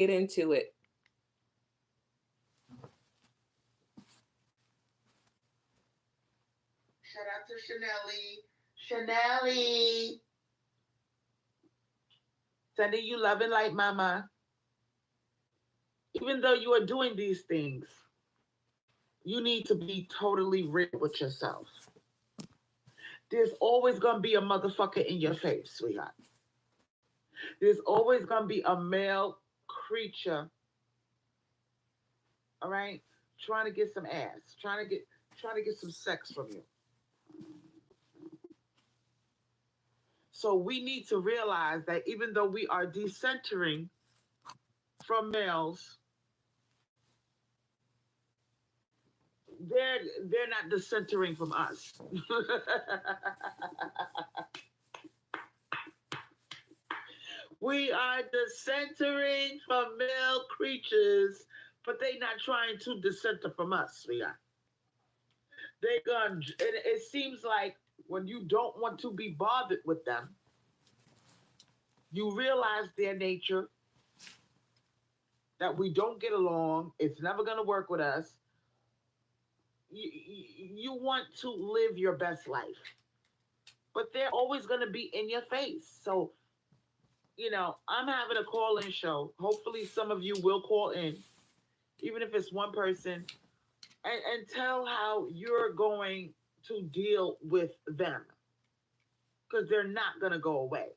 Get into it. Shout out to Chanelly. Chanelly. Sending you love and light, mama. Even though you are doing these things, you need to be totally real with yourself. There's always going to be a motherfucker in your face, sweetheart. There's always going to be a male creature, all right, trying to get some ass, trying to get some sex from you. So we need to realize that even though we are decentering from males, they're not decentering from us. We are decentering from male creatures, but they not trying to decenter from us, sweetheart. They gonna. It seems like when you don't want to be bothered with them, you realize their nature, that we don't get along. It's never gonna work with us. You want to live your best life, but they're always gonna be in your face. So I'm having a call-in show. Hopefully, some of you will call in, even if it's one person, and tell how you're going to deal with them, because they're not going to go away.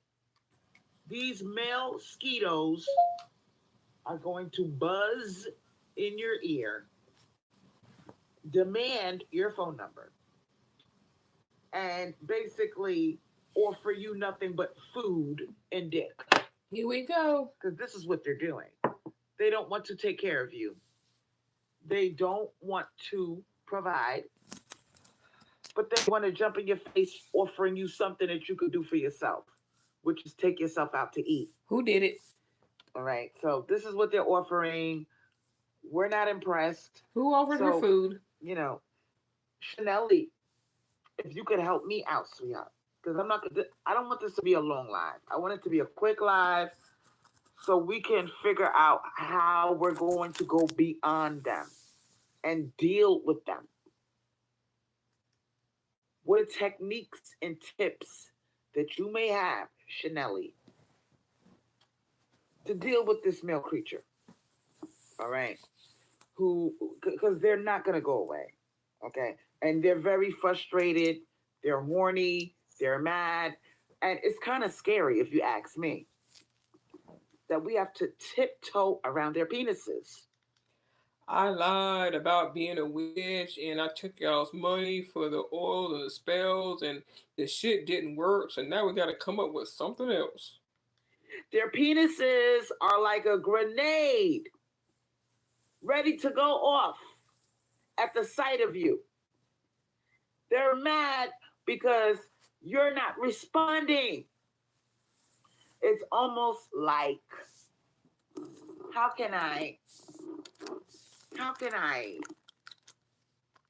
These male mosquitoes are going to buzz in your ear, demand your phone number, and basically offer you nothing but food and dick. Here we go. Because this is what they're doing. They don't want to take care of you. They don't want to provide, but they want to jump in your face offering you something that you could do for yourself, which is take yourself out to eat. Who did it? All right. So this is what they're offering. We're not impressed. Who offered her food? Chanelly, if you could help me out, sweetheart, because I don't want this to be a long live. I want it to be a quick live, so we can figure out how we're going to go beyond them and deal with them. What techniques and tips that you may have, Chanelly, to deal with this male creature? All right, because they're not going to go away. Okay, and they're very frustrated. They're horny. They're mad, and it's kind of scary, if you ask me, that we have to tiptoe around their penises. I lied about being a witch and I took y'all's money for the oil and the spells and the shit didn't work. So now we got to come up with something else. Their penises are like a grenade, ready to go off at the sight of you. They're mad because you're not responding. It's almost like, how can I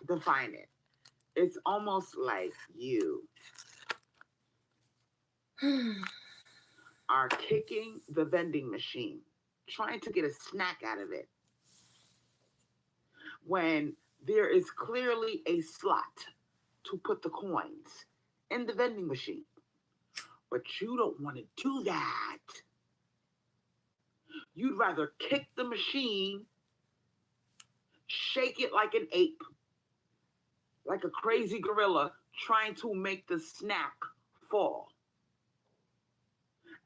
define it? It's almost like you are kicking the vending machine, trying to get a snack out of it, when there is clearly a slot to put the coins in the vending machine. But you don't want to do that. You'd rather kick the machine, shake it like an ape, like a crazy gorilla, trying to make the snack fall,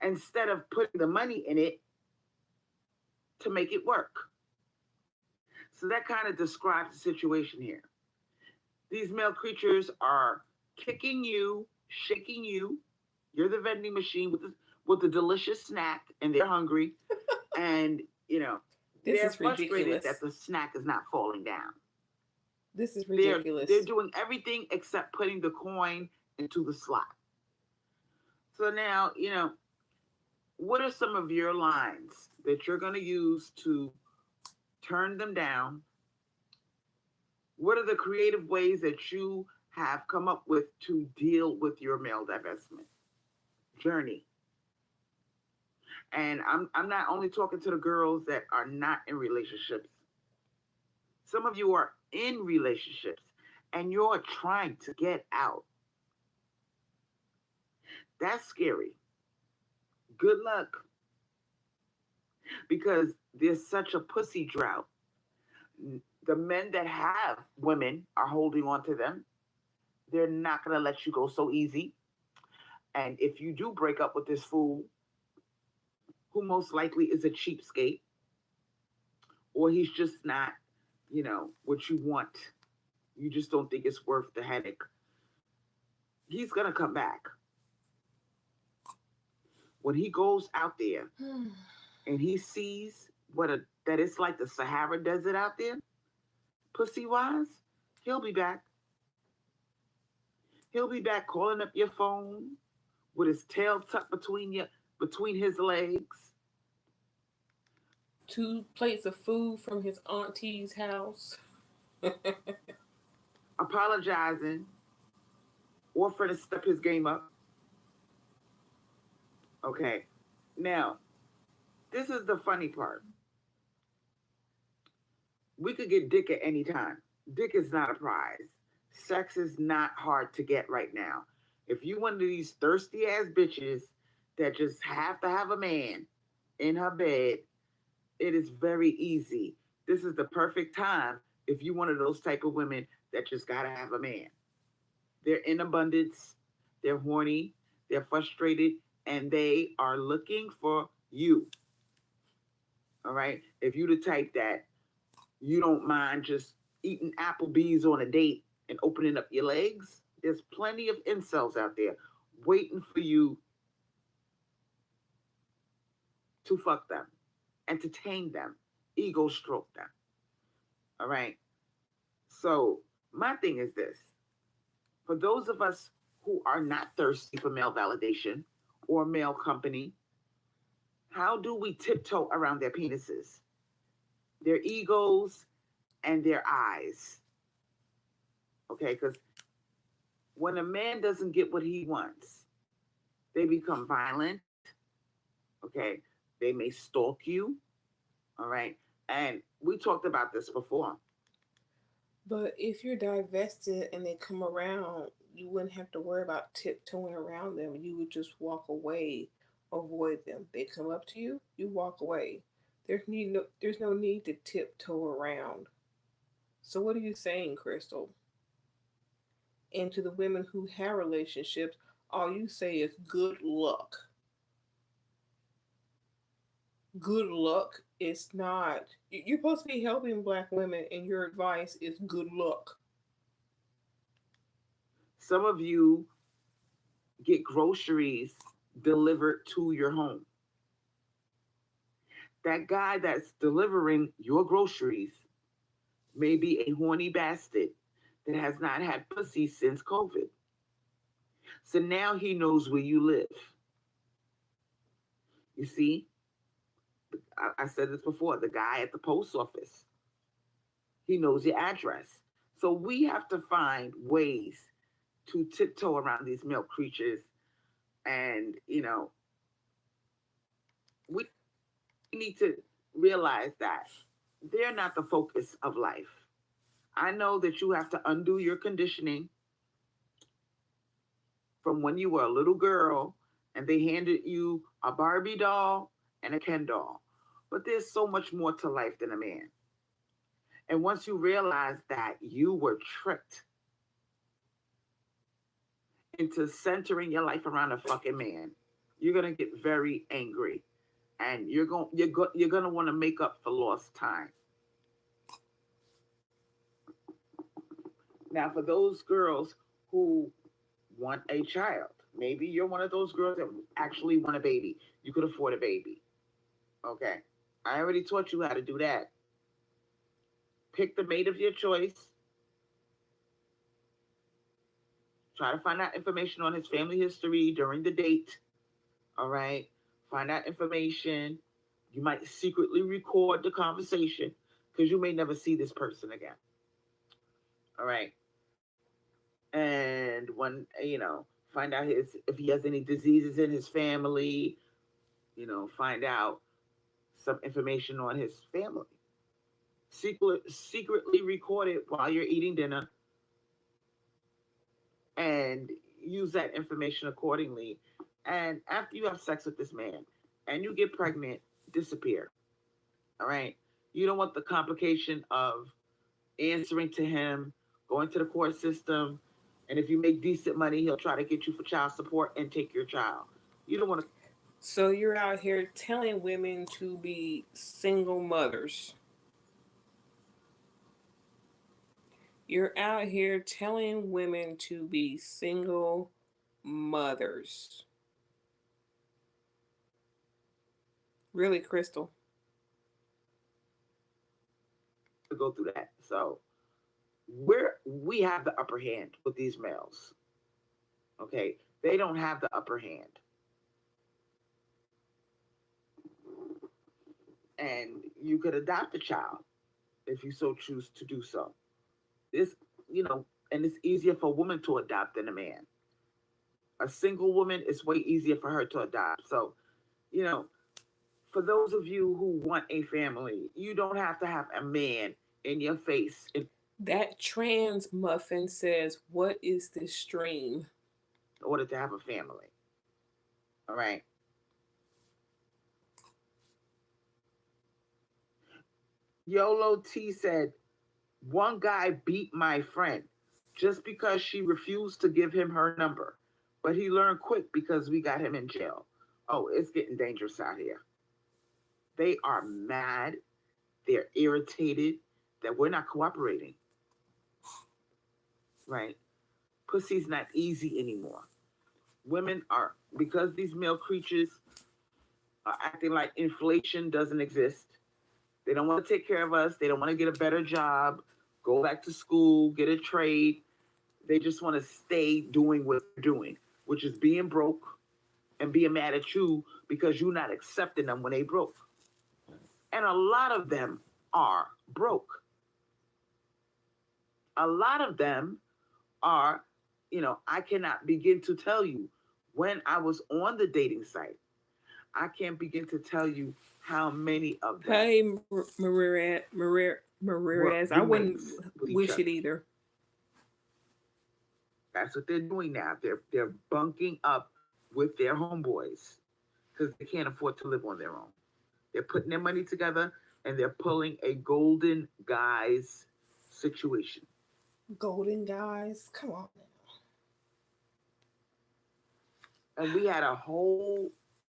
instead of putting the money in it to make it work. So that kind of describes the situation here. These male creatures are kicking you, shaking you. You're the vending machine with the delicious snack, and they're hungry, and they're frustrated that the snack is not falling down. This is ridiculous. They're doing everything except putting the coin into the slot. So now, what are some of your lines that you're going to use to turn them down? What are the creative ways that you have come up with to deal with your male divestment journey? And I'm not only talking to the girls that are not in relationships. Some of you are in relationships and you're trying to get out. That's scary. Good luck, because there's such a pussy drought. The men that have women are holding on to them. They're not going to let you go so easy. And if you do break up with this fool, who most likely is a cheapskate, or he's just not, what you want, you just don't think it's worth the headache, he's going to come back. When he goes out there and he sees that it's like the Sahara Desert out there, pussy wise, he'll be back. He'll be back calling up your phone with his tail tucked between his legs, 2 plates of food from his auntie's house. apologizing, offering to step his game up. Okay. Now, this is the funny part. We could get dick at any time. Dick is not a prize. Sex is not hard to get right now. If you one of these thirsty ass bitches that just have to have a man in her bed, it is very easy. This is the perfect time if you one of those type of women that just gotta have a man. They're in abundance, they're horny, they're frustrated, and they are looking for you. All right? If you the type that you don't mind just eating Applebee's on a date and opening up your legs, there's plenty of incels out there waiting for you to fuck them, entertain them, ego stroke them. All right? So, my thing is this: for those of us who are not thirsty for male validation or male company, how do we tiptoe around their penises, their egos, and their eyes? Okay, because when a man doesn't get what he wants, they become violent. Okay, they may stalk you. All right, and we talked about this before. But if you're divested and they come around, you wouldn't have to worry about tiptoeing around them. You would just walk away, avoid them. They come up to you, you walk away. There's no need to tiptoe around. So what are you saying, Crystal? And to the women who have relationships, all you say is good luck. Good luck is not. You're supposed to be helping black women, and your advice is good luck. Some of you get groceries delivered to your home. That guy that's delivering your groceries may be a horny bastard that has not had pussy since COVID. So now he knows where you live. You see, I said this before, the guy at the post office, he knows your address. So we have to find ways to tiptoe around these male creatures. And, we need to realize that they're not the focus of life. I know that you have to undo your conditioning from when you were a little girl and they handed you a Barbie doll and a Ken doll. But there's so much more to life than a man. And once you realize that you were tricked into centering your life around a fucking man, you're gonna get very angry, and you're gonna want to make up for lost time. Now, for those girls who want a child, maybe you're one of those girls that actually want a baby. You could afford a baby. Okay, I already taught you how to do that. Pick the mate of your choice. Try to find out information on his family history during the date. All right. Find out information. You might secretly record the conversation because you may never see this person again. All right. And when, find out if he has any diseases in his family. find out some information on his family. Secretly record it while you're eating dinner and use that information accordingly. And after you have sex with this man and you get pregnant, disappear. All right. You don't want the complication of answering to him, going to the court system. And if you make decent money, he'll try to get you for child support and take your child. You don't want to. So you're out here telling women to be single mothers. You're out here telling women to be single mothers. Really, Crystal? go through that. So we have the upper hand with these males. Okay. They don't have the upper hand. And you could adopt a child if you so choose to do so. This, and it's easier for a woman to adopt than a man. A single woman, it's way easier for her to adopt. So, you know, for those of you who want a family, you don't have to have a man in your face in That trans muffin says, "What is this stream?" order to have a family. All right. YOLO T said, one guy beat my friend just because she refused to give him her number. But he learned quick because we got him in jail. Oh, it's getting dangerous out here. They are mad. They're irritated that we're not cooperating. Right? Pussy's not easy anymore. Women are, because these male creatures are acting like inflation doesn't exist. They don't want to take care of us. They don't want to get a better job, go back to school, get a trade. They just want to stay doing what they're doing, which is being broke and being mad at you because you're not accepting them when they broke. And a lot of them are broke. A lot of them are, I cannot begin to tell you when I was on the dating site, I can't begin to tell you how many of them Hey, were Marirez, I wouldn't roommates with each wish other. it either. That's what they're doing now. They're bunking up with their homeboys because they can't afford to live on their own. They're putting their money together and they're pulling a golden guys situation. Golden guys, come on now. And we had a whole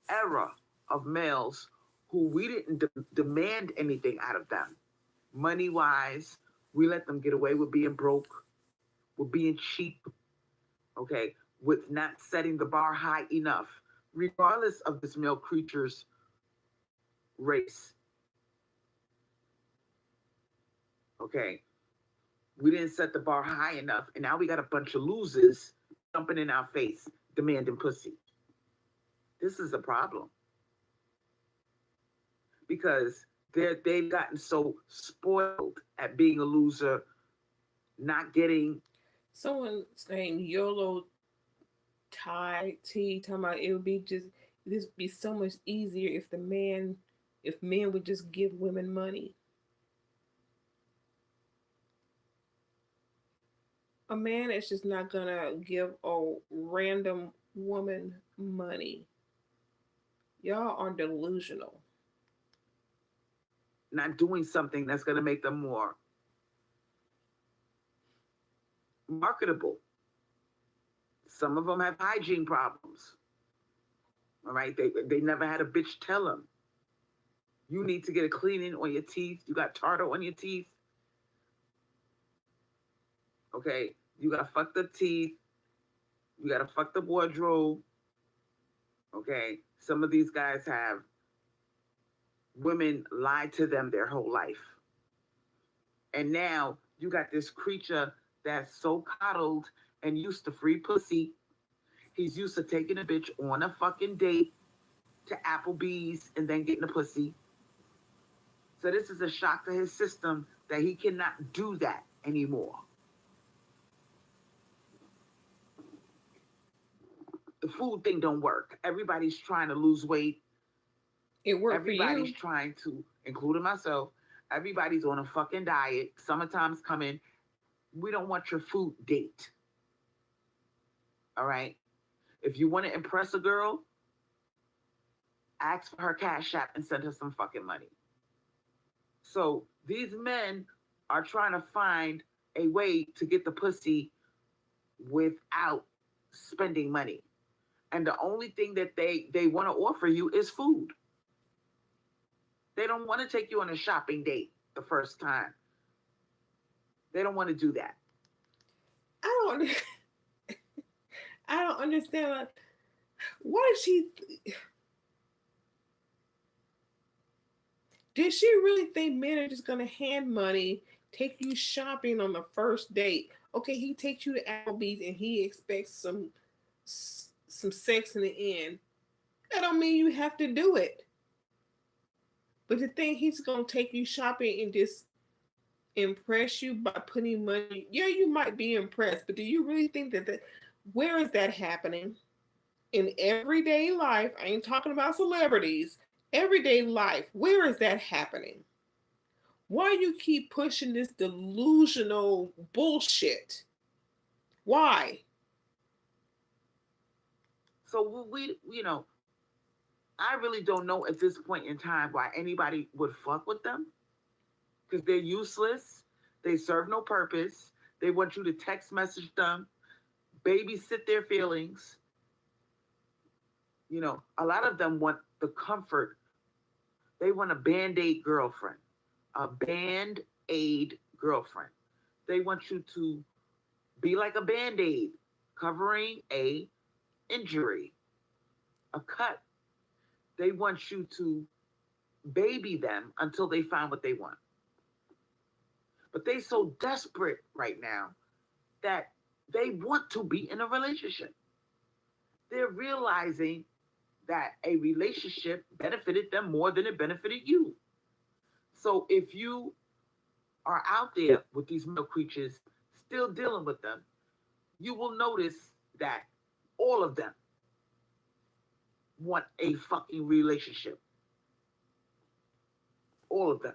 era of males who we didn't demand anything out of them. Money wise, we let them get away with being broke, with being cheap, okay, with not setting the bar high enough, regardless of this male creature's race. Okay, we didn't set the bar high enough, and now we got a bunch of losers jumping in our face, demanding pussy. This is a problem because they've gotten so spoiled at being a loser, not getting. Someone saying YOLO Thai T talking about it would be just this would be so much easier if men would just give women money. A man is just not gonna give a random woman money. Y'all are delusional. Not doing something that's going to make them more marketable. Some of them have hygiene problems. All right. They never had a bitch tell them, you need to get a cleaning on your teeth. You got tartar on your teeth. Okay. You got fucked up teeth. You got a fucked up wardrobe. Okay. Some of these guys have women lied to them their whole life. And now you got this creature that's so coddled and used to free pussy. He's used to taking a bitch on a fucking date to Applebee's and then getting a pussy. So this is a shock to his system that he cannot do that anymore. The food thing don't work. Everybody's trying to lose weight. It worked for Everybody's you. trying to, including myself, everybody's on a fucking diet. Summertime's coming. We don't want your food date. All right. If you want to impress a girl, ask for her cash app and send her some fucking money. So these men are trying to find a way to get the pussy without spending money. And the only thing that they want to offer you is food. They don't want to take you on a shopping date the first time. They don't want to do that. I don't. I don't understand. Like, why did she? Did she really think men are just gonna hand money, take you shopping on the first date? Okay, he takes you to Applebee's and he expects some sex in the end. That don't mean you have to do it. But to think he's gonna take you shopping and just impress you by putting money, yeah, you might be impressed, but do you really think that where is that happening? In everyday life, I ain't talking about celebrities, everyday life, where is that happening? Why you keep pushing this delusional bullshit? Why? So I really don't know at this point in time why anybody would fuck with them because they're useless. They serve no purpose. They want you to text message them, babysit their feelings. A lot of them want the comfort. They want a band-aid girlfriend, a band-aid girlfriend. They want you to be like a band-aid covering a injury, a cut. They want you to baby them until they find what they want. But they so desperate right now that they want to be in a relationship. They're realizing that a relationship benefited them more than it benefited you. So if you are out there with these male creatures still dealing with them, you will notice that all of them want a fucking relationship. All of them.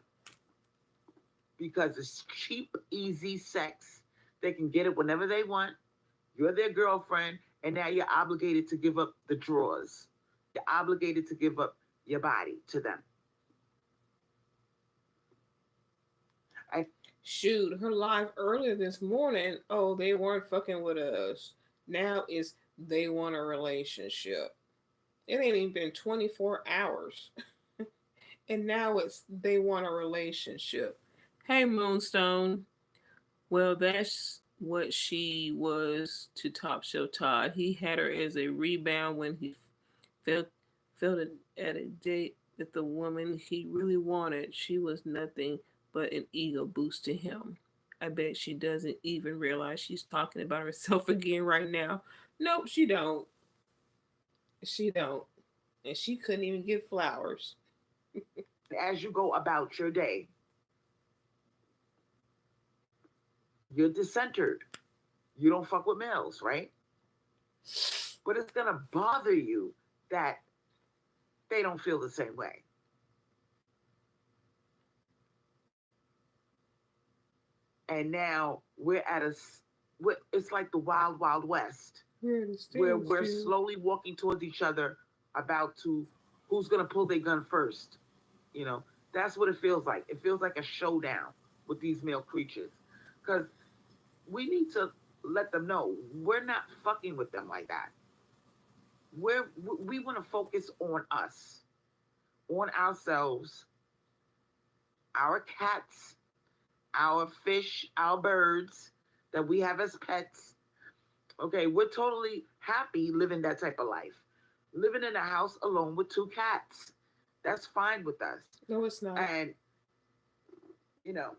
Because it's cheap, easy sex. They can get it whenever they want. You're their girlfriend, and now you're obligated to give up the drawers. You're obligated to give up your body to them. I, Shoot, her live earlier this morning, oh, they weren't fucking with us. Now it's they want a relationship. It ain't even been 24 hours. And now it's they want a relationship. Hey, Moonstone. Well, that's what she was to Top Show Todd. He had her as a rebound when he felt felt it at a date with the woman he really wanted. She was nothing but an ego boost to him. I bet she doesn't even realize she's talking about herself again right now. Nope, she don't. She don't. And she couldn't even get flowers. as you go about your day, you're decentered. You don't fuck with males, right? But it's gonna bother you that they don't feel the same way. And now it's like the wild, wild west, We're in the where steering we're still. slowly walking towards each other about to who's gonna pull their gun first. You know, that's what it feels like. It feels like a showdown with these male creatures, because we need to let them know we're not fucking with them like that. We want to focus on us, on ourselves, our cats, our fish, our birds that we have as pets. Okay, we're totally happy living that type of life. Living in a house alone with two cats. That's fine with us. No, it's not. And, you know,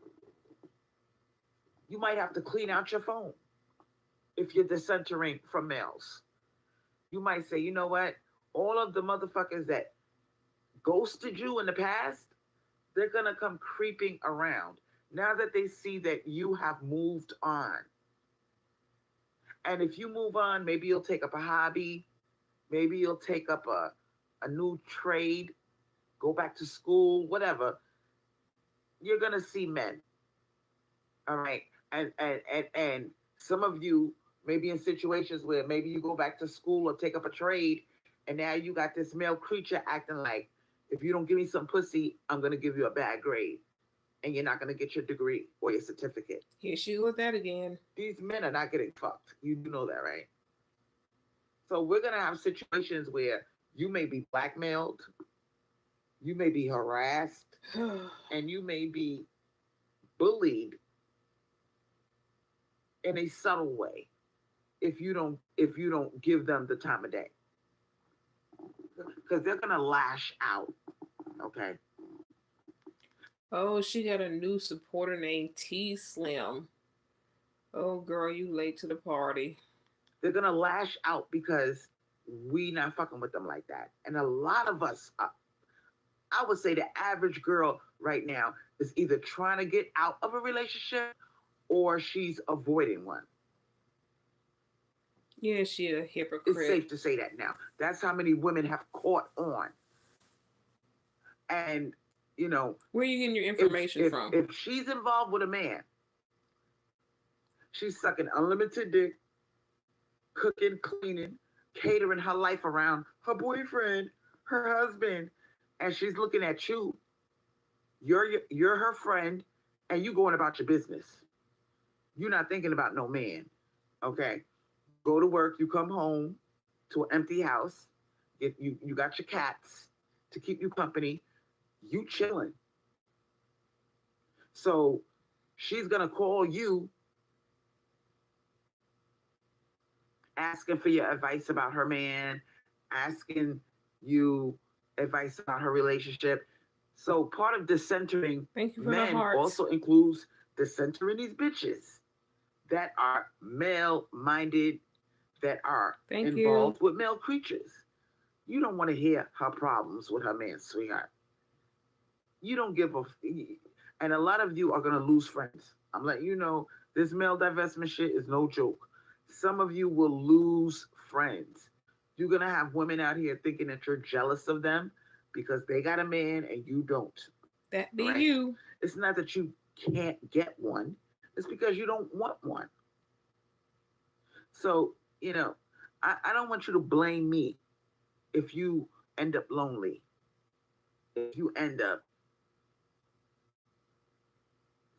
you might have to clean out your phone if you're dissentering from males. You might say, you know what? All of the motherfuckers that ghosted you in the past, they're going to come creeping around now that they see that you have moved on. And if you move on, maybe you'll take up a hobby, maybe you'll take up a new trade, go back to school, whatever, you're gonna see men. All right. And some of you may be in situations where maybe you go back to school or take up a trade, and now you got this male creature acting like, if you don't give me some pussy, I'm gonna give you a bad grade. And you're not gonna get your degree or your certificate. Here she go with that again. These men are not getting fucked. You do know that, right? So we're gonna have situations where you may be blackmailed, you may be harassed, and you may be bullied in a subtle way if you don't give them the time of day, because they're gonna lash out. Okay, Oh, she got a new supporter named T Slim. Oh, girl, you late to the party. they're gonna lash out because we not fucking with them like that. And a lot of us, I would say the average girl right now is either trying to get out of a relationship or she's avoiding one. Yeah, she a It's hypocrite. safe to say that now. That's how many women have caught on. And you know, Where are you getting your if information if from? if she's involved with a man, she's sucking unlimited dick, cooking, cleaning, catering her life around her boyfriend, her husband, and she's looking at you. You're her friend, and you going about your business. You're not thinking about no man. Okay, go to work. You come home to an empty house. You got your cats to keep you company. You chilling. So she's gonna call you asking for your advice about her man, asking you advice about her relationship. So part of decentering Thank you for the men hearts. also includes decentering these bitches that are male minded, that are Thank you. involved with male creatures. You don't want to hear her problems with her man, sweetheart. You don't give a, and a lot of you are gonna lose friends. I'm letting you know this male divestment shit is no joke. Some of you will lose friends. You're gonna have women out here thinking that you're jealous of them because they got a man and you don't. That be Right? you. It's not that you can't get one. It's because you don't want one. So, I don't want you to blame me if you end up lonely, if you end up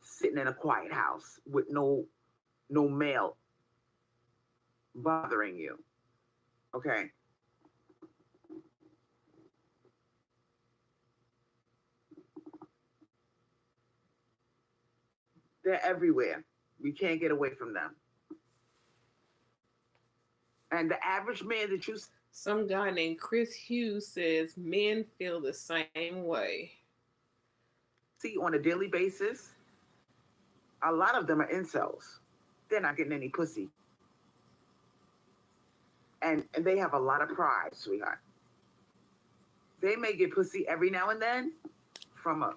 sitting in a quiet house with no male bothering you. Okay. They're everywhere. We can't get away from them. And the average man that you Some guy named Chris Hughes says men feel the same way. see on a daily basis, a lot of them are incels. They're not getting any pussy. And they have a lot of pride, sweetheart. They may get pussy every now and then from a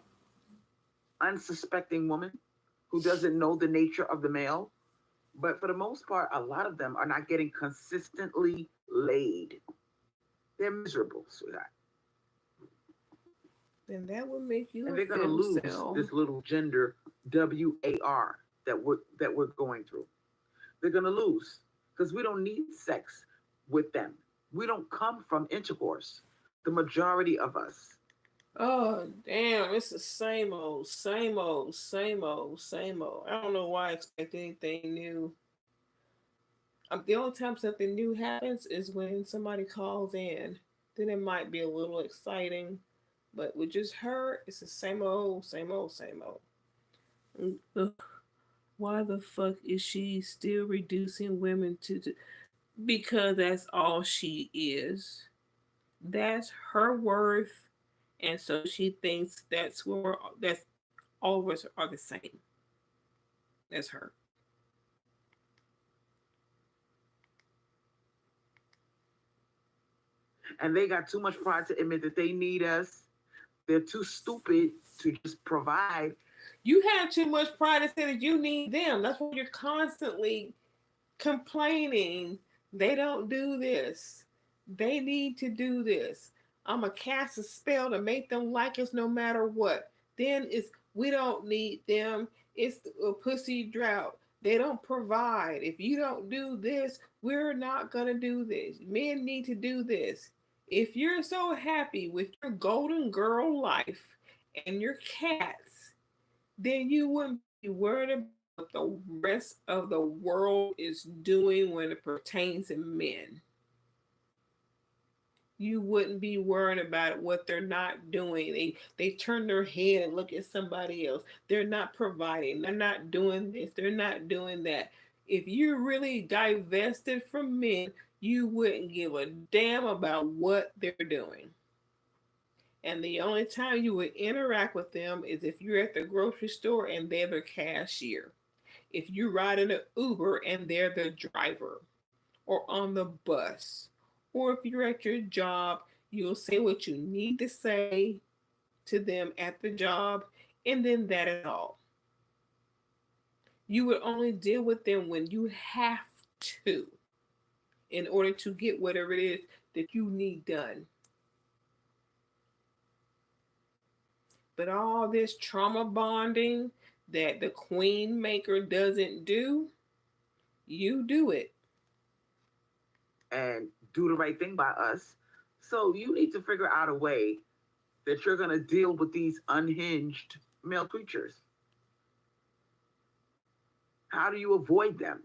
unsuspecting woman who doesn't know the nature of the male. But for the most part, a lot of them are not getting consistently laid. They're miserable, sweetheart. Then that would make you And a they're gonna lose femcel. this little gender WAR that we're going through. They're gonna lose because we don't need sex with them. We don't come from intercourse. The majority of us. Oh, damn. It's the same old, same old, same old, same old. I don't know why I expect anything new. The only time something new happens is when somebody calls in. Then it might be a little exciting. But with just her, it's the same old, same old, same old. Ugh, why the fuck is she still reducing women to because that's all she is. That's her worth, and so she thinks that's all of us are the same. That's her. And they got too much pride to admit that they need us. They're too stupid to just provide. You have too much pride to say that you need them. That's why you're constantly complaining. They don't do this. They need to do this. I'm going to cast a spell to make them like us no matter what. Then it's, we don't need them. It's a pussy drought. They don't provide. If you don't do this, we're not going to do this. Men need to do this. If you're so happy with your golden girl life and your cats, then you wouldn't be worried about what the rest of the world is doing when it pertains to men. You wouldn't be worried about what they're not doing. They turn their head and look at somebody else. They're not providing. They're not doing this. They're not doing that. If you're really divested from men, you wouldn't give a damn about what they're doing. And the only time you would interact with them is if you're at the grocery store and they're the cashier. If you ride in an Uber and they're the driver, or on the bus, or if you're at your job, you'll say what you need to say to them at the job, and then that is all. You would only deal with them when you have to in order to get whatever it is that you need done. But all this trauma bonding that the queen maker doesn't do, you do it. And do the right thing by us. So you need to figure out a way that you're going to deal with these unhinged male creatures. How do you avoid them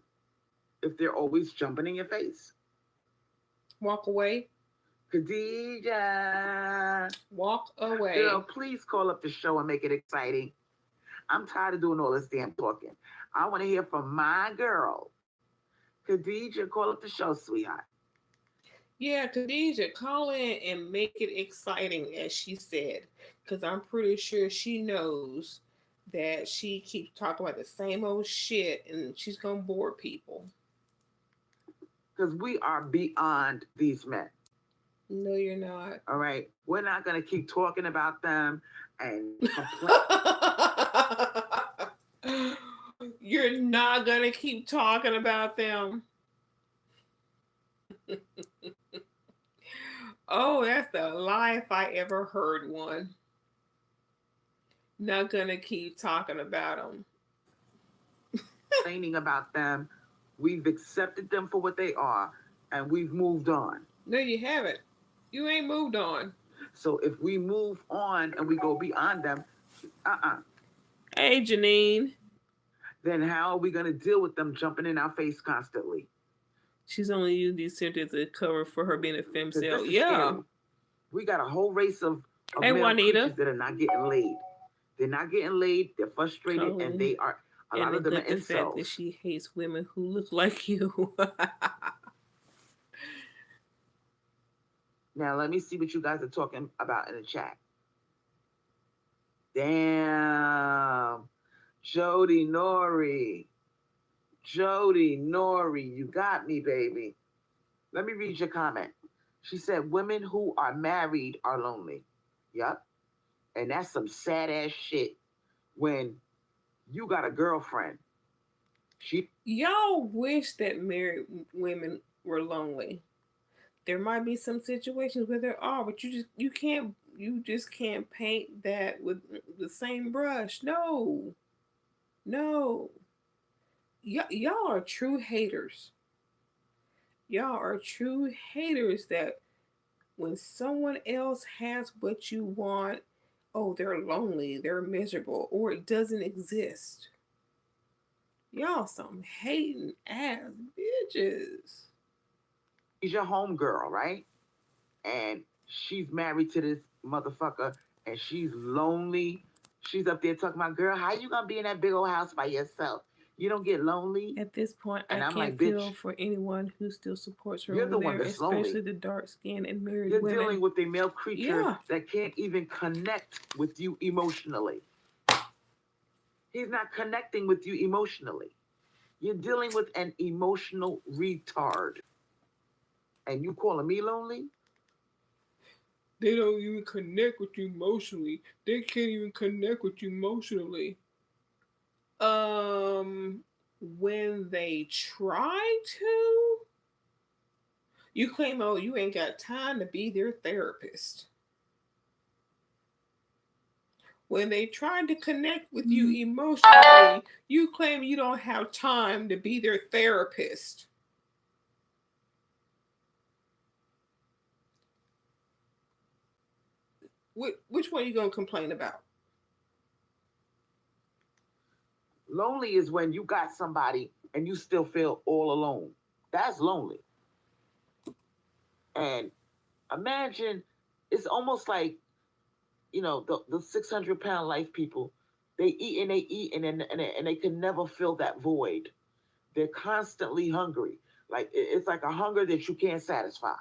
if they're always jumping in your face? Walk away. Khadija. Walk away. Girl, please call up the show and make it exciting. I'm tired of doing all this damn talking. I want to hear from my girl. Khadija, call up the show, sweetheart. Yeah, Khadija, call in and make it exciting, as she said, because I'm pretty sure she knows that she keeps talking about the same old shit and she's going to bore people. Because we are beyond these men. No, you're not. All right? We're not going to keep talking about them and You're not going to keep talking about them. Oh, that's the lie if I ever heard one. Not gonna keep talking about them. Complaining about them. We've accepted them for what they are, and we've moved on. No, you haven't. You ain't moved on. So if we move on and we go beyond them, Hey, Janine. Then how are we gonna deal with them jumping in our face constantly? She's only using these sentences as a cover for her being a femcel. Yeah. Scary. We got a whole race of hey, male Juanita. that are not getting laid. They're not getting laid. They're frustrated, and they are. A lot of them are incels. Fact that she hates women who look like you. Now let me see what you guys are talking about in the chat. Damn, Jody Nori, you got me, baby. Let me read your comment. She said, women who are married are lonely. Yep. And that's some sad ass shit when you got a girlfriend. Y'all wish that married women were lonely. There might be some situations where there are, but you just can't paint that with the same brush. No. Y'all are true haters. Y'all are true haters that when someone else has what you want, oh, they're lonely, they're miserable, or it doesn't exist. Y'all some hating ass bitches. She's your homegirl, right? And she's married to this motherfucker and she's lonely. She's up there talking about, girl, how you gonna be in that big old house by yourself? You don't get lonely? At this point, and I can't like, feel for anyone who still supports her. You're the one that's especially lonely. The dark skinned and married You're women. You're dealing with a male creature that can't even connect with you emotionally. He's not connecting with you emotionally. You're dealing with an emotional retard. And you calling me lonely? They don't even connect with you emotionally. They can't even connect with you emotionally. When they try to, You claim, oh, you ain't got time to be their therapist. When they try to connect with you emotionally, you claim you don't have time to be their therapist. Which one are you going to complain about? Lonely is when you got somebody and you still feel all alone. That's lonely. And imagine, it's almost like, the 600-pound life people. They eat and they eat and they can never fill that void. They're constantly hungry. Like it's like a hunger that you can't satisfy.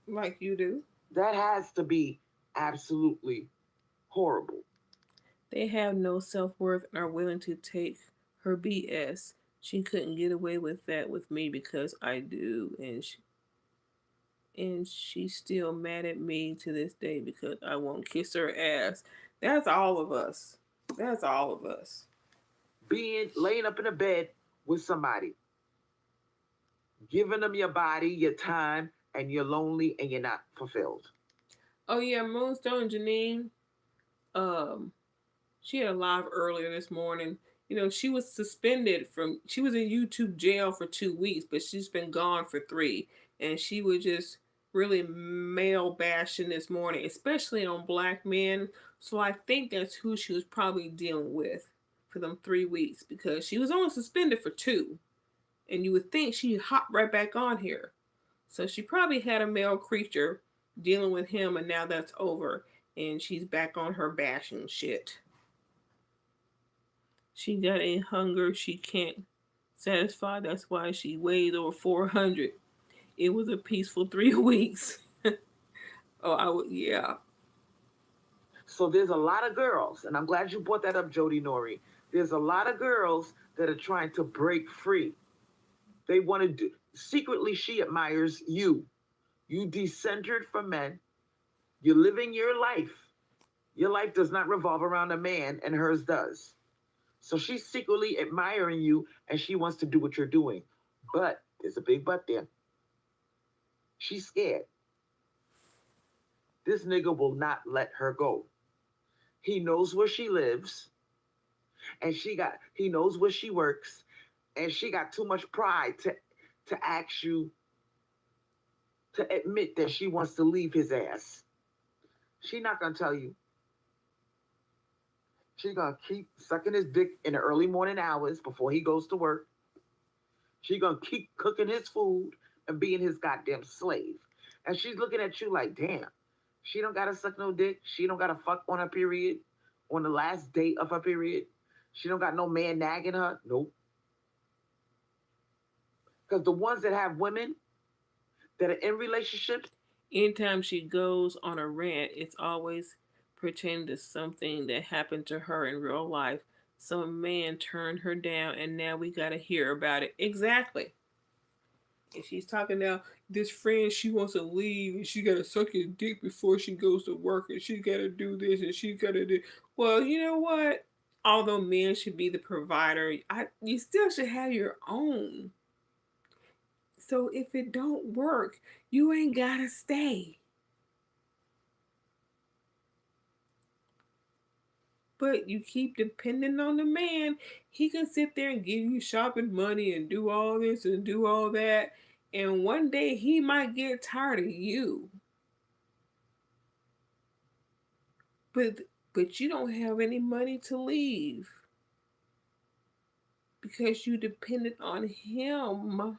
Like you do. That has to be absolutely horrible. They have no self worth and are willing to take her BS. She couldn't get away with that with me because I do, and she's still mad at me to this day because I won't kiss her ass. That's all of us. That's all of us. Being laying up in a bed with somebody, giving them your body, your time, and you're lonely and you're not fulfilled. Oh yeah, Moonstone Janine. Um, she had a live earlier this morning. You know, she was suspended from. She was in YouTube jail for 2 weeks, but she's been gone for 3. And she was just really male bashing this morning, especially on black men. So I think that's who she was probably dealing with for them 3 weeks because she was only suspended for 2, and you would think she'd hop right back on here. So she probably had a male creature dealing with him, and now that's over, and she's back on her bashing shit. She got a hunger she can't satisfy. That's why she weighs over 400. It was a peaceful 3 weeks. Oh, I would, yeah. So there's a lot of girls, and I'm glad you brought that up, Jody Nori. There's a lot of girls that are trying to break free. They want to do, secretly, she admires you. You decentered from men. You're living your life. Your life does not revolve around a man, and hers does. So she's secretly admiring you, and she wants to do what you're doing. But there's a big but there. She's scared. This nigga will not let her go. He knows where she lives, and he knows where she works, and she got too much pride to ask you to admit that she wants to leave his ass. She not gonna tell you. She gonna keep sucking his dick in the early morning hours before he goes to work. She gonna keep cooking his food and being his goddamn slave. And she's looking at you like, damn, she don't gotta suck no dick. She don't gotta fuck on her period, on the last day of her period. She don't got no man nagging her. Nope. Because the ones that have women that are in relationships. Anytime she goes on a rant, it's always pertaining to something that happened to her in real life. Some man turned her down, and now we gotta hear about it. Exactly. And she's talking now, this friend, she wants to leave, and she gotta suck his dick before she goes to work, and she gotta do this, and she gotta do. Well, you know what? Although men should be the provider, you still should have your own. So if it don't work, you ain't gotta stay. But you keep depending on the man. He can sit there and give you shopping money and do all this and do all that. And one day he might get tired of you. But but you don't have any money to leave because you depended on him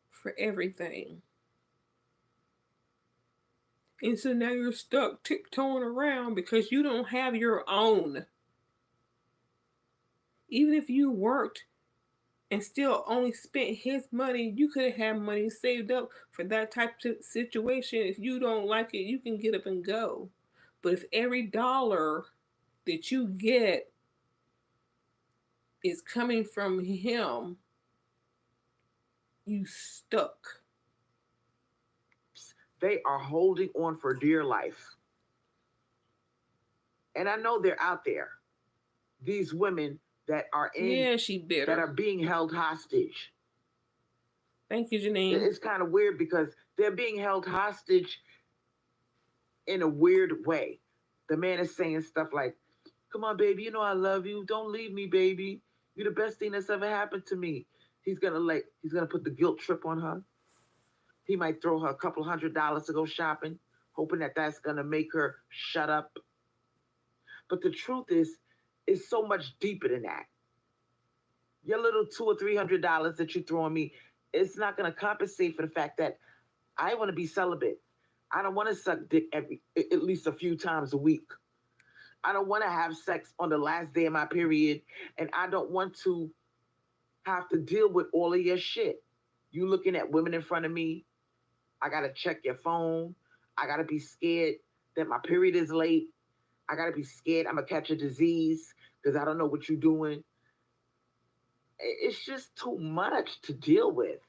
for everything. And so now you're stuck tiptoeing around because you don't have your own. Even if you worked and still only spent his money, you could have had money saved up for that type of situation. If you don't like it, you can get up and go. But if every dollar that you get is coming from him, you stuck. They are holding on for dear life. And I know they're out there. These women that are in, Yeah, she bitter. that are being held hostage. Thank you, Janine. It's kind of weird because they're being held hostage in a weird way. The man is saying stuff like, "Come on, baby, you know I love you. Don't leave me, baby. You're the best thing that's ever happened to me." He's gonna put the guilt trip on her. He might throw her a couple $100 to go shopping, hoping that that's gonna make her shut up. But the truth is, it's so much deeper than that. Your little $200 or $300 that you throw on me, it's not gonna compensate for the fact that I want to be celibate. I don't want to suck dick at least a few times a week. I don't want to have sex on the last day of my period, and I don't want to have to deal with all of your shit. You looking at women in front of me, I gotta check your phone. I gotta be scared that my period is late. I gotta be scared I'm gonna catch a disease because I don't know what you're doing. It's just too much to deal with.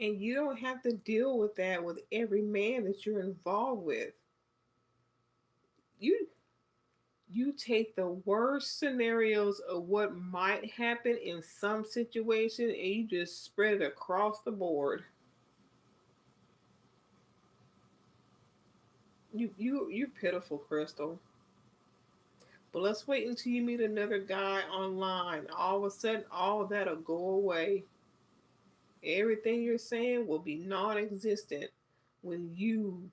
And you don't have to deal with that with every man that you're involved with. You you take the worst scenarios of what might happen in some situation and you just spread it across the board. You're pitiful, Crystal. But let's wait until you meet another guy online. All of a sudden, all of that'll go away. Everything you're saying will be non existent when you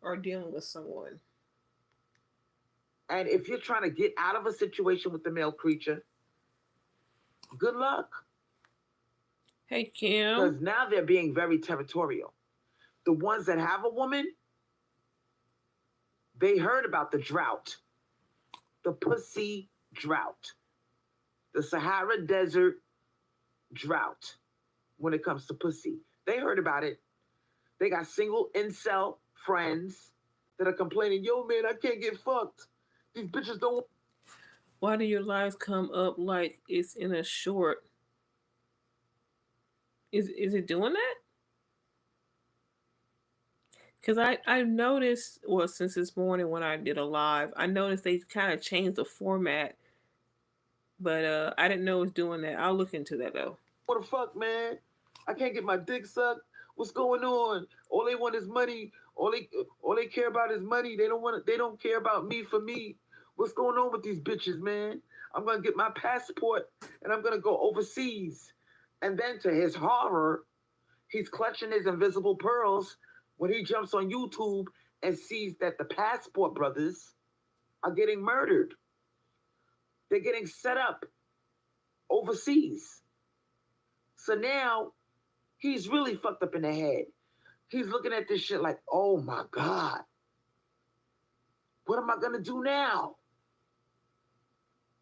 are dealing with someone. And if you're trying to get out of a situation with the male creature, good luck. Hey, Kim. Because now they're being very territorial. The ones that have a woman, they heard about the drought, the pussy drought, the Sahara Desert drought when it comes to pussy. They heard about it. They got single incel friends that are complaining, "Yo, man, I can't get fucked. These bitches don't." Why do your lives come up like it's in a short? Is it doing that? Because I noticed, well, since this morning when I did a live, I noticed they kind of changed the format, but I didn't know it was doing that. I'll look into that though. What the fuck, man? I can't get my dick sucked. What's going on? All they want is money. All they care about is money. They don't care about me for me. What's going on with these bitches, man? I'm gonna get my passport and I'm gonna go overseas. And then to his horror, he's clutching his invisible pearls when he jumps on YouTube and sees that the passport brothers are getting murdered. They're getting set up overseas. So now he's really fucked up in the head. He's looking at this shit like, oh my God, what am I gonna do now?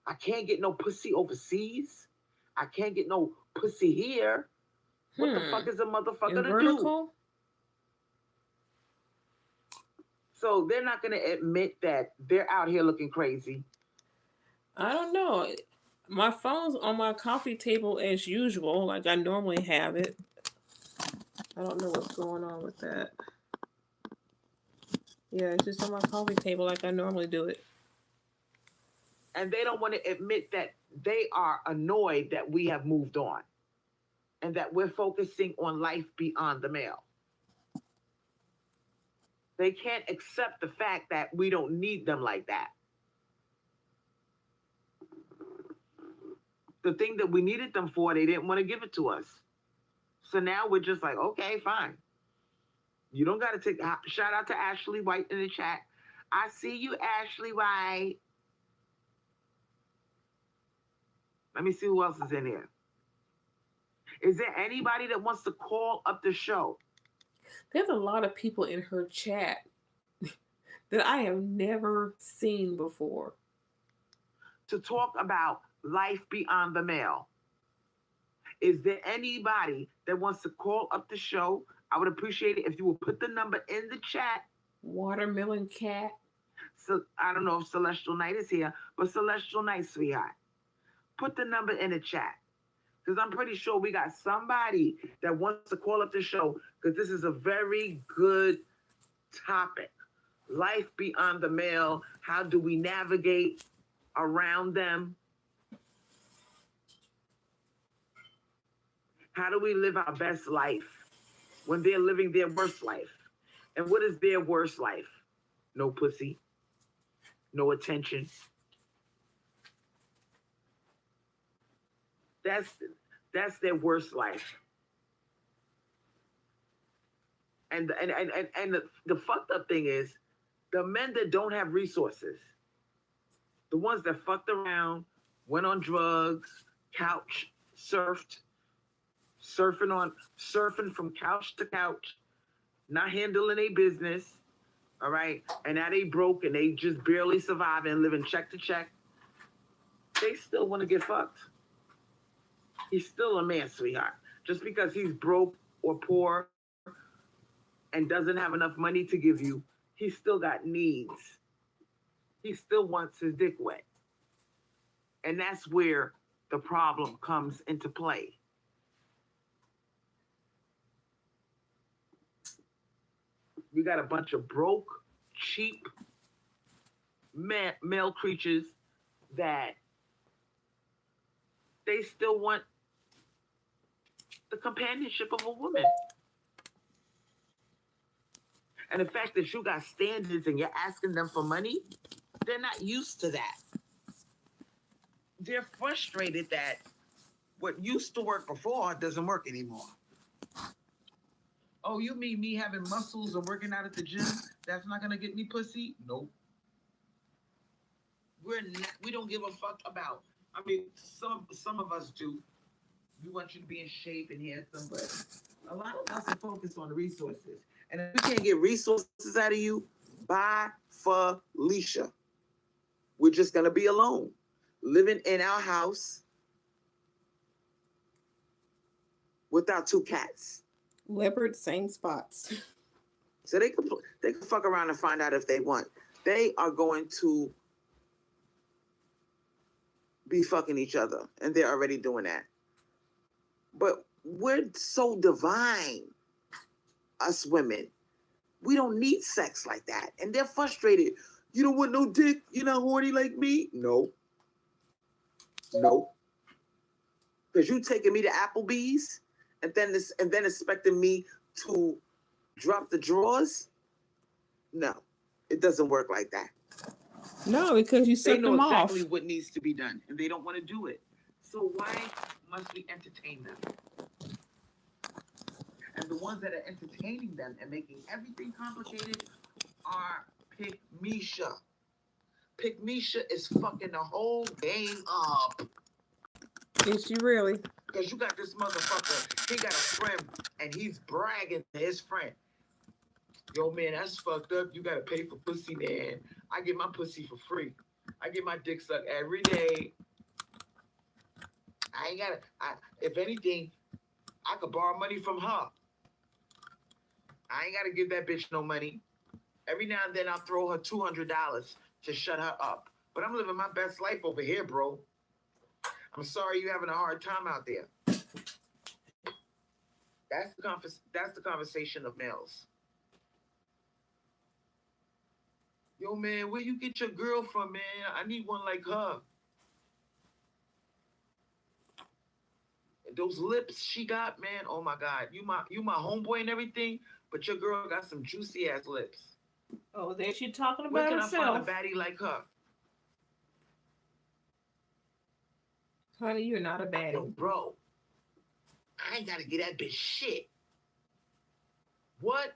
I can't get no pussy overseas. I can't get no pussy here. What the fuck is a motherfucker to do? So they're not gonna admit that they're out here looking crazy. I don't know. My phone's on my coffee table as usual, like I normally have it. I don't know what's going on with that. Yeah, it's just on my coffee table like I normally do it. And they don't want to admit that they are annoyed that we have moved on and that we're focusing on life beyond the male. They can't accept the fact that we don't need them like that. The thing that we needed them for, they didn't want to give it to us. So now we're just like, okay, fine. You don't got to take. Shout out to Ashley White in the chat. I see you, Ashley White. Let me see who else is in here. Is there anybody that wants to call up the show? There's a lot of people in her chat that I have never seen before. To talk about life beyond the male. Is there anybody that wants to call up the show? I would appreciate it if you would put the number in the chat. Watermelon Cat. So I don't know if Celestial Night is here, but Celestial Night, sweetheart, put the number in the chat. Because I'm pretty sure we got somebody that wants to call up the show because this is a very good topic. Life beyond the male. How do we navigate around them? How do we live our best life when they're living their worst life? And what is their worst life? No pussy, no attention. That's that's their worst life. And the fucked up thing is the men that don't have resources, the ones that fucked around, went on drugs, couch surfed, surfing from couch to couch, not handling a business, all right, and now they broke and they just barely surviving, living check to check. They still want to get fucked. He's still a man, sweetheart. Just because he's broke or poor and doesn't have enough money to give you, he's still got needs. He still wants his dick wet. And that's where the problem comes into play. We got a bunch of broke, cheap male creatures that they still want the companionship of a woman. And the fact that you got standards and you're asking them for money, they're not used to that. They're frustrated that what used to work before doesn't work anymore. Oh, you mean me having muscles and working out at the gym? That's not gonna get me pussy? Nope. We don't give a fuck about. I mean, some of us do. We want you to be in shape and handsome, but a lot of us are focused on the resources. And if we can't get resources out of you, bye Felicia. We're just gonna be alone, living in our house with our two cats. Leopard, same spots. So they can fuck around and find out if they want. They are going to be fucking each other, and they're already doing that. But we're so divine, us women. We don't need sex like that, and they're frustrated. You don't want no dick? You're not horny like me? No. No. Because you taking me to Applebee's and then expecting me to drop the drawers? No, it doesn't work like that. No, because you They suck know them exactly off. what needs to be done, and they don't want to do it. So why must we entertain them? And the ones that are entertaining them and making everything complicated are Pick Misha. Pick Misha is fucking the whole game up. Is she really? Because you got this motherfucker, he got a friend, and he's bragging to his friend. Yo, man, that's fucked up. You gotta pay for pussy, man. I get my pussy for free. I get my dick sucked every day. I ain't gotta, if anything, I could borrow money from her. I ain't gotta give that bitch no money. Every now and then I'll throw her $200 to shut her up. But I'm living my best life over here, bro. I'm sorry you're having a hard time out there. That's the conversation of males. Yo, man, where you get your girl from, man? I need one like her. Those lips she got, man. Oh my God, you my homeboy and everything, but your girl got some juicy ass lips. Oh, there she talking Where about can I find a herself. baddie like her? Honey, you're not a Yo, baddie. bro, I ain't gotta get that bitch shit. What?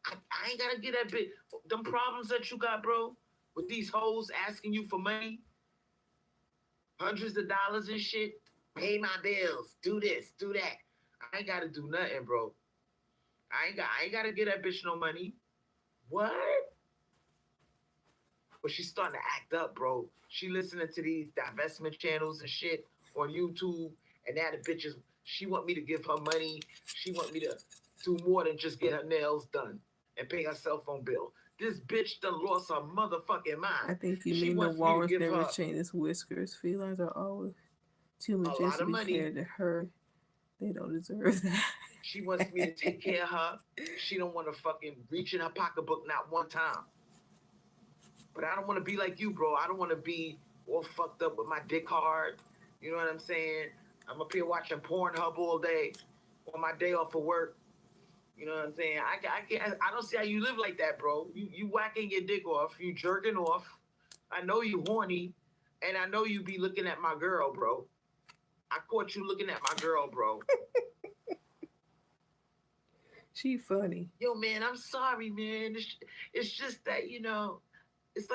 I ain't gotta get that bitch. Them problems that you got, bro, with these hoes asking you for money, hundreds of dollars and shit. Pay my bills. Do this. Do that. I ain't gotta do nothing, bro. I ain't gotta get that bitch no money. What? But she's starting to act up, bro. She listening to these divestment channels and shit on YouTube, and now the bitches, she want me to give her money. She want me to do more than just get her nails done and pay her cell phone bill. This bitch done lost her motherfucking I mind. think you She mean the wants me to walrus give never her changed its whiskers. Felines are always too a lot of majestically money. cared to her. They don't deserve that. She wants me to take care of her. She don't want to fucking reach in her pocketbook not one time. But I don't want to be like you, bro. I don't want to be all fucked up with my dick hard. You know what I'm saying? I'm up here watching Pornhub all day on my day off of work. You know what I'm saying? I can't. I don't see how you live like that, bro. You whacking your dick off. You jerking off. I know you horny, and I know you be looking at my girl, bro. I caught you looking at my girl, bro. She funny. Yo, man, I'm sorry, man. It's just that it's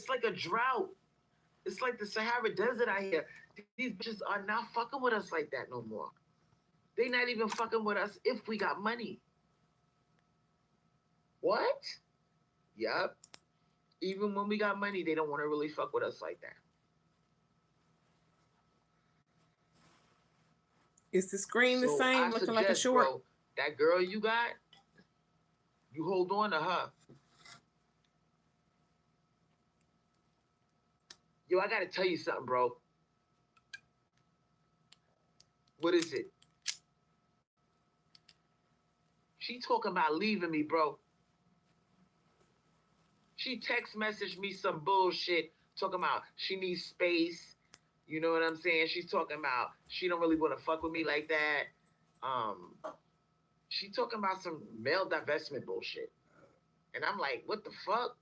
like a drought. It's like the Sahara Desert out here. These bitches are not fucking with us like that no more. They not even fucking with us if we got money. What? Yup. Even when we got money, they don't want to really fuck with us like that. Is the screen the So same, I looking like a suggest, short? bro, that girl you got, you hold on to her. Yo, I gotta tell you something, bro. What is it? She talking about leaving me, bro. She text messaged me some bullshit talking about she needs space. You know what I'm saying? She's talking about she don't really want to fuck with me like that. Um, she talking about some male divestment bullshit. And I'm like, what the fuck?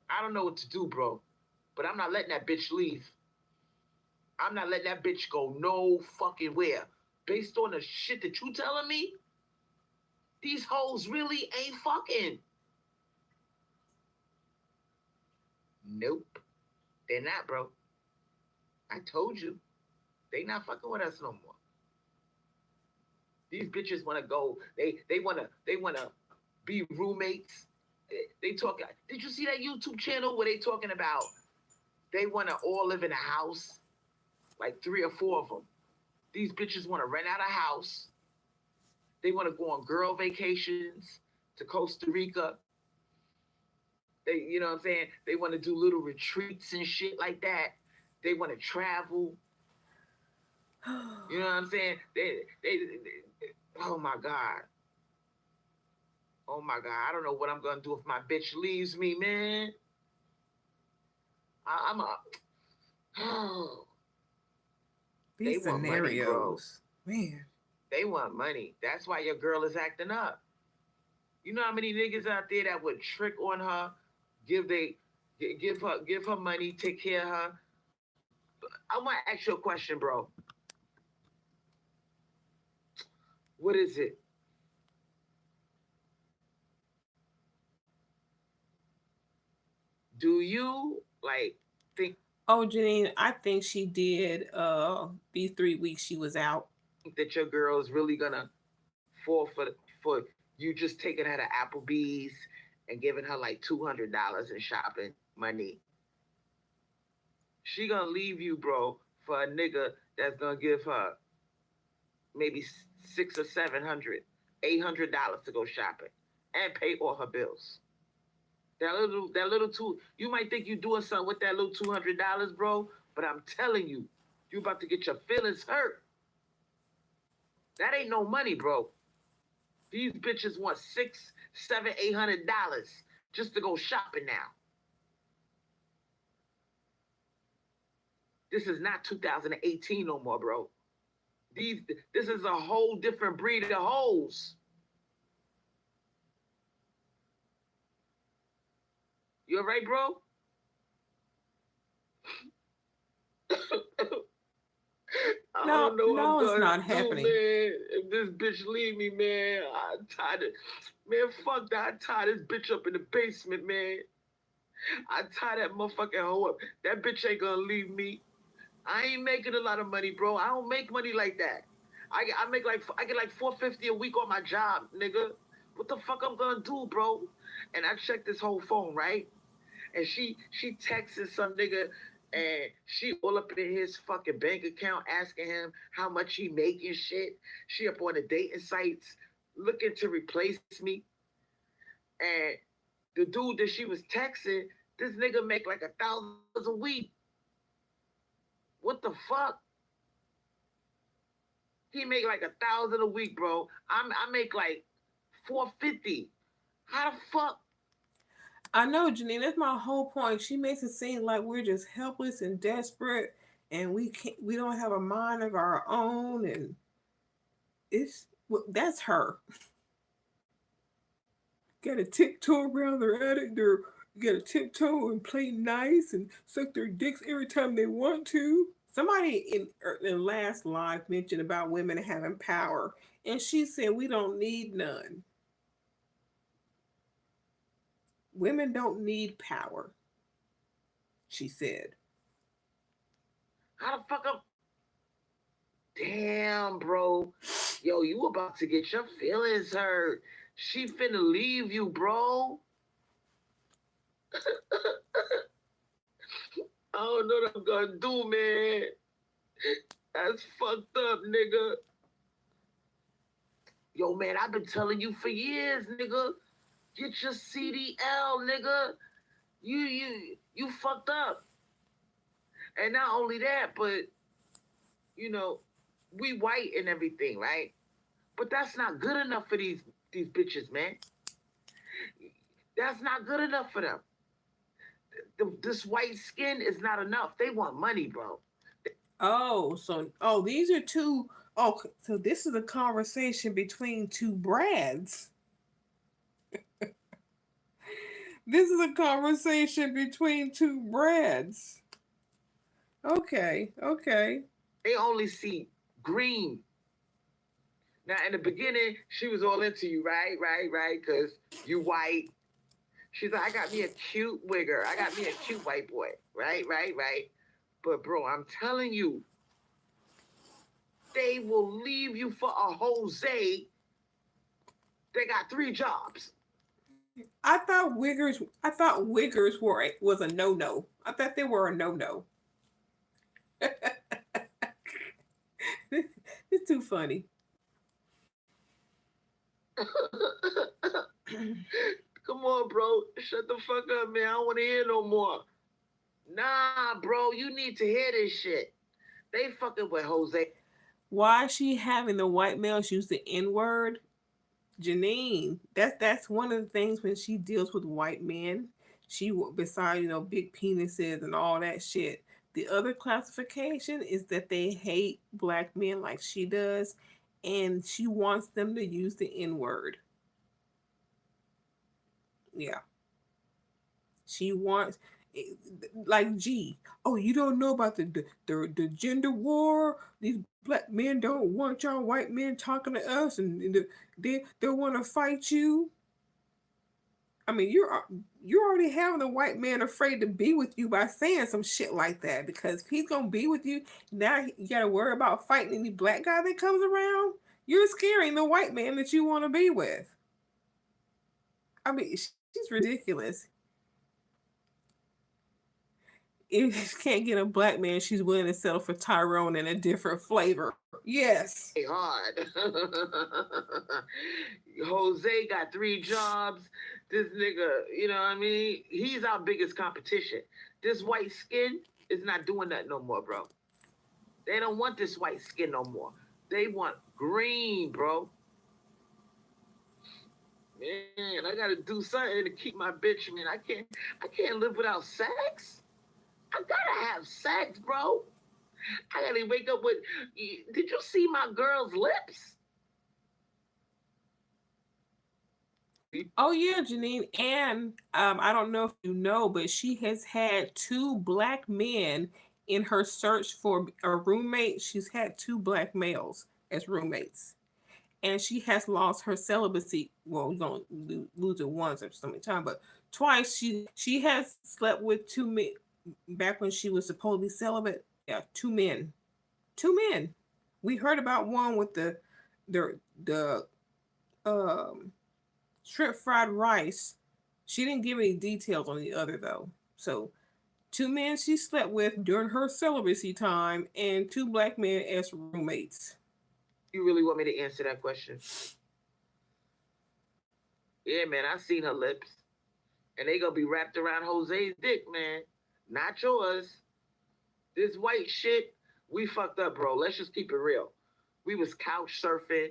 I don't know what to do, bro. But I'm not letting that bitch leave. I'm not letting that bitch go no fucking where. Based on the shit that you telling me, these hoes really ain't fucking. Nope. They're not, bro. I told you. They not fucking with us no more. These bitches wanna go. They wanna be roommates. They talk. Did you see that YouTube channel where they talking about they wanna all live in a house? Like 3 or 4 of them. These bitches wanna rent out a house. They wanna go on girl vacations to Costa Rica. You know what I'm saying? They want to do little retreats and shit like that. They want to travel. You know what I'm saying? Oh my God. Oh my God. I don't know what I'm going to do if my bitch leaves me, man. I'm a. Oh, they These want money, bro. scenarios, man. They want money. That's why your girl is acting up. You know how many niggas out there that would trick on her, give her money, take care of her. I want to ask you a question, bro. What is it? Do you like think Oh, Janine, I think she did these 3 weeks she was out. that your girl is really gonna fall for you just taking her to Applebee's and giving her like $200 in shopping money? She gonna leave you, bro, for a nigga that's gonna give her maybe 600 or 700, $800 to go shopping and pay all her bills. That little two, you might think you doing something with that little $200, bro, but I'm telling you, you about to get your feelings hurt. That ain't no money, bro. These bitches want $600, $700, $800 just to go shopping now. This is not 2018 no more, bro. This is a whole different breed of hoes. You all right, bro? I No, don't know what I'm no, it's gonna not do, happening. man. If this bitch leave me, man, I'm tired of, man, fuck that. I tie this bitch up in the basement, man. I tie that motherfucking hoe up. That bitch ain't gonna leave me. I ain't making a lot of money, bro. I don't make money like that. I get like 450 a week on my job, nigga. What the fuck I'm gonna do, bro? And I checked this whole phone, right? And she texted some nigga and she all up in his fucking bank account asking him how much he making shit. She up on the dating sites looking to replace me. And the dude that she was texting, this nigga make like $1,000 a week. What the fuck? He make like $1,000 a week, bro. I make like 450. How the fuck? I know, Janine, that's my whole point. She makes it seem like we're just helpless and desperate and we don't have a mind of our own, and it's that's her. Got to tiptoe around their attic. They're got to tiptoe and play nice and suck their dicks every time they want to. Somebody in last live mentioned about women having power, and she said we don't need none. Women don't need power, she said. How the fuck up? Damn, bro. Yo, you about to get your feelings hurt. She finna leave you, bro. I don't know what I'm gonna do, man. That's fucked up, nigga. Yo, man, I've been telling you for years, nigga. Get your CDL, nigga. You fucked up. And not only that, but you know, we white and everything, right? But that's not good enough for these bitches, man. That's not good enough for them. This white skin is not enough. They want money, bro. These are two. Oh, so this is a conversation between two Brads. This is a conversation between two Brads. Okay, okay. They only see green. Now, in the beginning, she was all into you, right? Because you white. She's like, I got me a cute wigger. I got me a cute white boy, right? But, bro, I'm telling you, they will leave you for a Jose. They got 3 jobs. I thought wiggers was a no. I thought they were a no. It's too funny. Come on, bro. Shut the fuck up, man. I don't want to hear no more. Nah, bro. You need to hear this shit. They fucking with Jose. Why is she having the white males use the N word? Janine, that's one of the things when she deals with white men. She besides big penises and all that shit. The other classification is that they hate black men like she does, and she wants them to use the N word. Yeah, she wants like G. Oh, you don't know about the gender war. These black men don't want y'all white men talking to us, and they want to fight you. I mean, you're already having the white man afraid to be with you by saying some shit like that. Because if he's gonna be with you, now you gotta worry about fighting any black guy that comes around. You're scaring the white man that you want to be with. I mean, she's ridiculous. If she can't get a black man, she's willing to settle for Tyrone in a different flavor. Yes. Hard. Jose got 3 jobs. This nigga, you know what I mean? He's our biggest competition. This white skin is not doing that no more, bro. They don't want this white skin no more. They want green, bro. Man, I gotta do something to keep my bitch. Man, I can't live without sex. I gotta have sex, bro. I gotta wake up with. Did you see my girl's lips? Oh yeah, Janine, and I don't know if you know, but she has had 2 black men in her search for a roommate. She's had 2 black males as roommates, and she has lost her celibacy. Well, you don't lose it once or so many times, but twice she has slept with 2 men back when she was supposedly celibate. Yeah, 2 men, 2 men. We heard about one with the um shrimp fried rice. She didn't give any details on the other though. So 2 men she slept with during her celibacy time, and 2 black men as roommates. You really want me to answer that question? Yeah, man, I seen her lips, and they gonna be wrapped around Jose's dick, man, not yours. This white shit, we fucked up, bro. Let's just keep it real. We was couch surfing.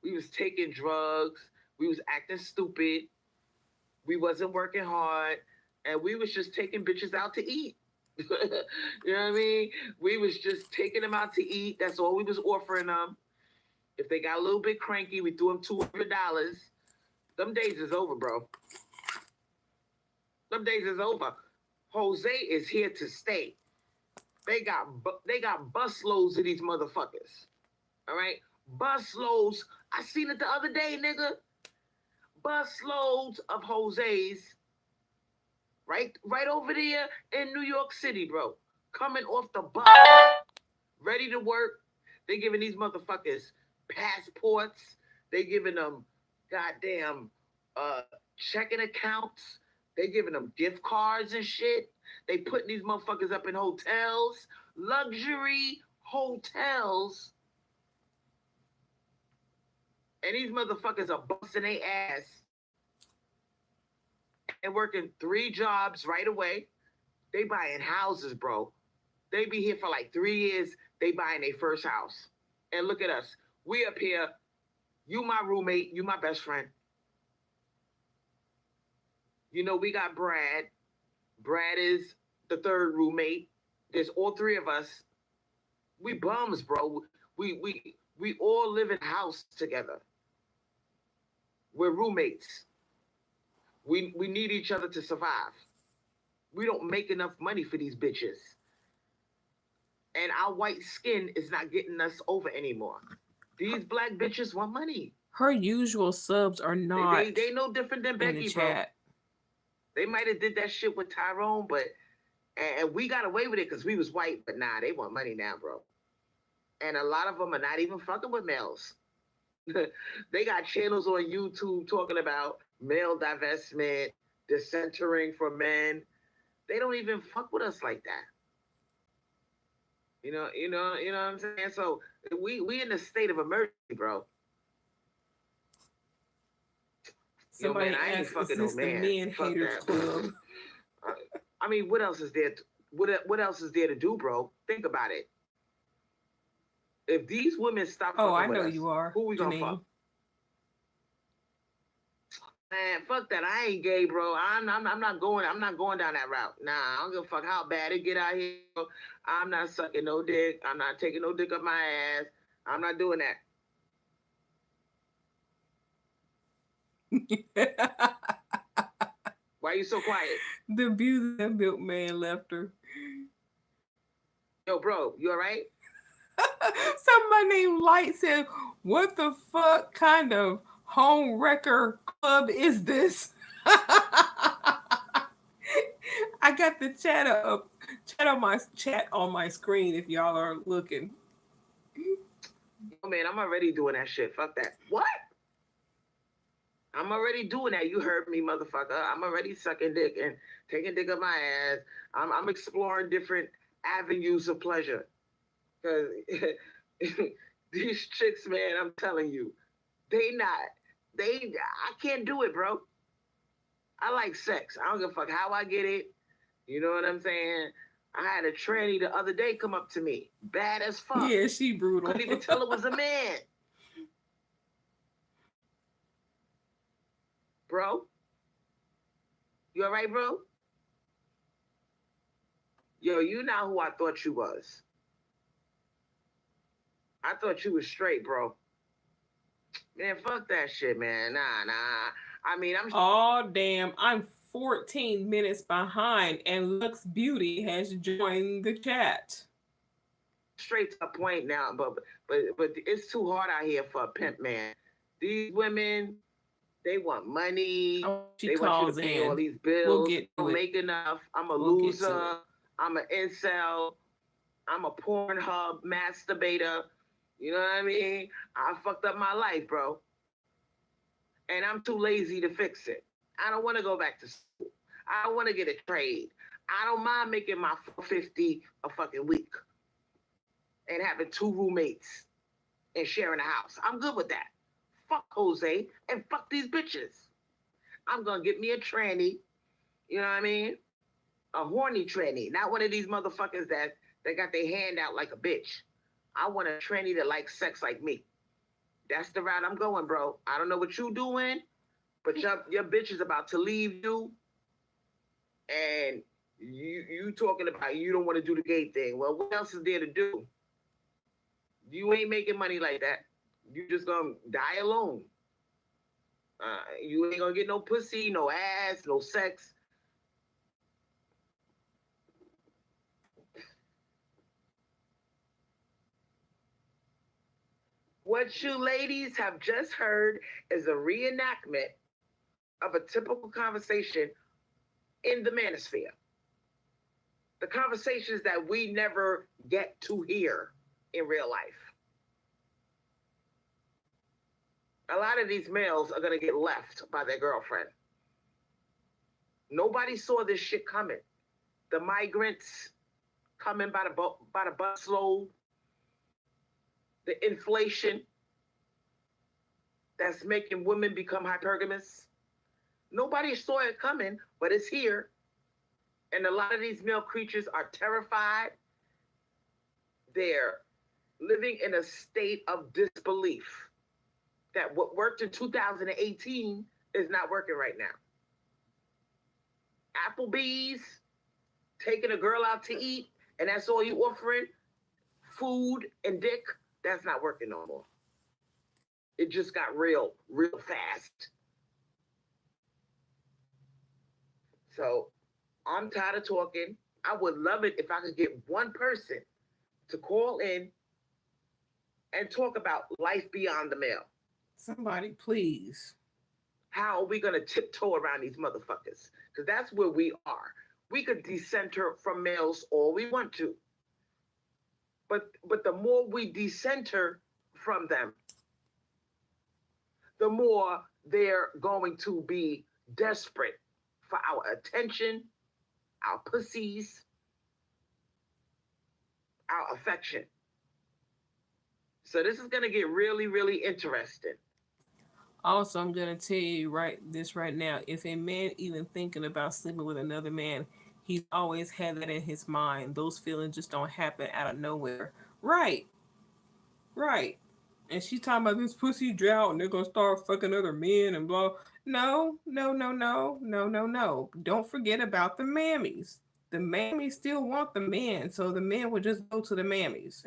We was taking drugs. We was acting stupid. We wasn't working hard, and we was just taking bitches out to eat. You know what I mean? We was just taking them out to eat. That's all we was offering them. If they got a little bit cranky, we threw them $200. Them days is over, bro. Them days is over. Jose is here to stay. They got bus loads of these motherfuckers. All right, bus loads. I seen it the other day, nigga. Bus loads of Jose's right over there in New York City, bro. Coming off the bus, ready to work. They giving these motherfuckers passports. They giving them goddamn uh checking accounts. They giving them gift cards and shit. They putting these motherfuckers up in hotels, luxury hotels, and these motherfuckers are busting their ass and working 3 jobs right away. They buying houses, bro. They be here for like 3 years. They buying their first house. And look at us. We up here. You my roommate. You my best friend. You know, we got Brad. Brad is the third roommate. There's all 3 of us. We bums, bro. We all live in a house together. We're roommates. We need each other to survive. We don't make enough money for these bitches. And our white skin is not getting us over anymore. These black bitches want money. Her usual subs are not They no different than in the Becky, bro. chat. They might have did that shit with Tyrone, but and we got away with it because we was white. But nah, they want money now, bro. And a lot of them are not even fucking with males. They got channels on YouTube talking about male divestment, decentering for men. They don't even fuck with us like that. You know what I'm saying? So we in a state of emergency, bro. Somebody yo, man, I ain't asked, "Is fucking this no the man. Men Fuck Haters that. Club?" I mean, what else is there? What else is there to do, bro? Think about it. If these women stop Oh, I fucking with know us, you are, who we gonna Janine. fuck? Man, fuck that. I ain't gay, bro. I'm not going down that route. Nah, I don't give a fuck how bad it get out here. Bro. I'm not sucking no dick. I'm not taking no dick up my ass. I'm not doing that. Why you so quiet? The beauty that built man left her. Yo, bro, you all right? Somebody named Light said, "What the fuck kind of home wrecker club is this?" I got the chat on my screen if y'all are looking. Yo, man, I'm already doing that shit. Fuck that. What? I'm already doing that. You heard me, motherfucker. I'm already sucking dick and taking dick up my ass. I'm exploring different avenues of pleasure. Cause these chicks, man, I'm telling you, I can't do it, bro. I like sex. I don't give a fuck how I get it. You know what I'm saying? I had a tranny the other day come up to me, bad as fuck. Yeah, she brutal. Couldn't even tell it was a man. Bro? You all right, bro? Yo, you know who I thought you was. I thought you was straight, bro. Man, fuck that shit, man. Nah. I mean, Oh, damn. I'm 14 minutes behind, and Lux Beauty has joined the chat. Straight to the point now, but it's too hard out here for a pimp, man. These women, they want money. Oh, they want you to pay all these bills. We'll I don't make enough. I'm a loser. I'm an incel. I'm a Pornhub masturbator. You know what I mean? I fucked up my life, bro. And I'm too lazy to fix it. I don't want to go back to school. I don't want to get a trade. I don't mind making my $450 a fucking week and having 2 roommates and sharing a house. I'm good with that. Fuck Jose and fuck these bitches. I'm going to get me a tranny. You know what I mean? A horny tranny. Not one of these motherfuckers that got their hand out like a bitch. I want a tranny that likes sex like me. That's the route I'm going, bro. I don't know what you doing, but your bitch is about to leave you, and You talking about you don't want to do the gay thing. Well, what else is there to do? You ain't making money like that. You just gonna die alone. You ain't gonna get no pussy, no ass, no sex. What you ladies have just heard is a reenactment of a typical conversation in the manosphere. The conversations that we never get to hear in real life. A lot of these males are going to get left by their girlfriend. Nobody saw this shit coming. The migrants coming by the busload, the inflation that's making women become hypergamous. Nobody saw it coming, but it's here. And a lot of these male creatures are terrified. They're living in a state of disbelief that what worked in 2018 is not working right now. Applebee's, taking a girl out to eat, and that's all you offering, food and dick, that's not working no more. It just got real fast. So I'm tired of talking. I would love it if I could get one person to call in and talk about life beyond the male. Somebody, please. How are we going to tiptoe around these motherfuckers? Because that's where we are. We could decenter from males all we want to. But the more we decenter from them, the more they're going to be desperate for our attention, our pussies, our affection. So this is going to get really interesting. Also, I'm gonna tell you right now. If a man even thinking about sleeping with another man, he's always had that in his mind. Those feelings just don't happen out of nowhere. Right, right. And she talking about this pussy drought and they're gonna start fucking other men and blah. No, no, no, no, no, no, no. Don't forget about the mammies. The mammies still want the men, so the men would just go to the mammies.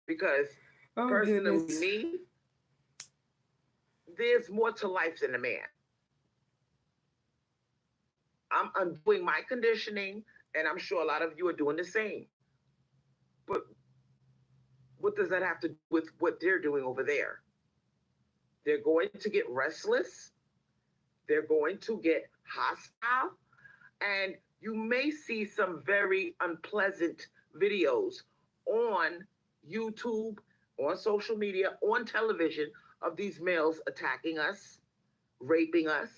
Because Oh personally, goodness. me, there's more to life than a man. I'm undoing my conditioning, and I'm sure a lot of you are doing the same. But what does that have to do with what they're doing over there? They're going to get restless. They're going to get hostile. And you may see some very unpleasant videos on YouTube, on social media, on television of these males attacking us, raping us,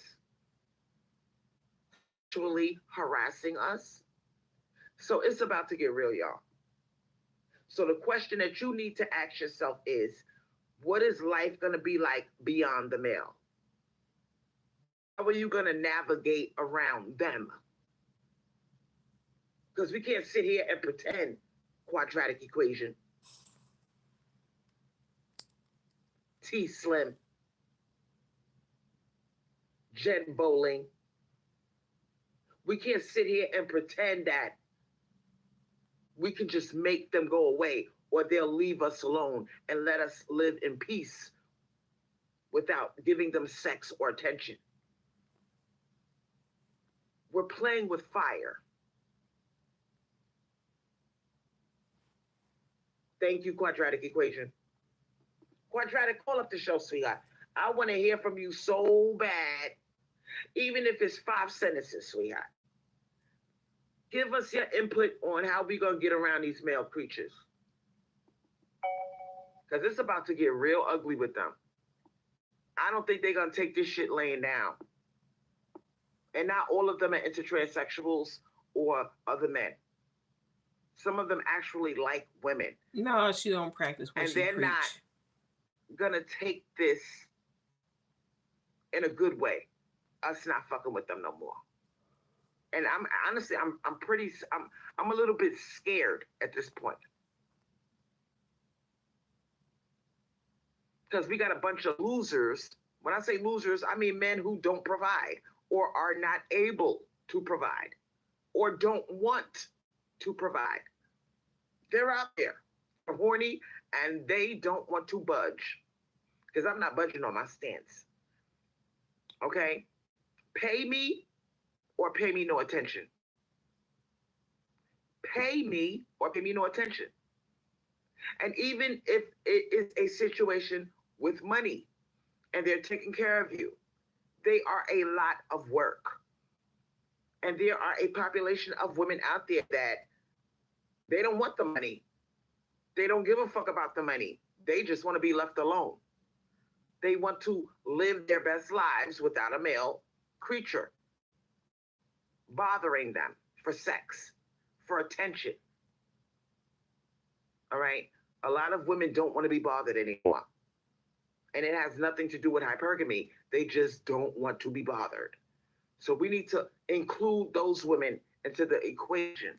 sexually harassing us. So it's about to get real, y'all. So the question that you need to ask yourself is, what is life going to be like beyond the male? How are you going to navigate around them? Because we can't sit here and pretend quadratic equation. T Slim, Jen Bowling. We can't sit here and pretend that we can just make them go away or they'll leave us alone and let us live in peace without giving them sex or attention. We're playing with fire. Thank you, quadratic equation. Quadratic, call up the show, sweetheart. I want to hear from you so bad, even if it's 5 sentences, sweetheart. Give us your input on how we going to get around these male creatures. Because it's about to get real ugly with them. I don't think they're going to take this shit laying down. And not all of them are into transsexuals or other men. Some of them actually like women. No, she don't practice what and she they're preach. not gonna take this in a good way. Us not fucking with them no more. And I'm honestly, I'm a little bit scared at this point. Because we got a bunch of losers. When I say losers, I mean men who don't provide or are not able to provide or don't want to provide. They're out there. They're horny and they don't want to budge because I'm not budging on my stance. Okay? Pay me or pay me no attention. Pay me or pay me no attention. And even if it is a situation with money and they're taking care of you, they are a lot of work. And there are a population of women out there that they don't want the money. They don't give a fuck about the money. They just want to be left alone. They want to live their best lives without a male creature bothering them for sex, for attention. All right? A lot of women don't want to be bothered anymore. And it has nothing to do with hypergamy. They just don't want to be bothered. So we need to include those women into the equation.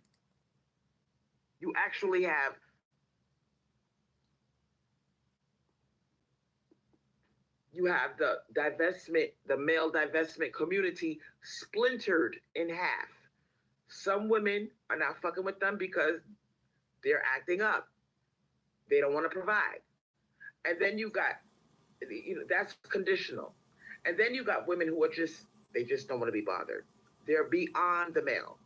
You actually have the divestment, the male divestment community splintered in half. Some women are not fucking with them because they're acting up. They don't want to provide. And then you got, that's conditional. And then you got women who are they just don't want to be bothered. They're beyond the male.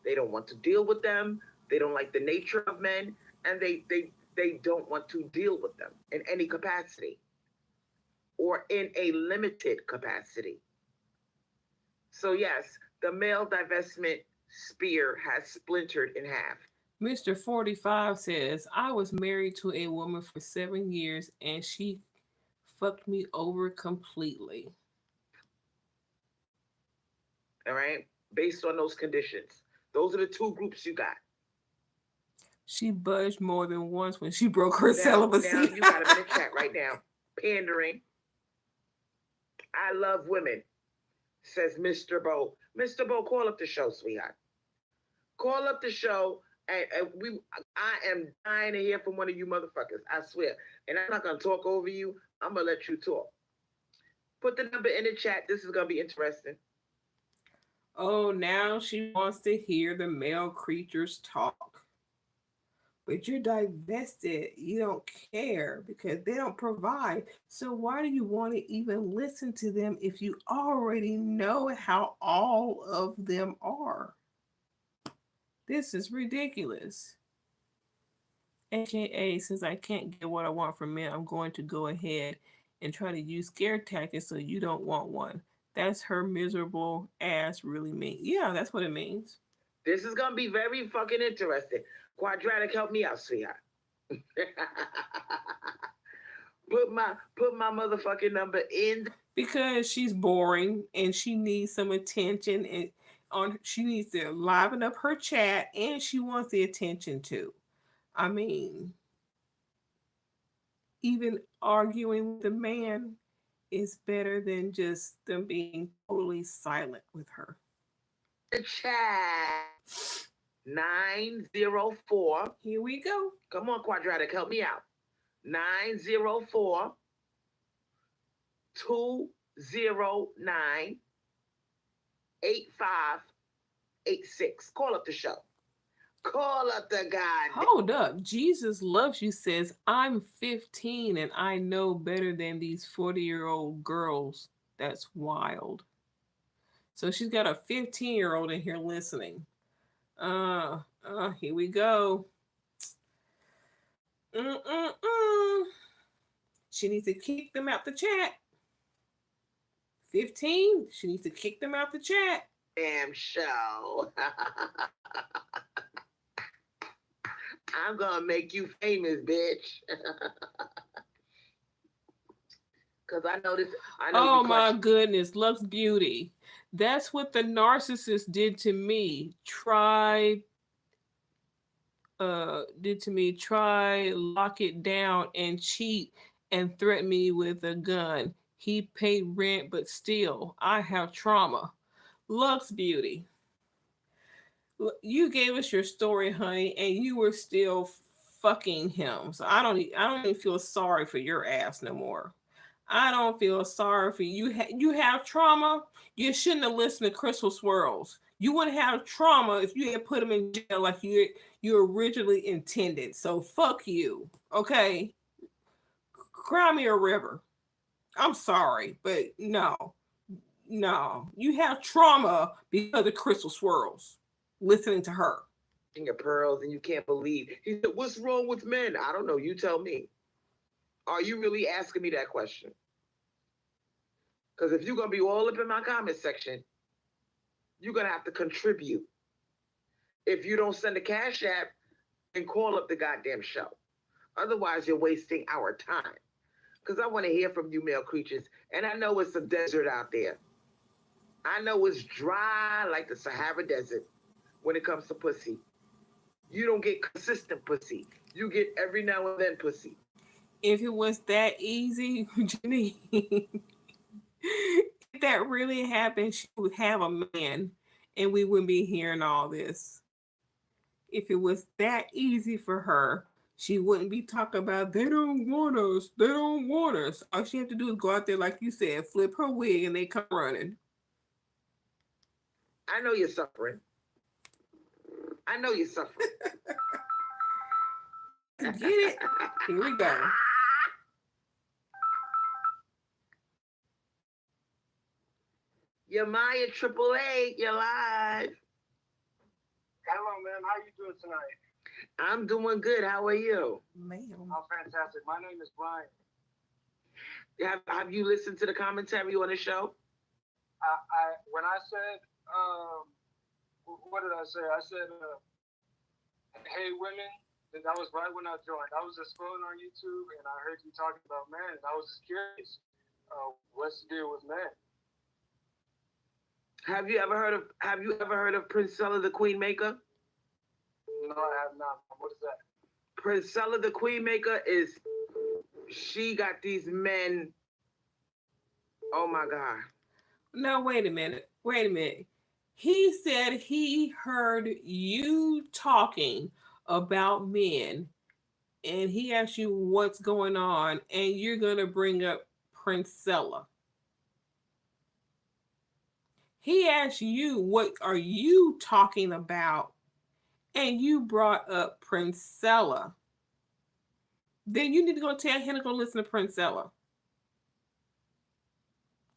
They don't want to deal with them. They don't like the nature of men. And they don't want to deal with them in any capacity or in a limited capacity. So yes, the male divestment spear has splintered in half. Mr. 45 says, I was married to a woman for 7 years and she fucked me over completely. All right? Based on those conditions. Those are the two groups you got. She budged more than once when she broke her celibacy. Now you got them in the chat right now. Pandering. I love women, says Mr. Bo. Mr. Bo, call up the show, sweetheart. Call up the show, and I am dying to hear from one of you motherfuckers, I swear. And I'm not going to talk over you. I'm going to let you talk. Put the number in the chat. This is going to be interesting. Oh, now she wants to hear the male creatures talk. But you're divested. You don't care because they don't provide. So why do you want to even listen to them if you already know how all of them are? This is ridiculous. AKA, since I can't get what I want from men, I'm going to go ahead and try to use scare tactics so you don't want one. That's her miserable ass really mean. Yeah, that's what it means. This is going to be very fucking interesting. Quadratic, help me out, sweetheart. Put my motherfucking number in. Because she's boring and she needs some attention and she needs to liven up her chat and she wants the attention too. I mean, even arguing with the man is better than just them being totally silent with her. The chat 904. Here we go. Come on, Quadratic, help me out. 904 209 8586. Call up the show. Call up the guy. Hold up. Jesus Loves You says, I'm 15 and I know better than these 40-year-old girls. That's wild. So she's got a 15-year-old in here listening. Here we go. She needs to kick them out the chat. 15, she needs to kick them out the chat. Damn show. I'm gonna make you famous, bitch. Cause I know this. Oh my goodness, Lux Beauty. That's what the narcissist did to me. Try, lock it down and cheat and threaten me with a gun. He paid rent, but still, I have trauma. Lux Beauty. You gave us your story, honey, and you were still fucking him. So I don't even feel sorry for your ass no more. I don't feel sorry for you. You have trauma. You shouldn't have listened to Crystal Swirls. You wouldn't have trauma if you had put him in jail like you originally intended. So fuck you. Okay, cry me a river. I'm sorry, but no, no. You have trauma because of Crystal Swirls. Listening to her. Your pearls and you can't believe. He said, "What's wrong with men?" I don't know. You tell me. Are you really asking me that question? Because if you're gonna be all up in my comment section, you're gonna have to contribute. If you don't send a cash app, then call up the goddamn show. Otherwise, you're wasting our time. Because I want to hear from you, male creatures. And I know it's a desert out there. I know it's dry like the Sahara Desert when it comes to pussy. You don't get consistent pussy. You get every now and then pussy. If it was that easy, Janine, if that really happened, she would have a man and we wouldn't be hearing all this. If it was that easy for her, she wouldn't be talking about they don't want us, they don't want us. All she have to do is go out there, like you said, flip her wig and they come running. I know you're suffering. I know you're suffering. Get it? Here we go. You're Maya AAA, you're live. Hello, man. How you doing tonight? I'm doing good. How are you? Man. I'm fantastic. My name is Brian. Have you listened to the commentary on the show? When I said, what did I say? I said, hey, women. That was right when I joined. I was just scrolling on YouTube and I heard you talking about men. And I was just curious. What's the deal with men? Have you ever heard of Princella the Queen Maker? No, I have not. What is that? Princella the Queen Maker she got these men. Oh my God. No, wait a minute. Wait a minute. He said he heard you talking about men and he asked you what's going on and you're going to bring up Princella. He asked you, what are you talking about? And you brought up Princella. Then you need to go tell him to go listen to Princella.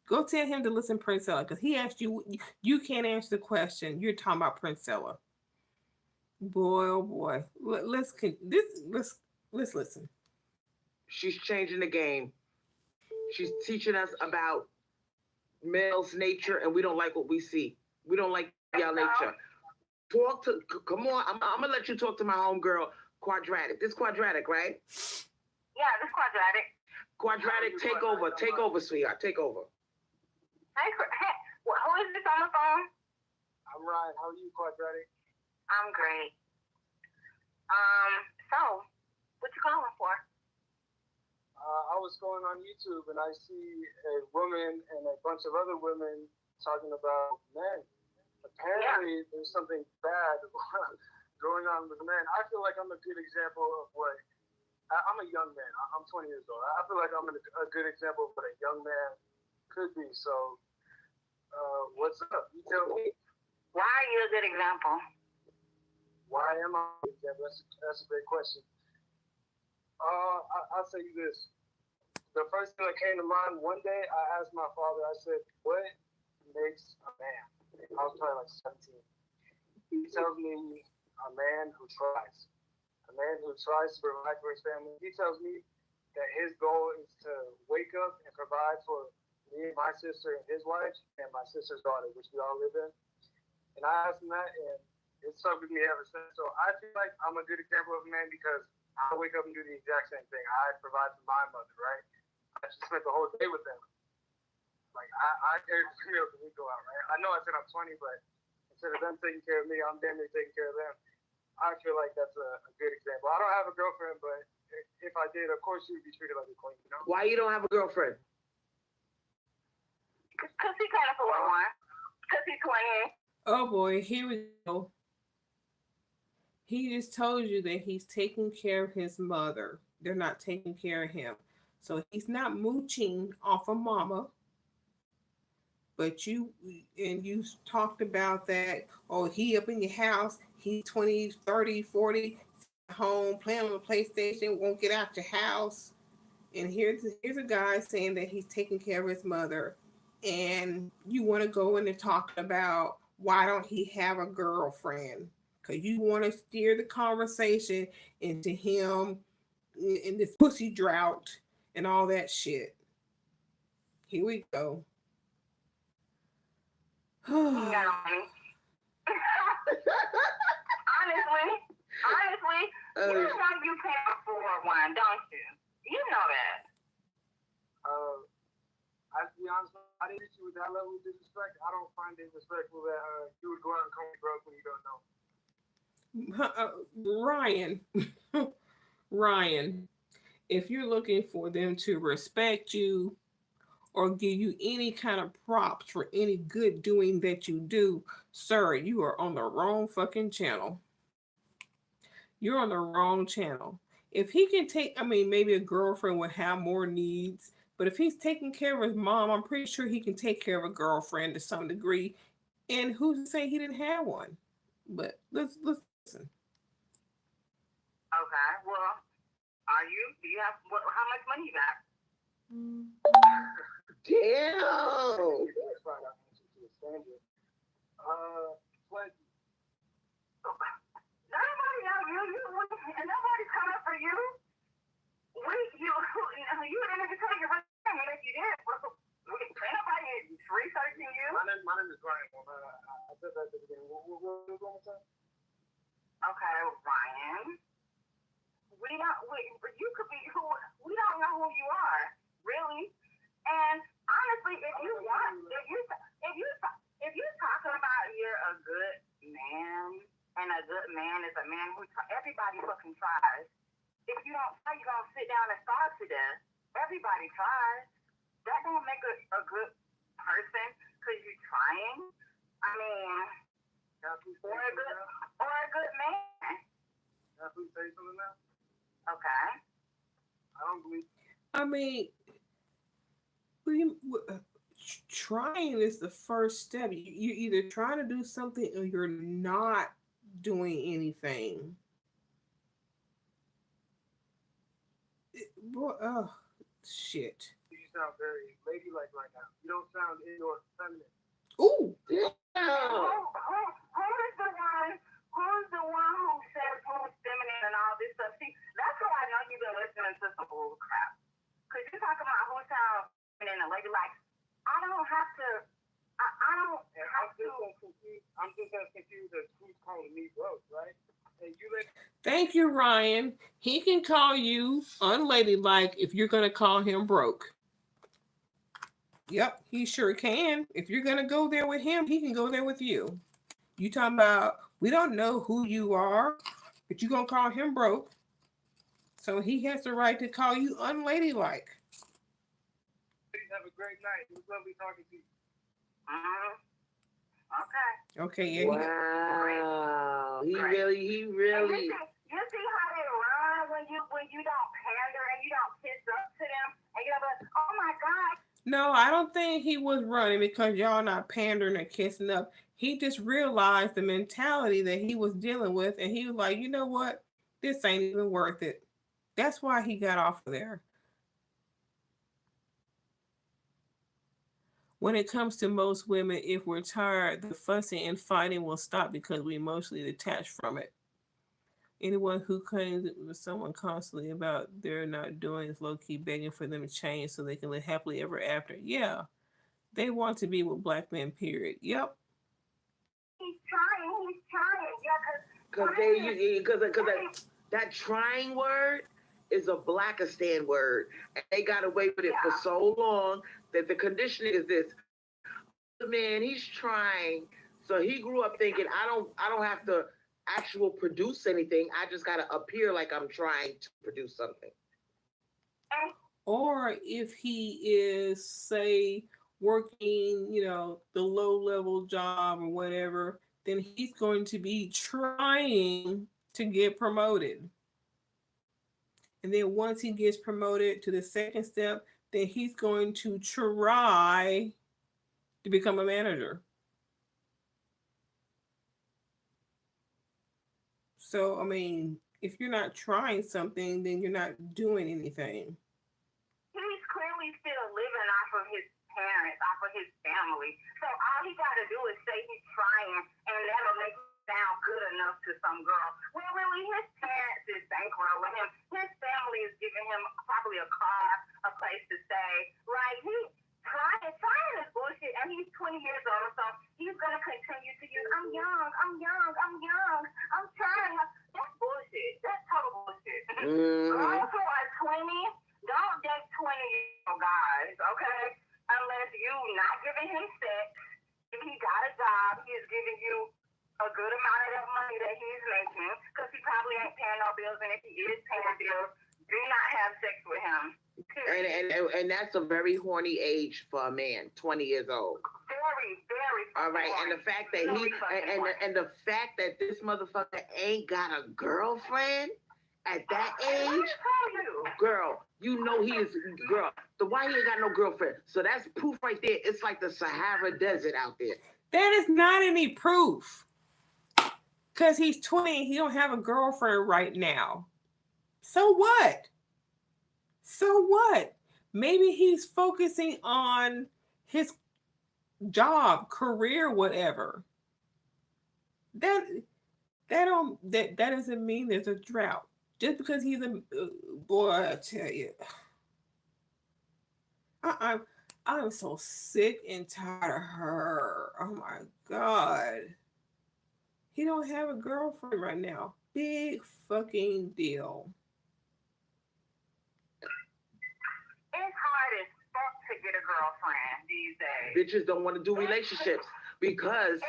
Go tell him to listen to Princella because he asked you. You can't answer the question. You're talking about Princella. Boy, oh boy. Let's listen. She's changing the game. She's teaching us about male's nature, and we don't like what we see. We don't like y'all nature. Come on. I'm gonna let you talk to my homegirl, Quadratic. This Quadratic, right? Yeah, this Quadratic. Quadratic, take over, sweetheart, take over. Hey, who is this on the phone? I'm Ryan. How are you, Quadratic? I'm great. So, what you calling for? I was going on YouTube and I see a woman and a bunch of other women talking about men. Apparently, there's something bad going on with men. I feel like I'm a good example of what I'm a young man. I'm 20 years old. I feel like I'm a good example of what a young man could be. So, what's up? You tell me. Why are you a good example? Why am I a good example? That's a great question. I'll tell you this. The first thing that came to mind, one day I asked my father, I said, what makes a man? I was probably like 17. He tells me a man who tries. A man who tries to provide for his family. He tells me that his goal is to wake up and provide for me and my sister and his wife and my sister's daughter, which we all live in. And I asked him that, and it stuck with me ever since. So I feel like I'm a good example of a man because I wake up and do the exact same thing. I provide for my mother, right? I just spent the whole day with them. Like, I carry the meals when we go out, right? I know I said I'm 20, but instead of them taking care of me, I'm damn near taking care of them. I feel like that's a good example. I don't have a girlfriend, but if I did, of course she would be treated like a queen, you know? Why you don't have a girlfriend? Because he can't afford one. Because he's 20. Oh boy, here we go. He just told you that he's taking care of his mother. They're not taking care of him. So he's not mooching off of mama, but you talked about that. Oh, he up in your house, he's 20, 30, 40, home, playing on the PlayStation, won't get out your house. And here's a guy saying that he's taking care of his mother, and you want to go into talking about why don't he have a girlfriend? Because you want to steer the conversation into him in this pussy drought and all that shit. Here we go. He ain't got no money. honestly, you know you can't afford one, don't you? You know that. I to be honest, I didn't issue with that level of disrespect. I don't find it respectful that you would go out and call me broke when you don't know. Ryan, Ryan, if you're looking for them to respect you or give you any kind of props for any good doing that you do, sir, you are on the wrong fucking channel. You're on the wrong channel. If he can take, I mean, maybe a girlfriend would have more needs, but if he's taking care of his mom, I'm pretty sure he can take care of a girlfriend to some degree. And who's to say he didn't have one? But let's listen. Okay, well, do you have, how much money you got? Damn. Plenty. Nobody know you, and nobody's coming for you. You didn't even tell your resume that you did. Ain't nobody researching you. My name is Ryan. I said that at the beginning. What was it one more time? Okay, Ryan. We don't know who you are, really. And honestly, if you're talking about you're a good man, and a good man is a man who everybody fucking tries. If you don't try, you're gonna sit down and starve to death. Everybody tries. That don't make a good person because you're trying. I mean, or a good man. Can I please say something now? Okay. I don't believe. I mean, trying is the first step. You're either trying to do something or you're not doing anything. Oh, shit. You sound very ladylike right now. You don't sound indoor feminine. Ooh. Yeah. Who's the one who says who's feminine and all this stuff? See, that's why I know you've been listening to some bull crap. Because you're talking about who sounds feminine and ladylike. I don't have to. I'm just as confused as who's calling me broke, right? And you let. Thank you, Ryan. He can call you unladylike if you're going to call him broke. Yep, he sure can. If you're going to go there with him, he can go there with you. You talking about, we don't know who you are, but you're going to call him broke. So he has the right to call you unladylike. Please have a great night. It was lovely talking to you. Okay. Okay, yeah. Wow. He really. You see how they run when you don't pander and you don't kiss up to them and you're like, oh my God. No, I don't think he was running because y'all not pandering or kissing up. He just realized the mentality that he was dealing with, and he was like, you know what? This ain't even worth it. That's why he got off of there. When it comes to most women, if we're tired, the fussing and fighting will stop because we emotionally detached from it. Anyone who claims with someone constantly about they're not doing is low-key begging for them to change so they can live happily ever after. Yeah, they want to be with black men, period. Yep. He's trying. Yeah, because that trying word is a Blackistan word, and they got away with it for so long that the conditioning is this: man, he's trying, so he grew up thinking I don't have to actual produce anything. I just gotta appear like I'm trying to produce something. Or if he is, say, working, the low level job or whatever, then he's going to be trying to get promoted. And then once he gets promoted to the second step, then he's going to try to become a manager. So, I mean, if you're not trying something, then you're not doing anything. He's clearly still living off of his parents, off of his family. So all he got to do is say he's trying, and that'll make him sound good enough to some girl. Well, really, his parents is bankrolling him. His family is giving him probably a car, a place to stay. Right? Trying is bullshit, and he's 20 years old, so he's gonna continue to use. I'm young. I'm trying. That's bullshit. That's total bullshit. Girls who are 20, don't date 20-year-old guys, okay? Unless you not giving him sex. If he got a job, he is giving you a good amount of that money that he's making, because he probably ain't paying no bills, and if he is paying bills, do not have sex with him. And that's a very horny age for a man, 20 years old. Very, very. All right, and the fact that and the fact that this motherfucker ain't got a girlfriend at that age, girl, you know he is, girl. Why he ain't got no girlfriend? So that's proof right there. It's like the Sahara Desert out there. That is not any proof. Because he's 20, he don't have a girlfriend right now. So what? So what? Maybe he's focusing on his job, career, whatever. That doesn't mean there's a drought. Just because he's a boy, I tell you, I'm so sick and tired of her. Oh my God. He don't have a girlfriend right now. Big fucking deal. It's hard as fuck to get a girlfriend these days. Bitches don't want to do relationships because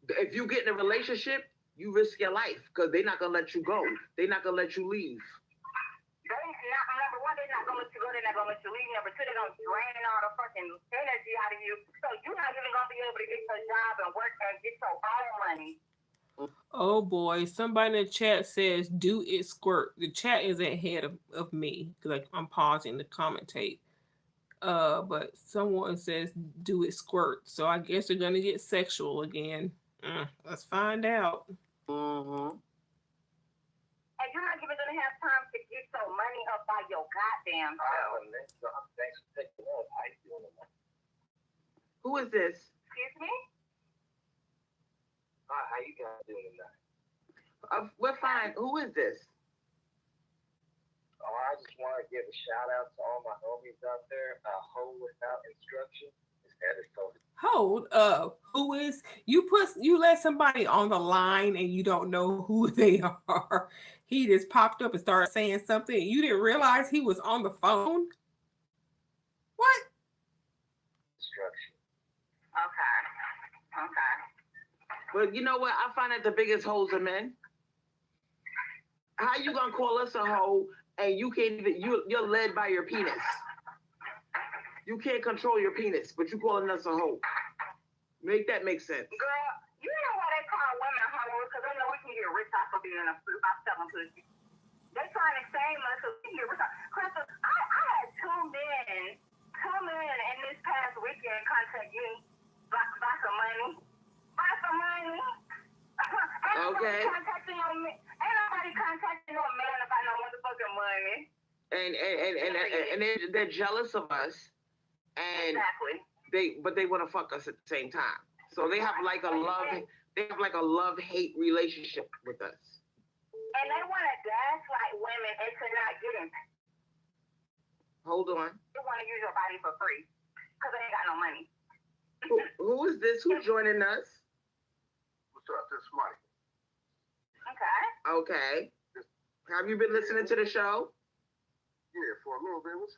if you get in a relationship, you risk your life because they're not gonna let you go. They're not gonna let you leave. Number one, they're not gonna let you go. They're not gonna let you leave. Number two, they're gonna drain all the fucking energy out of you. So you're not even gonna be able to get your job and work and get your own money. Oh boy, somebody in the chat says, do it squirt. The chat is ahead of me because I'm pausing to commentate. But someone says, do it squirt. So I guess they're going to get sexual again. Let's find out. Mm-hmm. And you're not even going to have time to get your money up by your goddamn self. Thanks for taking up. How you doing tonight? Who is this? Excuse me? How you guys doing tonight? We're fine. Who is this? Oh, I just want to give a shout out to all my homies out there. Hoe without instruction is headed for. Hold up. Who is you let somebody on the line and you don't know who they are. He just popped up and started saying something. You didn't realize he was on the phone? What? Instruction. Okay. But you know what? I find that the biggest hoes are men. How you gonna call us a hoe and you can't even you're led by your penis? You can't control your penis, but you calling us a hoe. Make that make sense. Girl, you know why they call women hoes? Because they know we can get rich off of being selling pussy. They trying to shame us so we can get rich off. Crystal, I had two men in this past weekend contact me buy some money. Buy some money. Okay. Ain't nobody contacting no man about no motherfucking money. And they're jealous of us. And exactly. they want to fuck us at the same time. So they have like a love-hate relationship with us. And they want to gaslight women into not getting. Hold on. They want to use your body for free because they ain't got no money. Who is this? Who's joining us? What's up, this Mike? Okay. Have you been listening to the show? Yeah, for a little bit. What's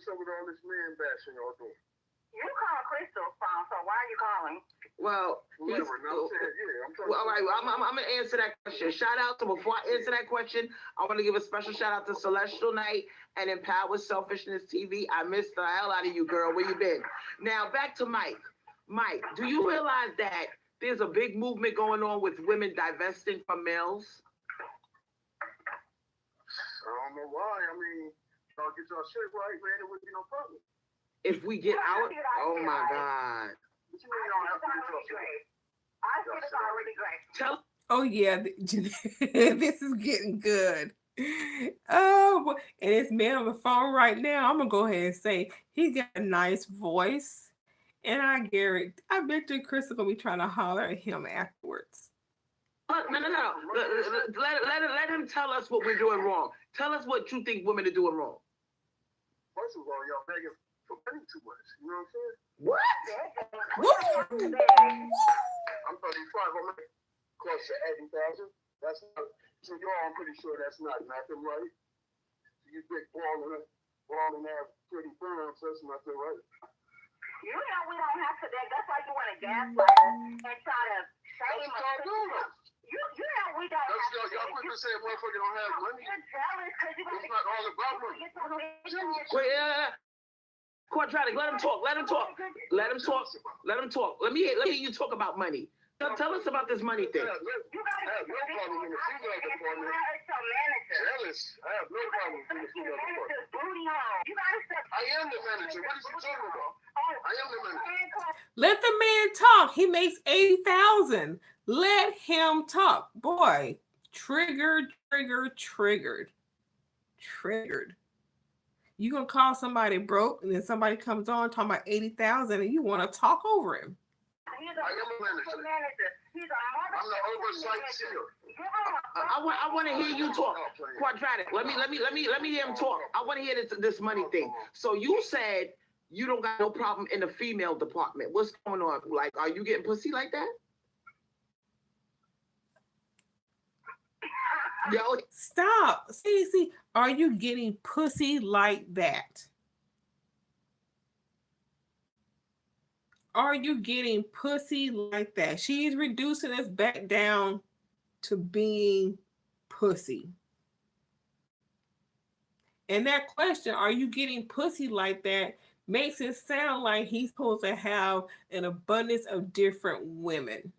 up with all this man bashing y'all doing? You call Crystal's phone, so why are you calling? Well, all right. I'm gonna answer that question. Shout out to before I answer that question, I want to give a special shout out to Celestial Night and Empower Selfishness TV. I missed the hell out of you, girl. Where you been? Now back to Mike. Mike, do you realize that there's a big movement going on with women divesting from males? don't know why. I mean, y'all get your shit right, man. It wouldn't be no problem. If we get out, oh my God. But you know, you don't have to get your shit right. I think it's already great. Tell Oh yeah, this is getting good. Oh, and this man on the phone right now, I'm gonna go ahead and say he got a nice voice, and I bet you Chris is gonna be trying to holler at him afterwards. no. Let him tell us what we're doing wrong. Tell us what you think women are doing wrong. First of all, y'all begging for money too much. You know what I'm saying? What? I'm 35. I'm close to 80,000. That's not. So y'all, I'm pretty sure that's not nothing, right? You big balling ass pretty firms. That's nothing, right? You know we don't have to. That's why you want to gaslight us and try to shame us. You know we don't have to. Y'all quick to say a motherfucker don't have money. You're jealous because you It's not all about money. Wait, Quadratic, let him talk. Let him talk. Let him talk. Let him talk. Let me hear you talk about money. Tell us about this money thing. I have no problem in the female department. Jealous. I have no problem in the female department. I am the manager. What is he talking about? I am the manager. Let the man talk. He makes 80,000. Let him talk. Boy, triggered. You gonna call somebody broke, and then somebody comes on talking about 80,000, and you want to talk over him. I am a manager. I'm the oversight CEO. I want to hear you talk, Quadratic. Let me hear him talk. I want to hear this money thing. So you said you don't got no problem in the female department. What's going on? Like, are you getting pussy like that? Yo, Stop. See, are you getting pussy like that? Are you getting pussy like that? She's reducing us back down to being pussy. And that question, are you getting pussy like that, makes it sound like he's supposed to have an abundance of different women.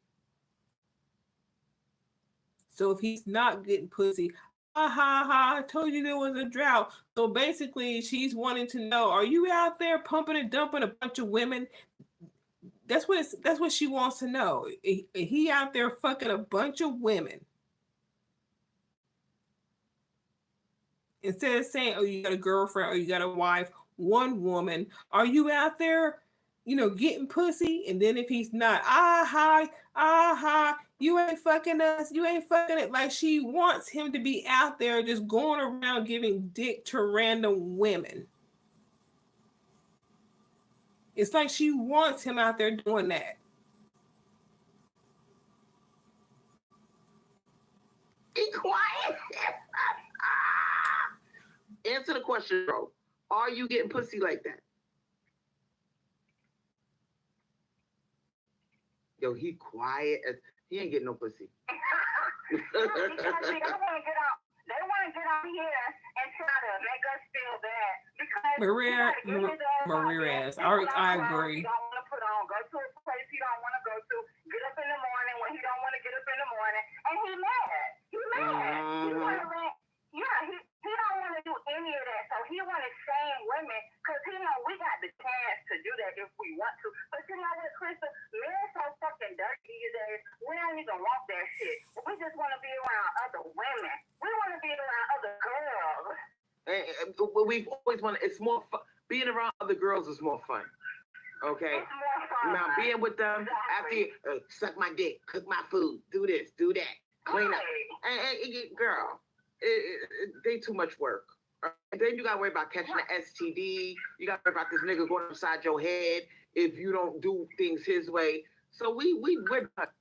So if he's not getting pussy, I told you there was a drought. So basically, she's wanting to know, are you out there pumping and dumping a bunch of women? That's what she wants to know. He out there fucking a bunch of women. Instead of saying, oh, you got a girlfriend or you got a wife, one woman, are you out there, getting pussy? And then if he's not, you ain't fucking us, you ain't fucking it. Like she wants him to be out there just going around giving dick to random women. It's like she wants him out there doing that. Be quiet. Answer the question, bro. Are you getting pussy like that? Yo, he quiet. He ain't getting no pussy. They want to get on here and try to make us feel bad because Maria, I agree. He don't want to put on, go to a place he don't want to go to, get up in the morning when he don't want to get up in the morning, and he mad. He don't want to do any of that, so he want to shame women because he know we got the chance to do that if we want to. But you know what, Krista? Men so fucking dirty these days. We don't even want that shit. We just want to be around other women. We want to be around other girls. We've always wanted. It's more fun. Being around other girls is more fun. Okay. It's more fun. Now being with them after you suck my dick, cook my food, do this, do that, clean up, and girl. They too much work. And then you gotta worry about catching an STD. You gotta worry about this nigga going upside your head if you don't do things his way. So we're not.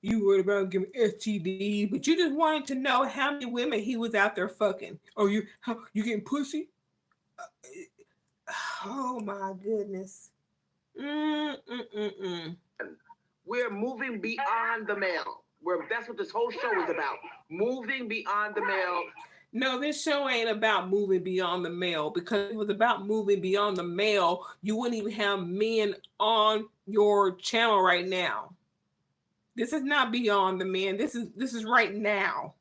You worried about giving STD, but you just wanted to know how many women he was out there fucking. Oh, you getting pussy? Oh my goodness. We're moving beyond the male. That's what this whole show is about. Moving beyond the male. No, this show ain't about moving beyond the male, because if it was about moving beyond the male, you wouldn't even have men on your channel right now. This is not beyond the men. This is right now.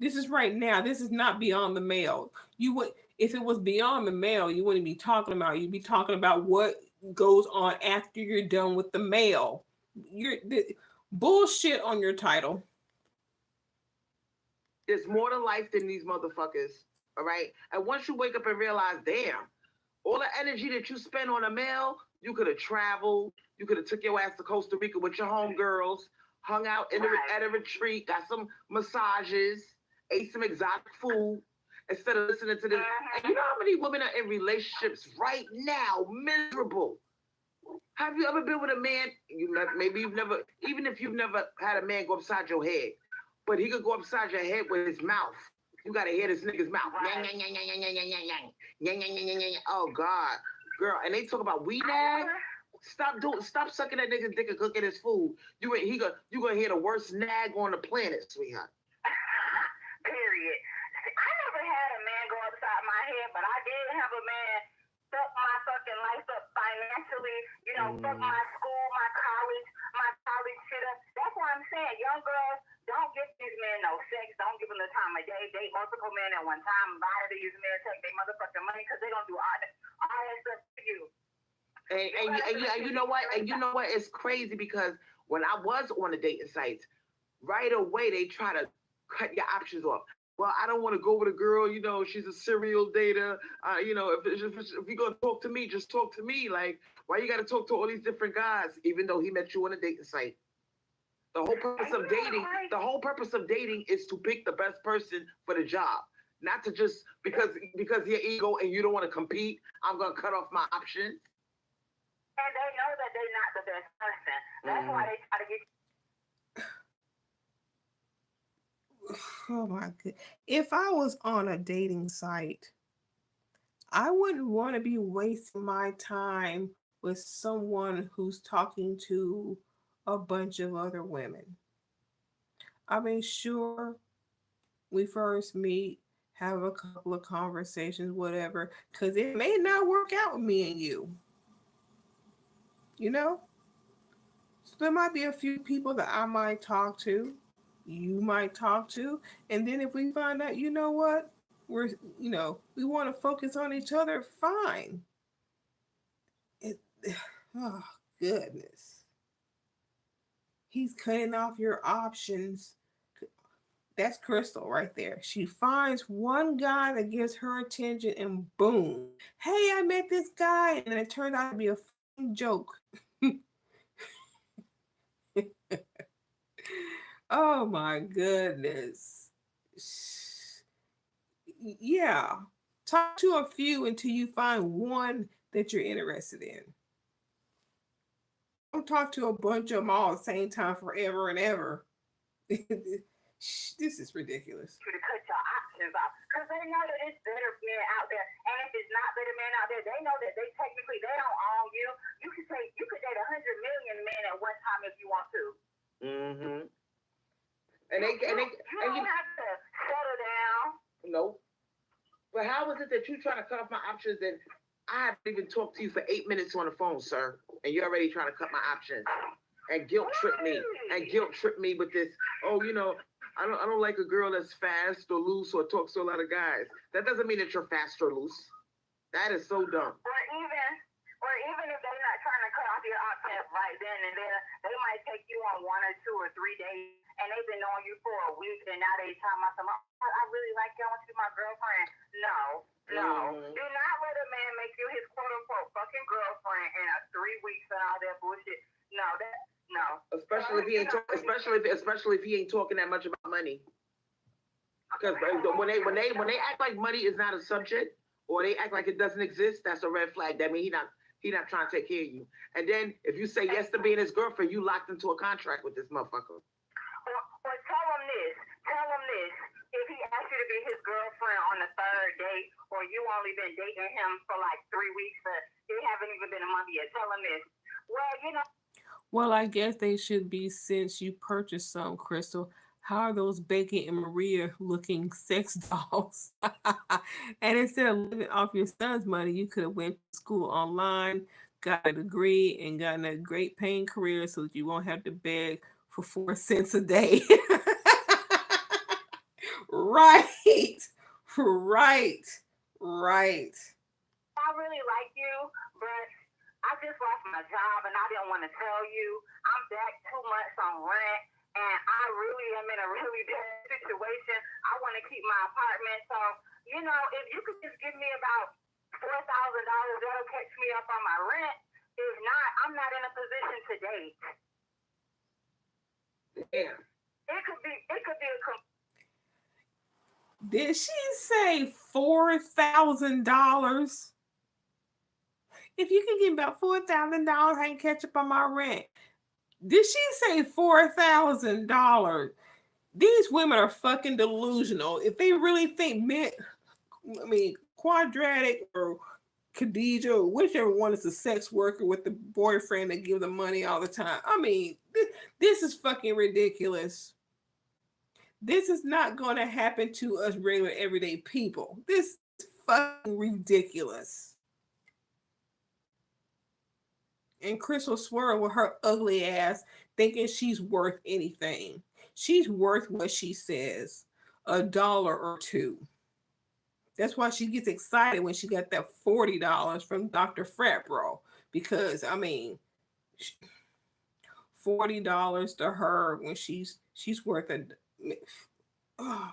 This is right now. This is not beyond the mail. You would, if it was beyond the mail, you wouldn't be talking about it. You'd be talking about what goes on after you're done with the mail. You're bullshit on your title. There's more to life than these motherfuckers. All right. And once you wake up and realize, damn, all the energy that you spend on a mail, you could have traveled. You could have took your ass to Costa Rica with your homegirls, hung out at a retreat, got some massages, ate some exotic food instead of listening to this. And you know how many women are in relationships right now, miserable? Have you ever been with a man? Maybe you've never, even if you've never had a man go upside your head, but he could go upside your head with his mouth. You gotta hear this nigga's mouth. Oh God, girl, and they talk about we nag. Stop sucking that nigga's dick and cooking his food. You gonna hear the worst nag on the planet, sweetheart. Period. See, I never had a man go upside my head, but I did have a man fuck my fucking life up financially. You know, fuck my school, my college shit up. That's why I'm saying, young girls, don't give these men no sex. Don't give them the time of day. Date multiple men at one time. A lot of these men take their motherfucking money because they're gonna do all that stuff to you. And you know what? And you know what? It's crazy because when I was on the dating sites, right away they try to cut your options off. Well, I don't want to go with a girl, you know, she's a serial dater. You know, if you're going to talk to me, just talk to me. Like, why you got to talk to all these different guys, even though he met you on a dating site? The whole purpose of dating is to pick the best person for the job. Not to just, because your ego and you don't want to compete, I'm going to cut off my options. And they know that they're not the best person. That's why they try to get. Oh my god. If I was on a dating site, I wouldn't want to be wasting my time with someone who's talking to a bunch of other women. I mean, sure, we first meet, have a couple of conversations, whatever, because it may not work out with me and you. You know? So there might be a few people that I might talk to, you might talk to, and then if we find out, you know what, we want to focus on each other, fine. It, oh goodness, he's cutting off your options. That's Crystal right there. She finds one guy that gets her attention, and boom, hey, I met this guy, and it turned out to be a joke. Oh my goodness. Yeah. Talk to a few until you find one that you're interested in. Don't talk to a bunch of them all at the same time forever and ever. This is ridiculous. To cut your options off because they know that it's better men out there, and if it's not better men out there, they know that they technically they don't own you. You could date 100 million men at one time if you want to. Mm-hmm. You don't have to settle down. No. But how is it that you trying to cut off my options and I haven't even talked to you for 8 minutes on the phone, sir, and you're already trying to cut my options and guilt trip me with this? Oh, you know, I don't like a girl that's fast or loose or talks to a lot of guys. That doesn't mean that you're fast or loose. That is so dumb. Or even if they're not trying to cut off your options right then and there, they might take you on 1 or 2 or 3 days, and they've been knowing you for a week, and now they tell myself, I really like you, I want you to be my girlfriend. No. Do not let a man make you his quote-unquote fucking girlfriend in 3 weeks and all that bullshit. No. Especially if he ain't talking that much about money. Because when they act like money is not a subject, or they act like it doesn't exist, that's a red flag. That means he not trying to take care of you. And then if you say yes to being his girlfriend, you locked into a contract with this motherfucker. Or tell him this. If he asks you to be his girlfriend on the 3rd date, or you only been dating him for like 3 weeks, or it haven't even been a month yet, tell him this. Well, you know. Well, I guess they should be, since you purchased some, Crystal. How are those Bacon and Maria looking sex dolls? And instead of living off your son's money, you could have went to school online, got a degree, and gotten a great paying career so that you won't have to beg for 4 cents a day. Right. Right. Right. I really like you, but I just lost my job and I didn't want to tell you. I'm back 2 months on rent and I really am in a really bad situation. I want to keep my apartment. So, if you could just give me about $4,000, that'll catch me up on my rent. If not, I'm not in a position to date. Damn. It could be a Did she say $4,000? If you can give me about $4,000, I can catch up on my rent. Did she say $4,000? These women are fucking delusional. If they really think men, Quadratic or Khadijah, or whichever one is a sex worker with the boyfriend that give them money all the time. This is fucking ridiculous. This is not going to happen to us regular everyday people. This is fucking ridiculous. And Crystal Swirl with her ugly ass thinking she's worth anything. She's worth what she says, $1 or $2. That's why she gets excited when she got that $40 from Dr. Frat Bro. Because $40 to her when she's worth a. Oh.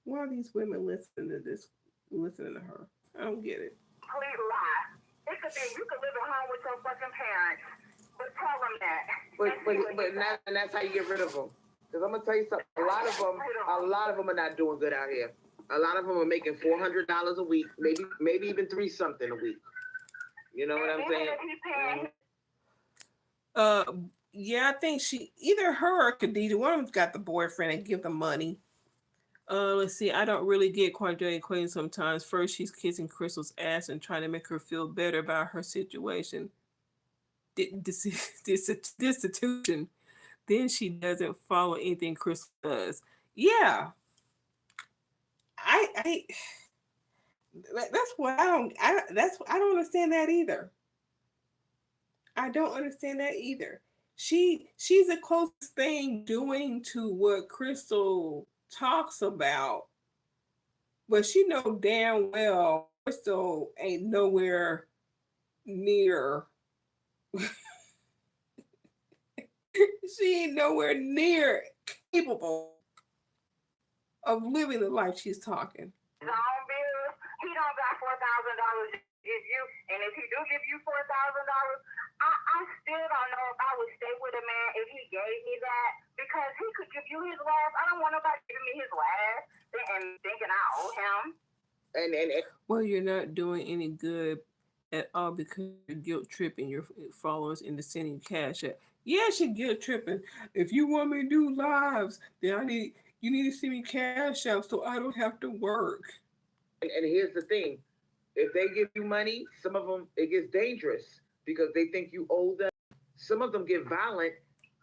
Why are these women listening to this? Listening to her? I don't get it. complete lie. It could be you could live at home with your fucking parents, but tell them that. But that's how you get rid of them. Because I'm gonna tell you something. A lot of them are not doing good out here. A lot of them are making $400 a week, maybe even $3 something a week. You know what I'm saying? Yeah, I think either her or Khadijah, one of them's got the boyfriend and give them money. Let's see. I don't really get Quadratic Queen sometimes. First, she's kissing Crystal's ass and trying to make her feel better about her situation. Destitution. Then she doesn't follow anything Crystal does. Yeah. That's what I don't understand that either. I don't understand that either. She's the closest thing doing to what Crystal talks about, but she know damn well Crystal ain't nowhere near. She ain't nowhere near capable of living the life she's talking. Bills, he don't got $4,000 to give you, and if he do give you $4,000, I still don't know if I would stay with a man if he gave me that, because he could give you his last. I don't want nobody giving me his last and thinking I owe him. And well, you're not doing any good at all because you're guilt tripping your followers into sending cash at. Yeah, she guilt tripping. If you want me to do lives, then you need to send me cash out so I don't have to work. And here's the thing. If they give you money, some of them, it gets dangerous because they think you owe them. Some of them get violent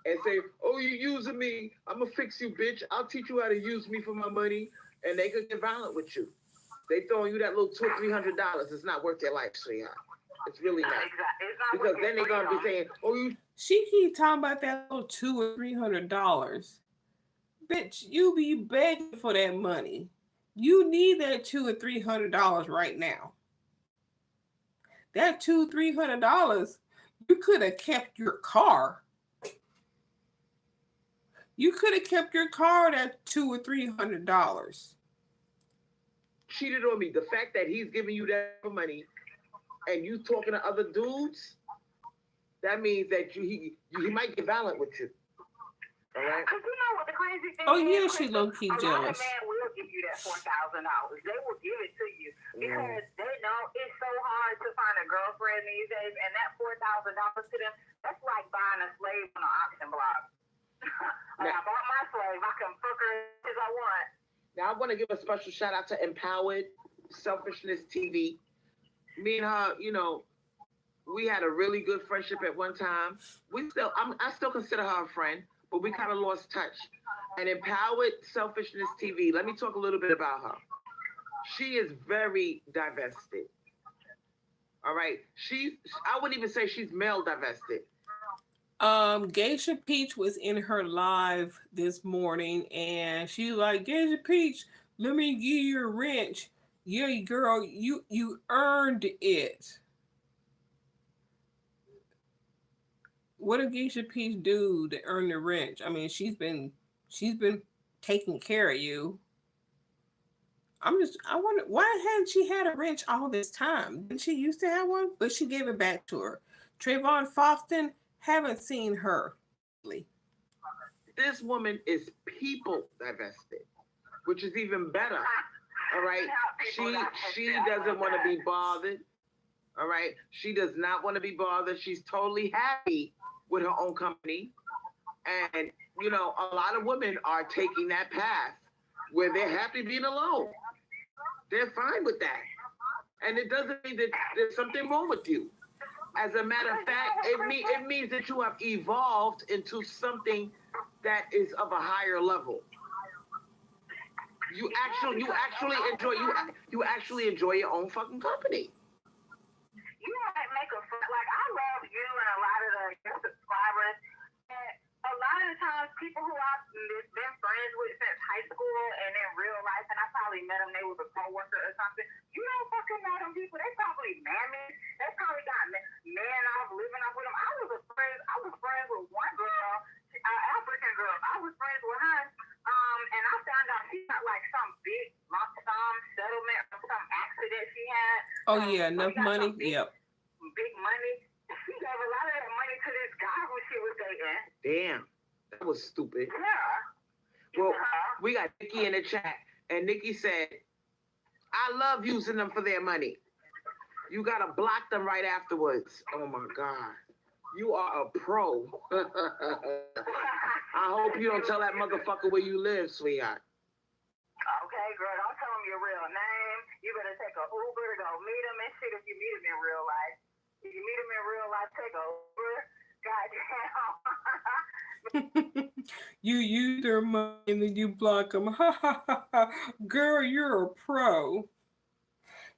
and say, oh, you using me. I'm going to fix you, bitch. I'll teach you how to use me for my money. And they could get violent with you. They throwing you that little $200 or $300. It's not worth their life, sweetheart. It's really not. Because then they're going to be saying, oh, you. She keep talking about that little $200 or $300. Bitch, you be begging for that money. You need that $200 or $300 right now. That $200, $300, you could have kept your car. You could have kept your car at $200 or $300. Cheated on me. The fact that he's giving you that money and you talking to other dudes, that means that he might get violent with you. All right? Because you know what the crazy thing is? Oh, yeah, she low-key jealous. A lot of men will give you that $4,000. They will give it to you because they know it's so hard to find a girlfriend these days, and that $4,000 to them, that's like buying a slave on an auction block. I bought my slave. I can fuck her as I want. Now, I want to give a special shout out to Empowered Selfishness TV. Me and her, we had a really good friendship at one time. I still consider her a friend, but we kind of lost touch. And Empowered Selfishness TV, let me talk a little bit about her. She is very divested. All right. I wouldn't even say she's male divested. Geisha Peach was in her live this morning, and she like, Geisha Peach, let me give you a wrench. Yeah, girl, you earned it. What did Geisha Peach do to earn the wrench? I mean, she's been taking care of you. I wonder why hadn't she had a wrench all this time? Didn't she used to have one? But she gave it back to her. Trayvon Foxton, haven't seen her lately. This woman is people divested, which is even better. All right. She doesn't want to be bothered. All right. She does not want to be bothered. She's totally happy with her own company. And, you know, a lot of women are taking that path where they're happy being alone. They're fine with that. And it doesn't mean that there's something wrong with you. As a matter of fact, it means that you have evolved into something that is of a higher level. You actually enjoy your own fucking company. You might make a friend. Like, I love you and a lot of your subscribers. And a lot of the times, people who I've been friends with since high school and in real life, and I probably met them, they was a coworker or something. You don't fucking know them people. They probably mammies. They probably got men off living off with them. I was friends with one girl, African girl. I was friends with her. And I found out she got like some big lump sum settlement from some accident she had. Oh yeah, enough money. Yep. Big money. She gave a lot of that money to this guy who she was dating. Damn, that was stupid. Yeah. Well, we got Nikki in the chat, and Nikki said, "I love using them for their money. You gotta block them right afterwards." Oh my God. You are a pro. I hope you don't tell that motherfucker where you live, sweetheart. Okay, girl, don't tell him your real name. You better take a Uber to go meet him and shit if you meet him in real life. If you meet him in real life, take a Uber. Goddamn. You use their money and then you block them. Ha ha ha ha. Girl, you're a pro.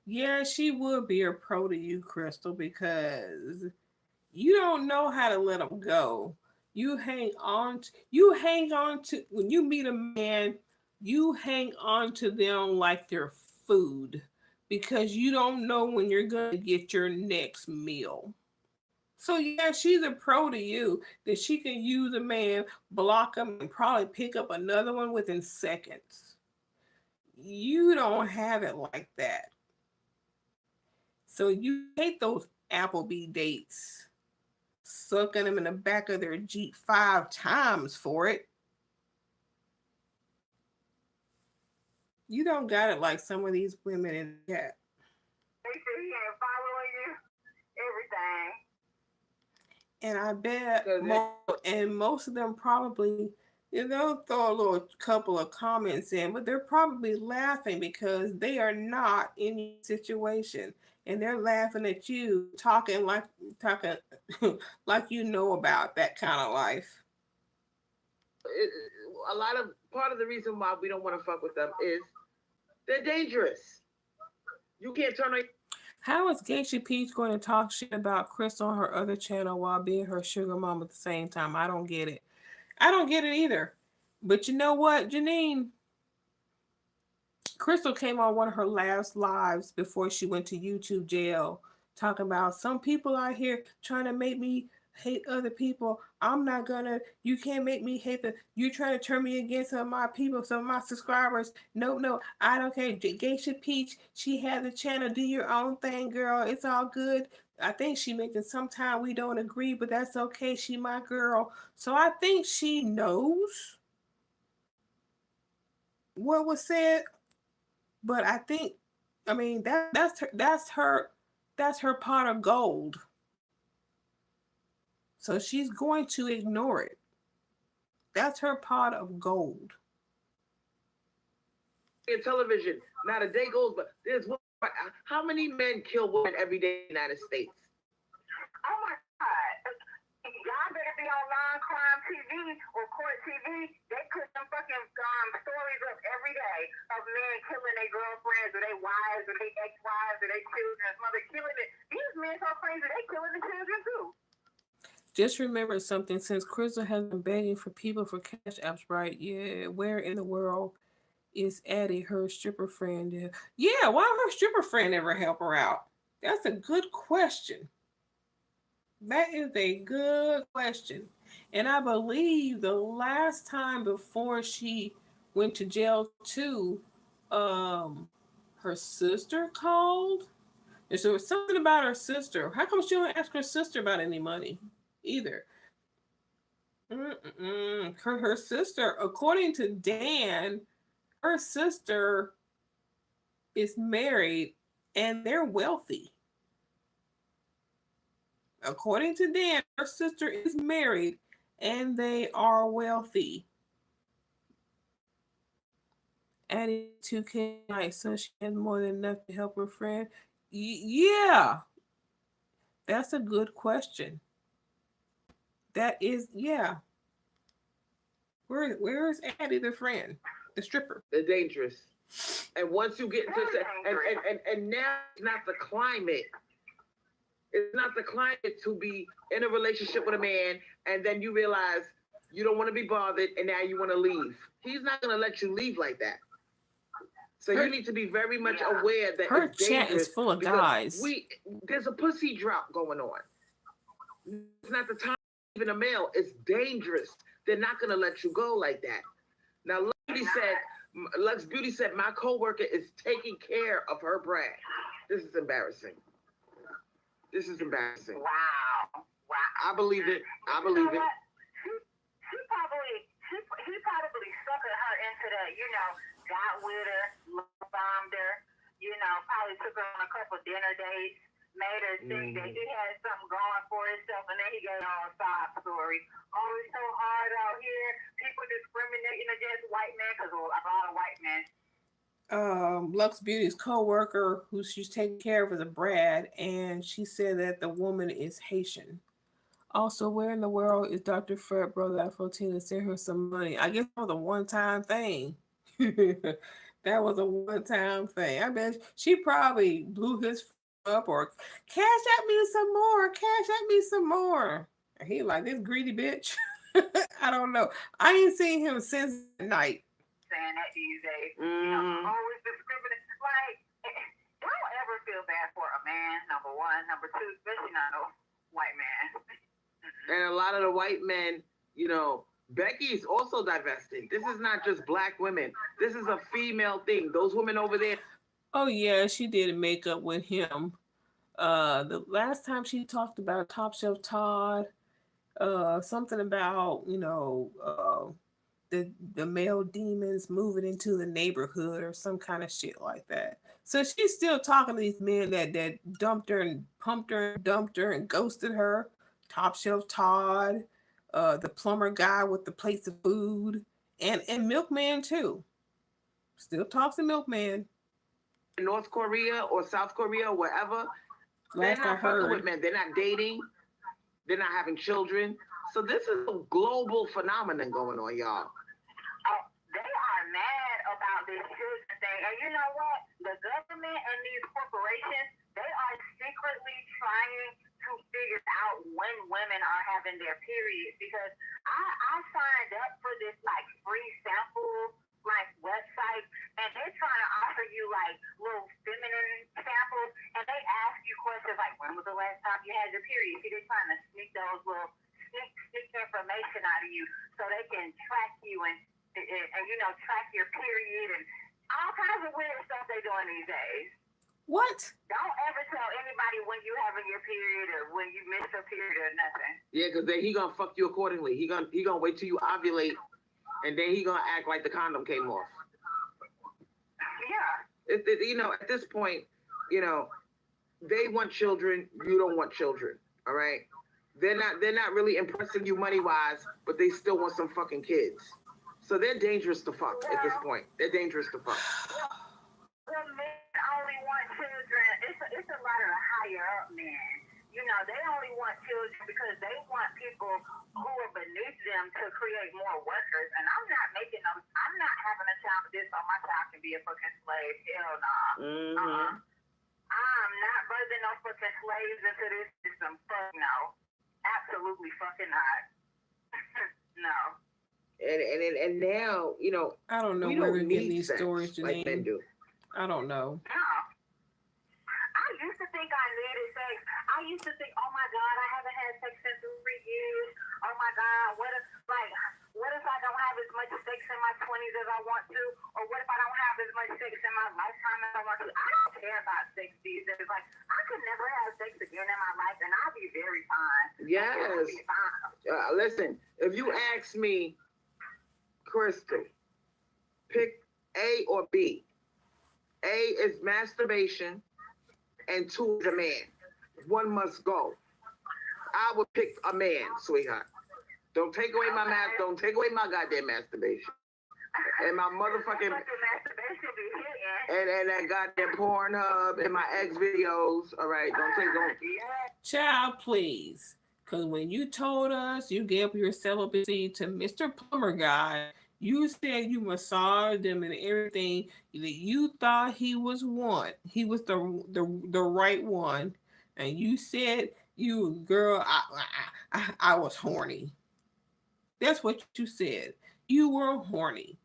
Yeah, she would be a pro to you, Crystal, because you don't know how to let them go. You hang on to when you meet a man, you hang on to them like they're food because you don't know when you're going to get your next meal. So yeah, she's a pro to you that she can use a man, block him, and probably pick up another one within seconds. You don't have it like that. So you hate those Applebee dates, sucking them in the back of their Jeep 5 times for it. You don't got it like some of these women in the chat. They say he ain't following you. Everything. And I bet most of them probably, they'll throw a little couple of comments in, but they're probably laughing because they are not in your situation. And they're laughing at you, talking like like you know about that kind of life. Part of the reason why we don't want to fuck with them is they're dangerous. You can't turn on. How is Geisha Peach going to talk shit about Crystal on her other channel while being her sugar mom at the same time? I don't get it. I don't get it either. But you know what, Janine? Crystal came on one of her last lives before she went to YouTube jail talking about some people out here trying to make me hate other people. I'm not gonna, you can't make me hate you're trying to turn me against some of my people, some of my subscribers. No, I don't care. Geisha Peach, she has a channel. Do your own thing, girl. It's all good. I think she making some time we don't agree, but that's okay. She my girl. So I think she knows what was said. But I think, I mean, that's her pot of gold. So she's going to ignore it. That's her pot of gold. In television, not a day goes, but there's one. How many men kill women every day in the United States? Oh my God. Y'all better be on Law Crime TV or Court TV. They put some fucking stories up every day of men killing their girlfriends or their wives or their ex-wives or their children's mother killing it. These men so crazy, they killing the children too. Just remember something. Since Crystal has been begging for people for cash apps, right? Yeah, where in the world is Addie, her stripper friend? Yeah, why don't her stripper friend ever help her out? That's a good question. That is a good question. And I believe the last time before she went to jail too, um, her sister called. And so it's something about her sister. How come she don't ask her sister about any money either? Her sister, according to Dan, her sister is married and they're wealthy. According to Dan, her sister is married and they are wealthy. Addie 2K night, so she has more than enough to help her friend. Yeah, that's a good question. That is, yeah. Where is Addie the friend, the stripper? They're dangerous. And once you get into and now it's not the climate. It's not the climate to be in a relationship with a man and then you realize you don't want to be bothered and now you want to leave. He's not going to let you leave like that. So you need to be very much aware that her it's chat dangerous is full of guys. There's a pussy drop going on. It's not the time even a male. It's dangerous. They're not going to let you go like that. Now, Lux Beauty said, my coworker is taking care of her brand. This is embarrassing. This is embarrassing. Wow. I believe it. I believe it. He probably suckered her into that, got with her, bombed her, probably took her on a couple dinner dates, made her think that he had something going for himself, and then he gave her a sob story. Oh, it's so hard out here. People discriminating against white men because a lot of white men. Lux Beauty's co-worker who she's taking care of is a Brad, and she said that the woman is Haitian. Also, where in the world is Dr. Fred brother Afro to send her some money? I guess that was a one-time thing. That was a one-time thing. I bet she probably blew his up or cash at me some more, cash at me some more. And he like this greedy bitch. I don't know. I ain't seen him since that night. Saying that these days, always discriminate. Like, don't ever feel bad for a man. Number one, number two, especially not a white man. And a lot of the white men, Becky's also divested. This is not just black women. This is a female thing. Those women over there. Oh yeah, she did makeup with him. The last time she talked about Top Shelf Todd, something about the male demons moving into the neighborhood or some kind of shit like that. So she's still talking to these men that dumped her and pumped her and dumped her and ghosted her. Top Shelf Todd, the plumber guy with the plates of food, and Milkman too. Still talks to Milkman. North Korea or South Korea or wherever, they're Last I not fucking heard, with men. They're not dating. They're not having children. So this is a global phenomenon going on, y'all. They are mad about this children thing. And you know what? The government and these corporations, they are secretly trying to figure out when women are having their periods. Because I signed up for this free sample website, and they're trying to offer you little feminine samples, and they ask you questions like, when was the last time you had your period? See, they're trying to sneak those little sneak information out of you so they can track you and track your period and all kinds of weird stuff they're doing these days. what? Don't ever tell anybody when you having your period or when you miss your period or nothing. Yeah, because then he gonna fuck you accordingly. He gonna wait till you ovulate, and then he gonna act like the condom came off. Yeah. At this point, they want children. You don't want children. All right. They're not really impressing you money wise, but they still want some fucking kids. So they're dangerous to fuck at this point. They're dangerous to fuck. Well, men only want children. It's a lot of the higher up men. They only want children because they want people who are beneath them to create more workers. And I'm not having a child with this so my child can be a fucking slave. Hell no. I'm not birthing no fucking slaves into this system. Fuck no. Absolutely fucking not. No. And now, you know, I don't know we where don't we're getting need these sex stories, like men Janine. do. I don't know. No. I used to think I needed sex. I used to think, oh my God, I haven't had sex in 3 years. Oh my God, what if I don't have as much sex in my 20s as I want to? Or what if I don't have as much sex in my lifetime as I want to? I don't care about sex these days. Like, I could never have sex again in my life, and I'll be very fine. Yes. I'll be fine. Listen, if you ask me, Crystal, pick A or B. A is masturbation, and 2 is a man. One must go. I would pick a man, sweetheart. Don't take away my don't take away my goddamn masturbation. And my motherfucking Masturbation be hitting. and that goddamn Pornhub and my ex videos. All right, don't. Child, please. Because when you told us you gave your celibacy to Mr. Plumber Guy, you said you massaged him and everything that you thought he was the right one, and you said girl, I was horny. That's what you said. You were horny.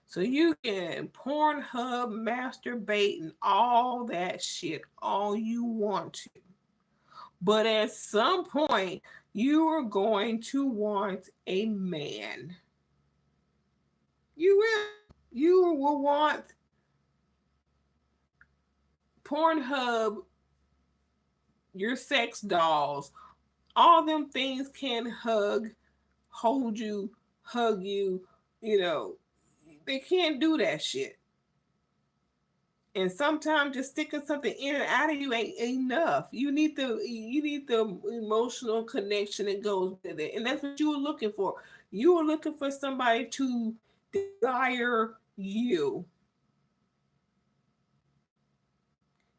So you can Pornhub, masturbate, and all that shit all you want to. But at some point, you are going to want a man. You will. You will want Pornhub, your sex dolls. All them things can hold you, hug you, you know. They can't do that shit. And sometimes just sticking something in and out of you ain't enough. You need the emotional connection that goes with it. And that's what you were looking for. You were looking for somebody to desire you.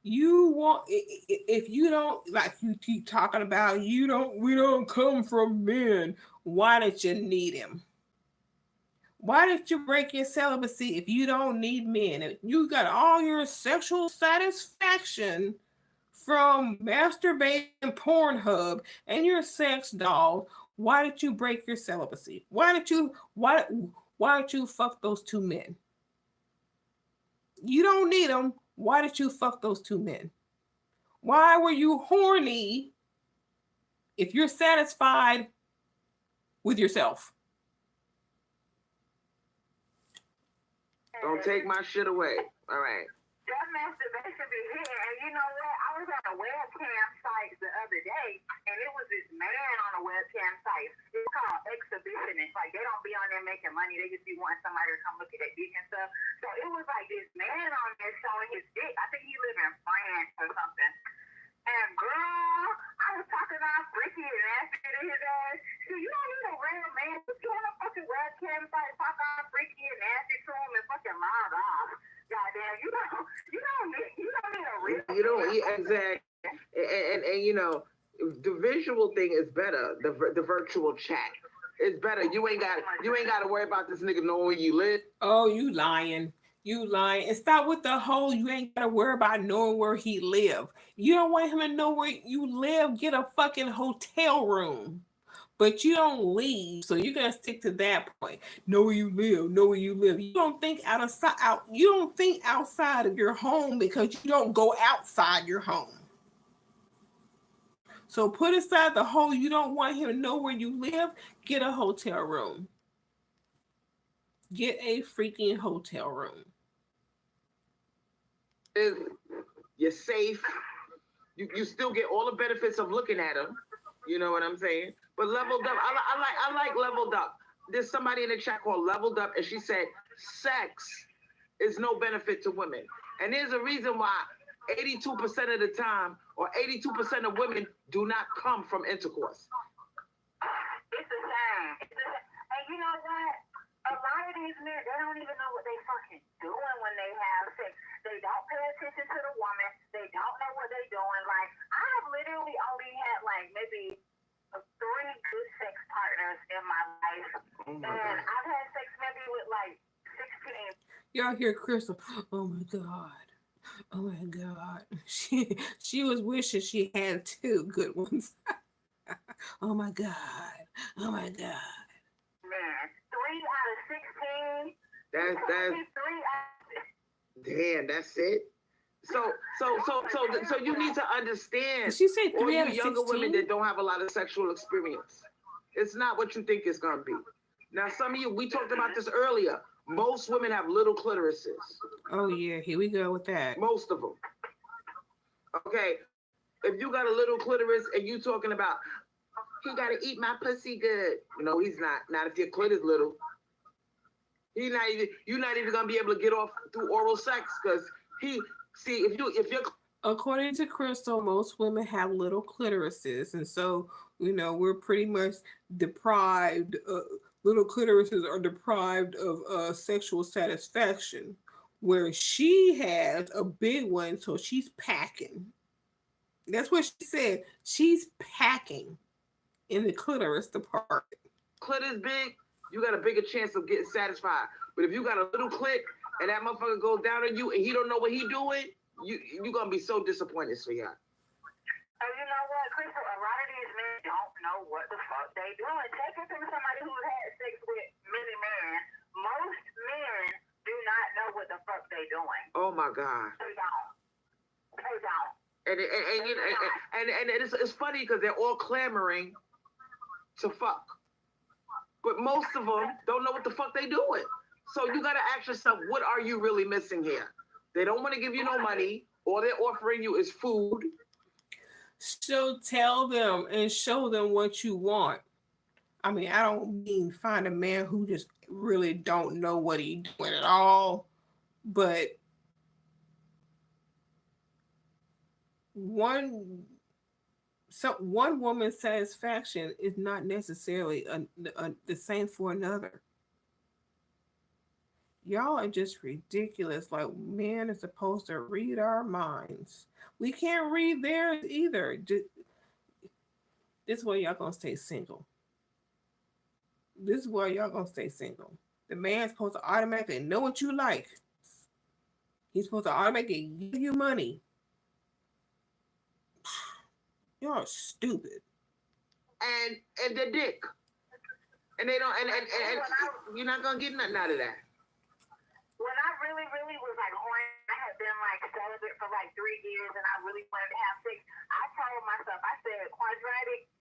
You want, if you don't, like you keep talking about, we don't come from men. Why did you need him? Why did you break your celibacy if you don't need men? If you got all your sexual satisfaction from masturbating Pornhub and your sex doll, why did you break your celibacy? Why did you fuck those 2 men? You don't need them. Why did you fuck those 2 men? Why were you horny if you're satisfied with yourself? Don't take my shit away. All right. That masturbation be hitting. And you know what? I was on a webcam site the other day, and it was this man on a webcam site. It's called exhibitionist. Like, they don't be on there making money. They just be wanting somebody to come look at their dick and stuff. So it was like this man on there showing his dick. I think he live in France or something. And girl, I was talking about freaky and nasty to his ass. So you don't need a real man. Just go on a fucking webcam site, talk on freaky and nasty to him and fucking log off. Goddamn, you don't need a real man. You don't exactly. And you know, the visual thing is better. The virtual chat is better. You ain't got to worry about this nigga knowing where you live. Oh, you lying. You lying. And stop with the whole you ain't got to worry about knowing where he live. You don't want him to know where you live. Get a fucking hotel room. But you don't leave, so you're gonna stick to that point. Know where you live. Know where you live. You don't think You don't think outside of your home because you don't go outside your home. So put aside the whole you don't want him to know where you live. Get a hotel room. Get a freaking hotel room. You're safe. You still get all the benefits of looking at him. You know what I'm saying? But leveled up. I like leveled up. There's somebody in the chat called Leveled Up, and she said sex is no benefit to women. And there's a reason why 82% of the time, or 82% of women do not come from intercourse. It's the same. And you know what? A lot of these men, they don't even know what they fucking doing when they have sex. They don't pay attention to the woman. They don't know what they're doing. Like, I have literally only had like maybe 3 good sex partners in my life. And I've had sex maybe with like 16. Y'all hear Crystal? Oh my God. Oh my God. She was wishing she had 2 good ones. Oh my God. Oh my God. Man, 3 out of 16. That's Three out. damn. That's it. So you need to understand, Did she say all 3 you out of younger women 16? that don't have a lot of sexual experience. It's not what you think it's gonna be. Now, some of you, we talked about this earlier. Most women have little clitorises. Oh yeah, here we go with that. Most of them. Okay, if you got a little clitoris and you talking about he gotta eat my pussy good, no, he's not. Not if your clit is little. He's not even. You're not even gonna be able to get off through oral sex because he. See, if you're According to Crystal, most women have little clitorises, and so we're pretty much deprived. Little clitorises are deprived of sexual satisfaction, where she has a big one, so she's packing. That's what she said. She's packing in the clitoris department. clit is big, you got a bigger chance of getting satisfied. But if you got a little clit and that motherfucker goes down on you and he don't know what he doing, you gonna be so disappointed, sweetheart. And you know what, Crystal? A lot of these men don't know what the fuck they doing. Take it from somebody who's had sex with many men. Most men do not know what the fuck they doing. Oh my God. They don't. They don't. And it's funny because they're all clamoring to fuck. But most of them don't know what the fuck they doing. So you gotta ask yourself, what are you really missing here? They don't want to give you no money. All they're offering you is food. So tell them and show them what you want. I mean, I don't mean find a man who just really don't know what he's doing at all, but one woman's satisfaction is not necessarily the same for another. Y'all are just ridiculous. Like, men are supposed to read our minds. We can't read theirs either. This way y'all gonna stay single. This is why y'all gonna stay single. The man's supposed to automatically know what you like. He's supposed to automatically give you money. Y'all are stupid. And the dick. And they don't and you're not gonna get nothing out of that. When I really, really was like horny, I had been like celibate for like 3 years and I really wanted to have sex. I told myself, I said, quadratic,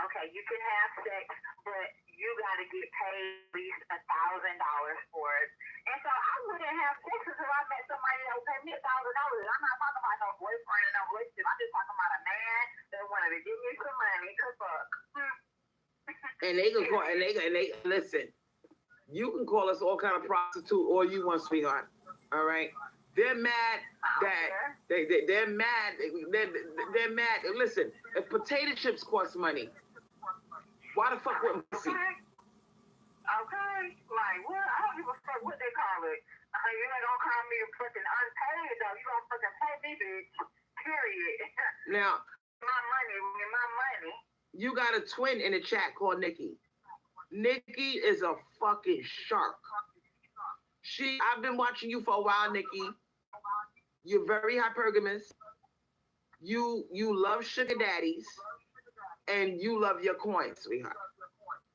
okay, you can have sex, but you gotta get paid at least $1,000 for it. And so I wouldn't have sex until I met somebody that would pay me $1,000. I'm not talking about no boyfriend and no relationship. I'm just talking about a man that wanted to give me some money to fuck. And they can call and they listen. You can call us all kind of prostitute all you want, sweetheart. All right. They're mad that they're mad. They're mad. Listen, if potato chips cost money, why the fuck wouldn't pussy? Okay. Like what? I don't give a fuck what they call it. You ain't gonna call me fucking unpaid though. You gonna fucking pay me, bitch. Period. Now, my money. You got a twin in the chat called Nikki. Nikki is a fucking shark. I've been watching you for a while, Nikki. You're very hypergamous. You love sugar daddies, and you love your coins, sweetheart.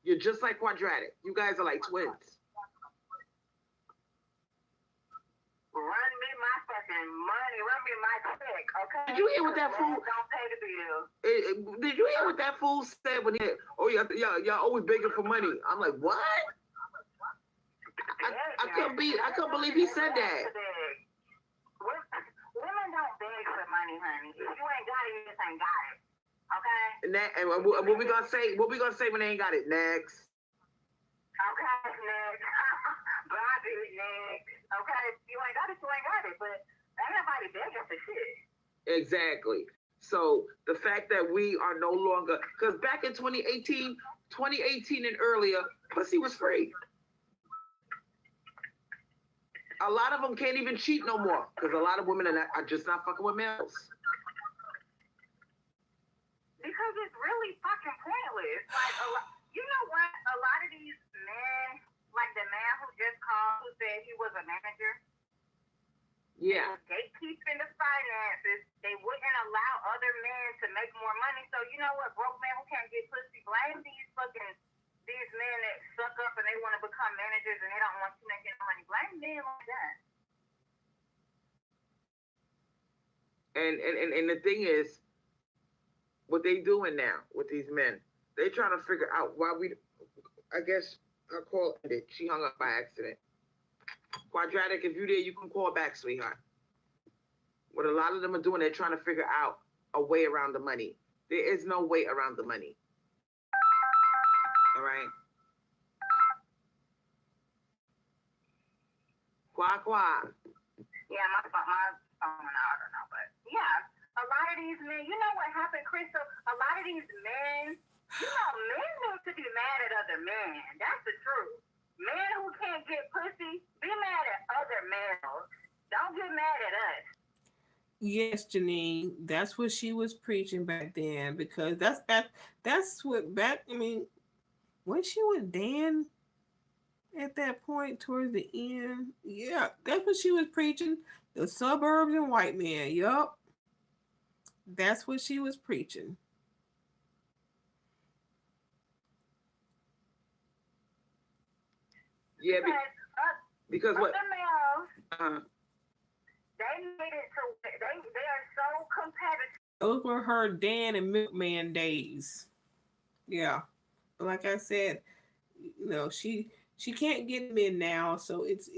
You're just like Quadratic. You guys are like twins. Run me my fucking money. Run me my check, okay? Did you hear what that fool? Don't pay the bill. Did you hear what that fool said when he said, "Oh, y'all always begging for money"? I'm like, what? I couldn't believe he said that. Women don't beg for money, honey. If you ain't got it, you just ain't got it. Okay? And what we gonna say? What we gonna say when they ain't got it? Next. Okay, next. Bye, bitch, next. Okay? If you ain't got it, you ain't got it. But ain't nobody begging for shit. Exactly. So the fact that we are no longer, because back in 2018 and earlier, pussy was free. A lot of them can't even cheat no more because a lot of women are just not fucking with males. Because it's really fucking pointless. Like, you know what? A lot of these men, like the man who just called who said he was a manager. Yeah. Gatekeeping the finances they wouldn't allow other men to make more money. So you know what, broke men who can't get pussy, blame these men that suck up and they want to become managers and they don't want you making money. Blame men like that. And the thing is, what they doing now with these men, they trying to figure out why we. I guess her call ended. She hung up by accident. Quadratic, if you there, you can call back, sweetheart. What a lot of them are doing, they're trying to figure out a way around the money. There is no way around the money. All right. Qua. Yeah, my phone, I don't know, but yeah, a lot of these men, you know what happened, Crystal? A lot of these men, you know, men need to be mad at other men. That's the truth. Men who can't get pussy, be mad at other men. Don't get mad at us. Yes, Janine, that's what she was preaching back then because that's what back. I mean, when she was Dan at that point towards the end, yeah, that's what she was preaching. The suburbs and white men. Yup, that's what she was preaching. Yeah, because what? Other males, they made it to they are so competitive. Those were her Dan and Milkman days. Yeah, but like I said, you know, she can't get them in now, so it's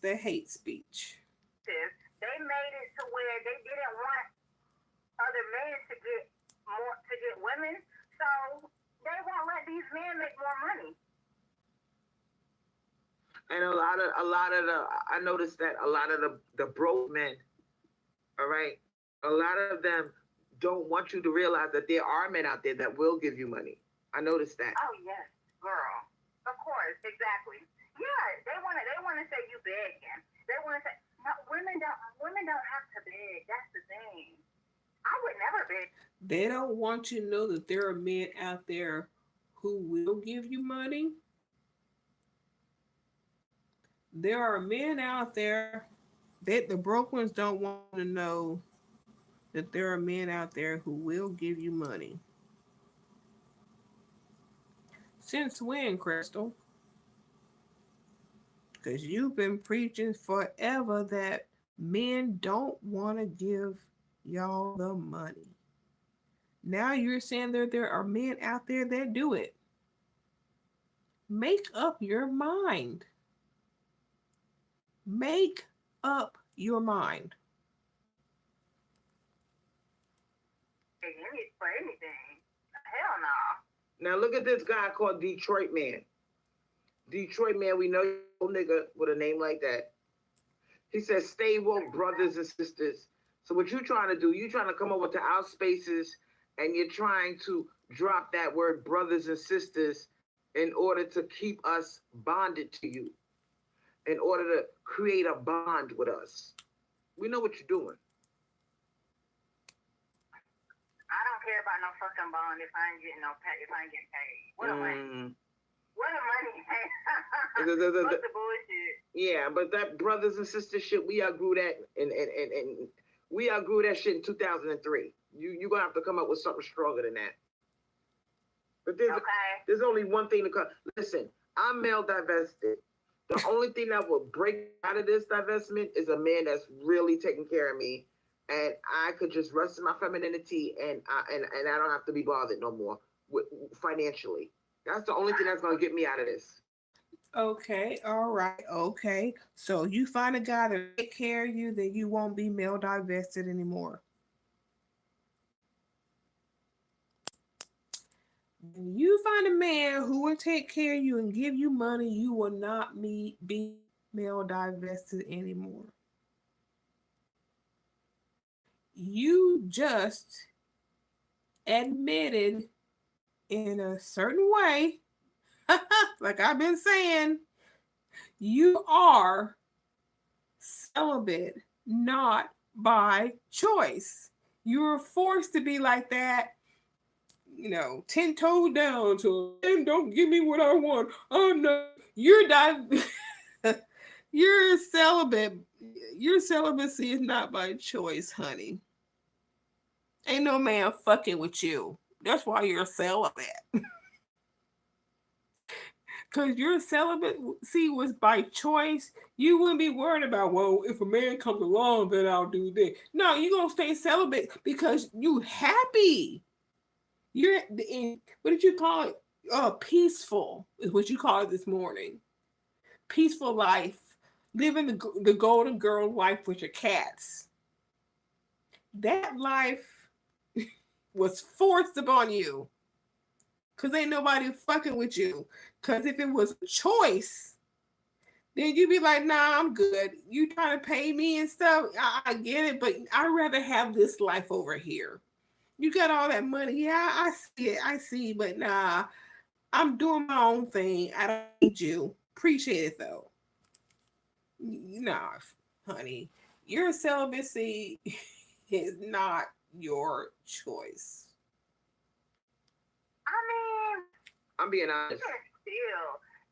the hate speech. They made it to where they didn't want other men to get women, so they won't let these men make more money. And a lot of the I noticed that a lot of the broke men, all right, a lot of them don't want you to realize that there are men out there that will give you money. I noticed that. Oh yes, girl. Of course, exactly. Yeah, they wanna say you begging. They wanna say no, women don't have to beg. That's the thing. I would never beg. They don't want you to know that there are men out there who will give you money. There are men out there that the broke ones don't want to know that there are men out there who will give you money. Since when, Crystal? Because you've been preaching forever that men don't want to give y'all the money. Now you're saying that there are men out there that do it. Make up your mind. Make up your mind. For anything. Hell no. Now look at this guy called Detroit Man. Detroit Man, we know you nigga with a name like that. He says, stay woke, brothers and sisters. So what you trying to do, you trying to come over to our spaces and you're trying to drop that word brothers and sisters in order to keep us bonded to you, in order to create a bond with us. We know what you're doing. I don't care about no fucking bond if I ain't getting no pay, if I ain't getting paid. What a money? What a money? What's the bullshit? Yeah, but that brothers and sisters shit, we outgrew that, and we outgrew that shit in 2003. You're gonna have to come up with something stronger than that. But there's only one thing to come. Listen, I'm male divested. The only thing that will break out of this divestment is a man that's really taking care of me, and I could just rest in my femininity, and I don't have to be bothered no more financially. That's the only thing that's gonna get me out of this. Okay, all right, okay. So you find a guy that take care of you, then you won't be male divested anymore. When you find a man who will take care of you and give you money, you will not be male divested anymore. You just admitted in a certain way, like I've been saying, you are celibate, not by choice. You were forced to be like that, 10 toes down to and don't give me what I want. Oh no, You're celibate. Your celibacy is not by choice, honey. Ain't no man fucking with you. That's why you're celibate. Because your celibacy was by choice. You wouldn't be worried about, well, if a man comes along, then I'll do this. No, you're going to stay celibate because you happy. You're in, what did you call it? Peaceful is what you called it this morning. Peaceful life. Living the golden girl life with your cats. That life was forced upon you. Because ain't nobody fucking with you. Because if it was a choice, then you'd be like, nah, I'm good. You trying to pay me and stuff? I get it, but I'd rather have this life over here. You got all that money. Yeah, I see it. I see, but nah, I'm doing my own thing. I don't need you. Appreciate it, though. Nah, honey. Your celibacy is not your choice. I mean, I'm being honest.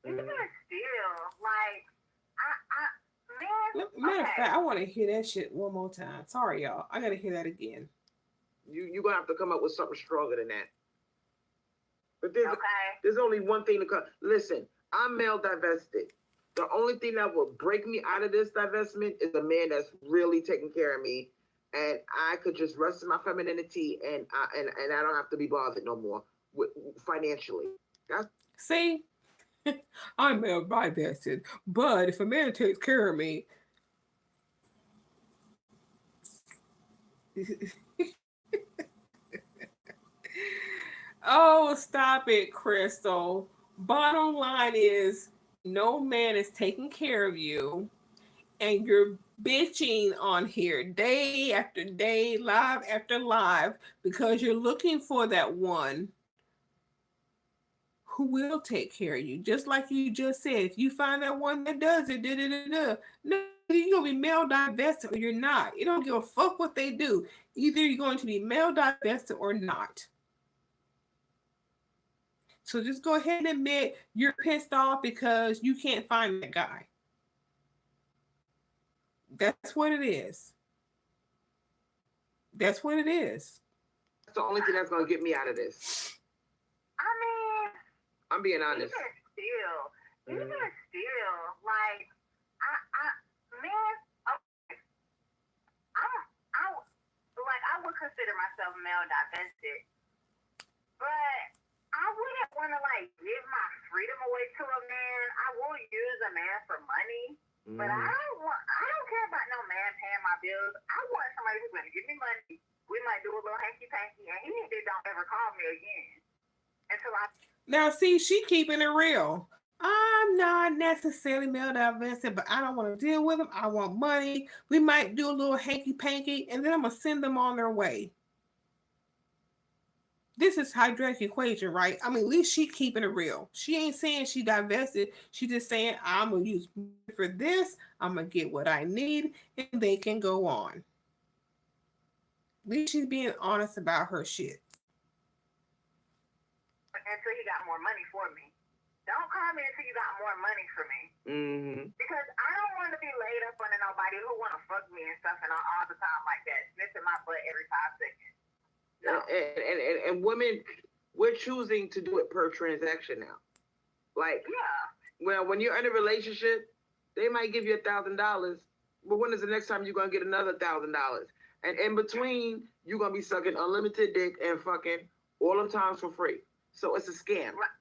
Even still, like, man. Matter of fact, I want to hear that shit one more time. Sorry, y'all. I gotta hear that again. You're gonna have to come up with something stronger than that. But there's only one thing to come. Listen, I'm male divested. The only thing that will break me out of this divestment is a man that's really taking care of me, and I could just rest in my femininity, and I don't have to be bothered no more financially. See, I'm male divested, but if a man takes care of me. Oh, stop it, Crystal. Bottom line is no man is taking care of you, and you're bitching on here day after day, live after live, because you're looking for that one who will take care of you. Just like you just said, if you find that one that does it, no, you're going to be male divested or you're not. You don't give a fuck what they do. Either you're going to be male divested or not. So just go ahead and admit you're pissed off because you can't find that guy. That's what it is. That's what it is. That's the only thing that's going to get me out of this. I mean, I'm being honest. Even still, like, man, I would consider myself male divested, but I wouldn't want to, like, give my freedom away to a man. I will use a man for money, but I don't care about no man paying my bills. I want somebody who's going to give me money. We might do a little hanky-panky, and he don't ever call me again until I... Now, see, she keeping it real. I'm not necessarily male divested, but I don't want to deal with them. I want money. We might do a little hanky-panky, and then I'm going to send them on their way. This is hydraulic equation, right? I mean, at least she keeping it real. She ain't saying she divested. She just saying, I'm going to use for this. I'm going to get what I need, and they can go on. At least she's being honest about her shit. Until you got more money for me. Don't call me until you got more money for me. Mm-hmm. Because I don't want to be laid up under nobody who want to fuck me and stuff and all the time like that, sniffing my butt every 5 seconds. No. And women, we're choosing to do it per transaction now. Like, well, when you're in a relationship, they might give you $1,000, but when is the next time you're gonna get another $1,000? And in between, you're gonna be sucking unlimited dick and fucking all them times for free. So it's a scam. Right.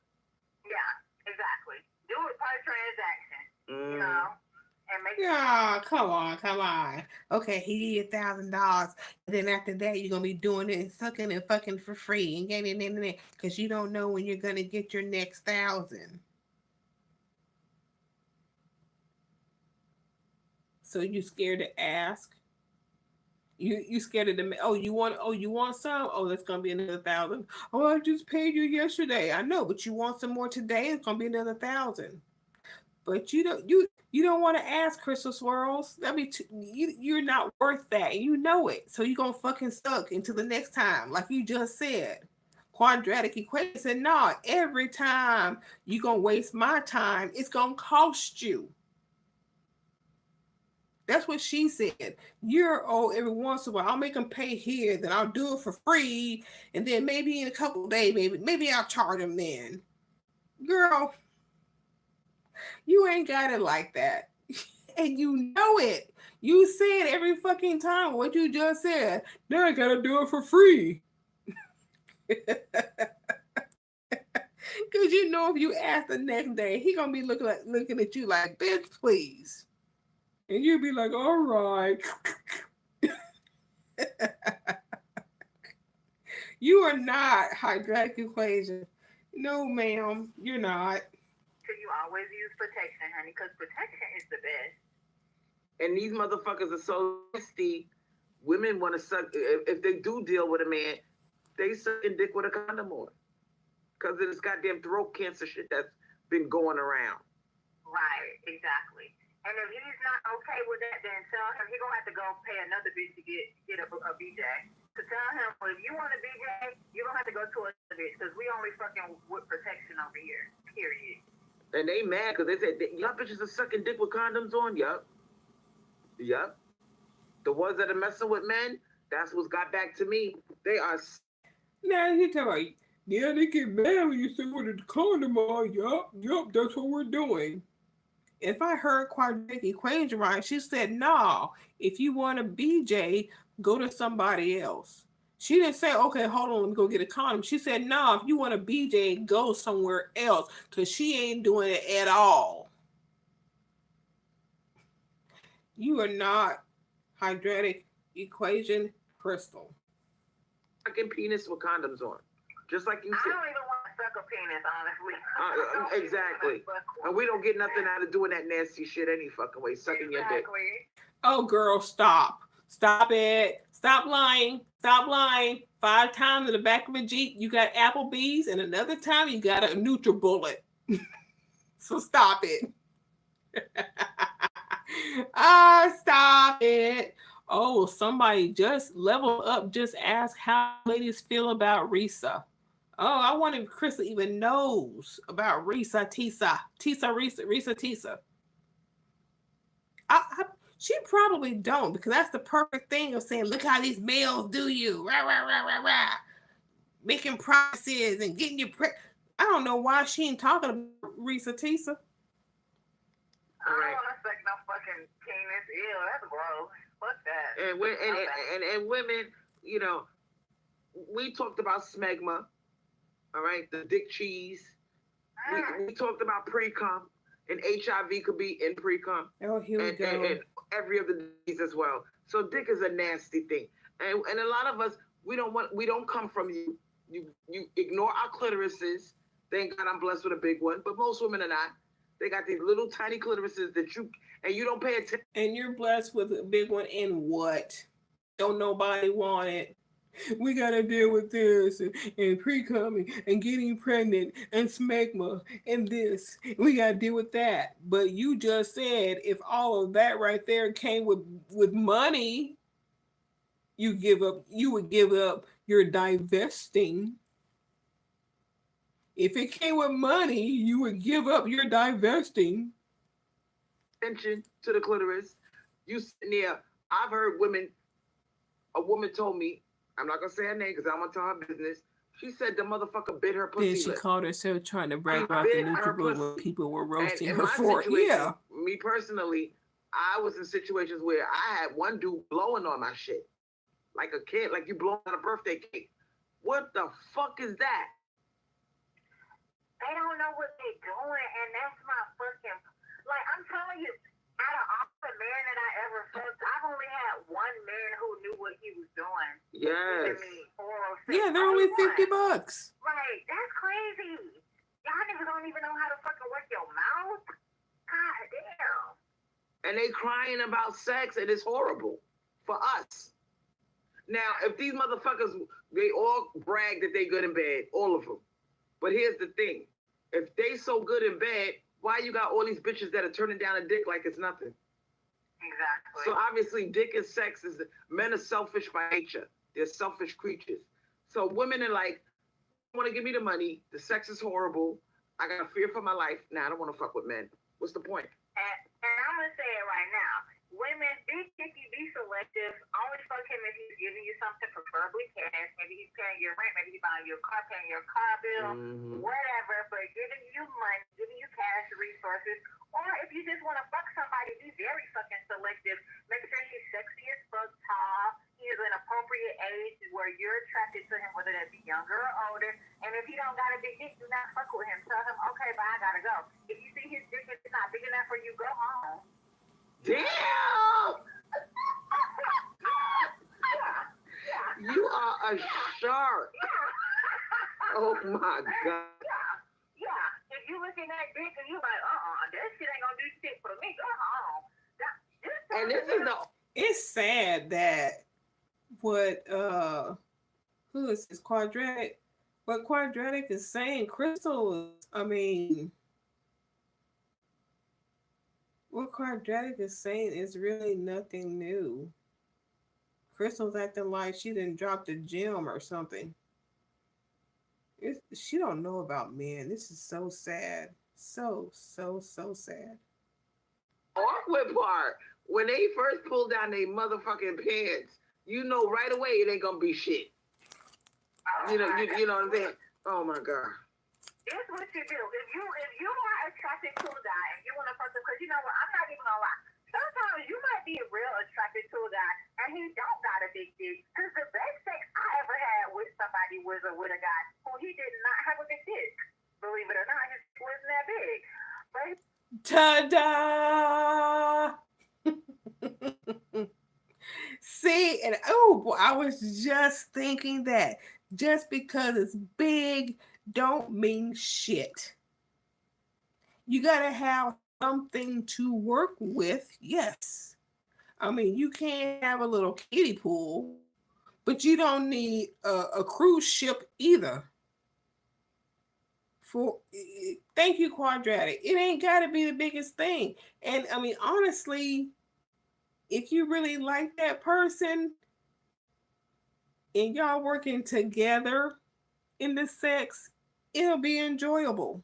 Yeah, exactly. Do it per transaction, you know, and make come on. Okay, he get $1,000. Then after that, you're gonna be doing it and sucking and fucking for free and getting in because you don't know when you're gonna get your next 1,000. So you scared to ask? You scared of them? You want some? Oh, that's gonna be another 1,000. Oh, I just paid you yesterday. I know, but you want some more today? It's gonna be another 1,000. But you don't want to ask, Crystal Swirlz. I mean, you're not worth that. You know it. So you're gonna fucking suck until the next time, like you just said. Quadratic equation said, no, every time you're gonna waste my time, it's gonna cost you. That's what she said. You're every once in a while I'll make them pay here, then I'll do it for free, and then maybe in a couple of days, maybe I'll charge them then. Girl, you ain't got it like that. And you know it. You say it every fucking time. What you just said. Now I gotta do it for free. Cause you know if you ask the next day, he gonna be looking at you like, bitch, please. And you'll be like, all right. You are not hydraulic equation. No, ma'am, you're not. So you always use protection, honey, because protection is the best. And these motherfuckers are so nasty. Women want to suck. If they do deal with a man, they sucking dick with a condom on. Because of this goddamn throat cancer shit that's been going around. Right, exactly. And if he's not okay with that, then tell him he's gonna have to go pay another bitch to get a BJ. So tell him, well, if you want a BJ, you're gonna have to go to another bitch because we only fucking with protection over here. Period. And they mad because they said, y'all bitches are sucking dick with condoms on. Yup. Yup. The ones that are messing with men, that's what's got back to me. They are. Now you tell me, yeah, they get mad when you say with a condom on. Yup, that's what we're doing. If I heard quadratic equation right, she said, no, if you want a BJ, go to somebody else. She didn't say, okay, hold on, let me go get a condom. She said, no, if you want a BJ, go somewhere else, because she ain't doing it at all. You are not hydraulic equation crystal. Fucking penis with condoms on. Just like you I said. don't even want to suck a penis, honestly. Exactly. And we don't get nothing out of doing that nasty shit any fucking way, sucking your dick. Oh, girl, stop. Stop it. Stop lying. Stop lying. 5 times in the back of a Jeep, you got Applebee's, and another time you got a NutriBullet. So stop it. Stop it. Oh, somebody just level up, just ask how ladies feel about Risa. Oh, I wonder if Krista even knows about Risa Tisa. Risa Tisa. She probably don't, because that's the perfect thing of saying, look how these males do you. Rah, rah, rah, rah, rah. Making promises and getting you I don't know why she ain't talking about Risa Tisa. I don't want to suck no fucking penis. Ew, that's gross. Fuck that. And women, you know, we talked about smegma, all right, the dick cheese. We talked about pre-cum, and HIV could be in pre-cum. Oh, here we go. And every other disease as well. So dick is a nasty thing. And a lot of us, we don't come from you. You ignore our clitorises. Thank God I'm blessed with a big one, but most women are not. They got these little tiny clitorises that you don't pay attention. And you're blessed with a big one in what? Don't nobody want it. We gotta deal with this and pre-cum and getting pregnant and smegma and this. We gotta deal with that. But you just said if all of that right there came with money, you would give up your divesting. If it came with money, you would give up your divesting. Attention to the clitoris. You sitting there. I've heard a woman told me, I'm not gonna say her name because I don't want to tell her business. She said the motherfucker bit her pussy. Then she called herself trying to brag about the NutriBullet when people were roasting her for it. Yeah. Me personally, I was in situations where I had one dude blowing on my shit. Like a kid, like you blowing on a birthday cake. What the fuck is that? They don't know what they're doing, and that's my fucking, like, I'm telling you, out of all the men that I ever fucked, I've only had one man who knew what he was doing. Yes. Yeah, they're only $50. Right, that's crazy. Y'all niggas don't even know how to fucking work your mouth. God damn. And they crying about sex, and it's horrible for us. Now, if these motherfuckers, they all brag that they good in bed, all of them. But here's the thing. If they so good in bed, why you got all these bitches that are turning down a dick like it's nothing? Exactly. So obviously dick and sex men are selfish by nature. They're selfish creatures. So women are like, want to give me the money. The sex is horrible. I got a fear for my life. Nah, I don't want to fuck with men. What's the point? And I'm going to say it right now. Women man, be picky, be selective. Only fuck him if he's giving you something, preferably cash. Maybe he's paying your rent, maybe he's buying your car, paying your car bill, whatever. But giving you money, giving you cash, resources. Or if you just want to fuck somebody, be very fucking selective. Make sure he's sexy as fuck, tall. He is an appropriate age where you're attracted to him, whether that be younger or older. And if he don't got a big dick, do not fuck with him. Tell him, okay, but I gotta go. If you see his dick is not big enough for you, go home. Damn! You are a shark. Oh my God. Yeah. If you look at that dick and you like, that shit ain't gonna do shit for me, go home. And this is the. It's sad that what who is this Quadratic? What Quadratic is saying, Crystal is, what Quadratic is saying is really nothing new. Crystal's acting like she didn't drop the gem or something. She don't know about men. This is so sad. So sad. Awkward part. When they first pull down their motherfucking pants, you know right away it ain't gonna be shit. You know what I'm saying? Oh my God. Here's what you do. If you are attracted to a guy and you want to fuck him, because you know what, I'm not even gonna lie. Sometimes you might be real attracted to a guy and he don't got a big dick. Because the best sex I ever had with somebody was with a guy who he did not have a big dick. Believe it or not, his dick wasn't that big. But Ta-da! See, and oh boy, I was just thinking that just because it's big don't mean shit. You gotta have something to work with, yes. You can't have a little kiddie pool, but you don't need a cruise ship either. Thank you, Quadratic. It ain't gotta be the biggest thing. And honestly, if you really like that person and y'all working together in the sex, it'll be enjoyable.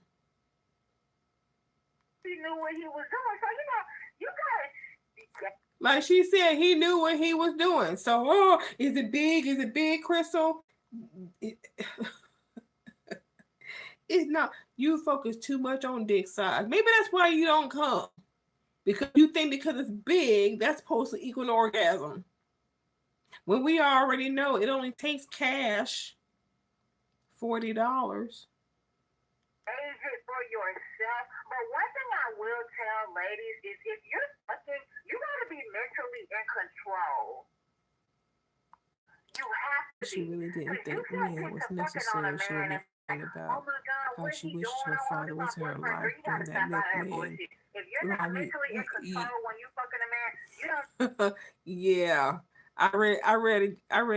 he knew what he was doing. So, you guys. Like she said, he knew what he was doing. So, is it big? Is it big, Crystal? It's not. You focus too much on dick size. Maybe that's why you don't come. Because you think because it's big, that's supposed to equal an orgasm. When we already know it only takes cash, $40. Age it for yourself. But one thing I will tell ladies is if you're fucking, you gotta be mentally in control. You have to She really didn't think man was necessary. She would be thinking about how she wished her father was in her life when that milkman. If you're not mentally in control when you fucking a man, you don't. Yeah, I read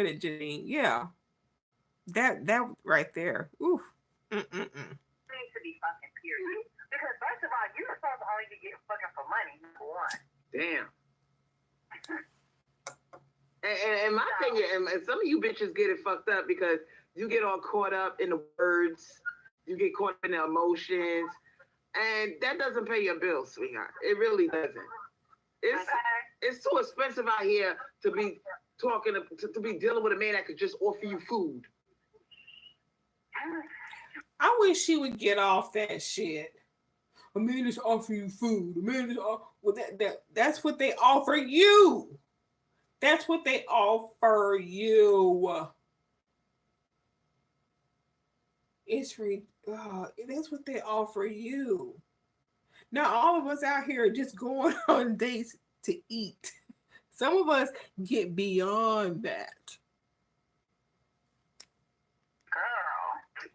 it, Janine. Yeah, that right there. Oof. Needs to be fucking period. Because first of all, you're supposed to only be getting fucking for money. Number one. Damn. And my thing is, and some of you bitches get it fucked up because you get all caught up in the words, you get caught up in the emotions, and that doesn't pay your bills, sweetheart. It really doesn't. It's too expensive out here to be talking to be dealing with a man that could just offer you food. I wish she would get off that shit. A man is offering you food. A man is that's what they offer you. That's what they offer you. That's what they offer you. Now all of us out here are just going on dates to eat. Some of us get beyond that.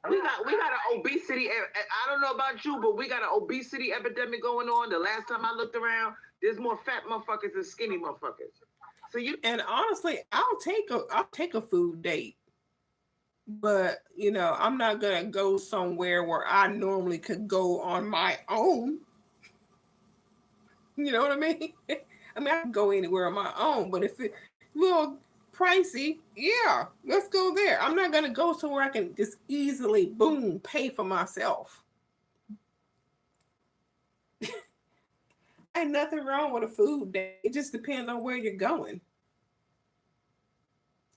We got an obesity. I don't know about you, but we got an obesity epidemic going on. The last time I looked around, there's more fat motherfuckers than skinny motherfuckers. So and honestly, I'll take a food date, but I'm not gonna go somewhere where I normally could go on my own. You know what I mean? I can go anywhere on my own, but if it's a little pricey, yeah, let's go there. I'm not gonna go somewhere I can just easily, boom, pay for myself. Ain't nothing wrong with a food day. It just depends on where you're going.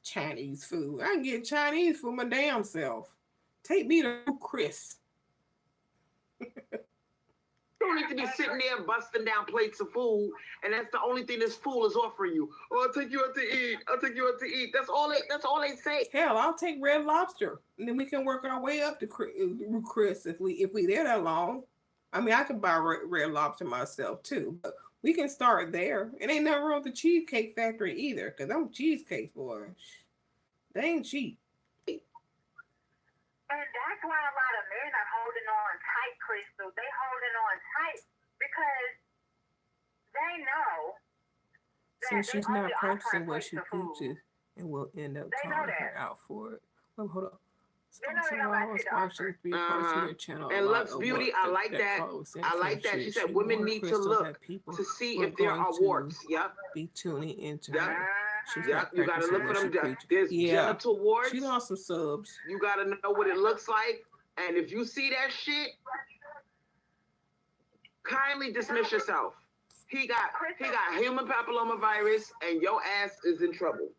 Chinese food. I can get Chinese for my damn self. Take me to Chris. You don't need to be sitting there busting down plates of food, and that's the only thing this fool is offering you. Oh, I'll take you out to eat. I'll take you out to eat. That's all they say. Hell, I'll take Red Lobster, and then we can work our way up to Chris if we there that long. I mean, I could buy Red Lobster myself too, but we can start there. It ain't nothing wrong with the Cheesecake Factory either, cause I'm cheesecake boy. They ain't cheap. And that's why a lot of men are holding on tight, Crystal. They holding on tight because they know that So she's they not only practicing offer what a she plate of food. preaches and will end up They know calling her that. out for it. Well, hold on. They know they Sponsor don't got Law shit to watching offer. 3 parts of their channel. And a lot Lux of Beauty, what I like that. caller was saying I like that. She said women warned need to Crystal look that people to see were if there going are to warts. Yep. be tuning into Yep. her. She's Yep. not You gotta practicing look for what she them. preaches. There's Yeah, genital warts. she lost some subs. You gotta know what it looks like. And if you see that shit, kindly dismiss yourself. He got human papillomavirus, and your ass is in trouble.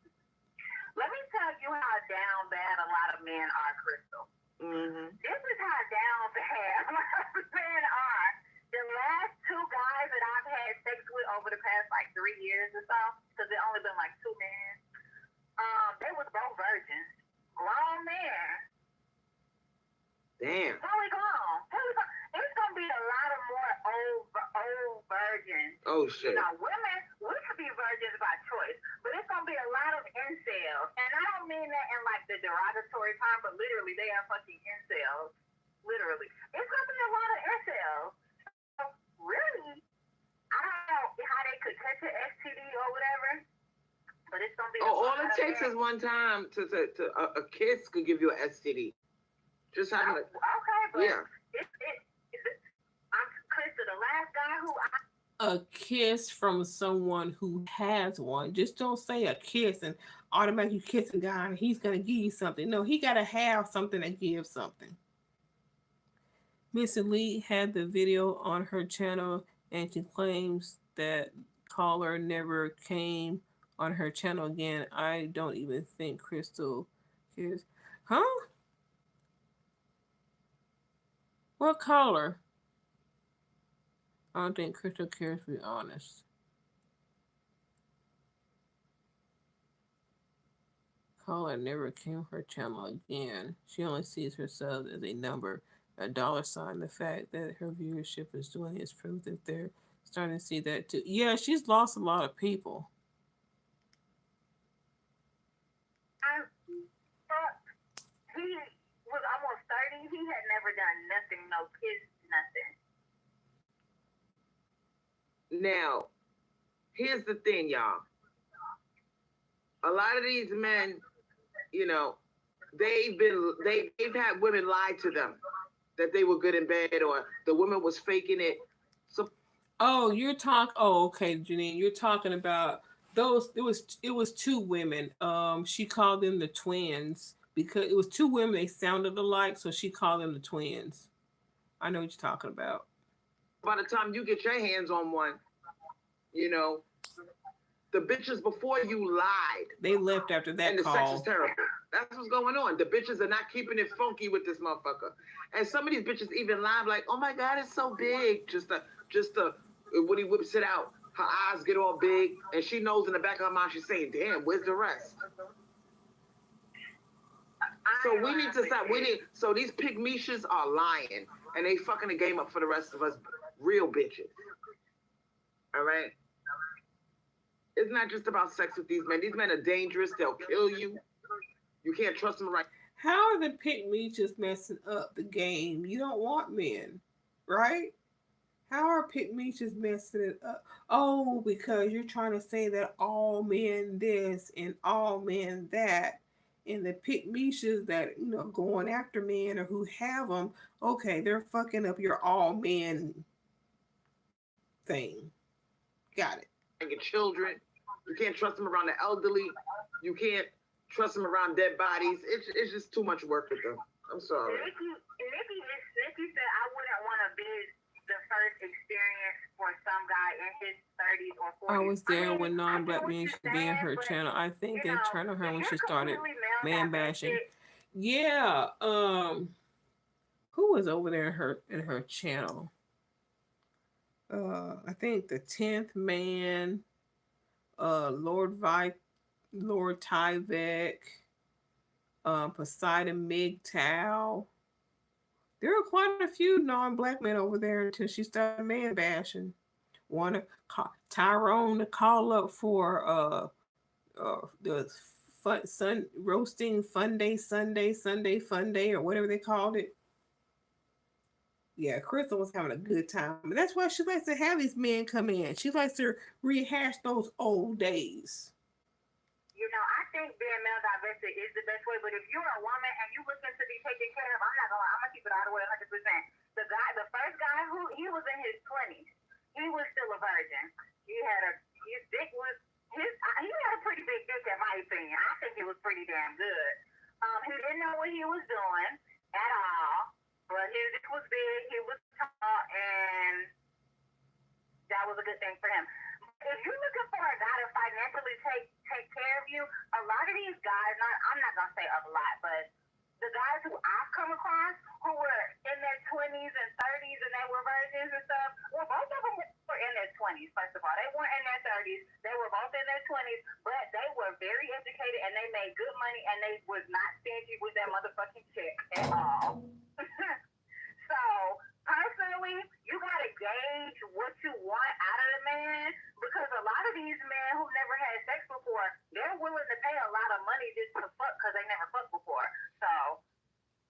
Let me tell you how down bad a lot of men are, Crystal. Mm-hmm. This is how down bad a lot of men are. The last 2 guys that I've had sex with over the past like 3 years or so, because it only been like 2 men, they was both virgins. Grown men. Damn. Totally grown. It's gonna be a lot of more old virgins. Oh shit. Now, women, we could be virgins by choice, but it's gonna be a lot of incels, and I don't mean that in like the derogatory term, but literally they are fucking incels. Literally, it's gonna be a lot of incels. So really, I don't know how they could catch an STD or whatever, but it's gonna be. All it takes is one time to a kiss could give you an STD. Just having a okay, but yeah. I'm Krista, the last guy who A kiss from someone who has one. Just don't say a kiss and automatically kiss a guy and he's gonna give you something. No, he gotta have something that gives something. Miss Elite had the video on her channel and she claims that caller never came on her channel again. I don't even think Crystal cares. Huh? What caller? I don't think Crystal cares, to be honest. Caller never came her channel again. She only sees herself as a number, a dollar sign. The fact that her viewership is doing is proof that they're starting to see that too. Yeah, she's lost a lot of people. he was almost 30. He had never done nothing, no kiss, nothing. Now, here's the thing, y'all. A lot of these men, you know, they've had women lie to them that they were good in bed or the woman was faking it. So oh, okay, Janine, you're talking about those. It was 2 women. She called them the twins because it was 2 women. They sounded alike, so she called them the twins. I know what you're talking about. By the time you get your hands on one, you know, the bitches before you lied. They left after that and the call. sex is terrible. That's what's going on. The bitches are not keeping it funky with this motherfucker. And some of these bitches even lie like, oh my God, it's so big. Just when he whips it out, her eyes get all big, and she knows in the back of her mind she's saying, damn, where's the rest? So we need to stop. So these pygmishas are lying, and they fucking the game up for the rest of us real bitches. All right? It's not just about sex with these men. These men are dangerous. They'll kill you. You can't trust them right. How are the pygmies messing up the game? You don't want men, right? How are pygmies messing it up? Oh, because you're trying to say that all men this and all men that, and the pygmies that going after men or who have them. Okay, they're fucking up your all men thing. Got it. Your children. You can't trust them around the elderly. You can't trust them around dead bodies. It's just too much work with them. I'm sorry. Nikki said I wouldn't want to be the first experience for some guy in his 30s or 40s. I was there when I get non-black what men you're should be in saying, her but channel. I think they turned on her if when she you're started completely male man bashing. divested, Yeah. Who was over there in her channel? I think the 10th man, Lord Tyvek, Poseidon MGTOW. There are quite a few non-black men over there until she started man bashing. Want to call Tyrone to call up for the roasting fun day Sunday fun day or whatever they called it. Yeah, Crystal was having a good time. And that's why she likes to have these men come in. She likes to rehash those old days. I think being male divested is the best way. But if you're a woman and you looking to be taken care of, I'm gonna keep it all the way 100%. The first guy he was in his 20s. He was still a virgin. He had a pretty big dick in my opinion. I think it was pretty damn good. He didn't know what he was doing at all, but his dick was big. He was tall, and that was a good thing for him. If you're looking for a guy to financially take care of you, a lot of these guys, I'm not gonna say a lot, but the guys who I've come across who were in their 20s and 30s and they were virgins and stuff, well, both of them were in their 20s, first of all. They weren't in their 30s. They were both in their 20s, but they were very educated and they made good money and they was not stingy with their motherfucking check at all. So, personally, you got to gauge what you want out of the man because a lot of these men who never had sex before, they're willing to pay a lot of money just to fuck because they never fucked before. So,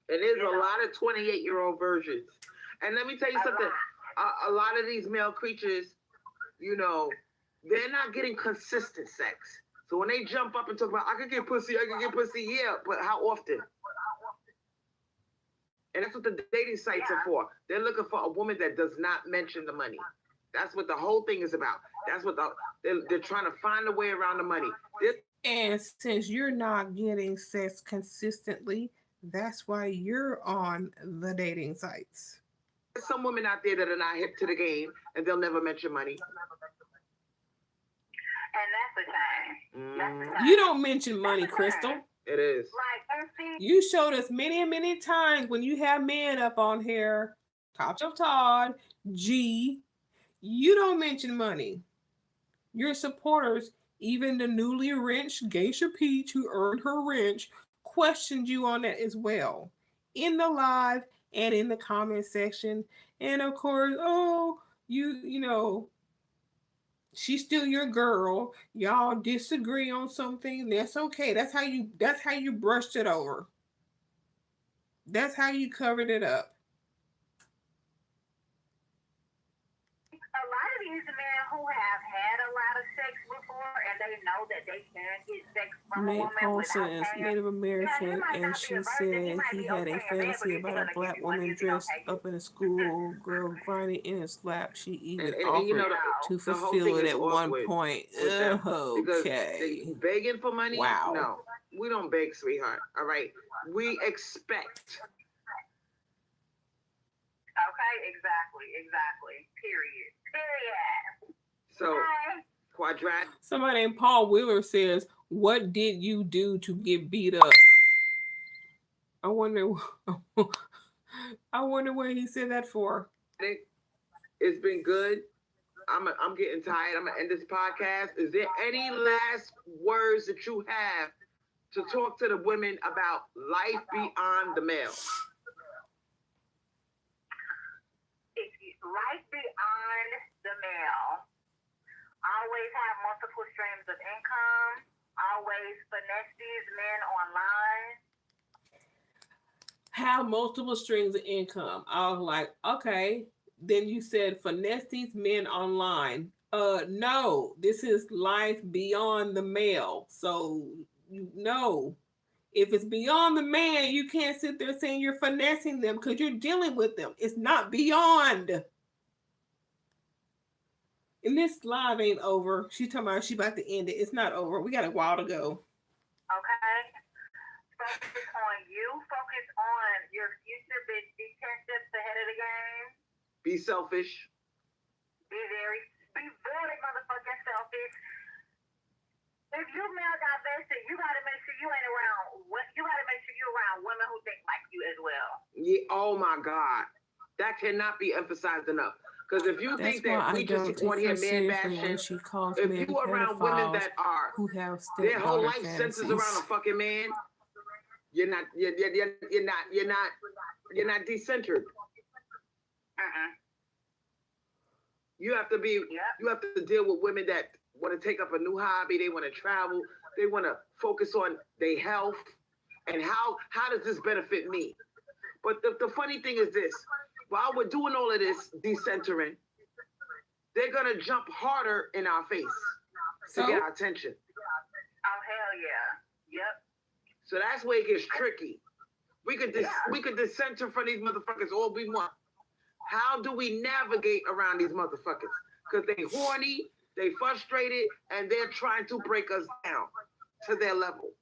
and there's a lot of 28-year-old virgins. And let me tell you something. A lot of these male creatures, they're not getting consistent sex. So when they jump up and talk about, I can get pussy, yeah, but how often? And that's what the dating sites are for. They're looking for a woman that does not mention the money. That's what the whole thing is about. That's what they're trying to find a way around the money. And since you're not getting sex consistently, that's why you're on the dating sites. There's some women out there that are not hip to the game and they'll never mention money. And that's a shame. You don't mention money, Crystal. It is. You showed us many and many times when you have men up on here, Top Shelf Todd, G, you don't mention money. Your supporters, even the newly wrenched Geisha Peach who earned her wrench, questioned you on that as well. In the live and in the comment section. And of course, she's still your girl. Y'all disagree on something. That's okay. That's how you brushed it over. That's how you covered it up. A lot of these men who have had a lot of sex before and they know that they can get sex from a woman without paying. Native American, and she said he had a fantasy about a black woman dressed up in a school girl grinding in his lap. She even offered to fulfill it at one point. Okay. They begging for money? Wow. No, we don't beg, sweetheart. All right. We expect. Okay, exactly. Period. So, quadrat. Somebody named Paul Wheeler says, "What did you do to get beat up?" I wonder what he said that for. It's been good. I'm getting tired. I'm gonna end this podcast. Is there any last words that you have to talk to the women about life beyond the male? Life beyond the male. Always have multiple streams of income. Always finesse these men online. Have multiple streams of income. I was like, okay. Then you said finesse these men online. No, this is life beyond the male. So no. If it's beyond the man, you can't sit there saying you're finessing them because you're dealing with them. It's not beyond. And this live ain't over. She's talking about she's about to end it. It's not over. We got a while to go. Okay. Focus on you. Focus on your future, bitch. Be 10 steps ahead of the game. Be selfish. Be very motherfucking selfish. If you male divested, you gotta make sure you ain't around. You gotta make sure you're around women who think like you as well. Yeah. Oh my God, that cannot be emphasized enough. Because if you That's think why that I we just don't want take to hear her man seriously when bashing, she calls if men you around women pedophiles that are who have their whole stepdaughter life centers around a fantasies. fucking man, you're not decentered. Uh-uh. You have to be. Yep. You have to deal with women that want to take up a new hobby. They want to travel. They want to focus on their health and how does this benefit me? But the funny thing is this: while we're doing all of this decentering, they're gonna jump harder in our face to get our attention. Oh hell yeah. Yep. So that's where it gets tricky. We could dissenter from these motherfuckers all we want. How do we navigate around these motherfuckers? Because they horny, they frustrated, and they're trying to break us down to their level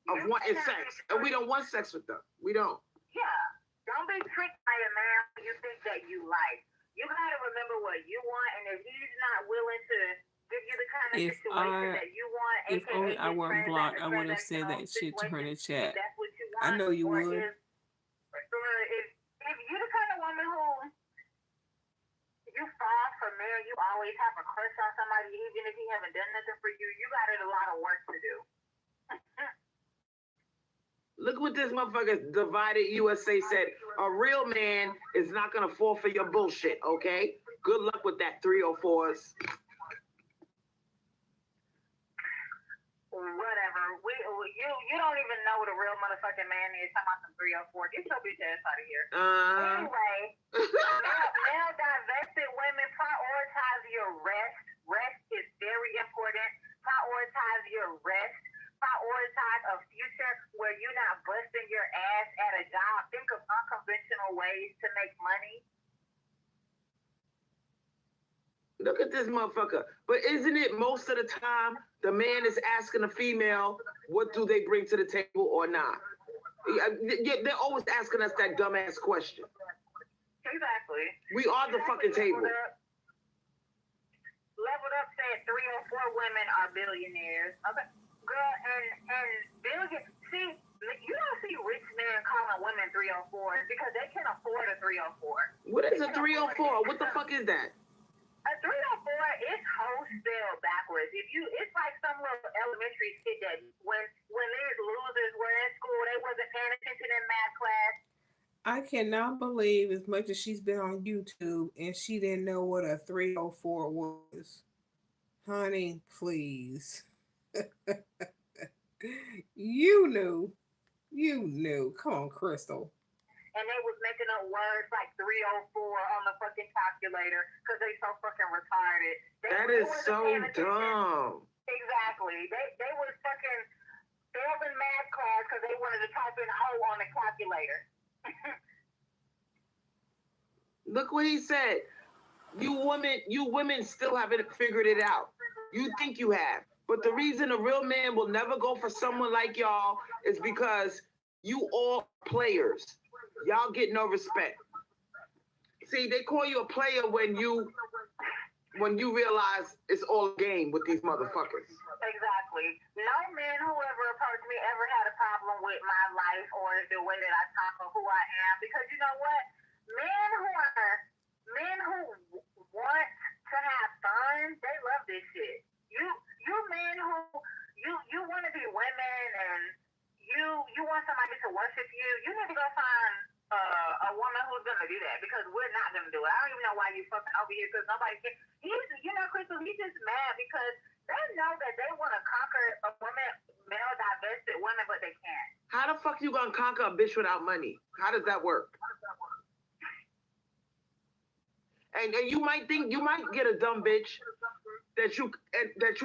of wanting sex. And we don't want sex with them. We don't. Yeah. Don't be tricked by a man you think that you like. You gotta remember what you want, and if he's not willing to give you the kind of situation that you want, If only I weren't blocked, I would have said that shit to her in the chat. That's what you want. I know you would. If you're the kind of woman who you fall for man, you always have a crush on somebody, even if he haven't done nothing for you, you got a lot of work to do. Look what this motherfucker Divided USA said. A real man is not gonna fall for your bullshit, okay? Good luck with that, 304s. Whatever. You don't even know what a real motherfucking man is. Talking about some 304. Get your bitch ass out of here. Anyway, male divested women, prioritize your rest. Rest is very important. Prioritize your rest. Prioritize a future where you're not busting your ass at a job. Think of unconventional ways to make money. Look at this motherfucker. But isn't it most of the time the man is asking the female, what do they bring to the table or not? They're always asking us that dumbass question. Exactly. We are the fucking table. Leveled Up said 304 women are billionaires. Okay. Girl, and billion. See, you don't see rich men calling women 304s because they can afford a 304. What is a 304? What the fuck is that? A 304 is whole spelled backwards. It's like some little elementary kid that when these losers were in school, they wasn't paying attention in math class. I cannot believe as much as she's been on YouTube and she didn't know what a 304 was. Honey, please. You knew. Come on, Crystal. And they was making up words like 304 on the fucking calculator because they so fucking retarded. That is so dumb. Exactly. They was fucking failing math class because they wanted to type in O on the calculator. Look what he said. You women still haven't figured it out. You think you have. But the reason a real man will never go for someone like y'all is because you all players. Y'all get no respect. See, they call you a player when you realize it's all a game with these motherfuckers. Exactly. No man who ever approached me ever had a problem with my life or the way that I talk or who I am. Because you know what? Men who want to have fun, they love this shit. You men who you want to be women and you want somebody to worship you, you need to go find a woman who's gonna do that because we're not gonna do it. I don't even know why you fucking over here because nobody can. Crystal, he's just mad because they know that they want to conquer a woman, male divested women, but they can't. How the fuck you gonna conquer a bitch without money? How does that work? And you might get a dumb bitch that you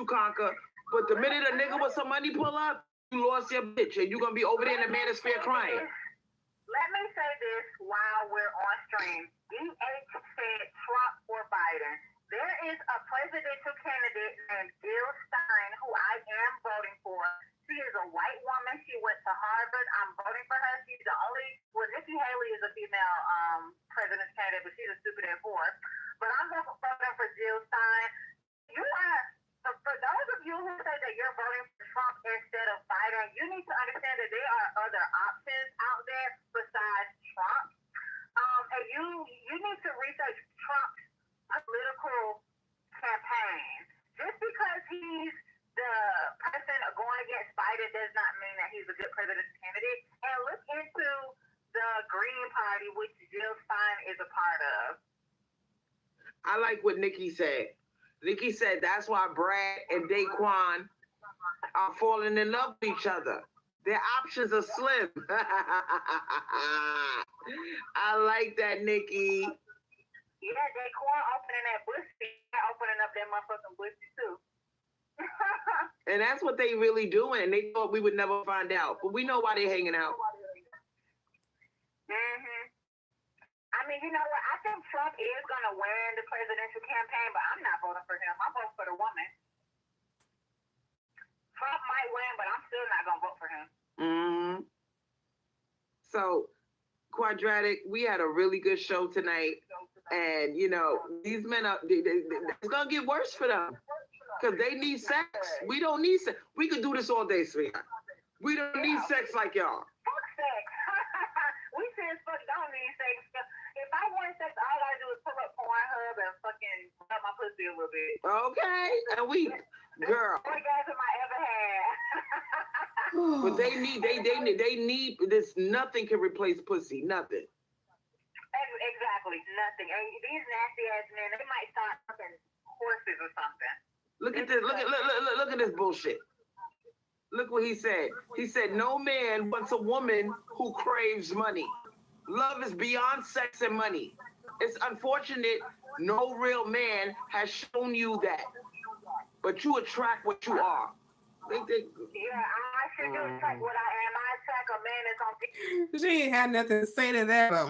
conquer, but the minute a nigga with some money pull up, you lost your bitch, and you're gonna be over there in the manosphere crying. Let me say this while we're on stream. DH said Trump or Biden. There is a presidential candidate named Jill Stein who I am voting for. She is a white woman. She went to Harvard. I'm voting for her. She's the only. Well, Nikki Haley is a female president's candidate, but she's a stupid ass whore. But I'm voting for Green Party, which Jill Stein is a part of. I like what Nikki said. Nikki said that's why Brad and Daquan are falling in love with each other. Their options are slim. I like that, Nikki. Yeah, Daquan opening that pussy, opening up that motherfucking pussy too. And that's what they really doing. And they thought we would never find out. But we know why they're hanging out. Mm-hmm. I mean, you know what? I think Trump is going to win the presidential campaign, but I'm not voting for him. I'm voting for the woman. Trump might win, but I'm still not going to vote for him. Mm-hmm. So, Quadratic, we had a really good show tonight. And, you know, these men are, it's going to get worse for them. Because they need sex. We don't need sex. We could do this all day, sweetheart. We don't need sex like y'all. Fuck sex. We said fuck don't need sex. If I want sex, all I gotta do is pull up Pornhub and fucking rub my pussy a little bit. Okay. And we, girl. Orgasm I ever had. But they need this. Nothing can replace pussy. Nothing. Exactly. Nothing. And these nasty ass men, they might start fucking horses or something. Look at this. Look at this bullshit. Look what he said. He said, no man wants a woman who craves money. Love is beyond sex and money. It's unfortunate no real man has shown you that. But you attract what you are. Yeah, I should do attract what I am. I attract a man that's on. She ain't had nothing to say to that, but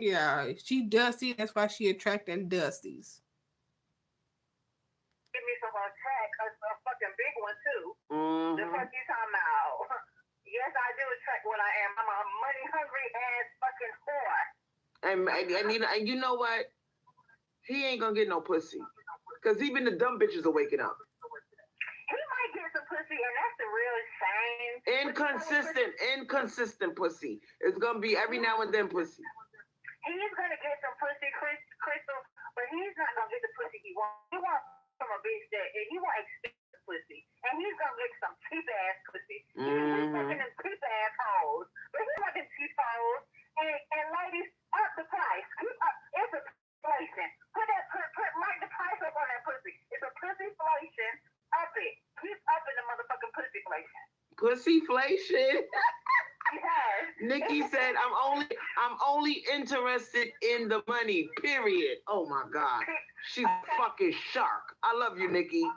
yeah, she dusty. That's why she attracting dusties. Give me some attract a fucking big one too. Mm-hmm. The fuck you talking about? Yes, I do attract what I am. I'm a money hungry ass fucking whore. And you know what? He ain't gonna get no pussy. Cause even the dumb bitches are waking up. He might get some pussy, and that's the real shame. Inconsistent pussy. It's gonna be every now and then pussy. He's gonna get some pussy, Crystal, but he's not gonna get the pussy he wants. He wants from a bitch that he wants expensive pussy, and he's gonna get some cheap ass pussy. He's fucking them cheap ass hoes, but he want them cheap hoes. And ladies, up the price. Keep up. It's a inflation. Put mark the price up on that pussy. It's a pussyflation. Up it. Keep up in the motherfucking pussyflation. Pussyflation. Yes. Nikki said, I'm only interested in the money, period. Oh my God. She's a fucking shark. I love you, Nikki. Up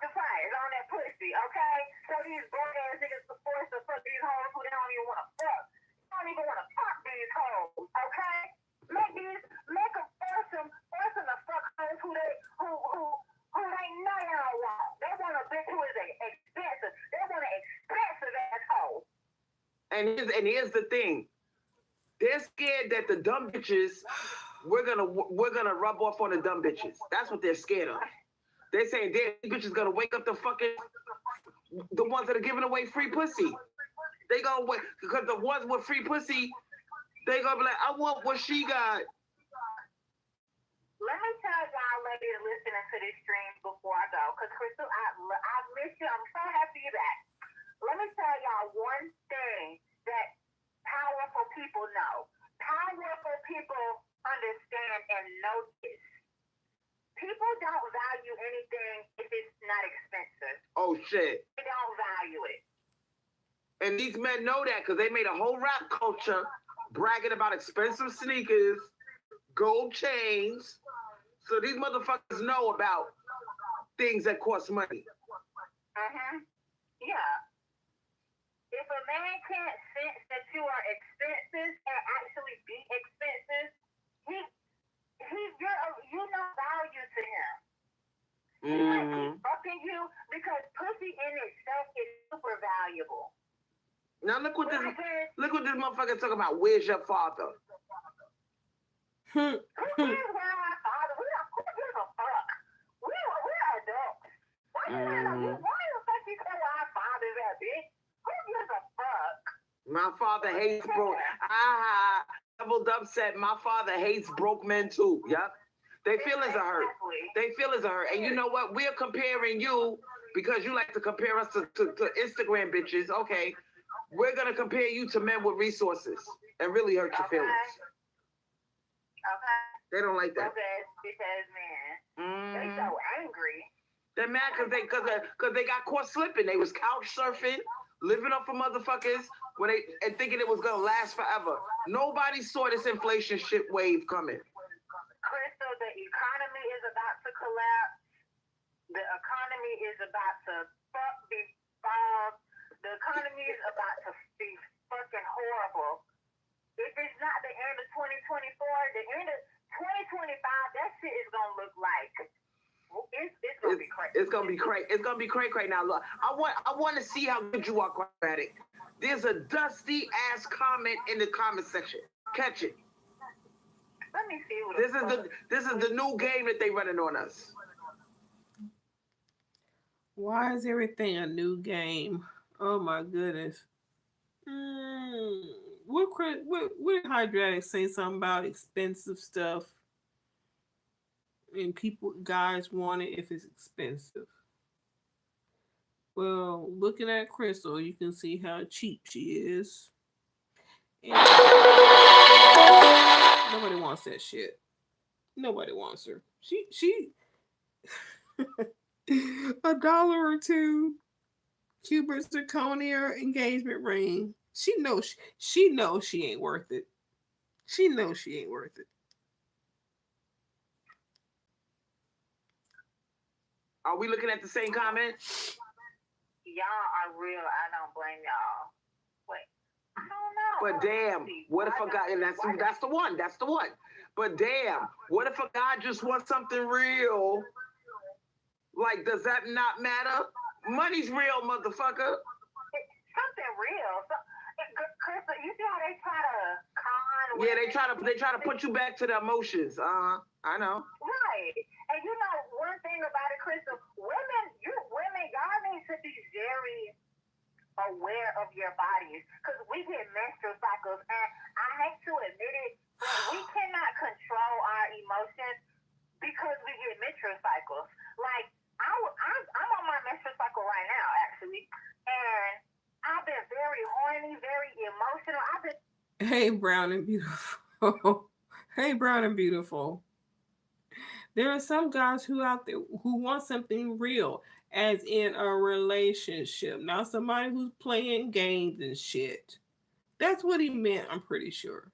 the price on that pussy, okay? So these broke ass niggas are forced to fuck these hoes who they don't even want to fuck. They don't even want to fuck these hoes, okay? Make them force them to fuck hoes who they know they don't want. They want a bitch who is expensive. They want an expensive ass hoe. And here's the thing. They're scared that the dumb bitches, we're gonna rub off on the dumb bitches. That's what they're scared of. They're saying, damn, these bitches gonna wake up the ones that are giving away free pussy. They gonna wait, because the ones with free pussy, they gonna be like, I want what she got. Let me tell y'all ladies listening to this stream before I go, because Crystal, I miss you. I'm so happy you're back. Let me tell y'all one thing that powerful people know. Powerful people understand and know this. People don't value anything if it's not expensive. Oh, shit. They don't value it. And these men know that because they made a whole rap culture bragging about expensive sneakers, gold chains. So these motherfuckers know about things that cost money. Yeah. If a man can't sense that you are expensive and actually be expensive, you know value to him. He might be fucking you because pussy in itself is super valuable. Now look what this motherfucker talking about. Where's your father? Who cares where our father? Who gives a fuck? We're adults. Why the fuck you tell where our father's at, bitch? Who gives a fuck? My father hates broke. Doubled up said my father hates broke men too. Yep. They feelings are hurt. They feelings are hurt. And you know what? We're comparing you because you like to compare us to Instagram bitches. Okay, we're gonna compare you to men with resources and really hurt your feelings. Okay. They don't like that. Okay, because man, they so angry. They're mad because they got caught slipping. They was couch surfing, living up for motherfuckers and thinking it was gonna last forever. Nobody saw this inflation shit wave coming. Crystal, the economy is about to collapse. The economy is about to be bombed. The economy is about to be fucking horrible. If it's not the end of 2024, the end of 2025, that shit is gonna look like it's gonna be crazy. It's gonna be crazy. It's gonna be cray now. Look, I want to see how good you are, Quadratic. There's a dusty ass comment in the comment section. Catch it. Let me see what this is the new game that they running on us. Why is everything a new game? Oh my goodness. What did Hydratic say something about expensive stuff? And guys want it if it's expensive. Well, looking at Crystal, you can see how cheap she is. And nobody wants that shit. Nobody wants her. She $1 or $2 cubic zirconia engagement ring. She knows she ain't worth it. She knows she ain't worth it. Are we looking at the same comment? Y'all are real. I don't blame y'all. Wait, I don't know. But damn, what if a guy, and that's the one. But damn, what if a guy just wants something real? Like, does that not matter? Money's real, motherfucker. Something real. Crystal, you see how they try to con? Yeah, they try to put you back to the emotions. I know. Right. And you know one thing about it, Crystal, women, y'all need to be very aware of your bodies because we get menstrual cycles, and I hate to admit it, we cannot control our emotions because we get menstrual cycles. Like I'm on my menstrual cycle right now, actually, and I've been very horny, very emotional. Hey, brown and beautiful. Hey, brown and beautiful. There are some guys who out there who want something real, as in a relationship, not somebody who's playing games and shit. That's what he meant, I'm pretty sure.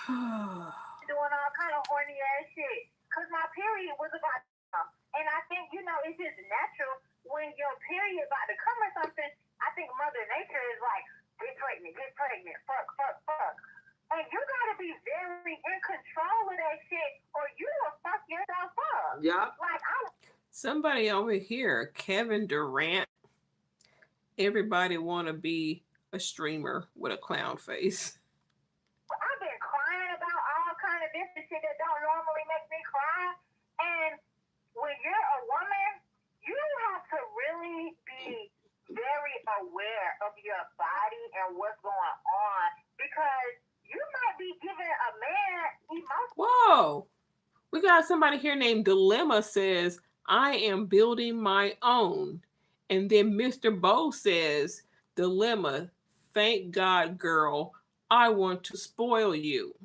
Doing all kind of horny ass shit because my period was about to come, and I think it's just natural when your period about to come or something. I think Mother Nature is like, get pregnant, fuck. And you gotta be very in control of that shit, or you will fuck yourself up. Yeah. Somebody over here, Kevin Durant. Everybody want to be a streamer with a clown face. I've been crying about all kind of different shit that don't normally make me cry. And when you're a woman, you have to really be very aware of your body and what's going on, because you might be giving a man emotion. Whoa. We got somebody here named Dilemma says, I am building my own. And then Mr. Bo says, Dilemma, thank God, girl. I want to spoil you.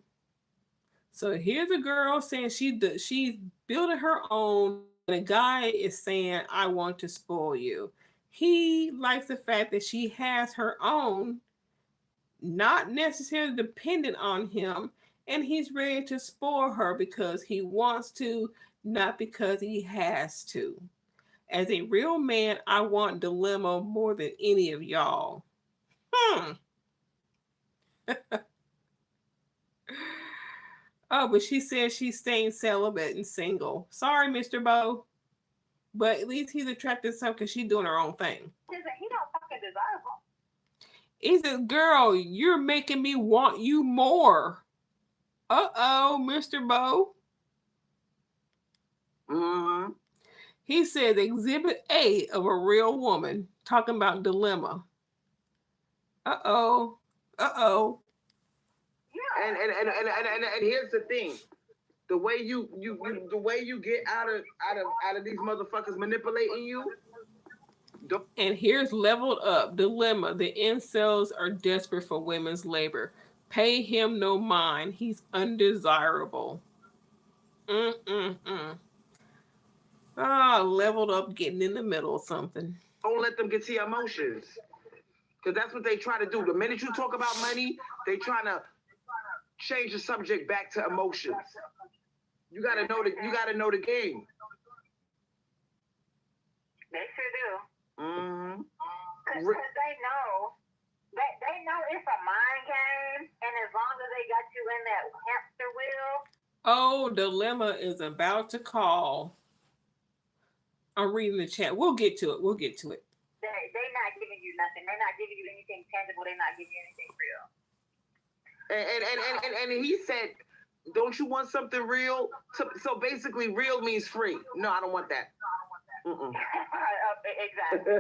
So here's a girl saying she's building her own. And a guy is saying, I want to spoil you. He likes the fact that she has her own, not necessarily dependent on him, and he's ready to spoil her because he wants to, not because he has to. As a real man, I want Dilemma more than any of y'all. Oh, but she says she's staying celibate and single. Sorry, Mr. Bo. But at least he's attracted to some because she's doing her own thing. He don't fucking deserve them. He says, girl, you're making me want you more. Uh-oh, Mr. Bo. Mm-hmm. He says exhibit A of a real woman talking about Dilemma. Uh-oh. Yeah. And here's the thing. The way you get out of these motherfuckers manipulating you. And here's leveled up dilemma. The incels are desperate for women's labor. Pay him no mind. He's undesirable. Leveled up, getting in the middle of something. Don't let them get to your emotions. Because that's what they try to do. The minute you talk about money, they trying to change the subject back to emotions. You gotta know the game. They sure do. Mm-hmm. Because they know it's a mind game, and as long as they got you in that hamster wheel. Oh, dilemma is about to call. I'm reading the chat. We'll get to it. They're not giving you nothing. They're not giving you anything tangible. They're not giving you anything real. And he said, don't you want something real? So basically, real means free. No, I don't want that. Exactly.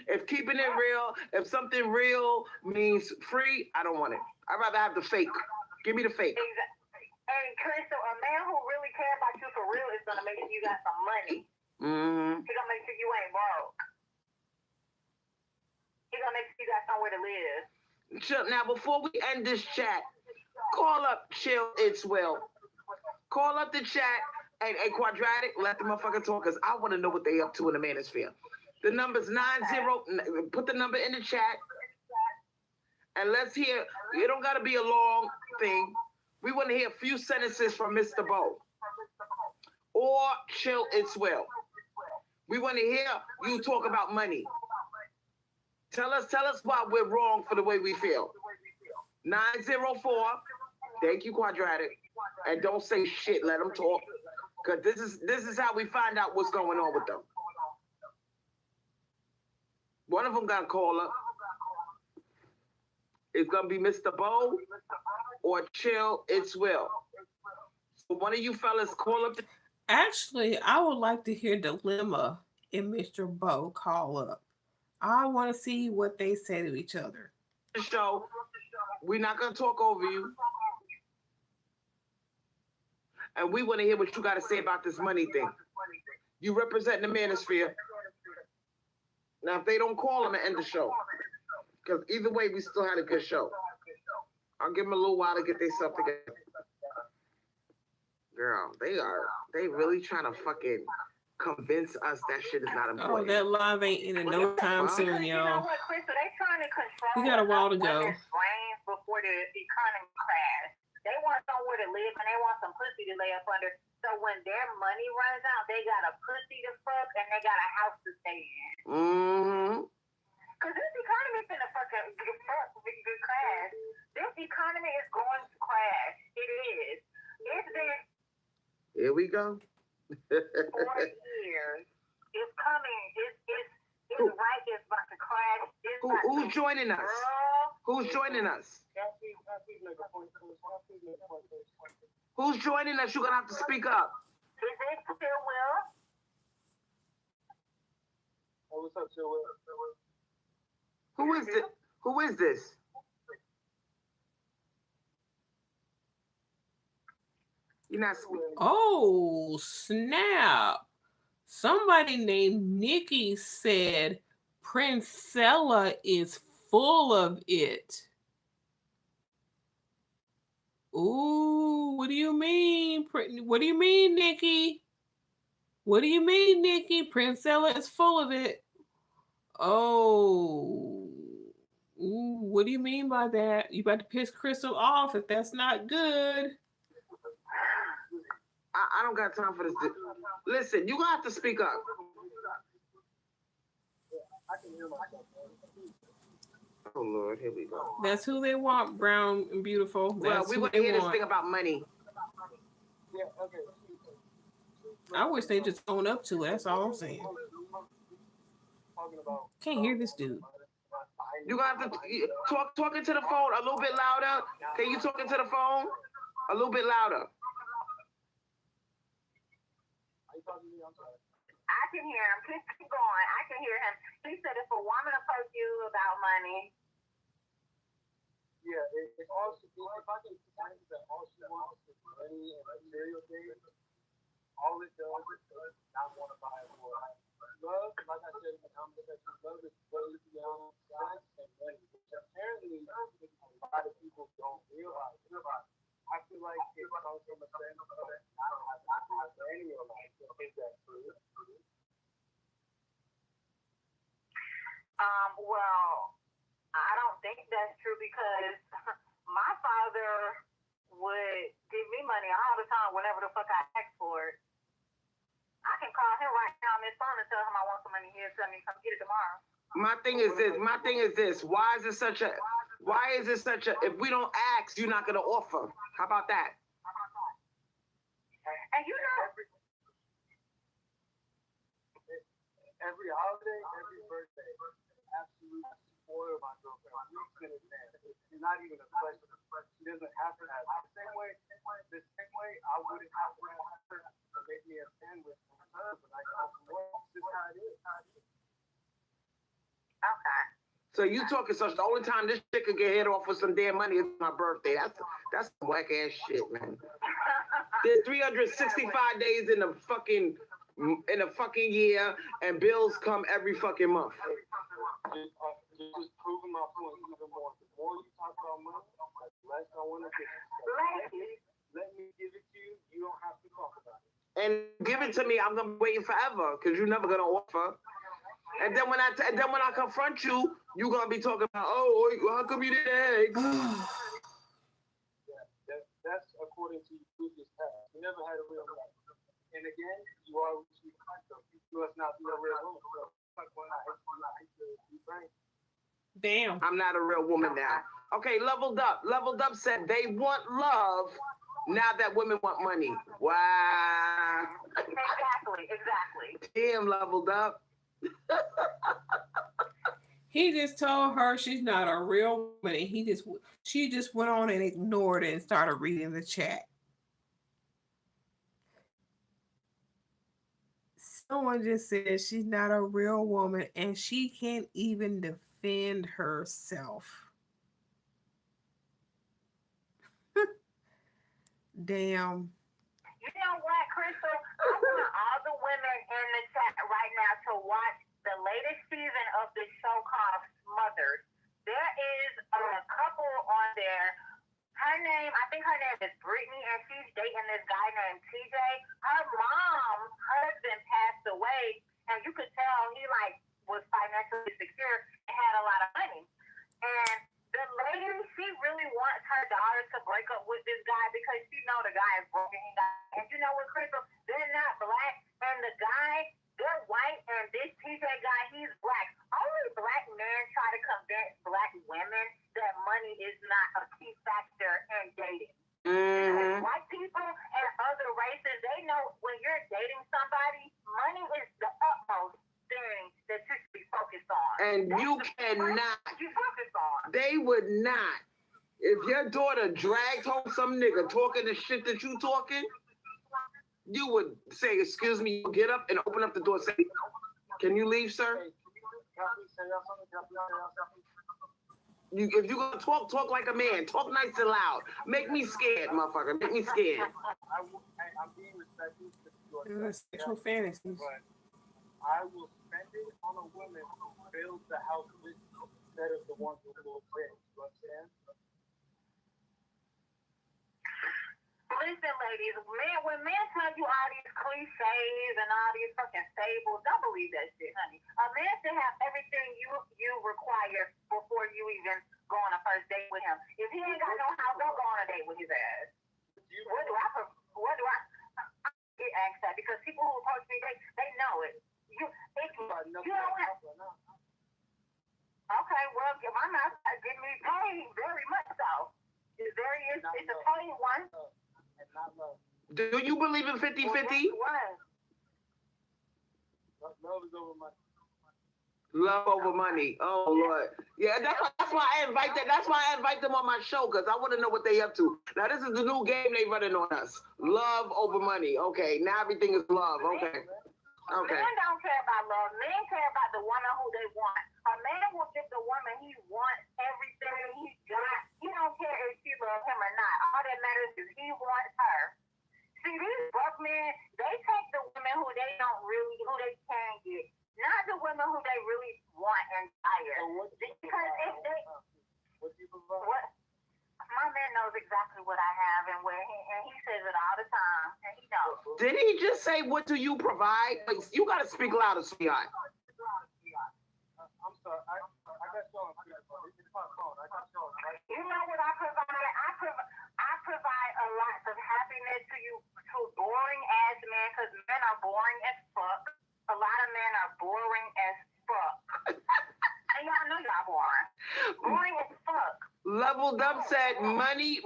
If keeping it real, if something real means free, I don't want it. I'd rather have the fake. Give me the fake. Exactly. And Crystal, a man who really cares about you for real is gonna make sure you got some money. Mm-hmm. He's gonna make sure you ain't broke. He's gonna make sure you got somewhere to live. Now, before we end this chat, call up Chill It's Will. Call up the chat and Quadratic, let the motherfucker talk, because I want to know what they up to in the manosphere. The number's 90. Put the number in the chat. And let's hear, it don't got to be a long thing. We want to hear a few sentences from Mr. Bo. Or Chill It's Will. We want to hear you talk about money. Tell us why we're wrong for the way we feel. 904. Thank you, Quadratic. And don't say shit. Let them talk. Because this is how we find out what's going on with them. One of them got to call up. It's going to be Mr. Bo or Chill It's Will. So one of you fellas call up. Actually, I would like to hear Dilemma and Mr. Bo call up. I want to see what they say to each other. The show. We're not going to talk over you. And we want to hear what you got to say about this money thing. You represent the manosphere. Now, if they don't call them and end the show, because either way, we still had a good show. I'll give them a little while to get their stuff together. Girl, they really trying to fucking convince us that shit is not important. Oh, that live ain't in no time soon, You know y'all. what, Crystal? They trying to control We got a while to go. women's brains before the economy crash. They want somewhere to live and they want some pussy to lay up under. So when their money runs out, they got a pussy to fuck and they got a house to stay in. Mm-hmm. Because this economy is finna fucking good crash. This economy is going to crash. It is. It's been Here we go. 4 years. It's coming. It's right. It's about to crash. Who's joining us? Who's joining us? Who's joining us? You're gonna have to speak up. Is it still Will? Oh, what's up, Chill Will? Who is it? Who is this? You're not speaking. Oh, snap. Somebody named Nikki said Princella is full of it. Ooh, what do you mean? What do you mean, Nikki? What do you mean, Nikki? Princella is full of it. Oh. Ooh, what do you mean by that? You about to piss Crystal off if that's not good. I don't got time for this. Listen, you're gonna have to speak up. Oh Lord, here we go. That's who they want, brown and beautiful. That's Well, we who want to they hear this want. thing about money. Yeah, okay. I wish they just own up to it. That's all I'm saying. Can't hear this dude. You're gonna have to talk into the phone a little bit louder. Can you talk into the phone a little bit louder? I can hear him. Keep going. I can hear him. He said if a woman approached you about money. Yeah, it also, if I can find that all she wants is money and material things, all it does is not want to buy more. Love, like I said in the comment section, love is way beyond sex and money, which apparently a lot of people don't realize. I feel like it comes from a sense of not having any in your life. Is that true? Well, I don't think that's true because my father would give me money all the time whenever the fuck I ask for it. I can call him right now on his phone and tell him I want some money. He'll tell me come get it tomorrow. My thing is this. Why is it such a, if we don't ask, you're not going to offer? How about that? And you know, Every holiday, every birthday, absolutely spoil my girlfriend. It's not even a question. She doesn't have to have it. The same way I wouldn't have to ask her to make me a sandwich from her when I come from work. It's just how it is. okay. So you talking such, the only time this shit could get hit off with some damn money is my birthday. That's some whack ass shit, man. There's 365 days in a fucking year, and bills come every fucking month. Just proving my point even more. The more you talk about money, the less I want to give you. Let me give it to you. You don't have to talk about it. And give it to me, I'm gonna be waiting forever because you're never gonna offer. And then when I confront you, you're gonna be talking about, oh, how come you did eggs? Yeah, that's according to your previous past. You never had a real life. And again, you are what you are. So you must not be a real woman. So when I hate to be frank. Damn. I'm not a real woman now. Okay, leveled up. Leveled up said they want love now that women want money. Wow. Exactly. Damn, leveled up. He just told her she's not a real woman, and she just went on and ignored it and started reading the chat. Someone just said she's not a real woman and she can't even defend herself. Damn. You know what, Crystal? I want all the women in the chat right now to watch the latest season of this show called Smothered. There is a couple on there. I think her name is Brittany, and she's dating this guy named TJ. Her mom's husband passed away, and you could tell he was financially secure and had a lot of money. And the lady, she really wants her daughter to break up with this guy because she know the guy is broken. And you know what, Crystal? They're not black, and the guy, they're white, and this TJ guy, he's black. Only black men try to convince black women that money is not a key factor in dating. Mm-hmm. White people and other races, they know when you're dating somebody, money is the utmost thing that you should be focused on. And you cannot. You focus on. They would not. If your daughter dragged home some nigga talking the shit that you talking, you would say, excuse me, get up and open up the door and say, can you leave, sir? If you're going to talk like a man. Talk nice and loud. Make me scared, motherfucker. Make me scared. I'm being respectful to your Sexual fantasies. But I will spend it on a woman who builds the house with me instead of the ones who will rich. You understand? Listen, ladies, when men tell you all these cliches and all these fucking fables, don't believe that shit, honey. A man should have everything you require before you even go on a first date with him. If he ain't got no house, don't go on a date with his ass. What do I get asked that? Because people who approach me, they know it. You don't have. Okay, well, I'm not getting me paid very much so. It's a paid one. And not love. Do you believe in 50-50? Love is over money. Love over money. Oh Lord. Yeah, that's why I invite them. That's why I invite them on my show, because I want to know what they up to. Now this is the new game they running on us. Love over money. Okay, now everything is love. Okay. Men don't care about love. Men care about the woman who they want. A man will give the woman he wants everything he's got. You know, women who they really want and desire. Because if they, what do you provide? what, my man knows exactly what I have and where he says it all the time, and he knows. Did he just say, what do you provide? Like, you got to speak louder, sweetheart. I'm sorry. I got you on. It's my phone. I got you on. Right? You know what I provide? I provide a lot of happiness to you, to boring ass men, because men are boring as fuck. A lot of men are boring as fuck. And y'all know y'all boring. Boring as fuck. Leveled Up said, money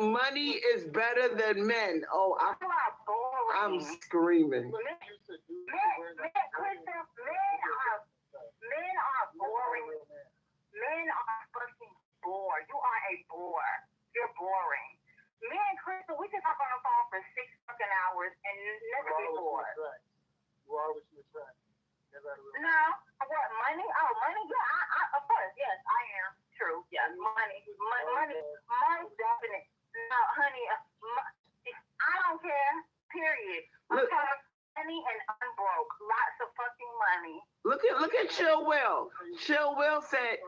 is better than men. Oh, You are boring. I'm screaming. Men are boring. Men are fucking bored. You are a bore. You're boring. Me and Crystal, we can talk on the phone for 6 fucking hours and never get bored. You are what you attract. No, what, money? Oh, money? Yeah, I of course, yes, I am. True, yes, money, definite. No, honey, I don't care, period. I'm talking money and unbroke, lots of fucking money. Look at Chill Will. Chill Will said,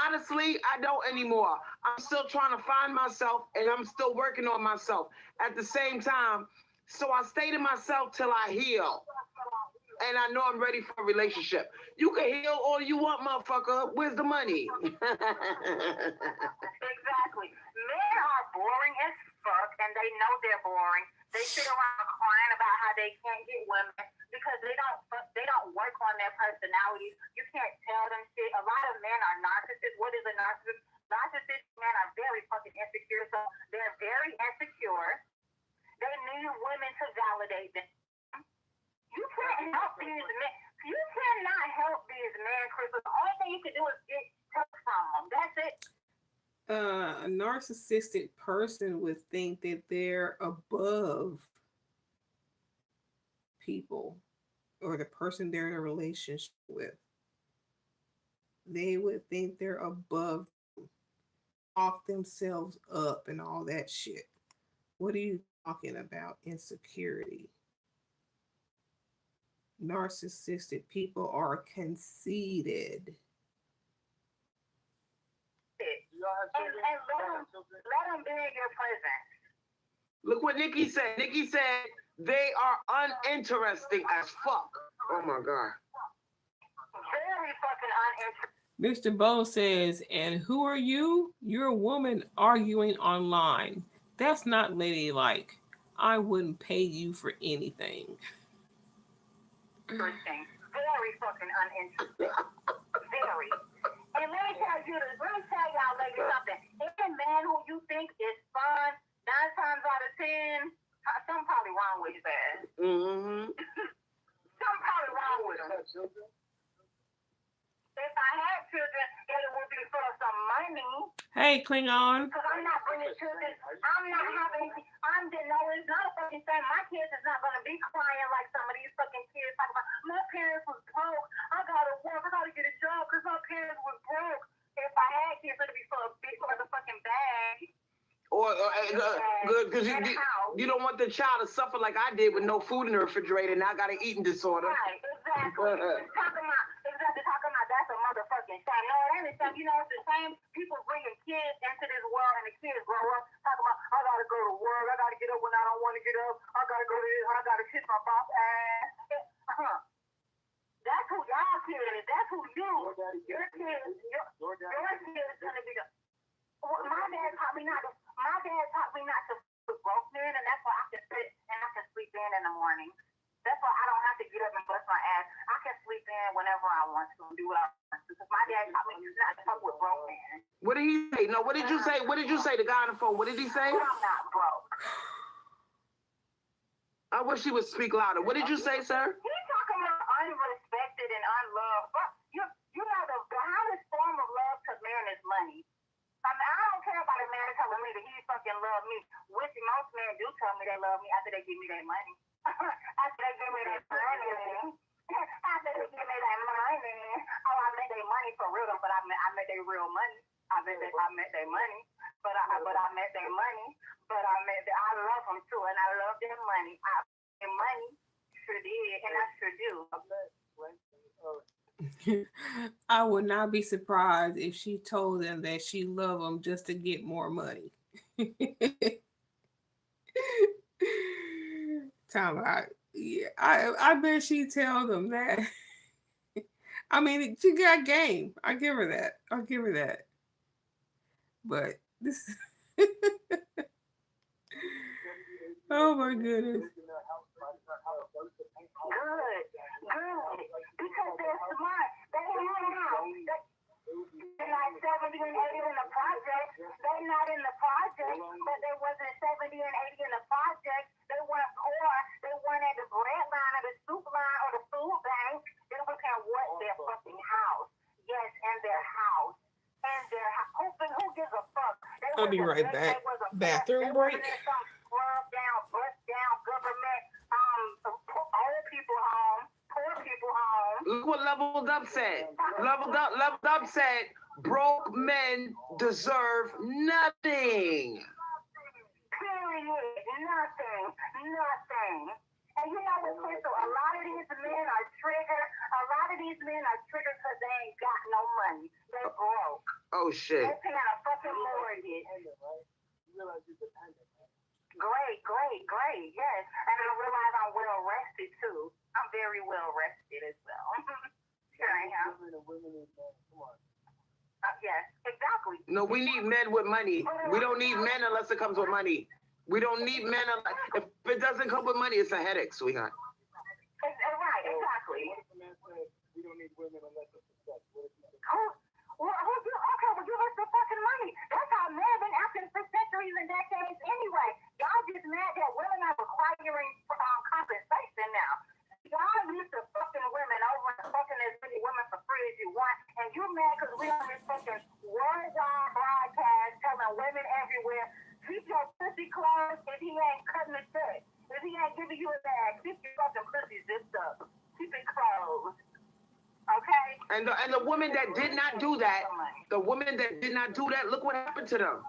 honestly, I don't anymore. I'm still trying to find myself, and I'm still working on myself at the same time. So I stay to myself till I heal. And I know I'm ready for a relationship. You can heal all you want, motherfucker. Where's the money? Exactly. Men are boring as fuck, and they know they're boring. They sit around crying about how they can't get women because they don't work on their personalities. You can't tell them shit. A lot of men are narcissists. What is a narcissist? Narcissist men are very fucking insecure, so they're very insecure. They need women to validate them. You can't help these men. You cannot help these men, Chris. The only thing you can do is get help from them. That's it. A narcissistic person would think that they're above people or the person they're in a relationship with. They would think they're above, off themselves up and all that shit. What are you talking about? Insecurity. Narcissistic people are conceited. And let them be in your presence. Look what Nikki said. Nikki said they are uninteresting as fuck. Oh my God. Very fucking uninteresting. Mr. Bo says, and who are you? You're a woman arguing online. That's not ladylike. I wouldn't pay you for anything. Interesting. Very fucking uninteresting. Very. And let me tell y'all ladies something. Any man who you think is fun, 9 times out of 10, something probably wrong with his ass. Mm-hmm. Something probably wrong with him. If I had children, it would be for some money. Hey, Klingon. Because I'm not bringing children. I'm not having. No, it's not a fucking thing. My kids is not going to be crying like some of these fucking kids talk about. My parents was broke. I got to work. I got to get a job because my parents was broke. If I had kids, it'd be for a big motherfucking bag. Or good, because you don't want the child to suffer like I did with no food in the refrigerator. Now I got an eating disorder. Right, exactly. Talking about that's a motherfucking shame. No, it ain't the same. You know, it's the same people bringing kids into this world and the kids grow up talking about, I got to go to work. I got to get up when I don't want to get up. I got to go to this. I got to kiss my boss ass. That's who y'all kids. That's who you. Your kids. Your kids is going to be the. My dad taught me not to. My dad taught me not to with broke men, and that's why I can sit and I can sleep in the morning. That's why I don't have to get up and bust my ass. I can sleep in whenever I want to and do what I want to. Because my dad taught me not to fuck with broke men. What did he say? No, what did you say? What did you say? The guy on the phone. What did he say? I'm not broke. I wish he would speak louder. What did you say, sir? He's talking about unrespected and unloved. You know the highest form of love to men is money. I mean, I don't care about a man telling me that he fucking love me, which most men do tell me they love me after they give me their money. After they give me that money. After they give me that money. Oh, I met their money for real, but I met their real money. I met their money, but I met their money. But I love them too, and I love their money. Their money sure did, and I sure do. I would not be surprised if she told them that she loved them just to get more money. Time out. Yeah, I bet she tell them that. I mean, she got game. I give her that. I'll give her that. But this, oh my goodness. Good, good. Because they're smart. They have a house. They're like 70 and 80 in the project. They're not in the project, but they wasn't 70 and 80 in the project. They weren't poor. They weren't at the bread line or the soup line or the food bank. They don't care what their fucking house. Yes, and their house. And their house. Who gives a fuck? I'll be right back. Bathroom break. Some scrub down, bust down government, old people home, poor people home. Look what Leveled Up said. Leveled Up said, broke men deserve nothing. Period. Nothing. And you know what, Crystal? A lot of these men are triggered. A lot of these men are triggered because they ain't got no money. They're broke. Oh shit. They're paying a fucking mortgage. Great. Yes. And I realize I'm well rested too. I'm very well rested as well. Here I am. Yes, exactly. No, we need men with money. We don't need men unless it comes with money. We don't need men unless, if it doesn't come with money, it's a headache, sweetheart. Right, exactly. We don't need women unless it's success. Okay, well, give us the fucking money. That's how men been acting for centuries and decades anyway. Y'all just mad that women are requiring compensation now. Y'all used to fucking women over and fucking as many women for free as you want, and you mad because we on this fucking words on broadcast telling women everywhere, keep your pussy closed if he ain't cutting the check. If he ain't giving you a bag, keep your fucking pussy zipped up. Keep it closed. Okay? And the women that did not do that, look what happened to them.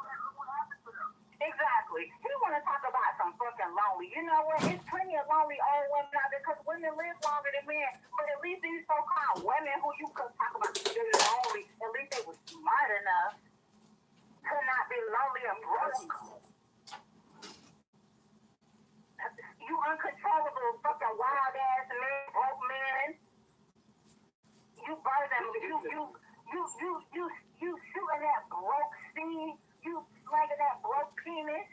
Exactly. You want to talk about some fucking lonely. You know what? It's plenty of lonely old women out there because women live longer than men. But at least these so-called women who you could talk about being lonely, at least they were smart enough to not be lonely and broke. You uncontrollable fucking wild ass man, broke man. You burden, you shooting that broke seed, you slanging that broke penis.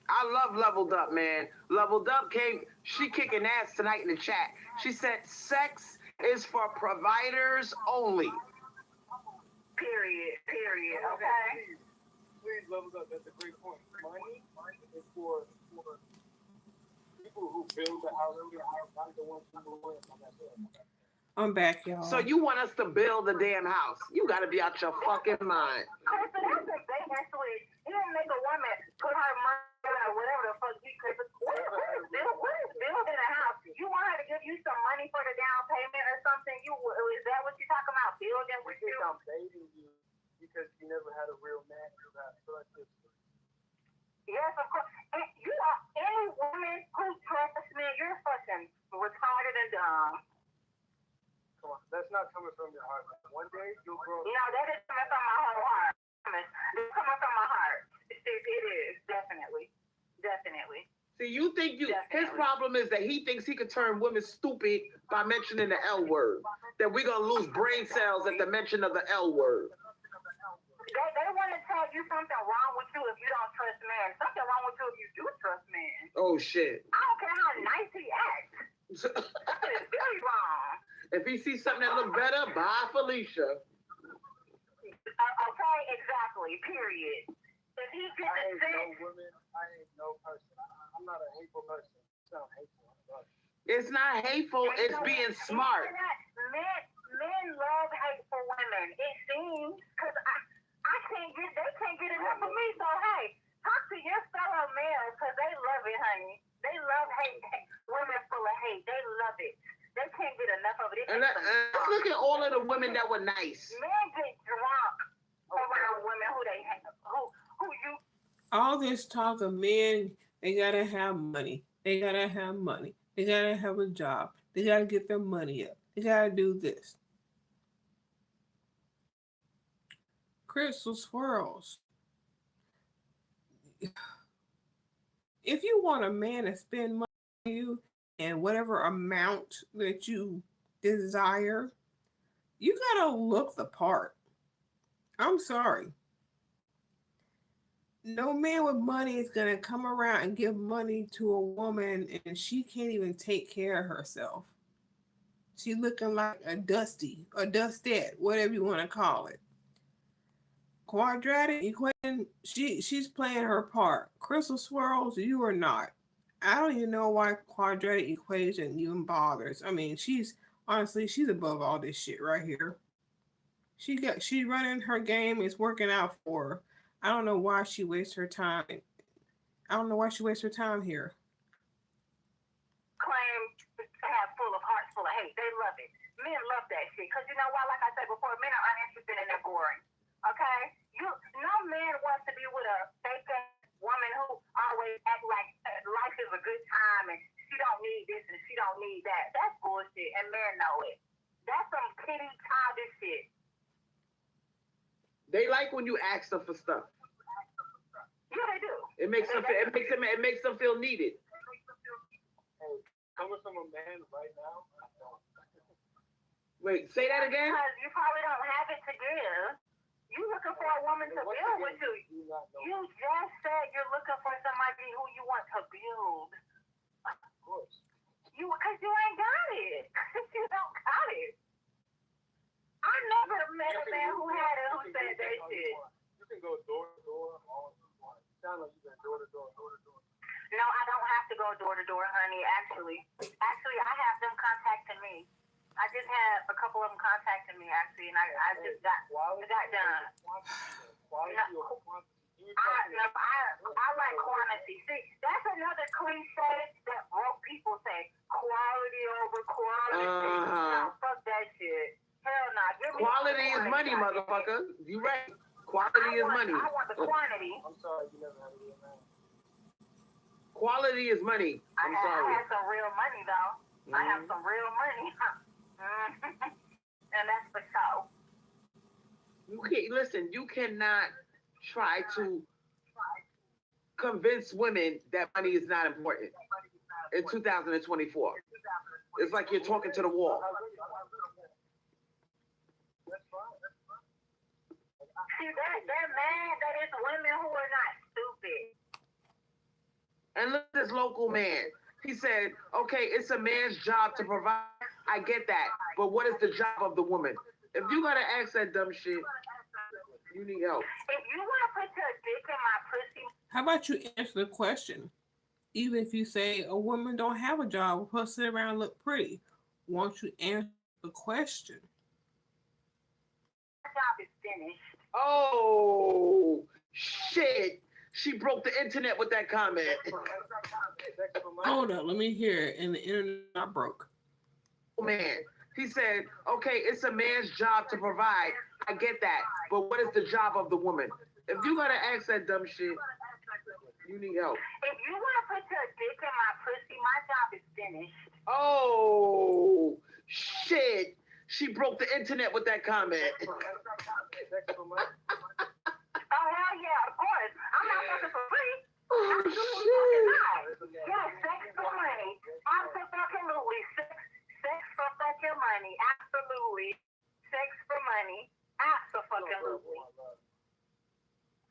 I love Leveled Up, man. Leveled Up she kicking ass tonight in the chat. She said sex is for providers only. Period, okay? Please, Leveled Up, that's a great point. Money is for people who build the house, not the ones who live on that hill. I'm back, y'all. So you want us to build the damn house? You got to be out your fucking mind. So that's a big switch. You don't make a woman put her money or whatever the fuck you could. What is building a house? You want her to give you some money for the down payment or something? Is that what you're talking about? Building with you? I'm dating you because you never had a real man who got trust. Yes, of course. And you are any woman who trusts me, you're fucking retarded and dumb. Come on, that's not coming from your heart. One day you'll grow. No, that is coming from my whole heart. It's coming from my heart. It is, definitely. See, you think his problem is that he thinks he could turn women stupid by mentioning the L word. That we're going to lose brain cells at the mention of the L word. They want to tell you something wrong with you if you don't trust men. Something wrong with you if you do trust men. Oh, shit. I don't care how nice he acts. That is very wrong. If he sees something that looks better, bye, Felicia. Okay, exactly. Period. If he gets I ain't no woman. I ain't no person. I'm not a hateful person. It's not hateful. It's not hateful. It's being smart. Men love hateful women. It seems because they can't get enough of me. So hey, talk to your fellow males because they love it, honey. They love hate. Women full of hate. They love it. They can't get enough of it. And let's look at all of the women that were nice. Men get drunk around women who they hate. Who you? All this talk of men, they gotta have money. They gotta have money. They gotta have a job. They gotta get their money up. You gotta do this. Crystal Swirlz. If you want a man to spend money on you and whatever amount that you desire, you gotta look the part. I'm sorry. No man with money is gonna come around and give money to a woman and she can't even take care of herself. She looking like a dusty, a dustette, whatever you want to call it. Quadratic equation, she's playing her part. Crystal Swirls, you are not. I don't even know why quadratic equation even bothers. I mean, she's honestly she's above all this shit right here. She's running her game. It's working out for her. I don't know why she wastes her time. I don't know why she wastes her time here. Claim to have full of hearts full of hate. They love it. Men love that shit. Because you know why? Like I said before, men are uninterested and they're boring. Okay? No man wants to be with a fake woman who always act like life is a good time and she don't need this and she don't need that. That's bullshit and men know it. That's some kitty childish shit. They like when you ask them for stuff. Yeah, they do. It makes them feel needed. Hey, coming from a man right now. Wait, say that again? Because you probably don't have it to give. You looking for a woman to build with you. You just said you're looking for somebody who you want to build. Of course. Because you ain't got it. You don't got it. I never met a man who had it who said that shit. You can go door to door all you want. Sound like you been door to door. No, I don't have to go door to door, honey. Actually, I have them contacting me. I just had a couple of them contacting me actually, and I just got done. I like quantity. See, that's another cliche that broke people say: quality over quality. No, fuck that shit. Hell no. Quality is money, motherfucker. You right. Quality is money. I want the quantity. I'm sorry, you never had a real man. Quality is money. I'm sorry. I have some real money though. I have some real money. And that's for show. You can't listen. You cannot try to convince women that money is not important in 2024. It's like you're talking to the wall. See, they're mad that it's women who are not stupid. And look at this local man. He said, okay, it's a man's job to provide. I get that. But what is the job of the woman? If you gotta ask that dumb shit, you need help. If you want to put your dick in my pussy. How about you answer the question? Even if you say a woman don't have a job, we'll sit around and look pretty. Won't you answer the question? My job is finished. Oh, shit. She broke the internet with that comment. Hold up, let me hear it. And the internet not broke. Man, he said, okay, it's a man's job to provide. I get that. But what is the job of the woman? If you gotta ask that dumb shit, you need help. If you want to put your dick in my pussy, my job is finished. Oh, shit. She broke the internet with that comment. Oh, hell yeah, of course. I'm not fucking for free. Oh, Absolutely not. shit. Yeah, sex for money. Absolutely. Sex for fucking money. Absolutely. Sex for money. Absolutely.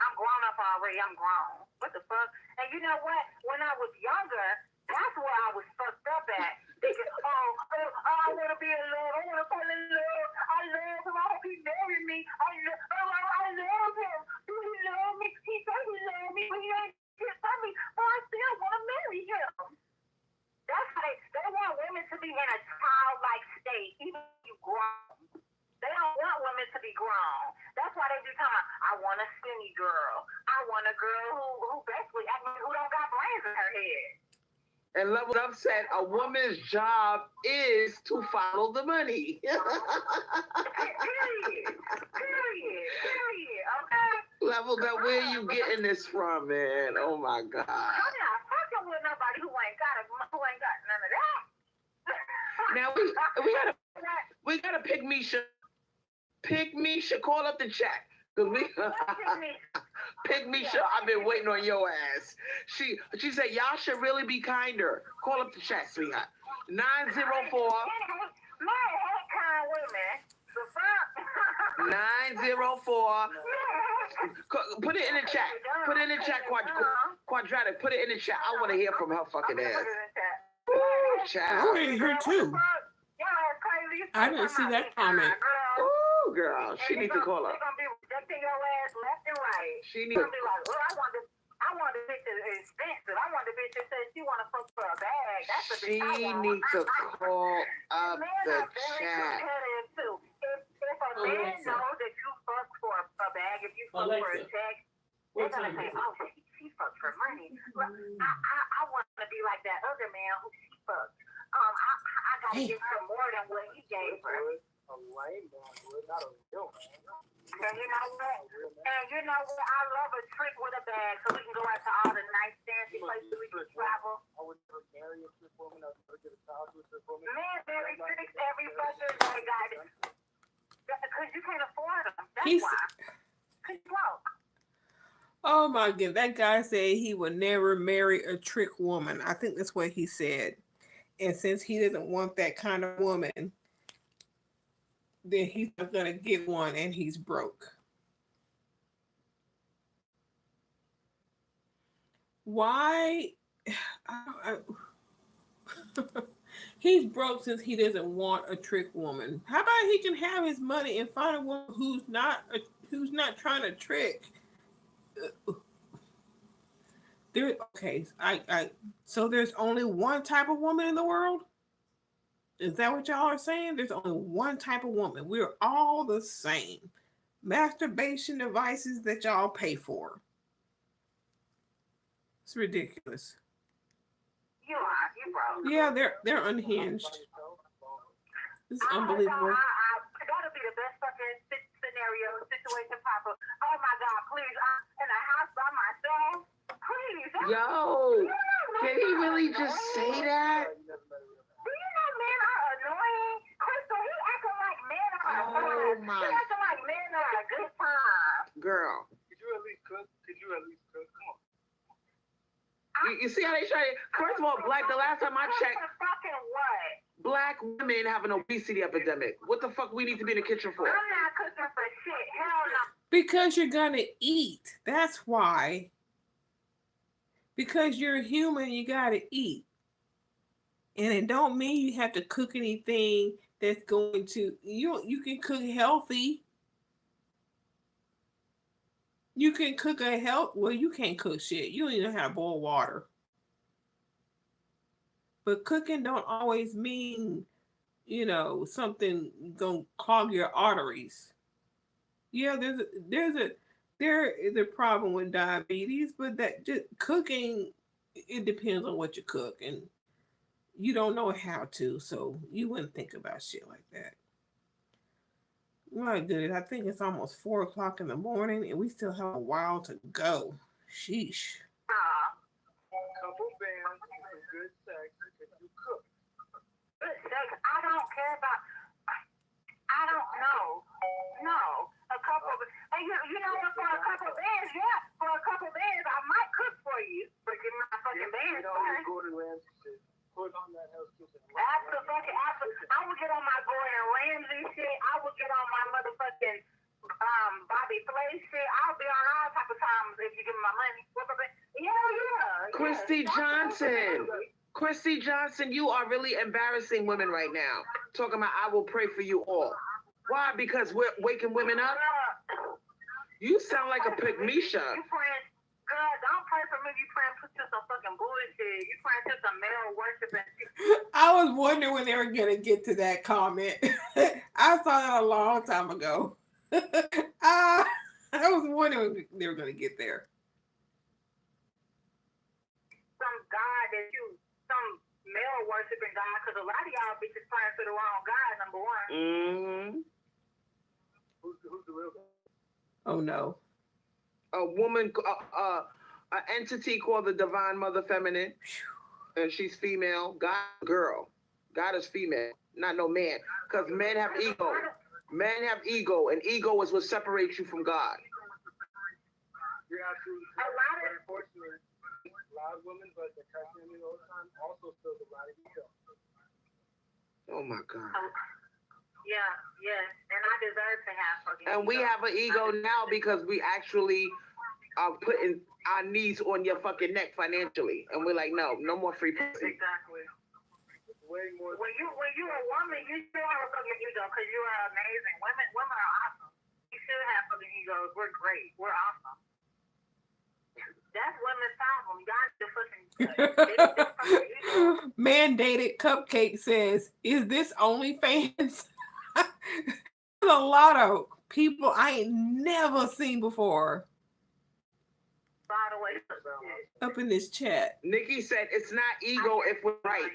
I'm grown up already. I'm grown. What the fuck? And you know what? When I was younger, that's where I was fucked up at. Thinking, I want to be in love. I want to fall in love. I love him. I hope he married me. I love him. Do he love me? He said he loved me, but he ain't shit for me. But I still want to marry him. That's how they want women to be in a childlike state, even if you grown. They don't want women to be grown. That's why they be talking about, I want a skinny girl. I want a girl who basically, who don't got brains in her head. And Level Up said a woman's job is to follow the money. Period. Okay? Level Up, where are you getting this from, man? Oh my God. I'm not fucking with nobody who ain't got none of that. Now we gotta. We gotta pick Misha. Pick Misha. Call up the chat. Cause we pick Misha. I've been waiting on your ass. She said y'all should really be kinder. Call up the chat, sweetheart. 904. Man, hate kind women. The fuck? 904. Put it in the chat. Put it in the chat, quadratic. Put it in the chat. I want to hear from her fucking ass. Ooh, I child. want to hear too. I didn't see that comment. Ooh, girl. She needs to call up. They're gonna be rejecting your ass left and right. She They're needs. gonna be like, oh, I want the bitch that's expensive. I want the bitch that says she want to fuck for a bag. That's the She bitch I want. needs to call up Men the are very chat. competitive too. If a man knows that you fuck for a bag, if you fuck for a check, they're gonna say, oh, she fucks for money. But I want to be like that other man who she fucked. I gotta give her more than what he gave her. A lame man would, not a real man. And you know what? I love a trip with a bag so we can go out to all the nice fancy places we can travel. I would never marry a trick woman. I would never get a child with a trick woman. Men marry tricks every fucking day, guys. Because you can't afford them. That's He's- why. Because you broke. Oh my god, that guy said he would never marry a trick woman. I think that's what he said. And since he doesn't want that kind of woman, then he's not gonna get one, and he's broke. Why? He's broke since he doesn't want a trick woman. How about he can have his money and find a woman who's not trying to trick? So there's only one type of woman in the world? Is that what y'all are saying? There's only one type of woman. We're all the same. Masturbation devices that y'all pay for. It's ridiculous. You broke. Yeah, they're unhinged. This is unbelievable. That'll be the best fucking scenario, situation possible. Oh my God, please, I'm in a house by myself. Please. Yo, can he really just say that? Do you know men are annoying? Crystal, he acting like men are Oh annoying. my. He acting like men are a good time. Girl. Could you at least cook? Come on. You see how they try to, first of all, the last time I checked, Fucking what? black women have an obesity epidemic. What the fuck we need to be in the kitchen for? I'm not cooking for shit. Hell no. Because you're gonna eat. That's why. Because you're human, you gotta eat. And it don't mean you have to cook anything that's going to you can cook healthy. You can cook you can't cook shit. You don't even know how to boil water. But cooking don't always mean, something gonna clog your arteries. Yeah, there is a problem with diabetes, but that just cooking, it depends on what you cook, and you don't know how to, so you wouldn't think about shit like that. My goodness, I think it's almost 4:00 in the morning, and we still have a while to go. Sheesh. Couple bands, some good sex, and you cook. Good sex, I don't care about. I don't know. No, a couple. And you know what? For a couple bands, I might cook for you, but give me my fucking bands. You know, you Gordon Ramsay shit. Put on that house kitchen. Absolutely. I would get on my Gordon Ramsay shit. I would get on my motherfucking Bobby Flay shit. I'll be on all type of times if you give me my money. Yeah. Christy Johnson. Christy Johnson, you are really embarrassing women right now. Talking about I will pray for you all. Why? Because we're waking women up? You sound like a pygmisha. You praying, girl, don't pray for me. You praying to some fucking bullshit. You praying to some male worshiping. I was wondering when they were gonna get to that comment. I saw that a long time ago. I was wondering when they were gonna get there. Some male worshiping God, because a lot of y'all bitches praying to the wrong God, number one. Mm-hmm. Who's the real guy? Oh no. A woman, an entity called the Divine Mother Feminine, and she's female. God, girl. God is female, not no man. Because men have ego. Men have ego, and ego is what separates you from God. You're absolutely A correct. lot of- But unfortunately, a lot of women, but the catch me all the time, also feels a lot of ego. Oh my God. Yeah, yes, and I deserve to have fucking And we ego. have an ego now because we actually are putting our knees on your fucking neck financially, and we're like, no more free pussy. Exactly. It's way more. When you a woman, you should have a fucking ego because you are amazing. Women are awesome. You should have fucking egos. We're great. We're awesome. That's women's problem. Y'all need to fucking Mandated Cupcake says, "Is this OnlyFans?" A lot of people I ain't never seen before by the way. up in this chat. Nikki said it's not ego if we're right.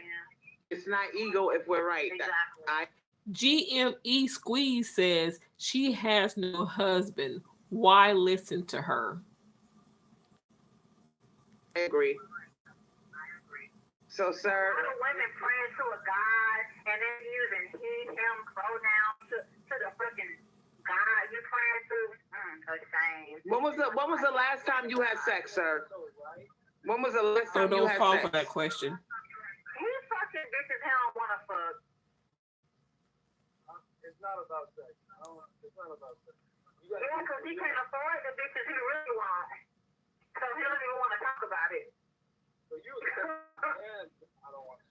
It's not ego if we're right. Exactly. GME Squeeze says she has no husband. Why listen to her? I agree. So, sir. A lot of women praying to a God and then using he, him pronouns to the fucking God you praying to. Shame. When was the last time you had sex, sir? When was the last So time you don't had fall sex? for that question. He fucking bitches he don't want to fuck. It's not about sex. It's not about sex. Yeah, because he can't afford the bitches he really wants. So he don't even want to talk about it. So you and I don't want to.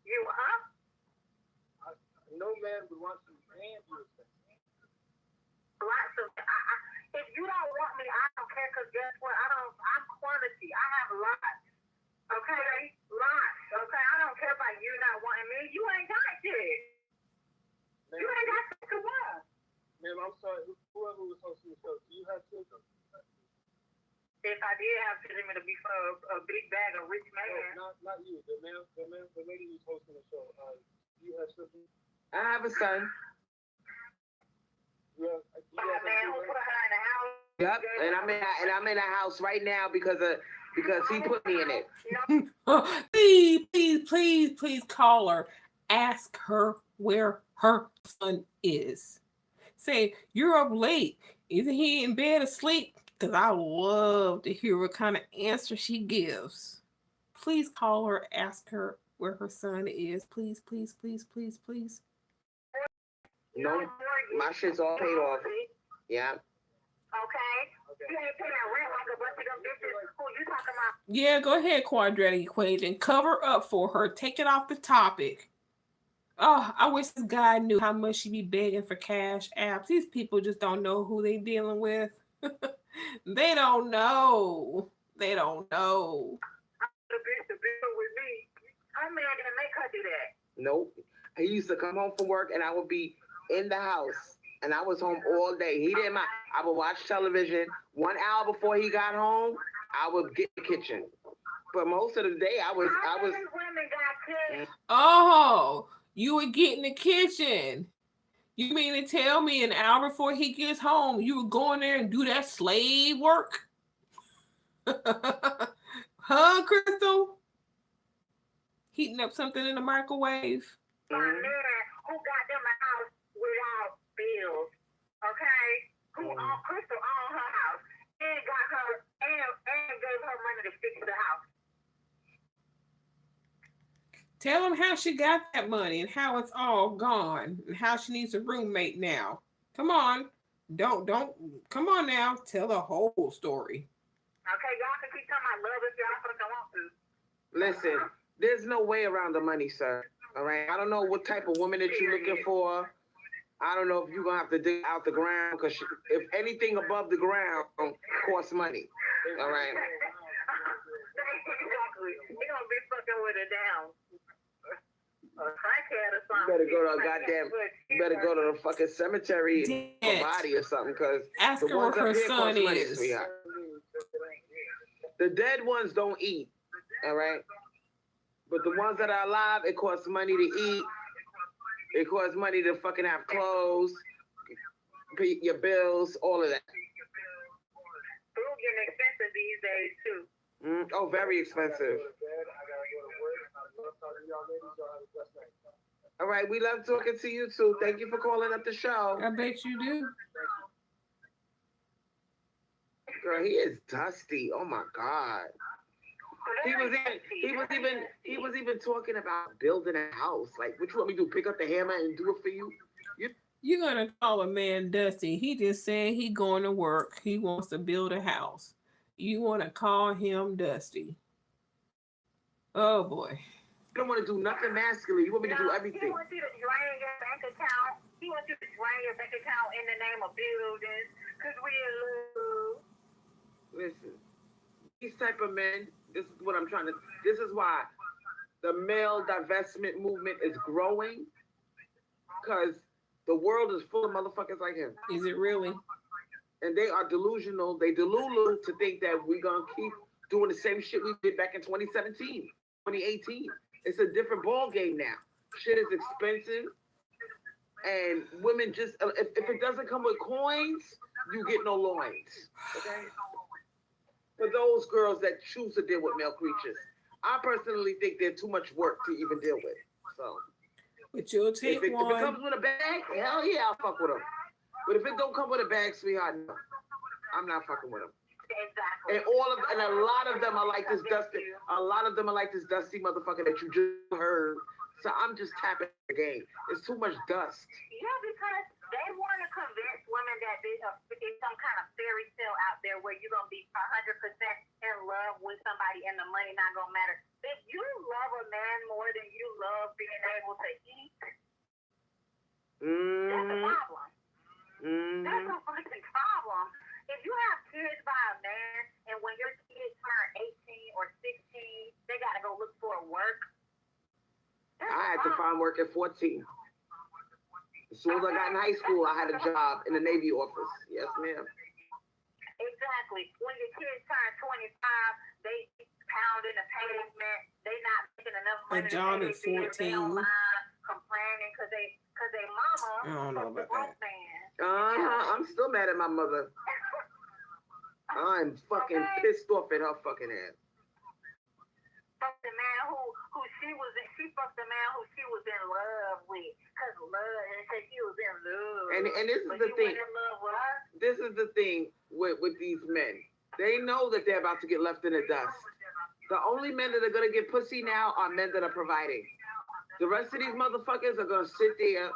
You, huh? No man would want to and you. Lots of, if you don't want me, I don't care, because guess what? I'm quantity. I have lots. Okay? Lots. Okay? I don't care about you not wanting me. You ain't got shit. You ain't got shit to want. Ma'am, I'm sorry. Whoever was hosting the show, do you have children? If I did have children, it'd be for a big bag of rich man. No, not you. The lady who's hosting the show. Do you have children? I have a son. Man, who put her in the house? Yep, and I'm in a house right now because he put me in it. Please call her. Ask her where her son is. Say, you're up late. Isn't he in bed asleep? Because I love to hear what kind of answer she gives. Please call her. Ask her where her son is. Please. No, my shit's all paid off. Yeah. Okay? You ain't paying rent like a bunch of them bitches. Who you talking about? Yeah, go ahead, quadratic equation. Cover up for her. Take it off the topic. Oh, I wish this guy knew how much she be begging for cash apps. These people just don't know who they dealing with. They don't know. The bitch with me. Her man didn't make her do that. Nope. He used to come home from work and I would be in the house and I was home all day. He didn't mind. I would watch television. 1 hour before he got home, I would get in the kitchen. But most of the day I was Women got kids. Oh, you would get in the kitchen. You mean to tell me an hour before he gets home, you would go in there and do that slave work? Huh, Crystal? Heating up something in the microwave? My man who got them a house without bills, okay? Who Crystal owned her house and got her and gave her money to fix the house. Tell him how she got that money and how it's all gone and how she needs a roommate now. Come on. Don't come on now. Tell the whole story. Okay, y'all can keep telling my love if y'all fucking want to. Listen, there's no way around the money, sir. All right. I don't know what type of woman that you're looking for. I don't know if you're gonna have to dig out the ground because if anything above the ground costs money. All right. Exactly. You're gonna be fucking with it down. A crackhead or You something. better go to a goddamn. You better go to the fucking cemetery for Dead. body or something because Ask the her where ones up her here son cost money, is. sweetheart. The dead ones don't eat. All right. But the ones that are alive, it costs money to eat. It costs money to fucking have clothes, pay your bills, all of that. Food getting expensive these days too. Oh, very expensive. All right, we love talking to you too. Thank you for calling up the show. I bet you do. Girl, he is dusty. Oh my God. He was even talking about building a house. Like, what you want me to do? Pick up the hammer and do it for you? You're gonna call a man dusty. He just said he going to work. He wants to build a house. You want to call him dusty? Oh boy. You don't want to do nothing masculine. You want me to do He everything. wants you to drain your bank account. He wants you to drain your bank account in the name of buildings. Because we in love. Listen, these type of men, this is what I'm trying to, this is why the male divestment movement is growing, because the world is full of motherfuckers like him. Is it really? And they are delusional. They delulu to think that we're going to keep doing the same shit we did back in 2017, 2018. It's a different ball game now. Shit is expensive. And women just, if it doesn't come with coins, you get no loins. Okay? For those girls that choose to deal with male creatures, I personally think they're too much work to even deal with. So, But you'll take if it one. comes with a bag, hell yeah, I'll fuck with them. But if it don't come with a bag, sweetheart, no, I'm not fucking with them. Exactly. And a lot of them are like this dusty. A lot of them are like this dusty motherfucker that you just heard. So I'm just tapping the game. It's too much dust. Yeah, because they want to convince women that there's some kind of fairy tale out there where you're going to be 100% in love with somebody and the money not going to matter. If you love a man more than you love being able to eat, that's a problem. That's a fucking problem. If you have kids by a man and when your kids turn 18 or 16, they got to go look for work. I had to find work at 14. As soon as I got in high school, I had a job in the Navy office. Yes, ma'am. Exactly. When your kids turn 25, they pound in the pavement. They not making enough money. A job at 14. They don't mind complaining because they mama. I don't know about that. I'm still mad at my mother. I'm fucking pissed off at her fucking ass. The man who she fucked the man who she was in love with. Cause love, and said she was in love. And this is the thing. In love with her? This is the thing with these men. They know that they're about to get left in the dust. The only men that are gonna get pussy now are men that are providing. The rest of these motherfuckers are gonna sit there,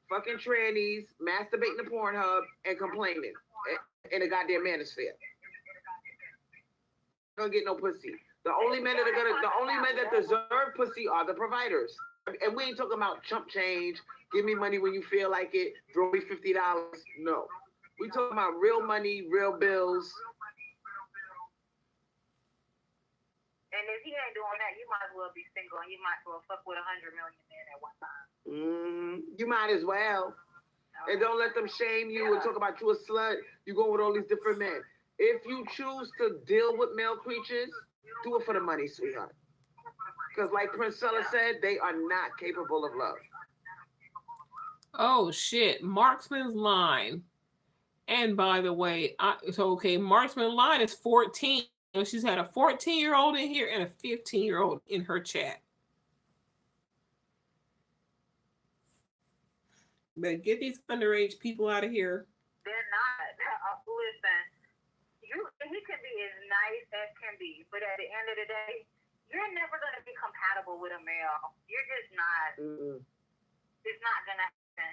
fucking trannies, masturbating the Pornhub, and complaining in the goddamn manosphere. Don't get no pussy. The only men that deserve pussy are the providers. And we ain't talking about chump change, give me money when you feel like it, throw me $50. No. We talking about real money, real bills. And if he ain't doing that, you might as well be single and you might as well fuck with 100 million men at one time. You might as well. And don't let them shame you and talk about you a slut. You go with all these different men. If you choose to deal with male creatures, do it for the money, sweetheart. Because like Princella said, they are not capable of love. Oh shit, Marksman's Line. And by the way, Marksman's Line is 14. She's had a 14-year-old in here and a 15-year-old in her chat. But get these underage people out of here. They're not. Listen, he can be as nice as can be, but at the end of the day, you're never going to be compatible with a male. You're just not. It's not going to happen.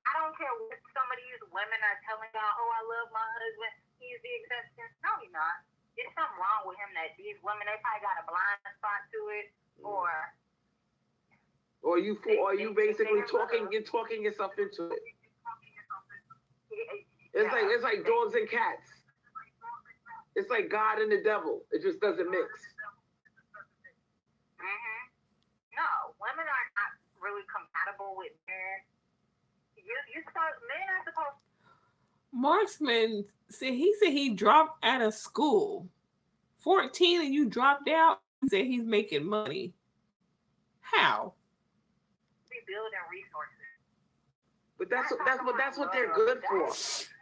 I don't care what some of these women are telling y'all, oh, I love my husband. He's the exception. No, he's not. There's something wrong with him that these women, they probably got a blind spot to it, or you basically talking yourself into it. It's like dogs and cats. It's like God and the devil. It just doesn't mix. No, women are not really compatible with men. Men are supposed. Marksman said he dropped out of school. 14 and you dropped out. He said he's making money. How? Building resources. But that's what they're good for.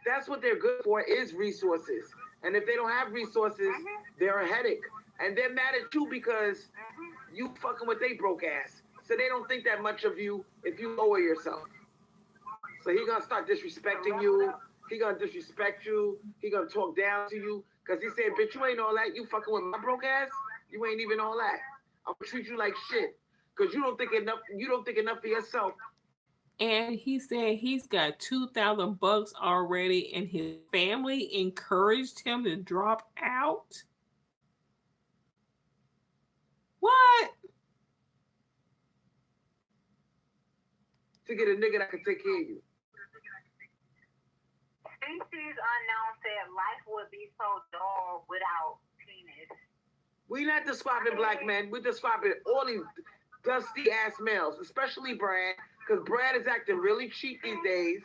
That's what they're good for is resources. And if they don't have resources, they're a headache. And they're mad at you because you fucking with they broke ass. So they don't think that much of you if you lower yourself. So he gonna start disrespecting you. He gonna disrespect you. He gonna talk down to you. Cause he said, bitch, you ain't all that. You fucking with my broke ass? You ain't even all that. I'm gonna treat you like shit. Cause you don't think enough of yourself. And he said he's got $2,000 already, and his family encouraged him to drop out. What? To get a nigga that can take care of you. Species Unknown said life would be so dull without penis. We not describing black men. We're describing all these dusty ass males, especially Brad, because Brad is acting really cheap these days.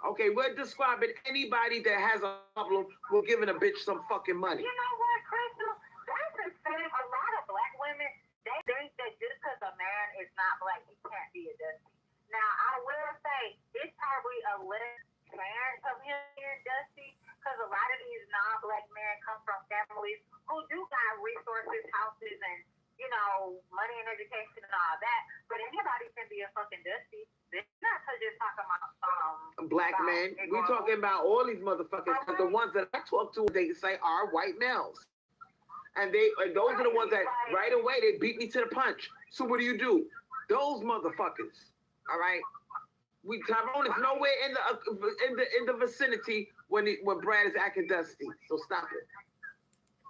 Okay, we're describing anybody that has a problem with giving a bitch some fucking money. You know what, Crystal? That's the same. A lot of black women, they think that just because a man is not black, he can't be a dusty. Now, I will say, it's probably a less chance of him being dusty, because a lot of these non-black men come from families who do got resources, houses, and, you know, money and education and all that. But anybody can be a fucking dusty. It's not just talking about black men. We're talking about all these motherfuckers. Because the ones that I talk to, they say are white males. And those are the ones that right away they beat me to the punch. So what do? Those motherfuckers. All right. Tyrone is nowhere in the vicinity when Brad is acting dusty. So stop it.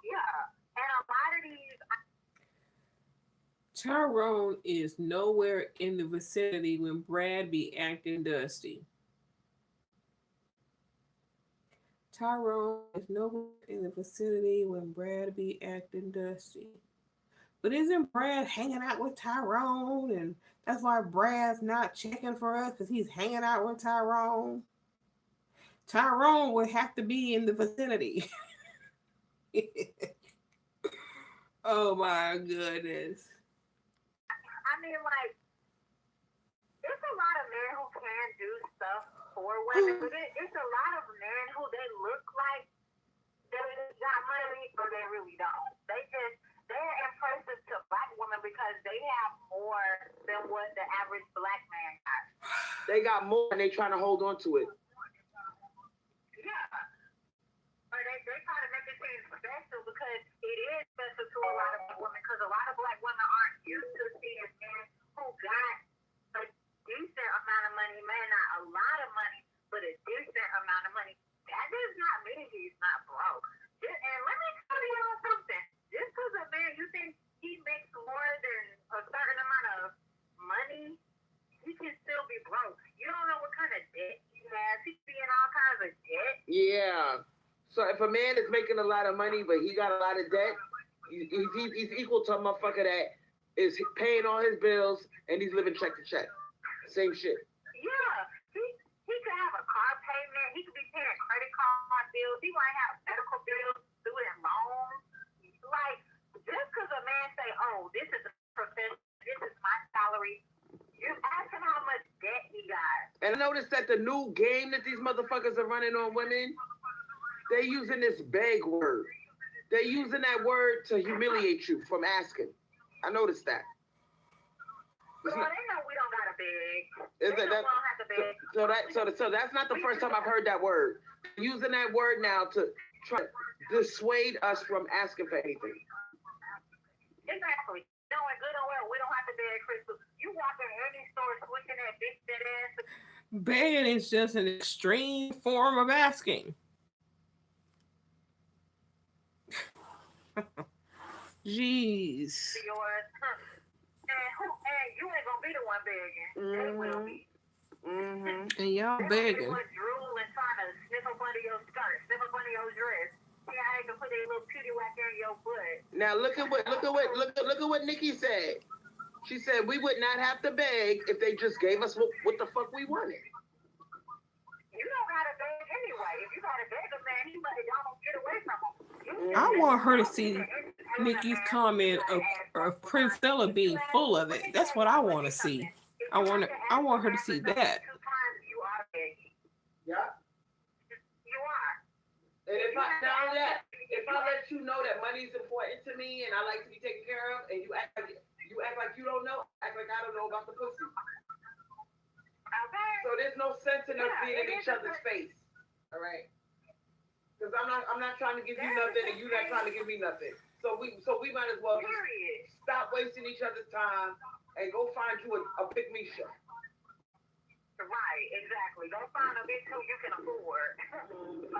Yeah, and a lot of these. Tyrone is nowhere in the vicinity when Brad be acting dusty. Tyrone is nowhere in the vicinity when Brad be acting dusty. But isn't Brad hanging out with Tyrone? And that's why Brad's not checking for us, because he's hanging out with Tyrone. Tyrone would have to be in the vicinity. Oh my goodness. I mean, like, it's a lot of men who can do stuff for women, but it's a lot of men who they look like they got money, but they really don't. They're impressive to black women because they have more than what the average black man has. They got more and they trying to hold on to it. Yeah. But they try to make it seem special because it is special to a lot of black women, because a lot of black women aren't used to seeing men who got a decent amount of money, man, not a lot of money, but a decent amount of money. That does not mean he's not broke. And let me tell you something. Just because a man, you think he makes more than a certain amount of money, he can still be broke. You don't know what kind of debt he has. He be in all kinds of debt. Yeah. So if a man is making a lot of money, but he got a lot of debt, he's equal to a motherfucker that is paying all his bills and he's living check to check. Same shit. Yeah. He could have a car payment. He could be paying credit card bills. He might have medical bills, student loans. Like, just because a man say, oh, this is a profession, this is my salary, you ask him how much debt he got. And I noticed that the new game that these motherfuckers are running on women, they're using this beg word. They're using that word to humiliate you from asking. I noticed that. Well, they know we don't gotta beg. They don't have to beg. So that's not the first time I've heard that word. They're using that word now to try to dissuade us from asking for anything. Exactly. Knowing good and well, we don't have to beg, Crystal. You walk in any store switching that bitch that ass. Begging is just an extreme form of asking. Jeez. Yours. And you ain't gonna be the one begging. They will be. And y'all begging. They drool and trying to sniff up under your skirt, sniff up under your dress. See how they can put their little cutie whack in your butt. Now look at what Nikki said. She said we would not have to beg if they just gave us what the fuck we wanted. You don't gotta beg anyway. If you gotta beg a man, he let y'all get away from him. I want her to see Nikki's comment of Princella being full of it. That's what I want to see. I want her to see that. Yeah. You are. And if I let you know that money is important to me and I like to be taken care of, and you act like you don't know, act like I don't know about the sense in us being in each other's face. All right. Because I'm not trying to give you nothing, and you're not trying to give me nothing. So we might as well just stop wasting each other's time and go find you a pick me show. Right, exactly. Go find a bitch who you can afford.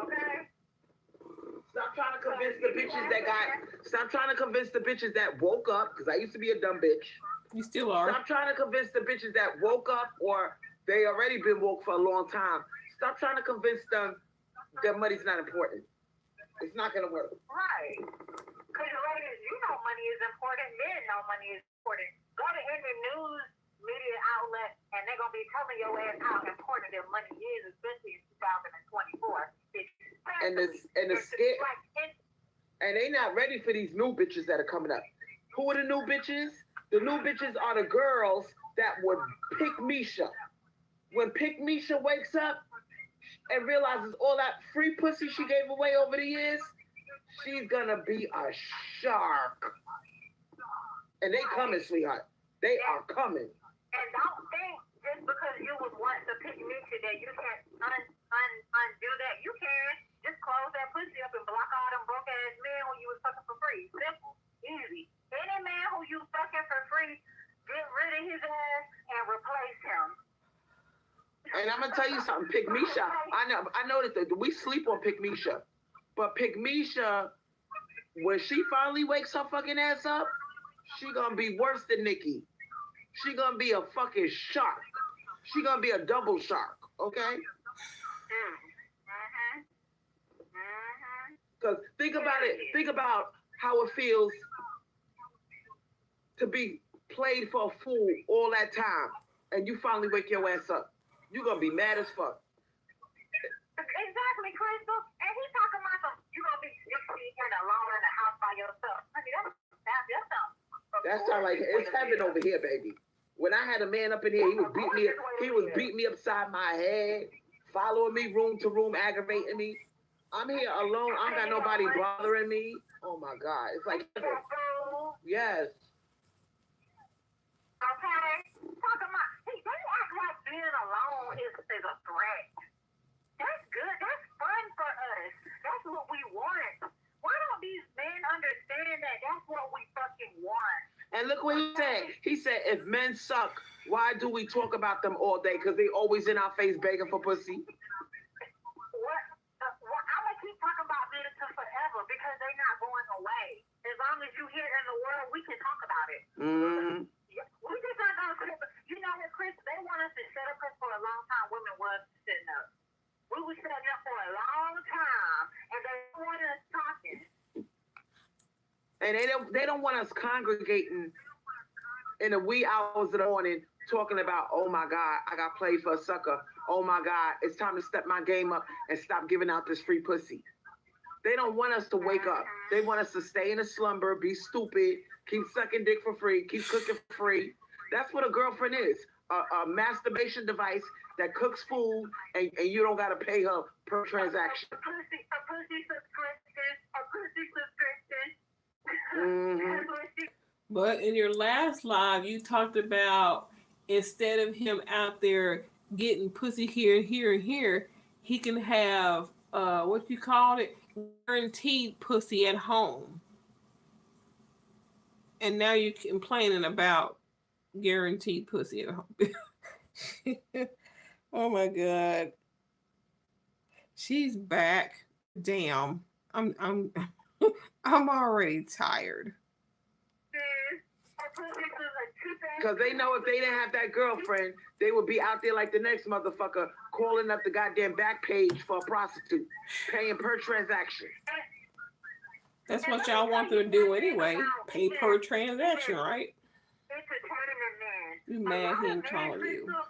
Okay? Stop trying to convince the bitches that woke up, because I used to be a dumb bitch. You still are. Stop trying to convince the bitches that woke up or they already been woke for a long time. Stop trying to convince them that money's not important. It's not going to work. Right. Because ladies, you know money is important. Men know money is important. Go to any news media outlet and they're going to be telling your ass how important their money is, especially in 2024. And they not ready for these new bitches that are coming up. Who are the new bitches? The new bitches are the girls that would pick Misha. When Pick Misha wakes up and realizes all that free pussy she gave away over the years, she's gonna be a shark. And they coming, sweetheart. They are coming. And don't think just because you was once a Pick Misha that you can't undo that. You can just close that pussy up and block all them broke ass men who you was fucking for free. Simple, easy. Any man who you fucking for free, get rid of his ass and replace him. And I'm gonna tell you something, Pick Misha. I know that we sleep on Pick Misha, but Pick Misha, when she finally wakes her fucking ass up, she gonna be worse than Nikki. She gonna be a fucking shark. She gonna be a double shark, okay? Because think about it. Think about how it feels to be played for a fool all that time, and you finally wake your ass up. You're gonna be mad as fuck. Exactly, Crystal. And he's talking about some, you're gonna be in alone in the house by yourself. Honey, That sounds like it's heaven over here, baby. When I had a man up in here, he was beating me upside my head, following me room to room, aggravating me. I'm here alone. I don't got nobody bothering me. Oh my God, it's like heaven. Yes. Okay, talking about, they act like being alone is a threat. That's good. That's fun for us. That's what we want. Why don't these men understand that that's what we fucking want? And look what he said. He said, if men suck, why do we talk about them all day? Because they always in our face begging for pussy. I'm going to keep talking about men until forever because they're not going away. As long as you're here in the world, we can talk about it. Mm-hmm. We just not going to, you know what, Chris? They want us to shut up because for a long time, women was sitting up. We were sitting up for a long time, and they want us talking. And they don't want us congregating in the wee hours of the morning talking about, oh my God, I got played for a sucker. Oh my God, it's time to step my game up and stop giving out this free pussy. They don't want us to wake up. They want us to stay in a slumber, be stupid, keep sucking dick for free, keep cooking for free. That's what a girlfriend is. A masturbation device that cooks food and you don't got to pay her per transaction. A pussy subscription. Mm-hmm. But in your last live, you talked about instead of him out there getting pussy here and here and here, he can have what you called it, guaranteed pussy at home. And now you're complaining about guaranteed pussy at home. Oh my God. She's back. Damn. I'm I'm already tired. Because they know if they didn't have that girlfriend, they would be out there like the next motherfucker calling up the goddamn back page for a prostitute, paying per transaction. That's what y'all want them to do anyway. Pay per transaction, right? It's a tournament, man. You mad he ain't calling you. A lot of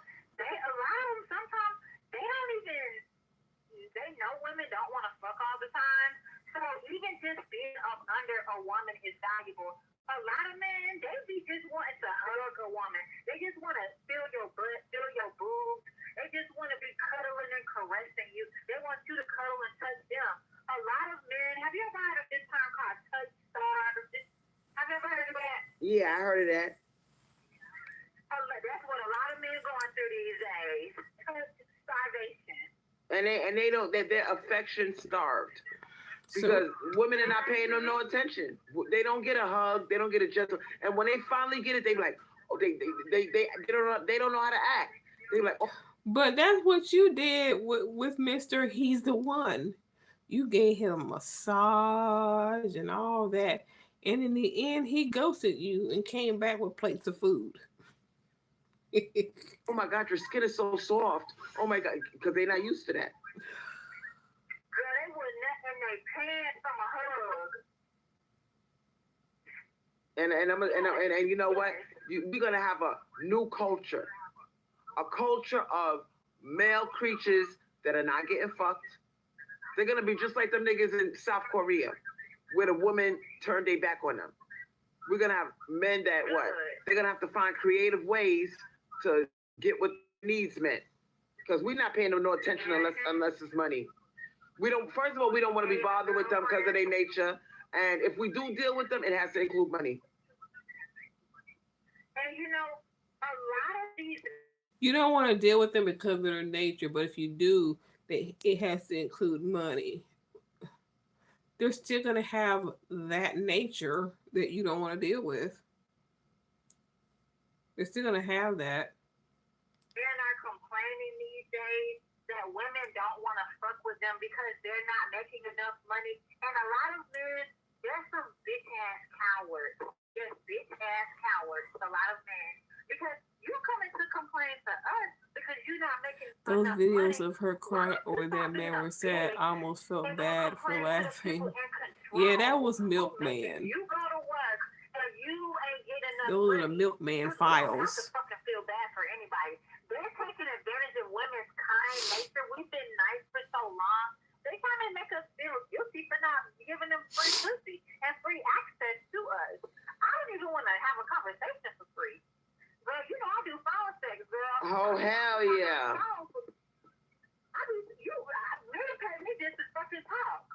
them, sometimes, they don't even, they know women don't want to fuck all the time. So even just being up under a woman is valuable. A lot of men, they be just wanting to hug a woman. They just want to feel your butt, feel your boobs. They just want to be cuddling and caressing you. They want you to cuddle and touch them. A lot of men, have you ever heard of this term called touch starve? Have you ever heard of that? Yeah, I heard of that. That's what a lot of men going through these days. Touch starvation. And they don't, they're affection starved. So, Because women are not paying them no attention. They don't get a hug. They don't get a gentle. And when they finally get it, they be like, oh, they don't know how to act. They be like, oh. but that's what you did with Mr. He's the One. You gave him a massage and all that. And in the end, he ghosted you and came back with plates of food. Oh my God, your skin is so soft. Oh my God, because they're not used to that. Girl, they would nothing they pants from a hug. And you know what? We're gonna have a new culture, a culture of male creatures that are not getting fucked. They're gonna be just like them niggas in South Korea, where the woman turned their back on them. We're gonna have men that what? They're gonna have to find creative ways to get what needs men, because we're not paying them no attention unless it's money. We don't. First of all, we don't want to be bothered with them because of their nature, and if we do deal with them, it has to include money. And you know, a lot of these. You don't want to deal with them because of their nature, but if you do, it has to include money. They're still going to have that nature that you don't want to deal with. They're still going to have that. Men are complaining these days that women don't want to fuck with them because they're not making enough money. And a lot of men, they're some bitch ass cowards. Just bitch ass cowards. A lot of men. Because you coming to complain to us because you're not making Those enough videos money. of her crying over that man were sad. I almost felt bad for laughing. Yeah, that was Milkman. You go to work and you ain't getting enough Those are the money. Milkman You don't files. have to fucking feel bad for anybody. They're taking advantage of women's kind nature. We've been nice for so long. They kind of make us feel guilty for not giving them free pussy and free access to us. I don't even want to have a conversation for free. Girl, you know I do phone sex, girl. Oh hell yeah! Men pay me just to fucking talk.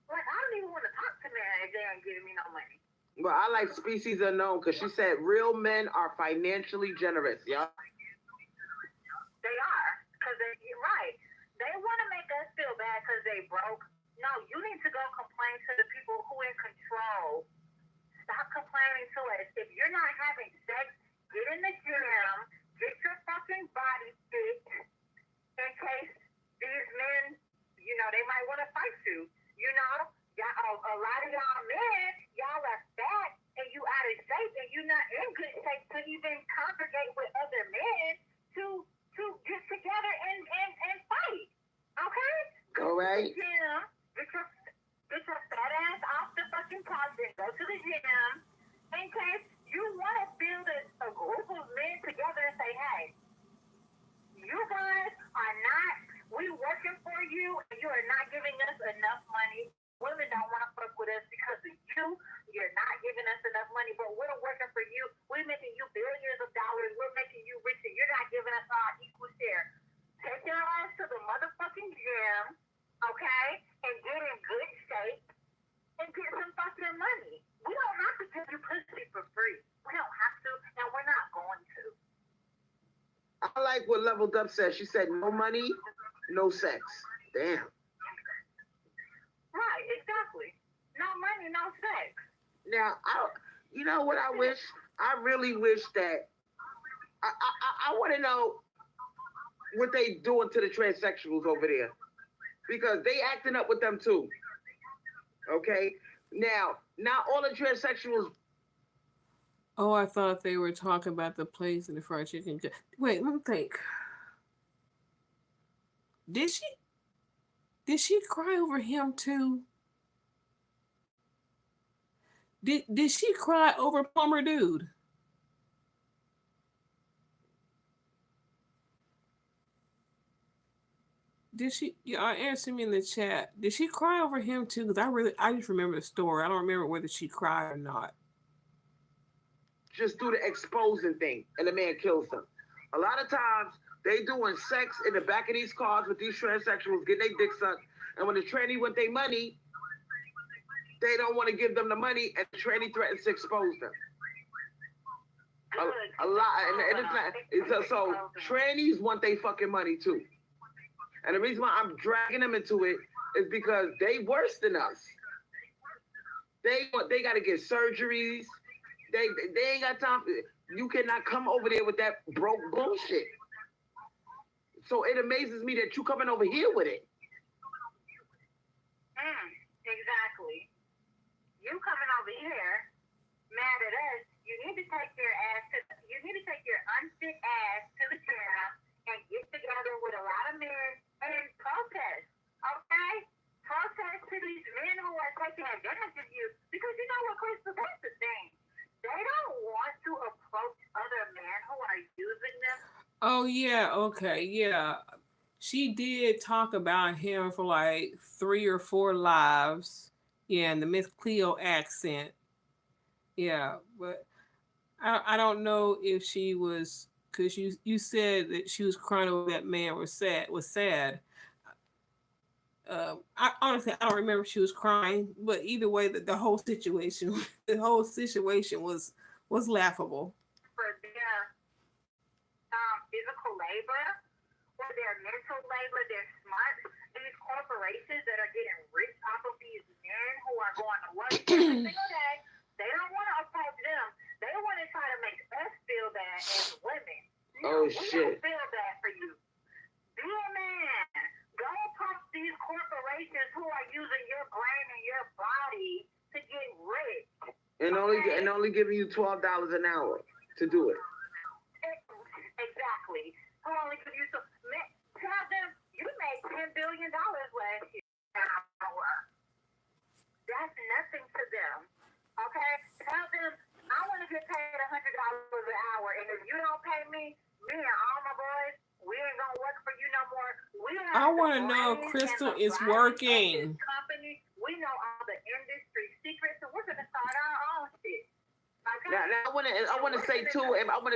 Like I don't even want to talk to men if they ain't giving me no money. Well, I like Species Unknown because she said real men are financially generous. Yeah. They are, because you're right. They want to make us feel bad because they broke. No, you need to go complain to the people who in control. Stop complaining to us. If you're not having sex, get in the gym, get your fucking body fit in case these men, you know, they might want to fight you. You know, a lot of y'all men, y'all are fat and you out of shape and you're not in good shape to even congregate with other men to get together and fight. Okay? All right. Yeah. Get your fat ass off the fucking couch and go to the gym in case you want to build a group of men together and say, hey, you guys are not, we working for you and you are not giving us enough money. Women don't want to fuck with us because of you. You're not giving us enough money, but we're working for you. We're making you billions of dollars. We're making you rich and you're not giving us our equal share. Take your ass to the motherfucking gym, okay, and get in good shape and get some fucking money. We don't have to give you pussy for free. We don't have to, and we're not going to. I like what Leveled Up said. She said, no money, no sex. Damn. Right, exactly. No money, no sex. Now, you know what I wish? I really wish that, I want to know what they doing to the transsexuals over there. Because they acting up with them too. Okay? Now, not all the transsexuals. Oh, I thought they were talking about the place in the fried chicken. Wait, let me think. Did she cry over him too? Did she cry over Plumber Dude? Did she? Yeah, answer me in the chat. Did she cry over him too? Because I just remember the story. I don't remember whether she cried or not. Just do the exposing thing, and the man kills them. A lot of times, they doing sex in the back of these cars with these transsexuals, getting their dick sucked, and when the tranny want their money, they don't want to give them the money, and the tranny threatens to expose them. A lot, and it's not. So trannies want their fucking money too. And the reason why I'm dragging them into it is because they worse than us. They got to get surgeries. They ain't got time. You cannot come over there with that broke bullshit. So it amazes me that you coming over here with it. Exactly. You coming over here mad at us? You need to take your unfit ass to the gym and get together with a lot of men and protest. Okay? Protest to these men who are taking advantage of you. Because you know what, Crystal, that's the thing. They don't want to approach other men who are using them. Oh yeah, okay, yeah. She did talk about him for like 3 or 4 lives. Yeah, and the Miss Cleo accent. Yeah, but I don't know if she was, because you said that she was crying over that man was sad. I honestly I don't remember if she was crying, but either way, the whole situation was laughable. For their physical labor or their mental labor, their smart, these corporations that are getting rich off of these men who are going to work every single day, they don't want to approach them. They want to try to make us feel bad as women. Oh, We shit. don't feel bad for you. Be a man. Go approach these corporations who are using your brain and your body to get rich. And only giving you $12 an hour to do it. Exactly. Who only give you some? Tell them you made $10 billion last year. That's nothing to them. Okay? Tell them I want to get paid $100 an hour, and if you don't pay me and all my boys, we ain't gonna work for you no more. I want to know if Crystal is working. Company, we know all the industry secrets, so we're gonna start our own shit. Okay? Now I want to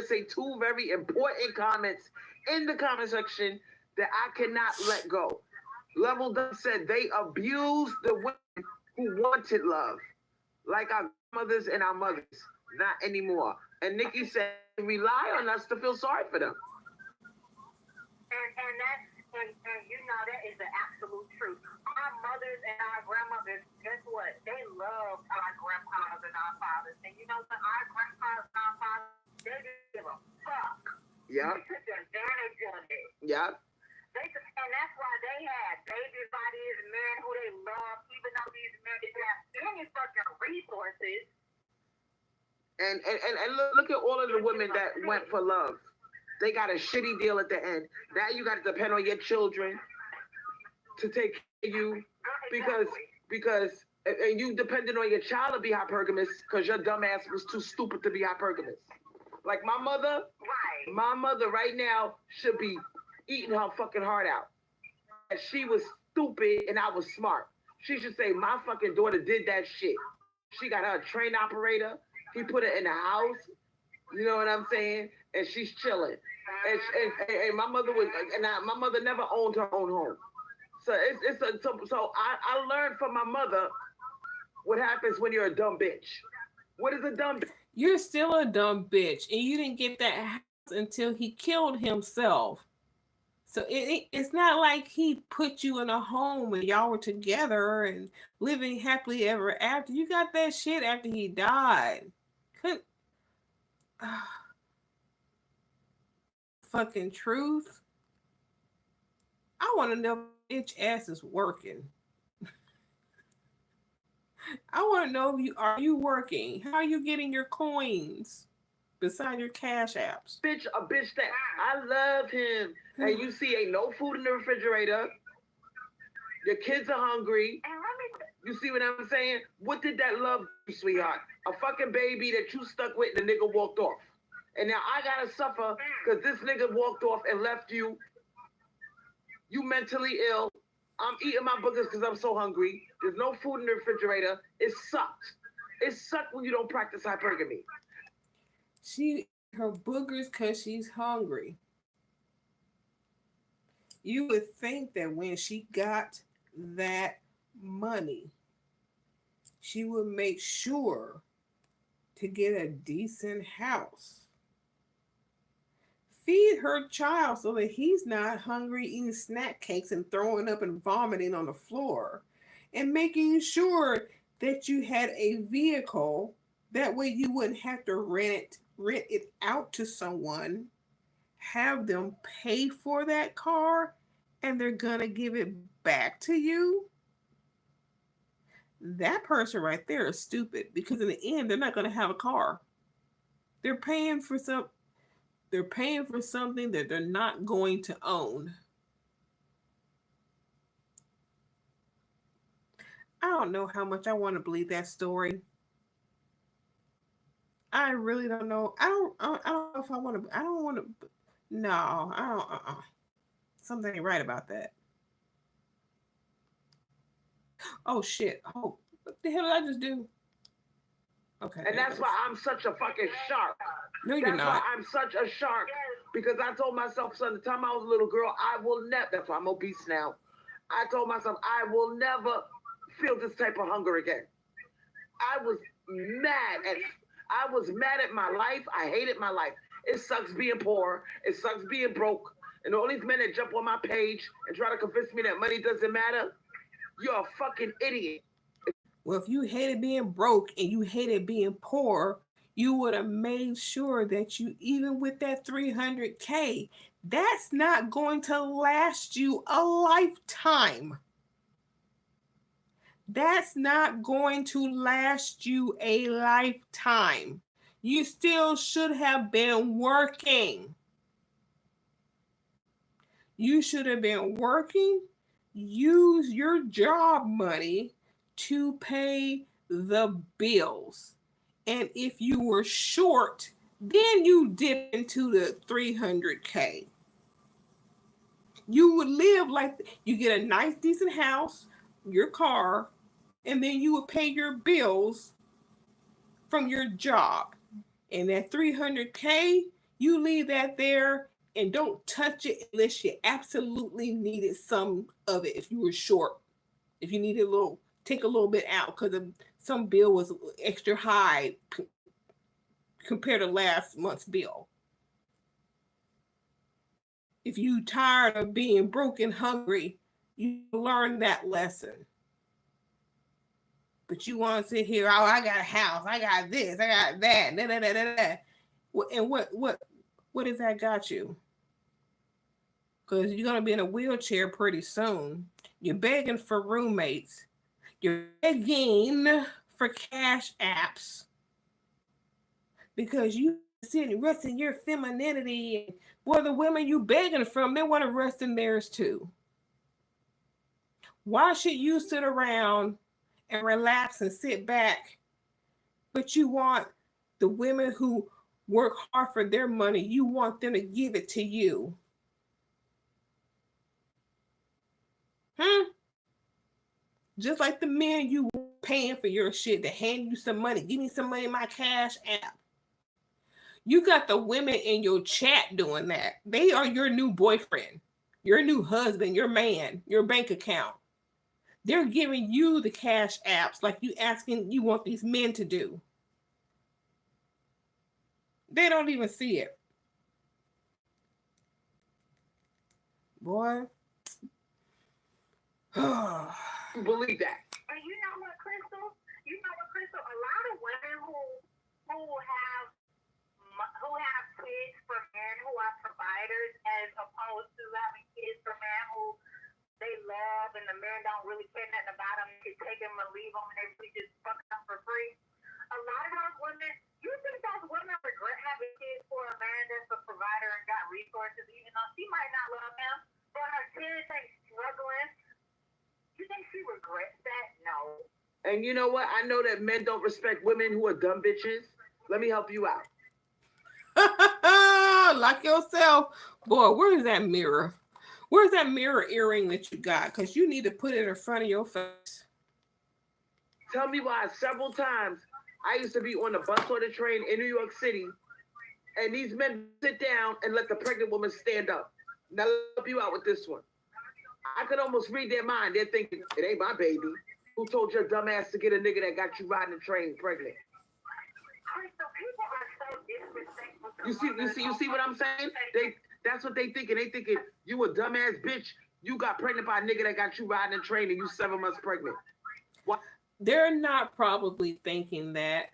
say two very important comments in the comment section that I cannot let go. Level Dub said they abused the women who wanted love, like our mothers and our mothers. Not anymore. And Nikki said they rely on us to feel sorry for them. And you know that is the absolute truth. Our mothers and our grandmothers, guess what? They loved our grandfathers and our fathers. And you know what? Our grandfathers and our fathers, they didn't give a fuck. Yeah. They took advantage of it. Yeah. And that's why they had babies by these men who they loved, even though these men didn't have any fucking resources. And look at all of the women that went for love. They got a shitty deal at the end. Now you got to depend on your children to take care of you because and you depended on your child to be hypergamous because your dumb ass was too stupid to be hypergamous. Like my mother right now should be eating her fucking heart out. And she was stupid and I was smart. She should say my fucking daughter did that shit. She got her a train operator. He put her in the house. You know what I'm saying? And she's chilling. And my mother my mother never owned her own home. So I learned from my mother what happens when you're a dumb bitch. What is a dumb bitch? You're still a dumb bitch, and you didn't get that house until he killed himself. So it's not like he put you in a home and y'all were together and living happily ever after. You got that shit after he died. Fucking truth. I want to know if bitch ass is working. I want to know if are you working? How are you getting your coins beside your cash apps? A bitch that I love him. And you see ain't no food in the refrigerator. Your kids are hungry. You see what I'm saying? What did that love do, sweetheart? A fucking baby that you stuck with and the nigga walked off. And now I gotta suffer because this nigga walked off and left you. You mentally ill. I'm eating my boogers because I'm so hungry. There's no food in the refrigerator. It sucked. It sucked when you don't practice hypergamy. She her boogers because she's hungry. You would think that when she got that money, she would make sure to get a decent house, feed her child so that he's not hungry, eating snack cakes and throwing up and vomiting on the floor, and making sure that you had a vehicle. That way you wouldn't have to rent it out to someone, have them pay for that car, and they're gonna give it back to you. That person right there is stupid, because in the end they're not gonna have a car. They're paying for something that they're not going to own. I don't know how much I want to believe that story. I really don't know. I don't know if I want to. I don't want to. No, I don't. Something ain't right about that. Oh shit. Oh, what the hell did I just do? Okay. And that's why I'm such a fucking shark. No, you're That's why not. I'm such a shark. Because I told myself, son, the time I was a little girl, I will never, that's why I'm obese now. I told myself, I will never feel this type of hunger again. I was mad at my life. I hated my life. It sucks being poor. It sucks being broke. And all these men that jump on my page and try to convince me that money doesn't matter, you're a fucking idiot. Well, if you hated being broke and you hated being poor, you would have made sure that you, even with that 300K, that's not going to last you a lifetime. That's not going to last you a lifetime. You still should have been working. You should have been working. Use your job money to pay the bills. And if you were short, then you dip into the 300K. You would live like you get a nice, decent house, your car, and then you would pay your bills from your job. And that 300K, you leave that there and don't touch it unless you absolutely needed some of it. If you were short, if you needed take a little bit out because some bill was extra high compared to last month's bill. If you tired of being broke and hungry, you learn that lesson. But you want to sit here, oh, I got a house, I got this, I got that, da da da da da. And what has that got you? Because you're gonna be in a wheelchair pretty soon. You're begging for roommates. You're begging for cash apps because you sit and rest in your femininity. Well, the women you begging from, they want to rest in theirs too. Why should you sit around and relax and sit back, but you want the women who work hard for their money, you want them to give it to you? Just like the men you paying for your shit to hand you some money. Give me some money in my cash app. You got the women in your chat doing that. They are your new boyfriend, your new husband, your man, your bank account. They're giving you the cash apps like you want these men to do. They don't even see it. Boy. Believe that. And you know what, Crystal? A lot of women who have kids for men who are providers, as opposed to having kids for men who they love and the men don't really care nothing about them. You can take them or leave them and they really just fuck them for free. A lot of those women, you think those women regret having kids for a man that's a provider and got resources, even though she might not love him, but her kids ain't struggling. You think she regrets that? No. And you know what? I know that men don't respect women who are dumb bitches. Let me help you out. Like yourself. Boy, where's that mirror? Where's that mirror earring that you got? Because you need to put it in front of your face. Tell me why several times I used to be on the bus or the train in New York City, and these men sit down and let the pregnant woman stand up. Now, let me help you out with this one. I could almost read their mind. They're thinking, it ain't my baby. Who told your dumb ass to get a nigga that got you riding the train pregnant? So people are so disrespectful You see what I'm saying? That's what they thinking. They thinking you a dumbass bitch. You got pregnant by a nigga that got you riding a train and you 7 months pregnant. What? They're not probably thinking that.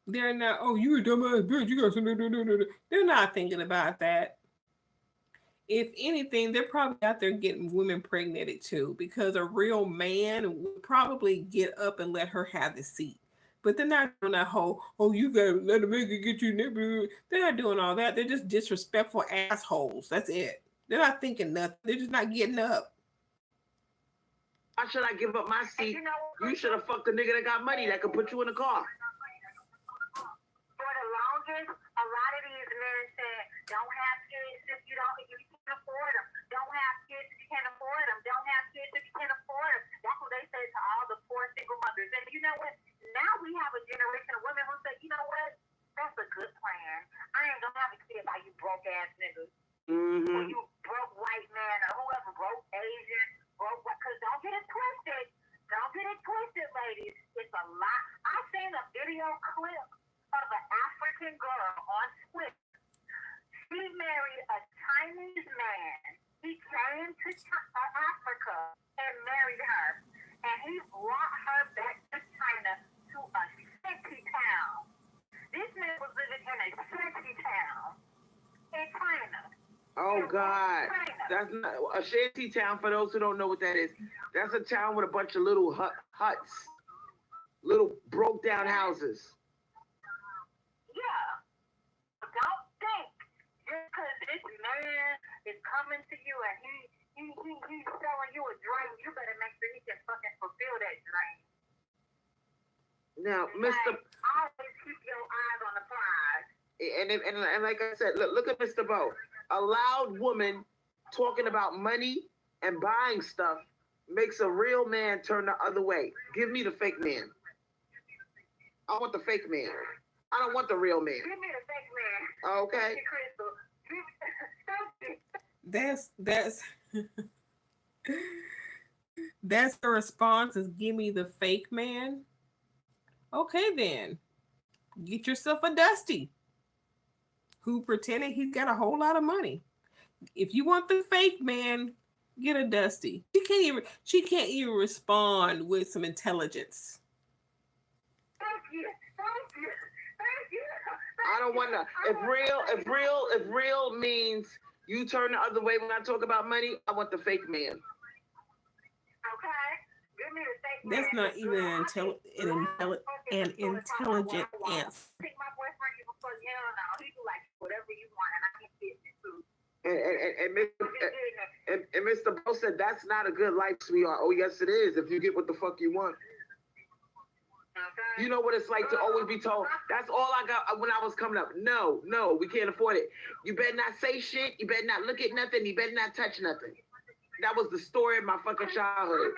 They're not, oh, you a dumbass bitch. You got some. They're not thinking about that. If anything, they're probably out there getting women pregnant too, because a real man would probably get up and let her have the seat. But they're not doing that whole, oh, you gotta let a man get you nipple. They're not doing all that. They're just disrespectful assholes. That's it. They're not thinking nothing. They're just not getting up. Why should I give up my seat? You should have fucked a nigga that got money that could put you in the car. For the longest, a lot of these men said, don't have kids if you can't afford them. Don't have kids if you can't afford them. Don't have kids if you can't afford them. That's what they say to all the poor single mothers. And you know what? Now we have a generation of women who say, you know what? That's a good plan. I ain't gonna have a kid by you broke ass niggas. Or you broke white man or whoever, broke Asian, broke what? Because don't get it twisted. Don't get it twisted, ladies. It's a lot. I seen a video clip of an African girl on Twitter. She married a Chinese man. He came to Africa and married her. And he brought her back to China to a shanty town. This man was living in a shanty town in China. Oh God, that's not a shanty town. For those who don't know what that is, that's a town with a bunch of little huts, little broke down houses. Yeah, don't think just because this man is coming to you and he's selling you a dream, you better make sure he can fucking fulfill that dream. Now, Mr. Always keep your eyes on the prize. And like I said, look at Mr. Bo. A loud woman talking about money and buying stuff makes a real man turn the other way. Give me the fake man. I want the fake man. I don't want the real man. Give me the fake man. Okay. That's the response is give me the fake man. Okay then. Get yourself a Dusty who pretended he's got a whole lot of money. If you want the fake man, get a Dusty. She can't even respond with some intelligence. Thank you. I don't want to. If real means you turn the other way when I talk about money, I want the fake man. Okay. Give me the fake man. That's not even an intelligent answer. Take my boyfriend before hell no. He do like whatever you want and I can fit it too. And Mr. Bo said that's not a good life, sweetheart. Oh yes it is, if you get what the fuck you want. Okay. You know what it's like to always be told, that's all I got when I was coming up. No, we can't afford it. You better not say shit. You better not look at nothing. You better not touch nothing. That was the story of my fucking childhood.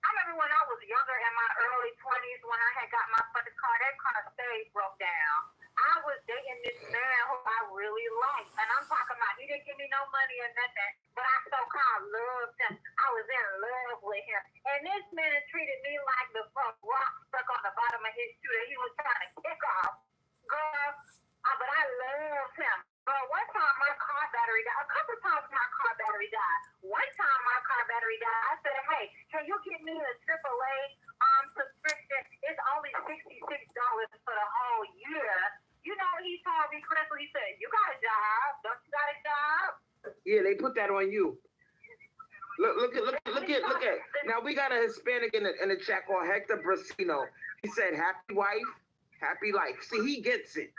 I remember when I was younger in my early 20s when I had got my fucking car, that car stayed broke down. I was dating this man who I really liked. And I'm talking about he didn't give me no money or nothing, but I so-called loved him. I was in love with him. And this man treated me like the fuck rock stuck on the bottom of his shoe that he was trying to kick off. Girl, but I loved him. But one time my car battery died. A couple times my car battery died. One time my car battery died. I said, hey, can you get me a AAA subscription? It's only $66 for the whole year. You know what he told me, Crystal? He said, you got a job. Don't you got a job? Yeah, they put that on you. Look at. Now we got a Hispanic in the chat called Hector Brasino. He said, happy wife, happy life. See, he gets it.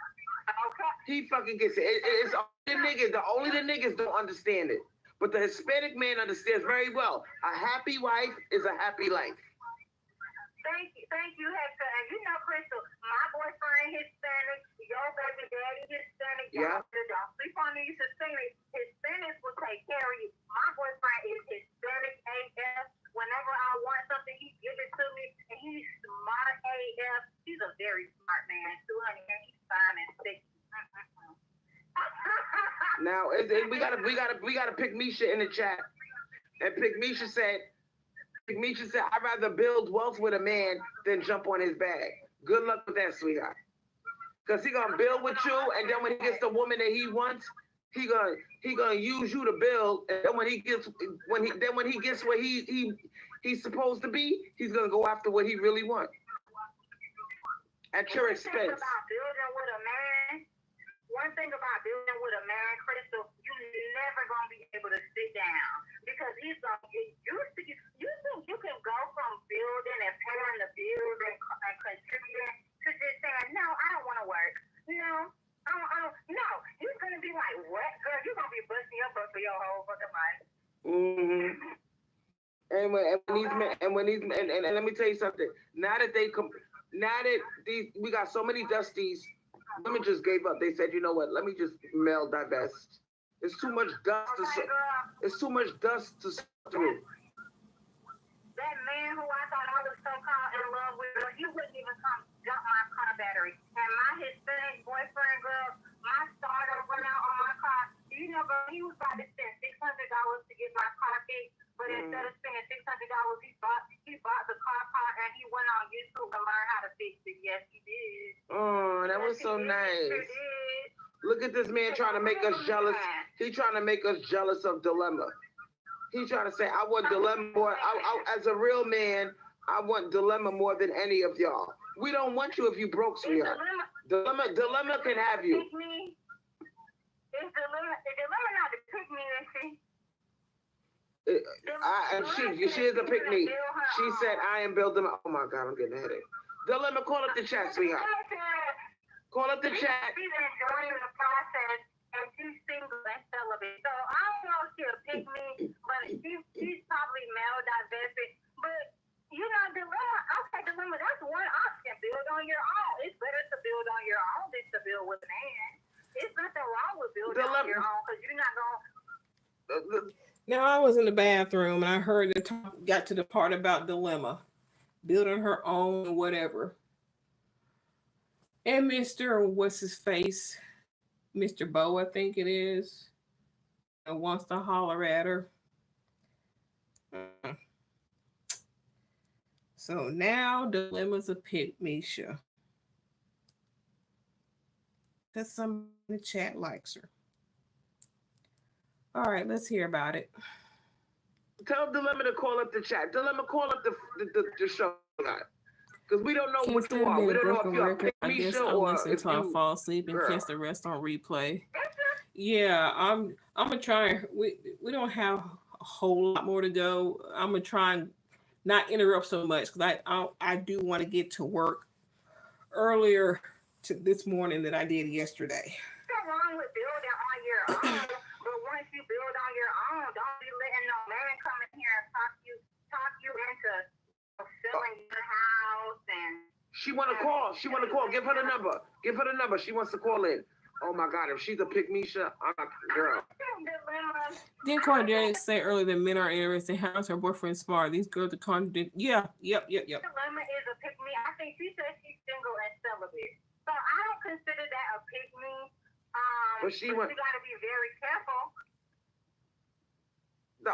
Okay. He fucking gets it. It's only the niggas don't understand it. But the Hispanic man understands very well. A happy wife is a happy life. Thank you, Hector. And you know, Crystal, my boyfriend Hispanic, your baby daddy Hispanic. Yeah. Don't sleep on these Hispanics. Hispanics will take care of you. My boyfriend is Hispanic AF. Whenever I want something, he gives it to me, and he's smart AF. He's a very smart man, too, honey, and he's fine and sexy. Now we gotta pick Misha in the chat, and pick Misha said, I'd rather build wealth with a man than jump on his bag. Good luck with that, sweetheart. Cause he gonna build with you, and then when he gets the woman that he wants, he gonna use you to build, and then when he gets where he's supposed to be, he's gonna go after what he really wants at your expense. One thing about building with a man, Crystal, you never gonna be able to sit down because he's gonna get used to you. You think you can go from building and paying the bills and contributing to just saying, no, I don't want to work. No, I don't. No, he's gonna be like, what, girl? You're gonna be busting your butt for your whole fucking life. Mm-hmm. And let me tell you something. Now that we got so many Dusties. Women just gave up. They said, you know what? Let me just male divest. It's too much dust to sift through. That man who I thought I was so called in love with, he wouldn't even come jump my car battery. And my Hispanic boyfriend, girl, my starter went out on my car. You know, girl, he was about to spend $600 to get my car fixed. But instead of spending $600, he bought the car part and he went on YouTube to learn how to fix it. Yes, he did. Oh, that was so nice. Look at this man trying to make us jealous. He's trying to make us jealous of Dilemma. He's trying to say, I want Dilemma more. As a real man, I want Dilemma more than any of y'all. We don't want you if you broke, sweetheart. Dilemma can have you. Is Dilemma not to pick me, is she? She is a pick me. She said, I am building. Oh my God, I'm getting a headache. Dilemma, call up the chat, sweetheart. Call up the chat. She's enjoying the process and she's single and celibate. So I don't know if she'll pick me, but she's probably male divested. But you know, Dilemma, that's one option. Build on your own. It's better to build on your own than to build with a man. It's nothing wrong with building on your own because you're not going. Now, I was in the bathroom and I heard the talk got to the part about Dilemma, building her own whatever. And Mr. What's his face? Mr. Bo, I think it is, and wants to holler at her. So now Dilemma's a pick Misha. Because somebody in the chat likes her. All right, let's hear about it. Tell Dilemma to call up the chat. Dilemma, call up the show. Because we don't know what you are. We don't know if you're a pick Misha or if I fall asleep and catch the rest on replay. Yeah, I'm gonna try. We don't have a whole lot more to go. I'm gonna try and not interrupt so much because I do want to get to work earlier this morning than I did yesterday. What's wrong with building on your own? But once you build on your own, don't be letting no man come in here and talk you into selling your house and. She want to call. Give her the number. She wants to call in. Oh my God, if she's a pick Misha, I'm a girl. Didn't Cordelia say earlier that men are interested? How's her boyfriend smart? These girls are contradict. Yeah. Yep. Dilemma is a pick me. I think she said she's single and celibate. So I don't consider that a pick me. But you got to be very careful. No,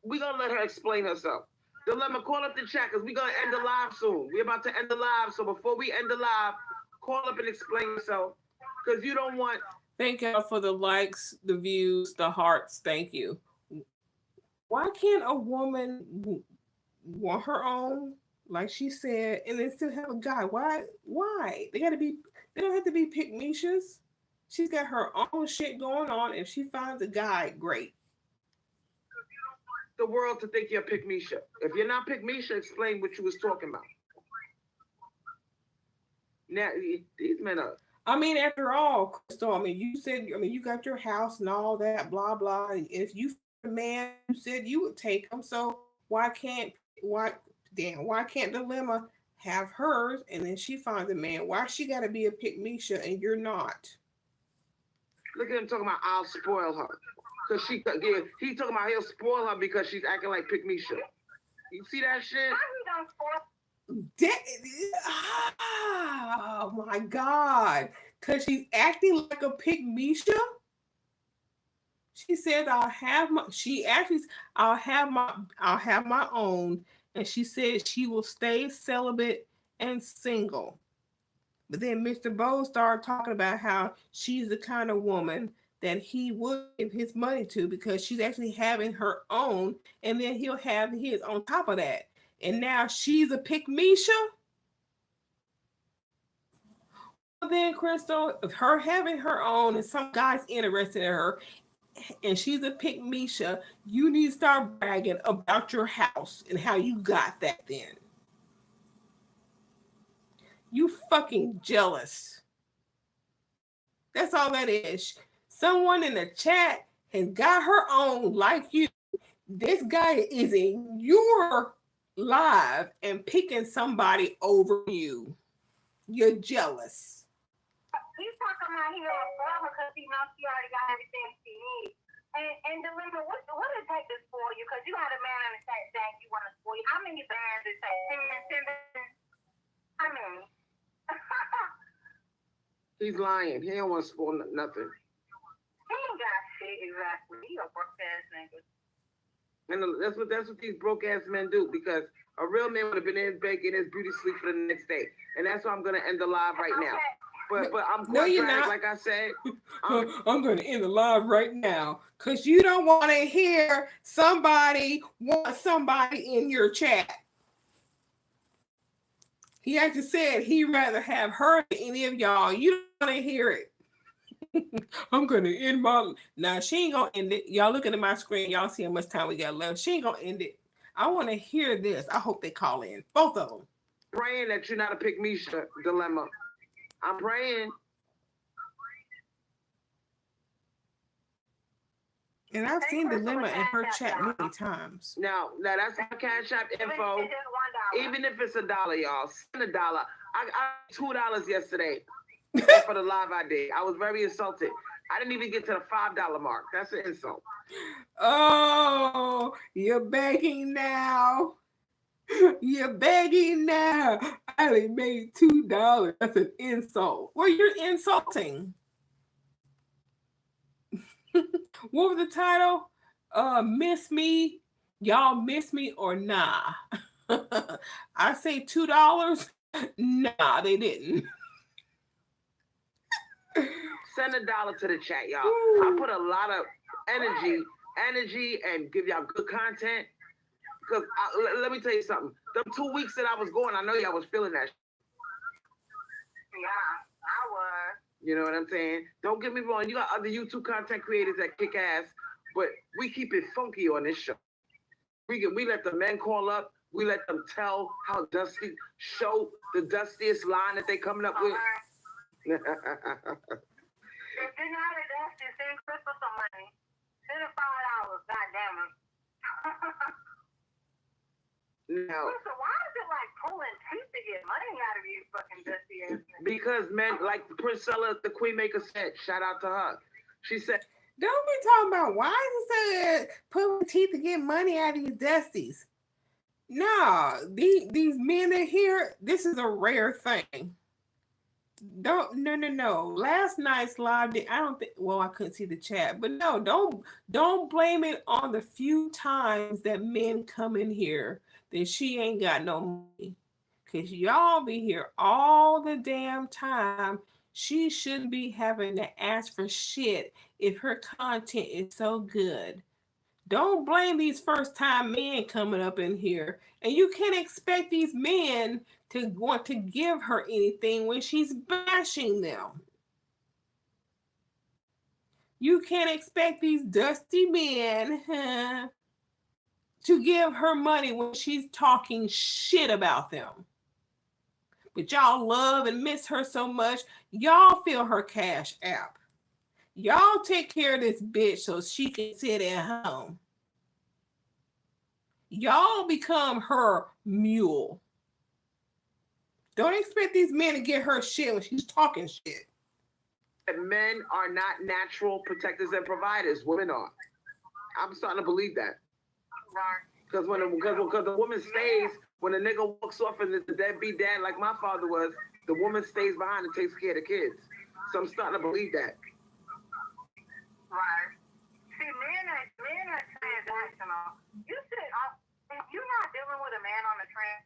we're going to let her explain herself. Dilemma, call up the chat because we're going to end the live soon. We're about to end the live. So before we end the live, call up and explain yourself because you don't want. Thank you for the likes, the views, the hearts. Thank you. Why can't a woman want her own, like she said, and then still have a guy? Why? They don't have to be pick Mishas. She's got her own shit going on. If she finds a guy, great. The world to think you're pick Misha. If you're not pick Misha, explain what you was talking about. Now these men are. I mean, after all, Crystal. You got your house and all that, blah blah. If you a man, you said you would take him. So why can't Dilemma have hers and then she finds a man? Why she got to be a pick Misha and you're not? Look at him talking about I'll spoil her. Because he talking about he'll spoil her because she's acting like pick Misha. You see that shit? Oh my God. Because she's acting like a pick Misha? She said I'll have my own. And she said she will stay celibate and single. But then Mr. Bo started talking about how she's the kind of woman that he would give his money to because she's actually having her own, and then he'll have his on top of that. And now she's a pick Misha. Well, then, Crystal, if her having her own and some guy's interested in her and she's a pick Misha, you need to start bragging about your house and how you got that then. You fucking jealous. That's all that is. Someone in the chat has got her own like you. This guy is in your live and picking somebody over you. You're jealous. He's talking about he on forever because he knows she already got everything she needs. And Delinda, what it take to spoil you? Because you got a man in the chat saying you want to spoil you. How many bands it take? 10? How many? He's lying. He don't want to spoil nothing. He ain't got shit, exactly. He a broke ass nigga. And that's what these broke ass men do, because a real man would have been in his bed getting his beauty sleep for the next day. And that's why I'm gonna end the live right now. But I'm quite dramatic, like I said. I'm gonna end the live right now because you don't want to hear somebody want somebody in your chat. He actually said he'd rather have her than any of y'all. You don't want to hear it. I'm gonna end my. Now she ain't gonna end it. Y'all looking at my screen. Y'all see how much time we got left. She ain't gonna end it. I want to hear this. I hope they call in, both of them. Praying that you're not a pick me dilemma. I'm praying. And I've seen Dilemma in her chat many times. Now that's my Cash App info. Even if it's $1, y'all, send $1. I got $2 yesterday for the live I did. I was very insulted. I didn't even get to the $5 mark. That's an insult. Oh, you're begging now. You're begging now. I only made $2. That's an insult. Well, you're insulting. What was the title? Miss me? Y'all miss me or nah? I say $2. Nah, they didn't. Send $1 to the chat, y'all. I put a lot of energy, and give y'all good content. Because let me tell you something. The 2 weeks that I was going, I know y'all was feeling that. Yeah, I was. You know what I'm saying? Don't get me wrong. You got other YouTube content creators that kick ass, but we keep it funky on this show. We let the men call up. We let them tell how dusty, show the dustiest line that they coming up with. If you're not a dusty, send Crystal some money. Send her $5. God damn it. Now, Crystal, why is it like pulling teeth to get money out of you, fucking dusty ass? because men, like Priscilla, the Queen Maker said, shout out to her. She said, don't be talking about why is it pulling teeth to get money out of these dusties. No, these men are here. This is a rare thing. No. Last night's live, I don't think. Well, I couldn't see the chat, but no, don't blame it on the few times that men come in here that she ain't got no money, cause y'all be here all the damn time. She shouldn't be having to ask for shit if her content is so good. Don't blame these first time men coming up in here. And you can't expect these men to want to give her anything when she's bashing them. You can't expect these dusty men to give her money when she's talking shit about them. But y'all love and miss her so much, y'all feel her Cash App. Y'all take care of this bitch so she can sit at home. Y'all become her mule. Don't expect these men to get her shit when she's talking shit. Men are not natural protectors and providers. Women are. I'm starting to believe that. Because when the woman stays, when a nigga walks off and it's a deadbeat dad like my father was, the woman stays behind and takes care of the kids. So I'm starting to believe that. Right. See, men are transactional. You should, if you're not dealing with a man on the train,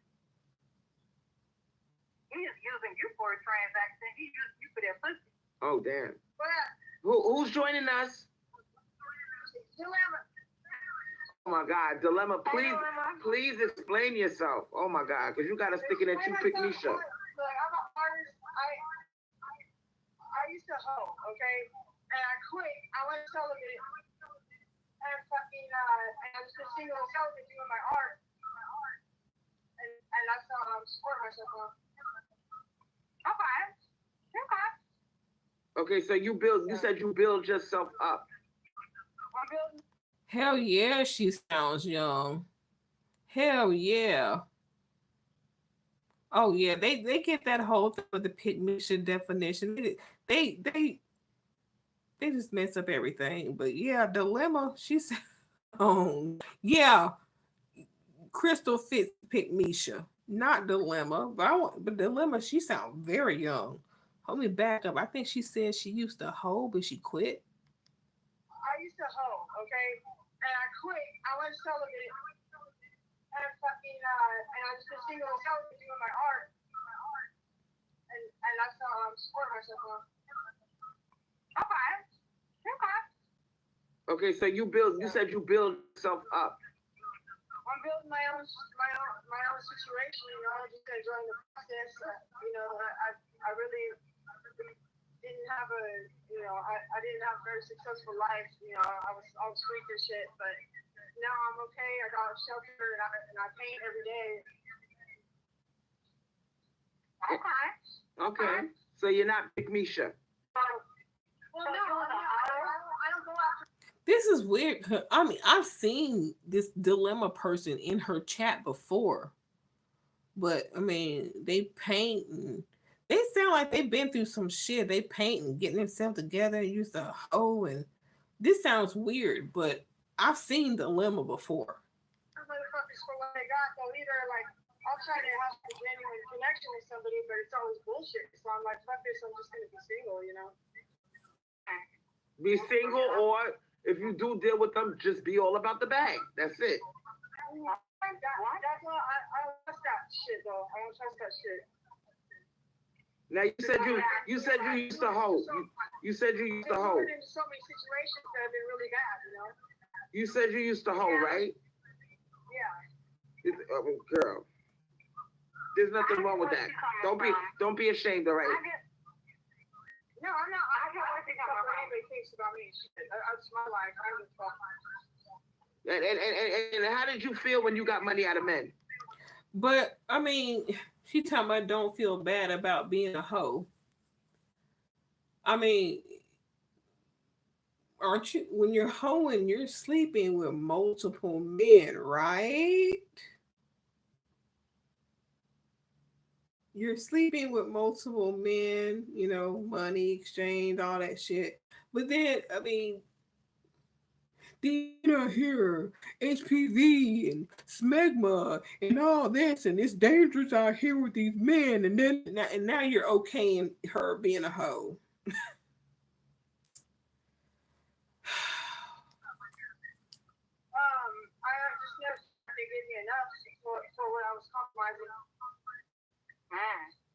He is using you for a transaction. He using you for their pussy. Oh, damn. What up? Who's joining us? Dilemma. Oh my God, Dilemma, Hey, Dilemma. please explain yourself. Oh my God, because you got to stick in that you pick me show. Look, I'm an artist. I used to hoe, okay? And I quit. I went celibate. And fucking, and I was just single and celibate doing my art. And that's how I'm supporting myself on. Okay. Okay. Okay, so you said you build yourself up. I'm building. Hell yeah, she sounds young. Hell yeah. Oh yeah, they get that whole thing with the pygmy definition. They just mess up everything. But yeah, Dilemma, she said, oh yeah, Crystal fits Pygmisha, not Dilemma. But Dilemma, she sounds very young. Hold me back up. I think she said she used to hoe, but she quit. I used to hoe, okay? And I quit. I went celibate. And fucking, and I was just single and celibate doing my art. And that's how I'm supporting myself on. Okay. Okay. Okay, so you said you build yourself up. I'm building my own situation. You know, I just enjoying the process. I really didn't have I didn't have a very successful life. You know, I was street and shit, but now I'm okay. I got a shelter and I paint every day. Okay. Okay, so you're not Pygmisha. Well, no, I don't go after. This is weird. I mean, I've seen this Dilemma person in her chat before, but I mean, they paint and they sound like they've been through some shit. They paint and getting themselves together, use a hoe, and this sounds weird, but I've seen Dilemma before. Motherfuckers for what they got, though. Either like I'll try to have a genuine connection with somebody, but it's always bullshit. So I'm like, fuck this. I'm just gonna be single, you know. Be single, or if you do deal with them, just be all about the bag. That's it. That's why I don't trust that shit, though. I don't trust that shit. Now you said you used to hoe. You said you used to hoe. I've been in so many situations that have been really bad, you know. You said you used to hoe, right? Yeah. Girl, there's nothing wrong with that. Don't be ashamed, all right? No, I'm not. I don't want to think about what anybody thinks about me. Shit. That's my life. I don't give a fuck. And how did you feel when you got money out of men? But I mean, she talking about don't feel bad about being a hoe. I mean, aren't you when you're hoeing, you're sleeping with multiple men, right? You're sleeping with multiple men, you know, money exchange, all that shit. But then, I mean, you here, HPV and smegma and all this, and it's dangerous out here with these men, and then now you're okaying her being a hoe. I just never they gave me enough for what I was compromising.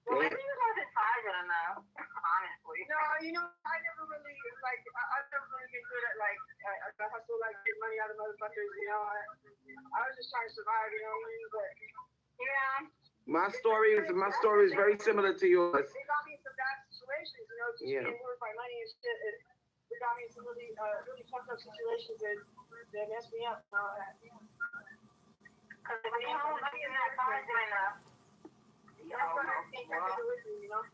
Well, maybe you wasn't tired enough, honestly. No, you know, I never really I've never really been good at I hustle get money out of motherfuckers. You know, I was just trying to survive. You know what I mean? But yeah. My story is very similar to yours. It got me in some bad situations. You know, just being worried by money and shit. It got me in some really fucked up situations that messed me up and all that. Because when you don't look in that positive enough. That's what I think I can do with you, you know?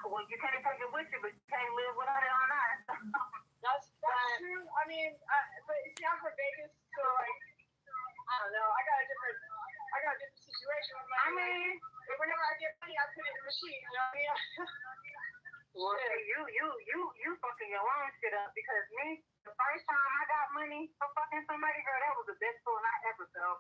Well, you can't take it with you, but you can't live without it on us. That's true. I mean, but see, I'm from Vegas, so I don't know. I got a different situation with money. I mean, whenever I get money, I put it in the machine. You know what I mean? Well, you fucking your own shit up because me, the first time I got money for fucking somebody, girl, that was the best feeling I ever felt.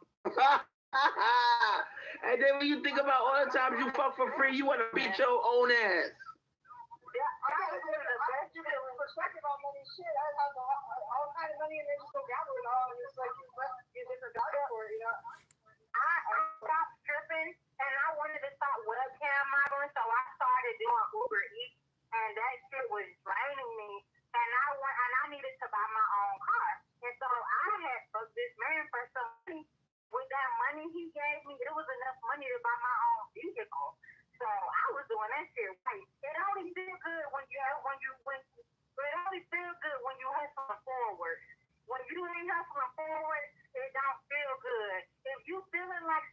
And then when you think about all the times you fuck for free, you want to beat your own ass. Yeah, I got the best perspective on money. Shit, I have all kind of money and then just go gamble it all, and it's like you get different value for it, you know. I stopped stripping and I wanted to stop webcam my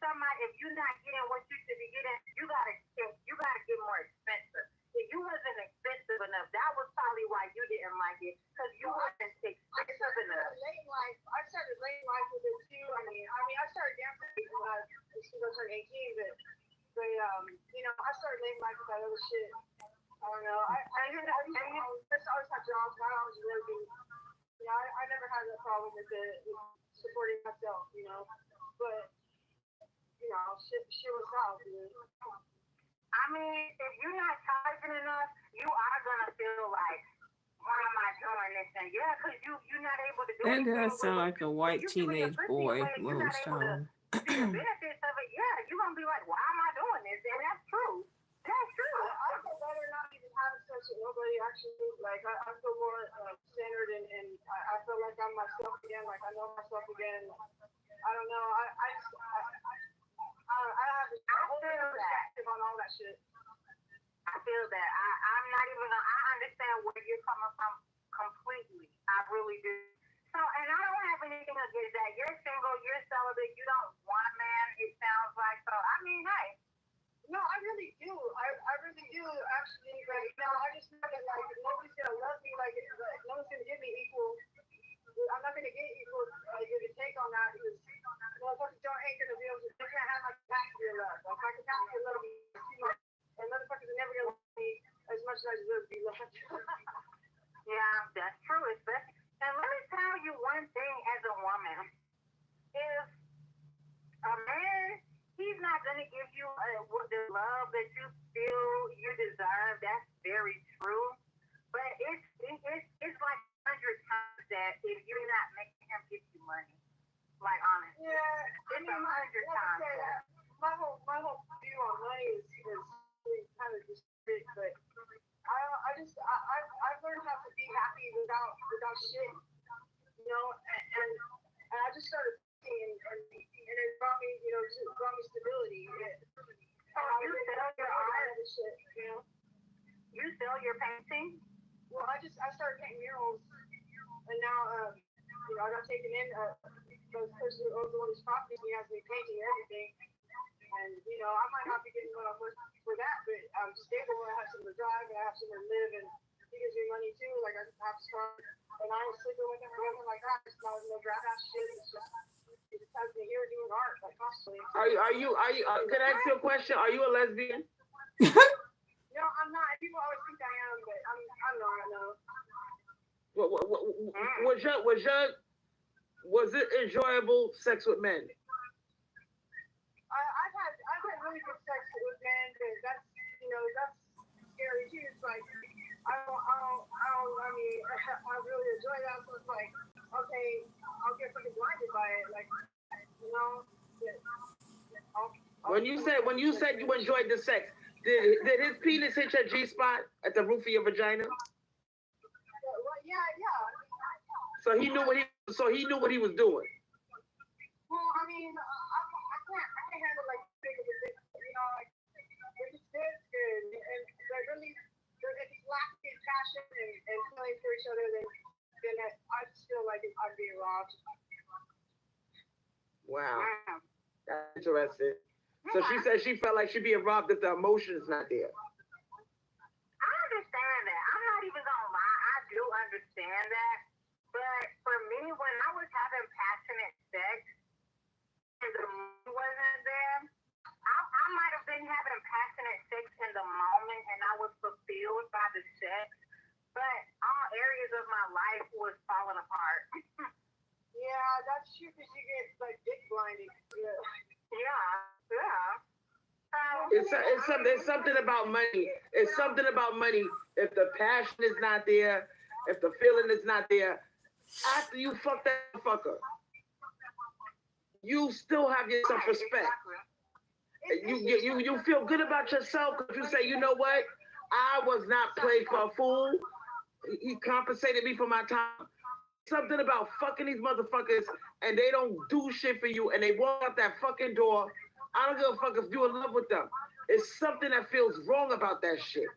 somebody, if you're not getting what you should be getting, you gotta get more expensive. If you wasn't expensive enough, that was probably why you didn't like it, because you wasn't expensive enough. I started late in life with it too. I started dancing when I was 18, but I started late in life with that other shit. I don't know. I always had jobs. I always working. I never had a problem with it, with supporting myself, But shit was out, dude. I mean, if you're not charging enough, you are gonna feel like, why am I doing this? And yeah, because you're not able to do That anything does sound with like a it. white You give it a teenage pussy boy away, you're not most able to time. see the benefits of it. Yeah, you're gonna be like, why am I doing this? And that's true. That's true. I feel better not even having sex with nobody. Actually, like I feel more centered and I feel like I'm myself again. Like I know myself again. I don't know. I have a whole different perspective on all that shit. I feel that. I'm not even gonna, I understand where you're coming from completely. I really do. So, and I don't have anything against that. You're single, you're celibate, you don't want a man, it sounds like. So, I mean, hey. No, I really do. I really do, actually. But, I just know that, like, nobody's going to love me. Like, no one's going to give me equal. I'm not going to get equal give and take on that because motherfuckers ain't going to be able to, they can't have my capacity of love. Like, my capacity of love is too much. And motherfuckers are never going to love me as much as I deserve to be loved. Yeah, that's true. Especially, and let me tell you one thing as a woman. If a man, he's not going to give you the love that you feel you deserve. That's very true. But it's like 100 times that if you're not making him give you money. Like, honestly. Yeah, it's 100 times that. My whole view on money is really kind of just big, but I've learned how to be happy without shit, and I just started thinking, and it brought me, stability. So you sell your art, shit, You sell your painting? Well, I started painting murals, and now, I got taken in. The person who owns all these properties, he has me painting everything. And, I might not be getting what I'm worth for that, but I'm stable. I have somewhere to drive, and I have somewhere to live, and he gives me money too. Like, I have to start, and I ain't sleeping with him or nothing like that. It's not no draft ass shit. It just has me here doing art, like, constantly. Can I ask you a question? Are you a lesbian? No, I'm not. People always think I am, but I'm not, no. Was it enjoyable sex with men? I've had really good sex with men, but that's scary too. It's like I really enjoy that. So it's like, okay, I'll get fucking blinded by it, like, When you said you enjoyed the sex, did his penis hit your G spot at the roof of your vagina? Well, yeah. So he knew what he was doing. Well, I can't handle like big of a dick, like if it's good, and they're really, if it's lacking in passion and feeling for each other, then I just feel like I'd be robbed. Wow, that's interesting. So she said she felt like she'd be robbed if the emotion is not there. I understand that. I'm not even gonna lie. I do understand that. But for me, when I was having passionate sex and the mood wasn't there, I might have been having passionate sex in the moment and I was fulfilled by the sex, but all areas of my life was falling apart. Yeah, that's true because you get like dick blinded. Yeah. It's something about money. It's something about money. If the passion is not there, if the feeling is not there, after you fuck that fucker, you still have your self-respect. You feel good about yourself because you say, you know what? I was not played for a fool. He compensated me for my time. Something about fucking these motherfuckers and they don't do shit for you and they walk out that fucking door. I don't give a fuck if you're in love with them. It's something that feels wrong about that shit.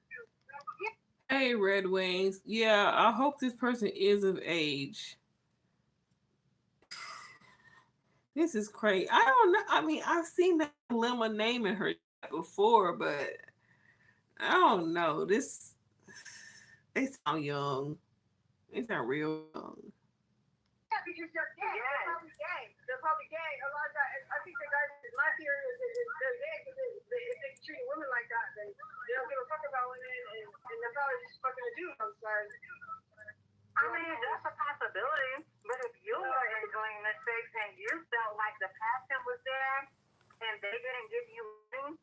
Hey, Red Wings. Yeah, I hope this person is of age. This is crazy. I don't know. I mean, I've seen that dilemma name in her before, but I don't know. This they sound young. They sound real young. Yeah, because they're gay. Yes. They're probably gay. They're probably gay. A lot of guys, I think the guys, my theory is they're gay because if they treat women like that, then they don't give a fuck about women and they're probably just fucking a dude. I'm sorry. I mean, that's a possibility. But if you were enjoying the sex and you felt like the passion was there and they didn't give you money,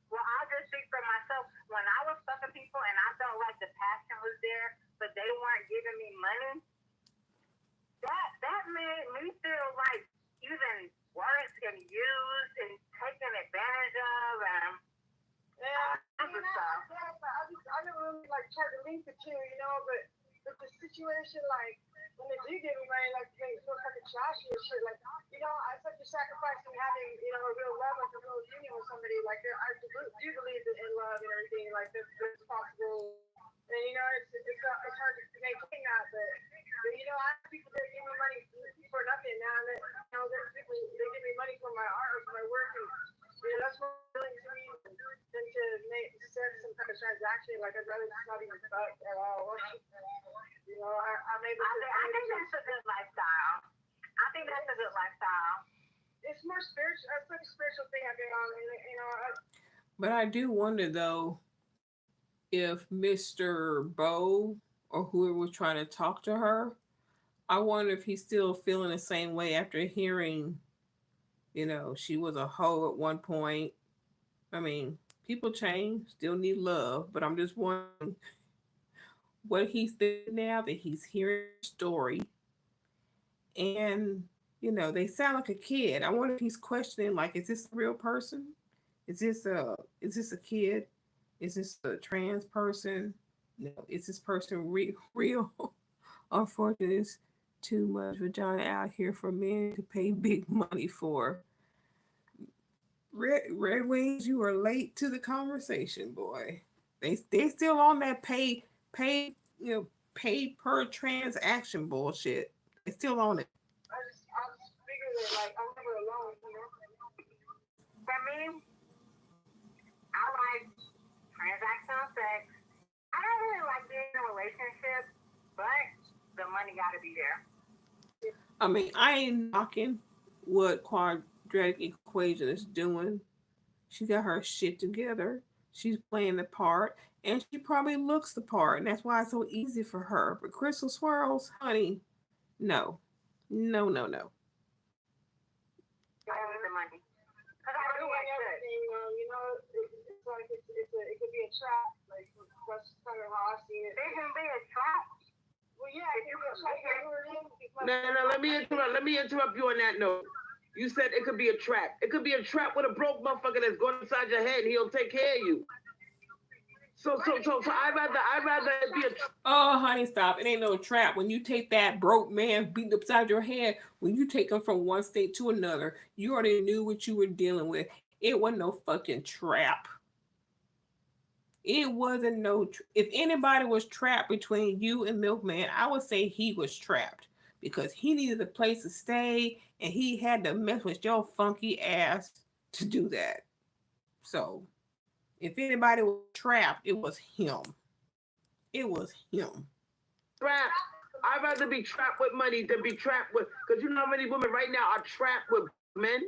well, I'll just speak for myself. When I was fucking people and I felt like the passion was there, but they weren't giving me money, that made me feel like even worse and used and taken advantage of and I never really like tried to link the two, but the situation like when they do give me money, like they feel fucking trashy and shit. Like I such a sacrifice in having a real love, like a real union with somebody. Like I do believe in love and everything. Like that's possible. And it's hard to maintain that, but I have people that give me money for nothing now. That there's people they give me money for my art or for my work, and that's more willing to me than to make set some kind of transaction. Like I'd rather just not even fuck at all. I'm able to. I think that's a good lifestyle. I think that's a good lifestyle. It's more spiritual. It's like a spiritual thing I've been on. But I do wonder though if Mr. Bo or whoever was trying to talk to her, I wonder if he's still feeling the same way after hearing, she was a hoe at one point. I mean, people change, still need love, but I'm just wondering what he's thinking now that he's hearing the story. And, they sound like a kid. I wonder if he's questioning, like, is this a real person? Is this a kid? Is this a trans person? No, is this person real? Unfortunately, there's too much vagina out here for men to pay big money for. Red Wings, you are late to the conversation, boy. They still on that pay per transaction bullshit. They still on it. I just figured that like I'm never alone. For me, I like transactional sex. I don't really like being in a relationship, but the money got to be there. I mean, I ain't knocking what quadratic equation is doing. She got her shit together. She's playing the part, and she probably looks the part, and that's why it's so easy for her. But Crystal Swirls, honey, no, no, no, no. I need the money. Because I do like everything, it's like it could be a trap. Like that's kind of how I see it. It can be a trap. Well, yeah, it can be a trap. No, let me interrupt. Let me interrupt you on that note. You said it could be a trap. It could be a trap with a broke motherfucker that's going inside your head and he'll take care of you. So I'd rather it be a trap. Oh, honey, stop. It ain't no trap. When you take that broke man beating upside your head, when you take him from one state to another, you already knew what you were dealing with. It wasn't no fucking trap. It wasn't no. If anybody was trapped between you and Milkman, I would say he was trapped because he needed a place to stay and he had to mess with your funky ass to do that. So, if anybody was trapped, it was him. It was him. Trap. I'd rather be trapped with money than be trapped with. Because you know how many women right now are trapped with men?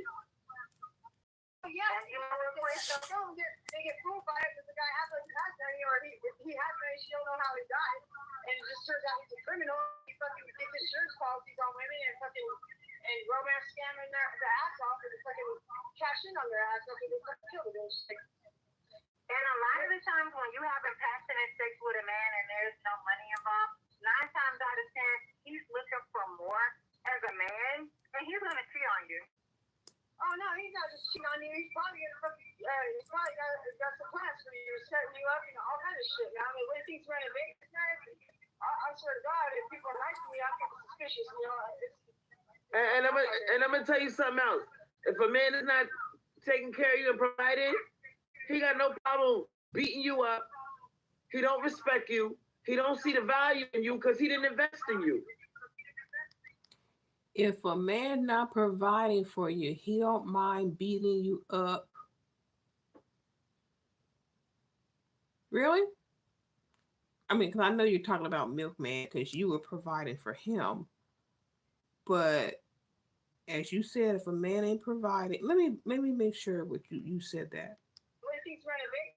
Yeah, they get fooled by it because the guy has money or he has money, she don't know how he died. And it just turns out he's a criminal. He fucking gets insurance policies on women and romance scamming their ass off and fucking cash in on their ass after they fucking kill them. And a lot of the times when you having passionate sex with a man and there's no money involved, 9 times out of 10, he's looking for more as a man and he's gonna cheat on you. Oh no, he's not just cheating on you. He's probably got some plans for you, setting you up, all kind of shit. Now, I mean, when things running big, I swear to God, if people are nice to me, I get suspicious. And I'm gonna tell you something else. If a man is not taking care of you and providing, he got no problem beating you up. He don't respect you. He don't see the value in you because he didn't invest in you. If a man not providing for you, he don't mind beating you up. Really? I mean, because I know you're talking about Milkman because you were providing for him. But as you said, if a man ain't providing, let me make sure what you said that. When things renovate,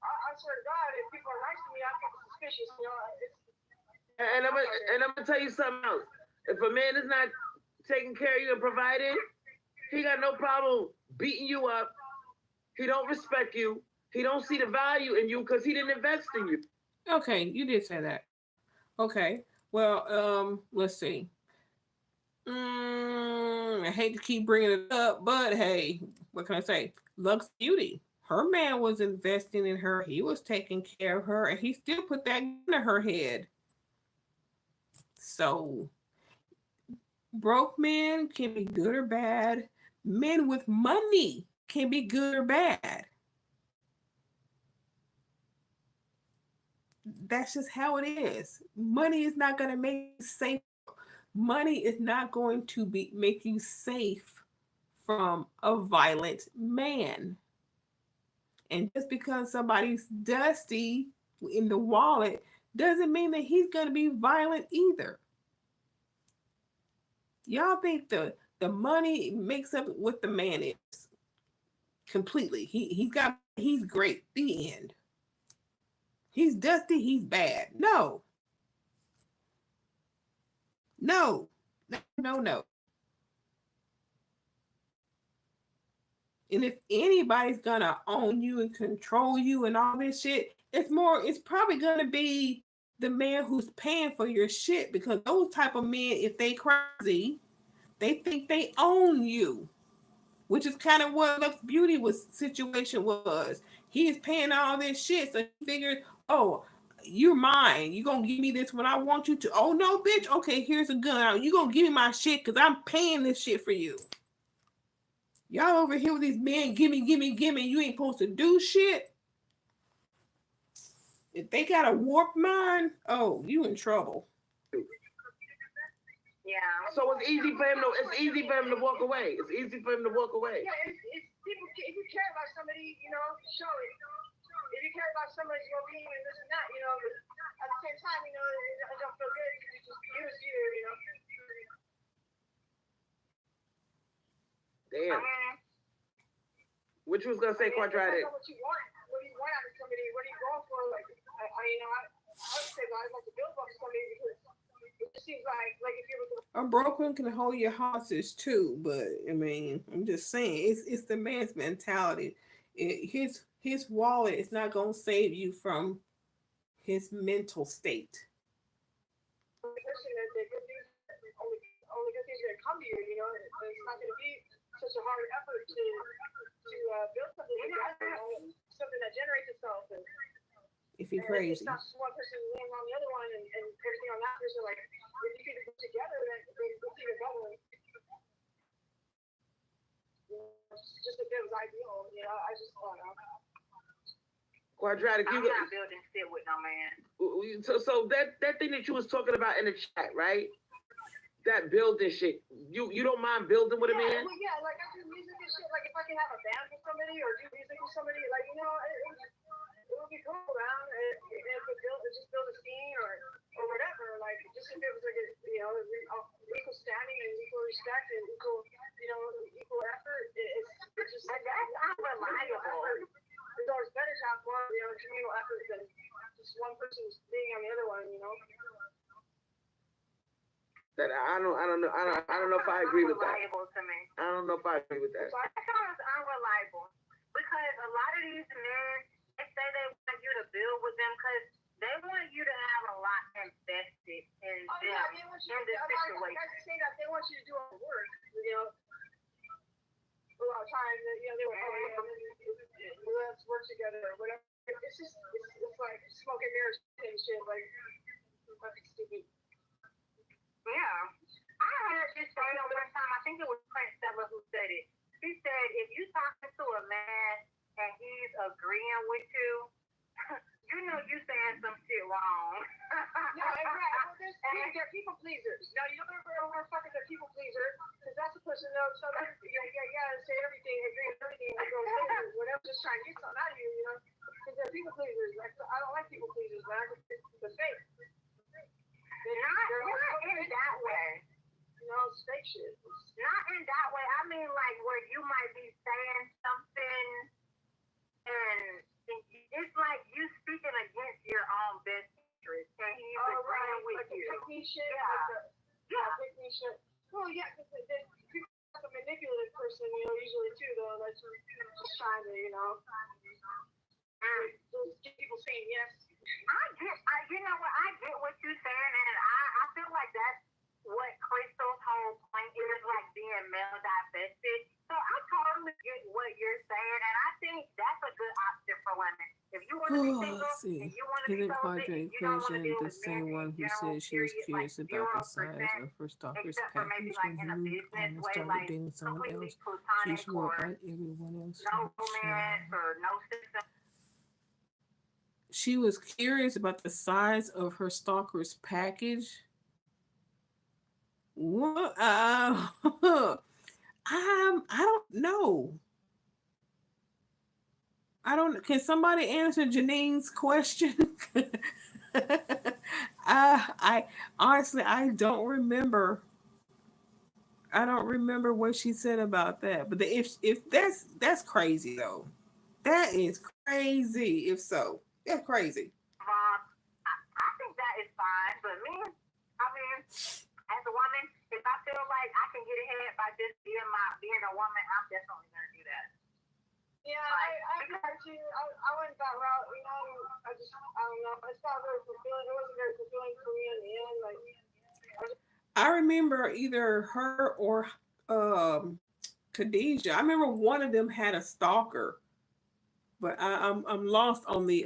I swear to God, if people are nice to me, I get suspicious. You know, And I'm gonna tell you something else. If a man is not taking care of you and providing, he got no problem beating you up. He don't respect you. He don't see the value in you because he didn't invest in you. Okay, you did say that. Okay. Well, let's see. I hate to keep bringing it up, but hey, what can I say? Lux Beauty. Her man was investing in her. He was taking care of her, and he still put that gun to her head. So, broke men can be good or bad. Men with money can be good or bad. That's just how it is. Money is not going to make you safe. Money is not going to be make you safe from a violent man. And just because somebody's dusty in the wallet doesn't mean that he's going to be violent either. Y'all think the money makes up what the man is completely. He's great. The end. He's dusty. He's bad. No, no, no, no, no. And if anybody's gonna own you and control you and all this shit, it's probably gonna be the man who's paying for your shit because those type of men, if they crazy, they think they own you, which is kind of what Lux Beauty was situation was. He is paying all this shit, so he figured, oh, you're mine. You gonna give me this when I want you to. Oh no, bitch. Okay, here's a gun. You gonna give me my shit because I'm paying this shit for you. Y'all over here with these men, gimme, gimme, gimme. You ain't supposed to do shit. If they got a warped mind, oh, you in trouble. Yeah. So it's easy for him to walk away. It's easy for him to walk away. yeah, it's people. If you care about somebody, you know, show it. If you care about somebody's well-being and this and that, you know, but at the same time, you know, it don't feel good. You just use you know. Damn. What you was gonna say, Quadratic? What you want? What do you want out of somebody? What are you going for? Like, I would say, well, I'd like to build up somebody because it just seems like if you're with A broken can hold your hostage too, but I mean, I'm just saying, it's the man's mentality. His wallet is not gonna save you from his mental state. the person that the good things, only good things are gonna come to you. You know, it's not gonna be such a hard effort to build something, you know, something that generates itself. If you're And crazy. it's not just one person laying on the other one and everything on that person. Like, if you could put together, then it's even better. You know, just if it was ideal, you know, I just don't know. Quadratic, I'm not building shit with no man. So that thing that you was talking about in the chat, right? That building shit. You don't mind building with a man? Well, yeah, like I do music and shit. Like if I can have a band with somebody or do music with somebody, like you know, it would be cool around and just build a scene or whatever. Like just if it was like a, you know, equal standing and equal respect and equal, you know, equal effort. It's just But that's unreliable. There's always better to have more, you know, communal effort than just one person being on the other one, you know. That I don't know if I agree with that. To me. I don't know if I agree with that. That sounds unreliable because a lot of these men, they say they want you to build with them because they want you to have a lot invested in them, in the situation. Guys say that they want you to do all the work, you know. A lot of times, you know, they were, let's work together or whatever. It's just, it's like smoke and mirrors and shit, like, fucking stupid. Yeah. I heard this saying one time, I think it was Prince Stella who said it. He said, if you talking to a man and he's agreeing with you, you know you saying some shit wrong. No, exactly. They're people pleasers. No, you don't ever fucking they're people person knows so that say everything, agree with everything, and go whatever, just trying to get something out of you, you know. Because they're people pleasers. Like, I don't like people pleasers, man. I can fix the fake. Not in that way. You know, it's fake shit. Not in that way. I mean, like, where you might be saying something and it's like you speaking against your own best interest and he's agreeing with like you. Pick me shit. Pick me shit. Well, yeah, because people like a manipulative person, you know, usually too, though. That's just trying to, you know, just get people saying yes. You know what? I get what you're saying, and I feel like that's what Crystal's whole point is, like being male divested. So I totally get what you're saying, and I think that's a good option for women. If you want to be single and you want to be sober, and you don't want to deal the with men same one in who general, said she was period, curious like about the 0%, size of her stalker's except for maybe package like when in a he business way, started like dating someone completely else. She platonic swore or like everyone else. no romance or no system. She was curious about the size of her stalker's package. What? I don't know. I don't. Can somebody answer Janine's question? I honestly I don't remember. I don't remember what she said about that. But if that's crazy though. That is crazy. If so, that's crazy. I think that is fine, but me, I mean, as a woman, if I feel like I can get ahead by just being a woman, I'm definitely gonna do that. Yeah, I went that route, you know. I don't know. It's not very fulfilling. It wasn't very fulfilling for me in the end. Like, I remember either her or Khadijah. I remember one of them had a stalker, but I'm lost on the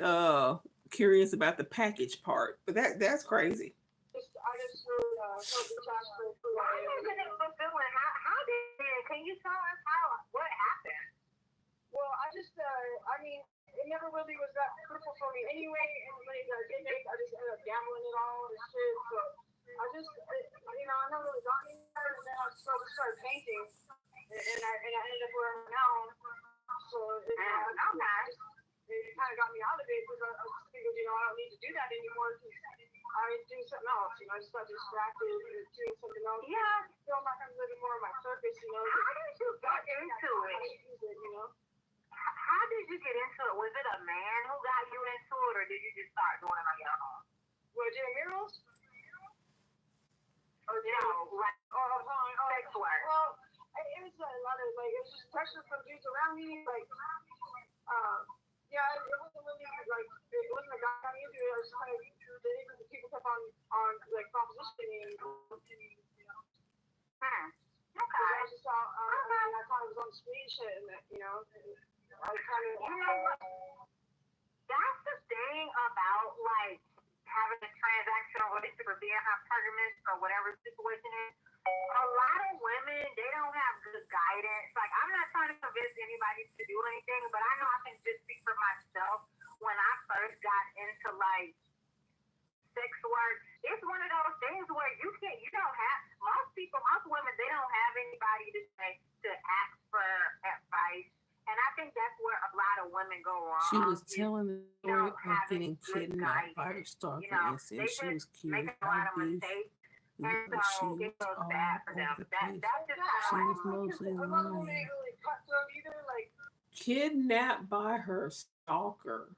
curious about the package part. But that's crazy. I just really hope the task for Why isn't it fulfilling? How can you tell us what happened? Well, I mean, it never really was that fruitful for me anyway. And when I did make, I just ended up gambling it all and shit. So you know, I never really got anywhere. And then I started painting, and I ended up where I'm now. So it kind of got me out of it because I figured, you know, I don't need to do that anymore. I do something else, you know. I just got distracted and doing something else. Yeah. I feel like I'm living more of my purpose, you know. How did you get into it? You know. How did you get into it? Was it a man who got you into it, or did you just start doing it on your own? Well, doing murals? Or like sex work? Well, it was a lot of like, it was just pressure from dudes around me, like, yeah, it wasn't really like, it wasn't a guy got me into it. I was just kind of the people kept on like propositioning, you know. Okay. I just saw, I thought it was on the screen shit, and that, you know, I kind of. You know what? That's the thing about like having a transactional relationship or being hypergamous or whatever the situation is. A lot of women, they don't have good guidance. Like, I'm not trying to convince anybody to do anything, but I know I can just speak for myself. When I first got into like sex work, it's one of those things where you don't have most women, they don't have anybody to ask for advice. And I think that's where a lot of women go wrong. She was telling the story of getting kidnapped by her stalker and said she was curious about beef. And so it goes bad for them. That's just she was mostly lying. Kidnapped by her stalker.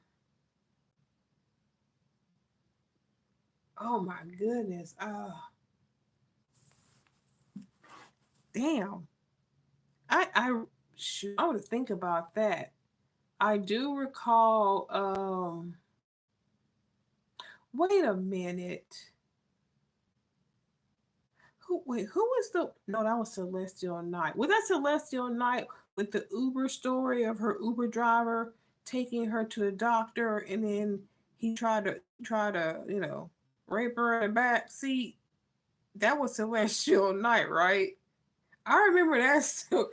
Oh my goodness. Damn. I want to think about that. I do recall wait a minute. Who was the no, that was Celestial Night. Was that Celestial Night with the Uber story of her Uber driver taking her to the doctor and then he tried to, you know, rape her in the back seat? That was Celestial Night, right? I remember that. So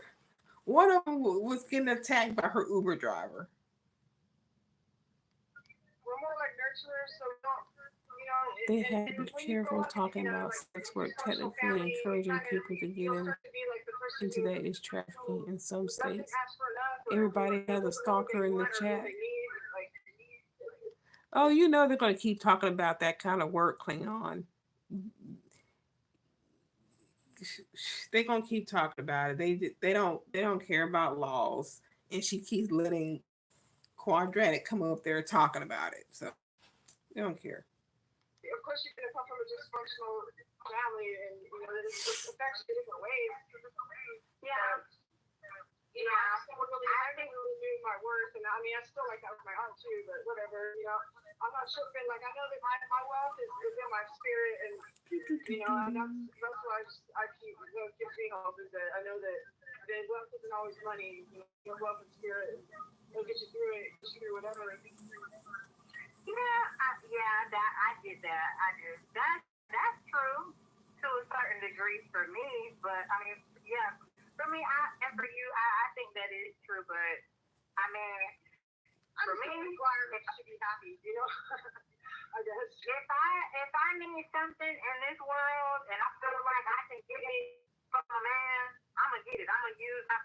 one of them was getting attacked by her Uber driver. We're more like nurturers, so we don't, you know. They had to be careful talking about sex work, technically encouraging people to get in. To be like the person And today is trafficking in some doesn't states. ask for enough, or Everybody has a what stalker they in the want or chat. what they need. Like, Oh, you know they're going to keep talking about that kind of work, Klingon. They're going to keep talking about it. They don't care about laws, and she keeps letting Quadratic come up there talking about it. So they don't care. of course, you're gonna come from a dysfunctional family, and it affects you different ways. Yeah. I never really knew my worth, and I mean, I still like that with my aunt too, but whatever. I'm not tripping. Like, I know that my wealth is in my spirit, and and that's why I keep gives me hope is that I know that wealth isn't always money. Your wealth and spirit, it'll get you through it, get you through whatever. That I did that. I did. That's true to a certain degree for me, but I mean, yeah, for me, and for you, I think that is true. But I mean, for me, requirements to be happy. I guess. If I need something in this world and I feel like I can get it from a man, I'm gonna get it. I'm gonna use my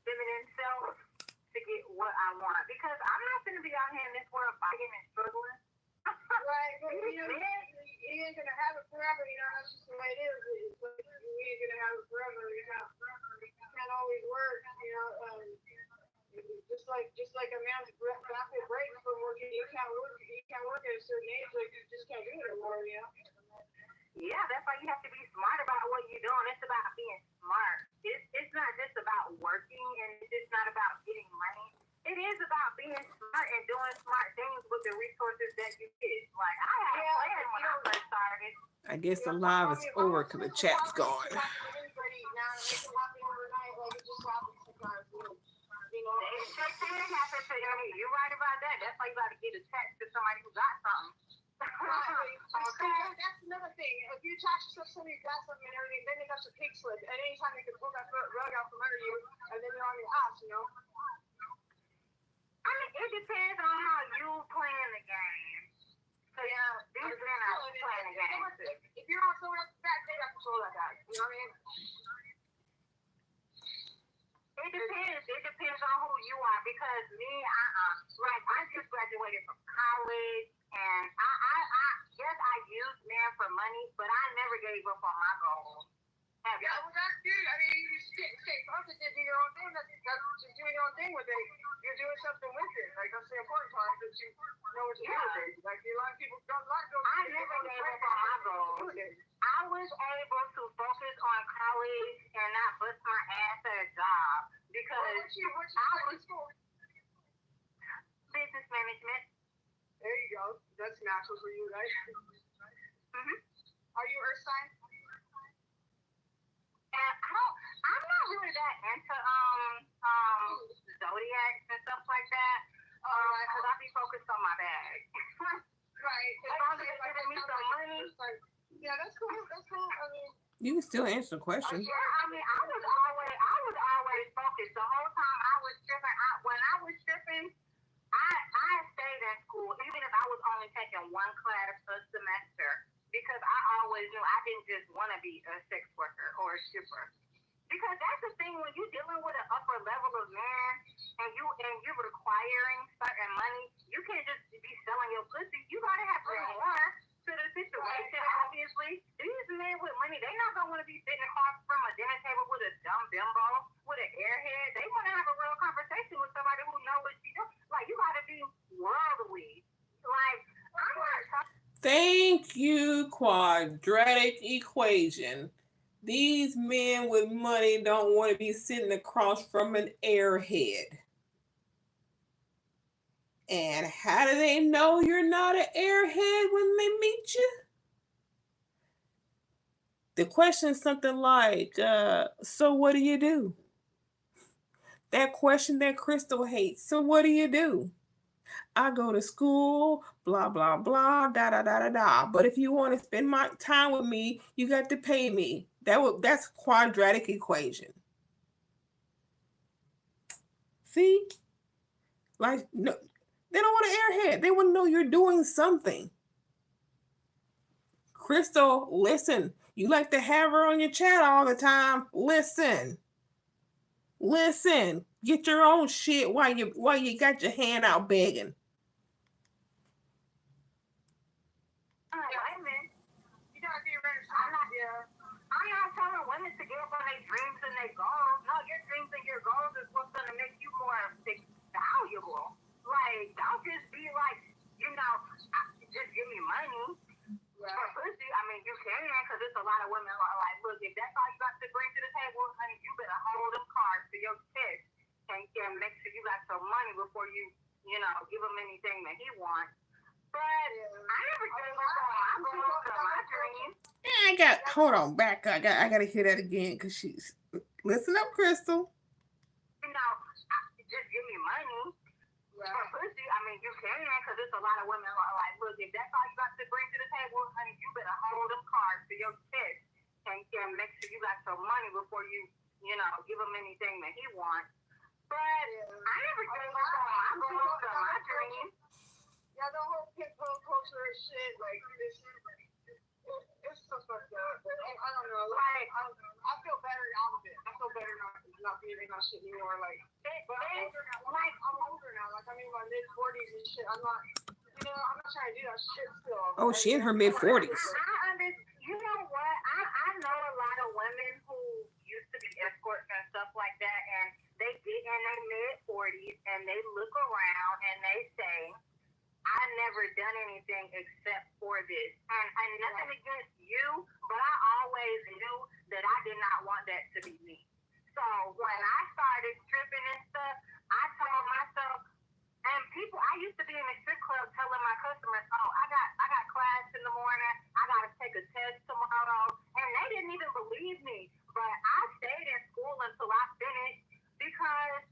feminine self to get what I want, because I'm not gonna be out here in this world fighting and struggling. Right, but you ain't gonna have it forever. That's just the way it is. It's like, we ain't gonna have it forever. It can't always work. Just like a man's back breaks from working, you can't work at a certain age. Like, you just can't do it anymore. Yeah, that's why you have to be smart about what you're doing. It's about being smart. It's not just about working, and it's just not about getting money. It is about being smart and doing smart things with the resources that you get. Like, I had a plan when I first started. I guess the live is over because the chat's gone. Now, it can happen overnight. Like, it just happens sometimes. You're right about that. That's why you got to get a text to somebody who got something. That's another thing. If you attach yourself to somebody who got something and everything, then it got your pig slip. At any time, they can pull that rug out from under you, and then you're on your ass. I mean, it depends on how you playing the game. So, these men are playing the game. If you're on someone else's back, they got control of that guy. You know what I mean? It depends on who you are, because me, like, I just graduated from college, and I used men for money, but I never gave up on my goals. Yeah, well, that's good. I mean, you just stay focused and do your own thing. That's just doing your own thing with it. You're doing something with it. Like, that's the important part, that you know what to do with it. Like, a lot of people don't like those. I never gave up on my goals. I was able to focus on college and not bust my ass at a job, because I was business management. There you go. That's natural for you, right? Mm-hmm. Are you Earth sign? I'm not really that into zodiacs and stuff like that. Because I be focused on my bag. Right. As long as it's giving me some money. Yeah, that's cool. I mean, You can still answer the question. Yeah, I mean, I was always focused the whole time I was tripping. When I was tripping, I stayed in school, even if I was only taking one class a semester, because I always knew I didn't just want to be a sex worker or a stripper. Because that's the thing, when you're dealing with an upper level of man and you're requiring certain money, you can't just be selling your pussy. You gotta have more to the situation. Obviously, these men with money, they not gonna want to be sitting across from a dinner table with a dumb bimbo with an airhead. They want to have a real conversation with somebody who knows what she does. Like, you gotta be worldly. Like, I'm not talking. Thank you, quadratic equation. These men with money don't want to be sitting across from an airhead. And how do they know you're not an airhead when they meet you? The question is something like, so what do you do? That question that Crystal hates. So what do you do? I go to school, blah, blah, blah, da, da, da, da, da. But if you want to spend my time with me, you got to pay me. That's quadratic equation. See? Like, no, they don't want an airhead. They want to know you're doing something. Crystal, listen, You like to have her on your chat all the time. Listen. Listen. Get your own shit while you got your hand out begging. Women, you gotta be ready. I'm not telling women to give up on their dreams and their goals. No, your dreams and your goals is what's gonna make you more valuable. Like, don't just be like, just give me money. For pussy, I mean, you can, because there's a lot of women who are like, look, if that's all you got to bring to the table, honey, you better hold them cards to your chest and make sure you got some money before you give him anything that he wants. But I never gave up on my goals or my dreams. Hold on, back. I gotta hear that again because she's. Listen up, Crystal. Just give me money. For pussy, I mean, you can, because there's a lot of women who are like, look, if that's all you got to bring to the table, honey, you better hold them cards to your chest and make sure you got some money before you give him anything that he wants. But I never gave up on my goals or my dreams. Yeah, the whole pit bull culture shit, like, it's so fucked up. I don't know. Like, I feel better out of it. I feel better not being in that shit anymore. Like, but I'm older now. Like, I'm in my mid-40s and shit. I'm not trying to do that shit still. Oh, she in her mid-40s. You know what? I know a lot of women who used to be escorts and stuff like that, and they get in their mid-40s, and they look around, and they say, I never done anything except for this. And nothing against you, but I always knew that I did not want that to be me. So when I started stripping and stuff, I told myself, and I used to be in a strip club telling my customers, oh, I got class in the morning, I gotta take a test tomorrow, and they didn't even believe me. But I stayed in school until I finished because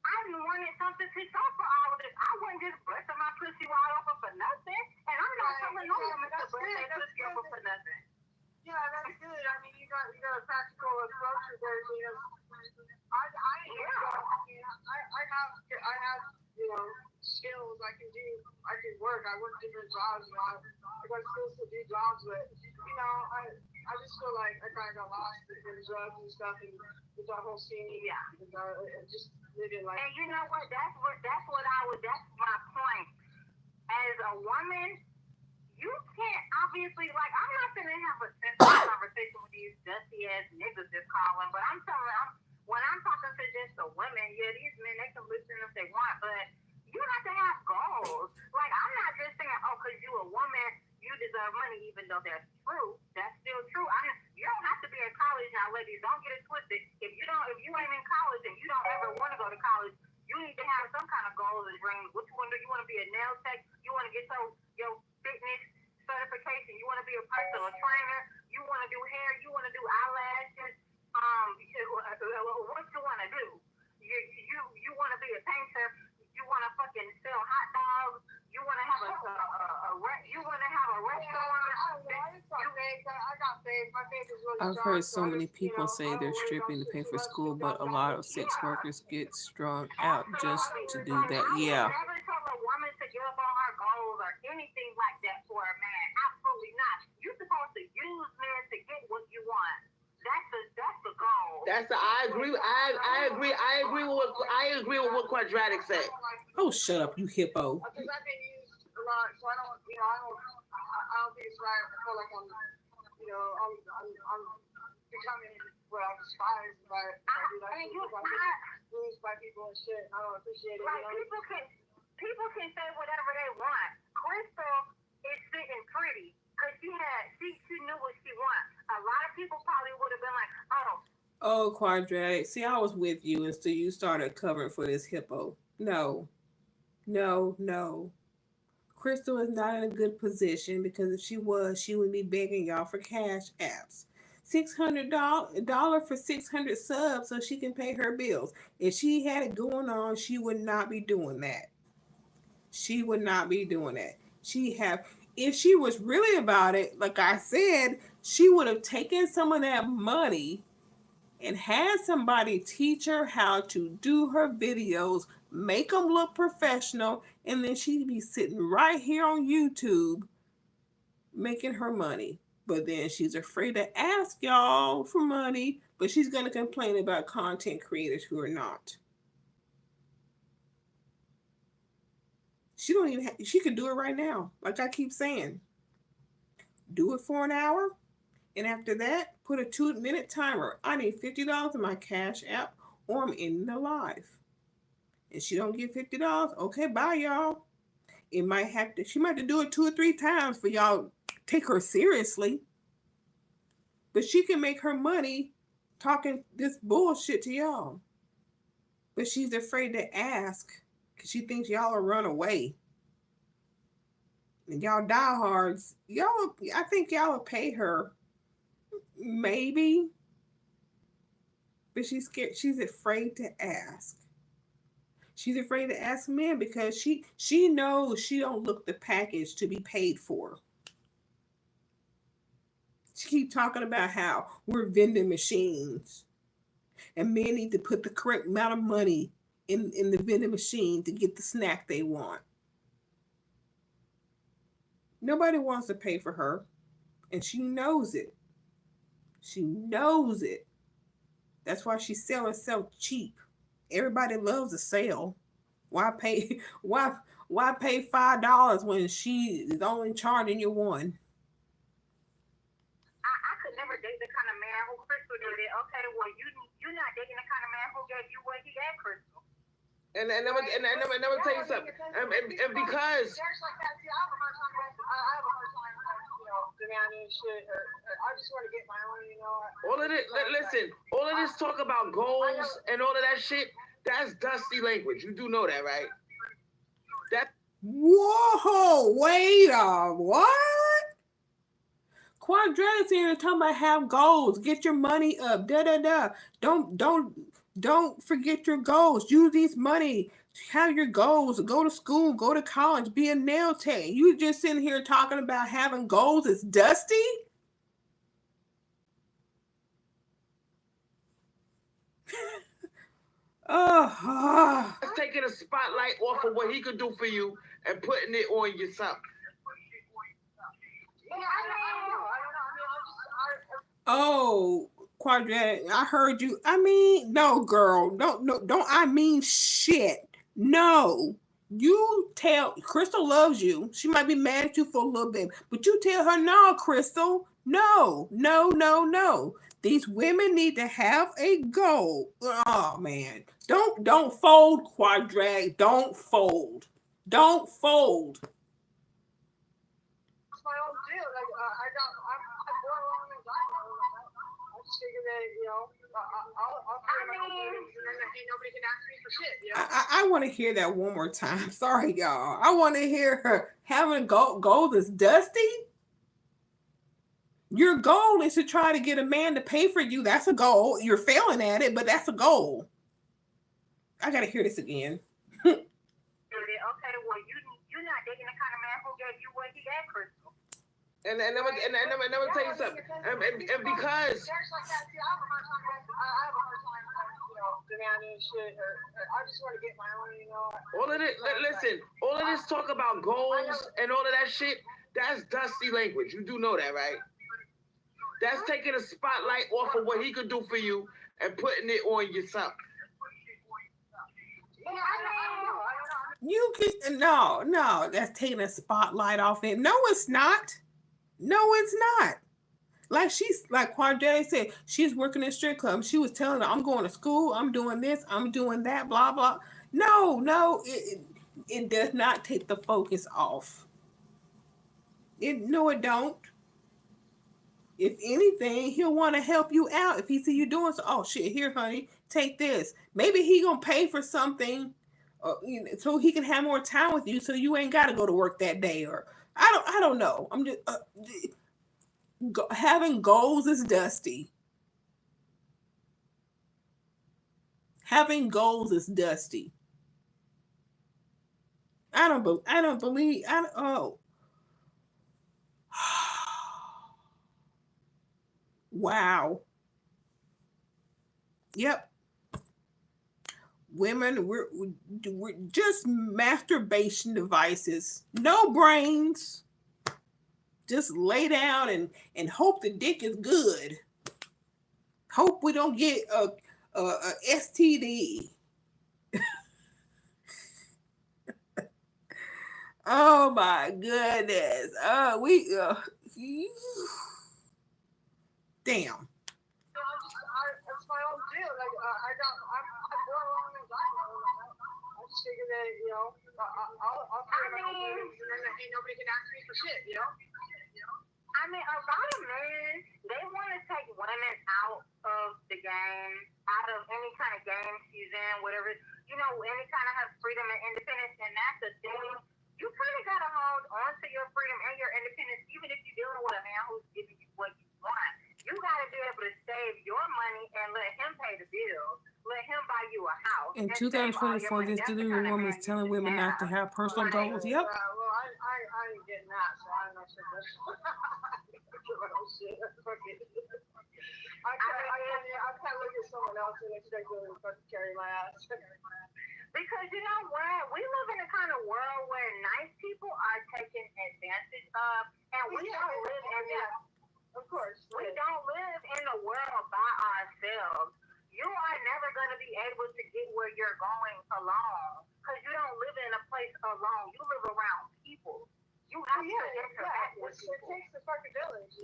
I wanted something to show for all of this. I wasn't just busting my pussy wide open for nothing, and I'm not telling no woman to bust their pussy open for nothing. Yeah, that's good. I mean, you got a practical approach to this. I have skills. I can work. I work different jobs. I got skills to do jobs, but I just feel like I kind of got lost in drugs and stuff and with that whole scene. Yeah. Just living like. And you know what? That's my point. As a woman, you can't obviously, like, I'm not gonna have a sensitive conversation with these dusty ass niggas just calling, but when I'm talking to just the women, yeah, these men, they can listen if they want, but you have to have goals. Like, I'm not just saying, oh, because you a woman, you deserve money, even though that's true. That's still true. You don't have to be in college now, ladies. Don't get it twisted. If you ain't in college and you don't ever want to go to college, you need to have some kind of goals and dreams. What you want to do? You want to be a nail tech? You want to get your fitness certification? You want to be a personal trainer? You want to do hair? You want to do eyelashes? What you want to do? You want to be a painter? You want to fucking sell hot dogs? You want to have a restaurant? I got faith. My faith is really I've heard so many people say they're stripping to pay for school, but a lot of sex workers get strung out just to do that. Yeah. I would never tell a woman to give up on her goals or anything like that for a man. Absolutely not. You're supposed to use men to get what you want. That's the goal. I agree with what Quadratic said. Oh, shut up, you hippo. Because I've been used a lot, so I don't think it's right. I feel like I'm becoming what I despise by used by people and shit. I don't appreciate it. Like, people can say whatever they want. Crystal is sitting pretty because she knew what she wants. A lot of people probably would have been like, oh, Quadratic. See, I was with you, and so you started covering for this hippo. No. Crystal is not in a good position because if she was, she would be begging y'all for cash apps. $600 for 600 subs so she can pay her bills. If she had it going on, she would not be doing that. If she was really about it, like I said, she would have taken some of that money and had somebody teach her how to do her videos, make them look professional, and then she'd be sitting right here on YouTube making her money. But then she's afraid to ask y'all for money, but she's going to complain about content creators who are not. She don't even she could do it right now. Like I keep saying. Do it for an hour, and after that, put a 2-minute timer. I need $50 in my Cash App, or I'm in the live. And she don't get $50. Okay, bye y'all. She might have to do it 2 or 3 times for y'all take her seriously. But she can make her money talking this bullshit to y'all. But she's afraid to ask because she thinks y'all will run away. And y'all diehards, I think y'all will pay her. Maybe. But she's scared. She's afraid to ask. She's afraid to ask men because she knows she don't look the package to be paid for. She keep talking about how we're vending machines. And men need to put the correct amount of money in the vending machine to get the snack they want. Nobody wants to pay for her. And she knows it. She knows it. That's why she's selling herself cheap. Everybody loves a sale. Why pay $5 when she is only charging you $1? I could never date the kind of man who Crystal did it. Okay, well you're not dating the kind of man who gave you what he gave Crystal. And let me tell you something. And because There's like that. See, I have a hard time, demanding shit. Or I just want to get my own, all of this, listen, all of this talk about goals and all of that shit, that's dusty language. You do know that, right? Whoa, wait a what? Quadratics here talking about have goals, get your money up, Don't forget your goals. Use these money. Have your goals. Go to school. Go to college. Be a nail tech. You just sitting here talking about having goals. It's dusty. It's taking a spotlight off of what he could do for you and putting it on yourself. Oh, Quadratic, I heard you. I mean, no, girl. Don't I mean shit. No. You tell Crystal loves you. She might be mad at you for a little bit, but you tell her, no, Crystal. No. These women need to have a goal. Oh man. Don't fold, Quadratic. Don't fold. Don't fold. It's my own deal. Like I'm borderline anxiety. I just figure that I'll pay my own bills, and then ain't nobody can ask me for shit. I want to hear that one more time. Sorry, y'all. I want to hear her having goals is dusty. Your goal is to try to get a man to pay for you. That's a goal. You're failing at it, but that's a goal. I gotta hear this again. Okay, well you're not dating the kind of man who gave you what he gave Crystal. And let me tell you something. And because There's like that. See, I have a hard time, demanding shit. Or I just want to get my own, all of this, listen, all of this talk about goals and all of that shit, that's dusty language. You do know that, right? That's taking a spotlight off of what he could do for you and putting it on yourself. You can no, that's taking a spotlight off it. No, it's not. No, it's not. Like Quadratic said, she's working in a strip club. She was telling her, I'm going to school, I'm doing this, I'm doing that, blah, blah. No, it does not take the focus off. It don't. If anything, he'll want to help you out. If he see you doing so, oh shit, here, honey, take this. Maybe he gonna pay for something, so he can have more time with you, so you ain't got to go to work that day. Or I don't know. I'm just having goals is dusty. Having goals is dusty. Wow. Yep. Women, we're just masturbation devices. No brains. Just lay down and hope the dick is good. Hope we don't get a STD. Oh my goodness. Damn. It's my own deal. Like I'm borderline anxiety. I just figure that I'll figure my own feelings, and then ain't nobody can ask me for shit. I mean, a lot of men, they want to take women out of the game, out of any kind of game she's in, whatever, any kind of have freedom and independence, and that's the thing. You kind of got to hold on to your freedom and your independence, even if you're dealing with a man who's giving you what you want. You got to be able to save your money and let him pay the bills. Let him buy you a house. In 2024, this deluded woman is telling women not to have personal goals. Yep. Well, I ain't getting that, so I'm not sure. Shit. Fuck it. I can't look at someone else and expect them to fucking carry my ass. Because you know what? We live in a kind of world where nice people are taken advantage of, and we don't live in that. Of course. We don't live in the world by ourselves. You are never going to be able to get where you're going alone because you don't live in a place alone. You live around people. You have to interact with people. It takes the fucking village.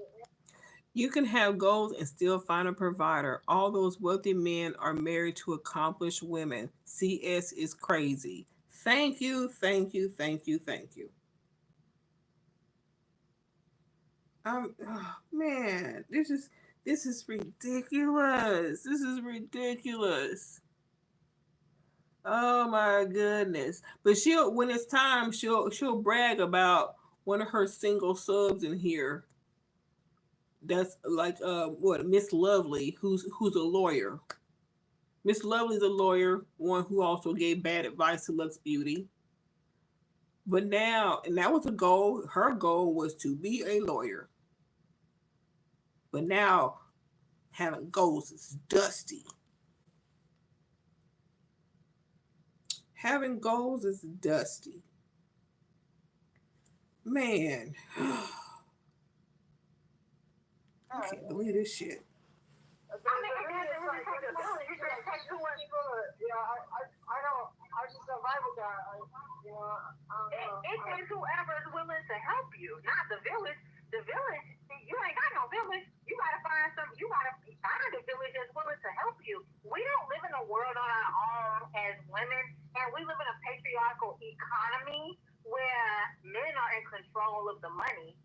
You can have goals and still find a provider. All those wealthy men are married to accomplished women. CS is crazy. Thank you, thank you, thank you, thank you. Oh, man, this is ridiculous. This is ridiculous. Oh my goodness. But when it's time, she'll brag about one of her single subs in here. That's like Miss Lovely, who's a lawyer. Miss Lovely's a lawyer, one who also gave bad advice to Lux Beauty. But now, and that was a goal, her goal was to be a lawyer. But now having goals is dusty. Having goals is dusty. Man. I can't believe this shit. I'm just a Bible guy. It takes whoever is willing to help you, not the village. The village, you ain't got no village. You gotta find a village that's willing to help you. We don't live in a world on our own as women, and we live in a patriarchal economy where men are in control of the money.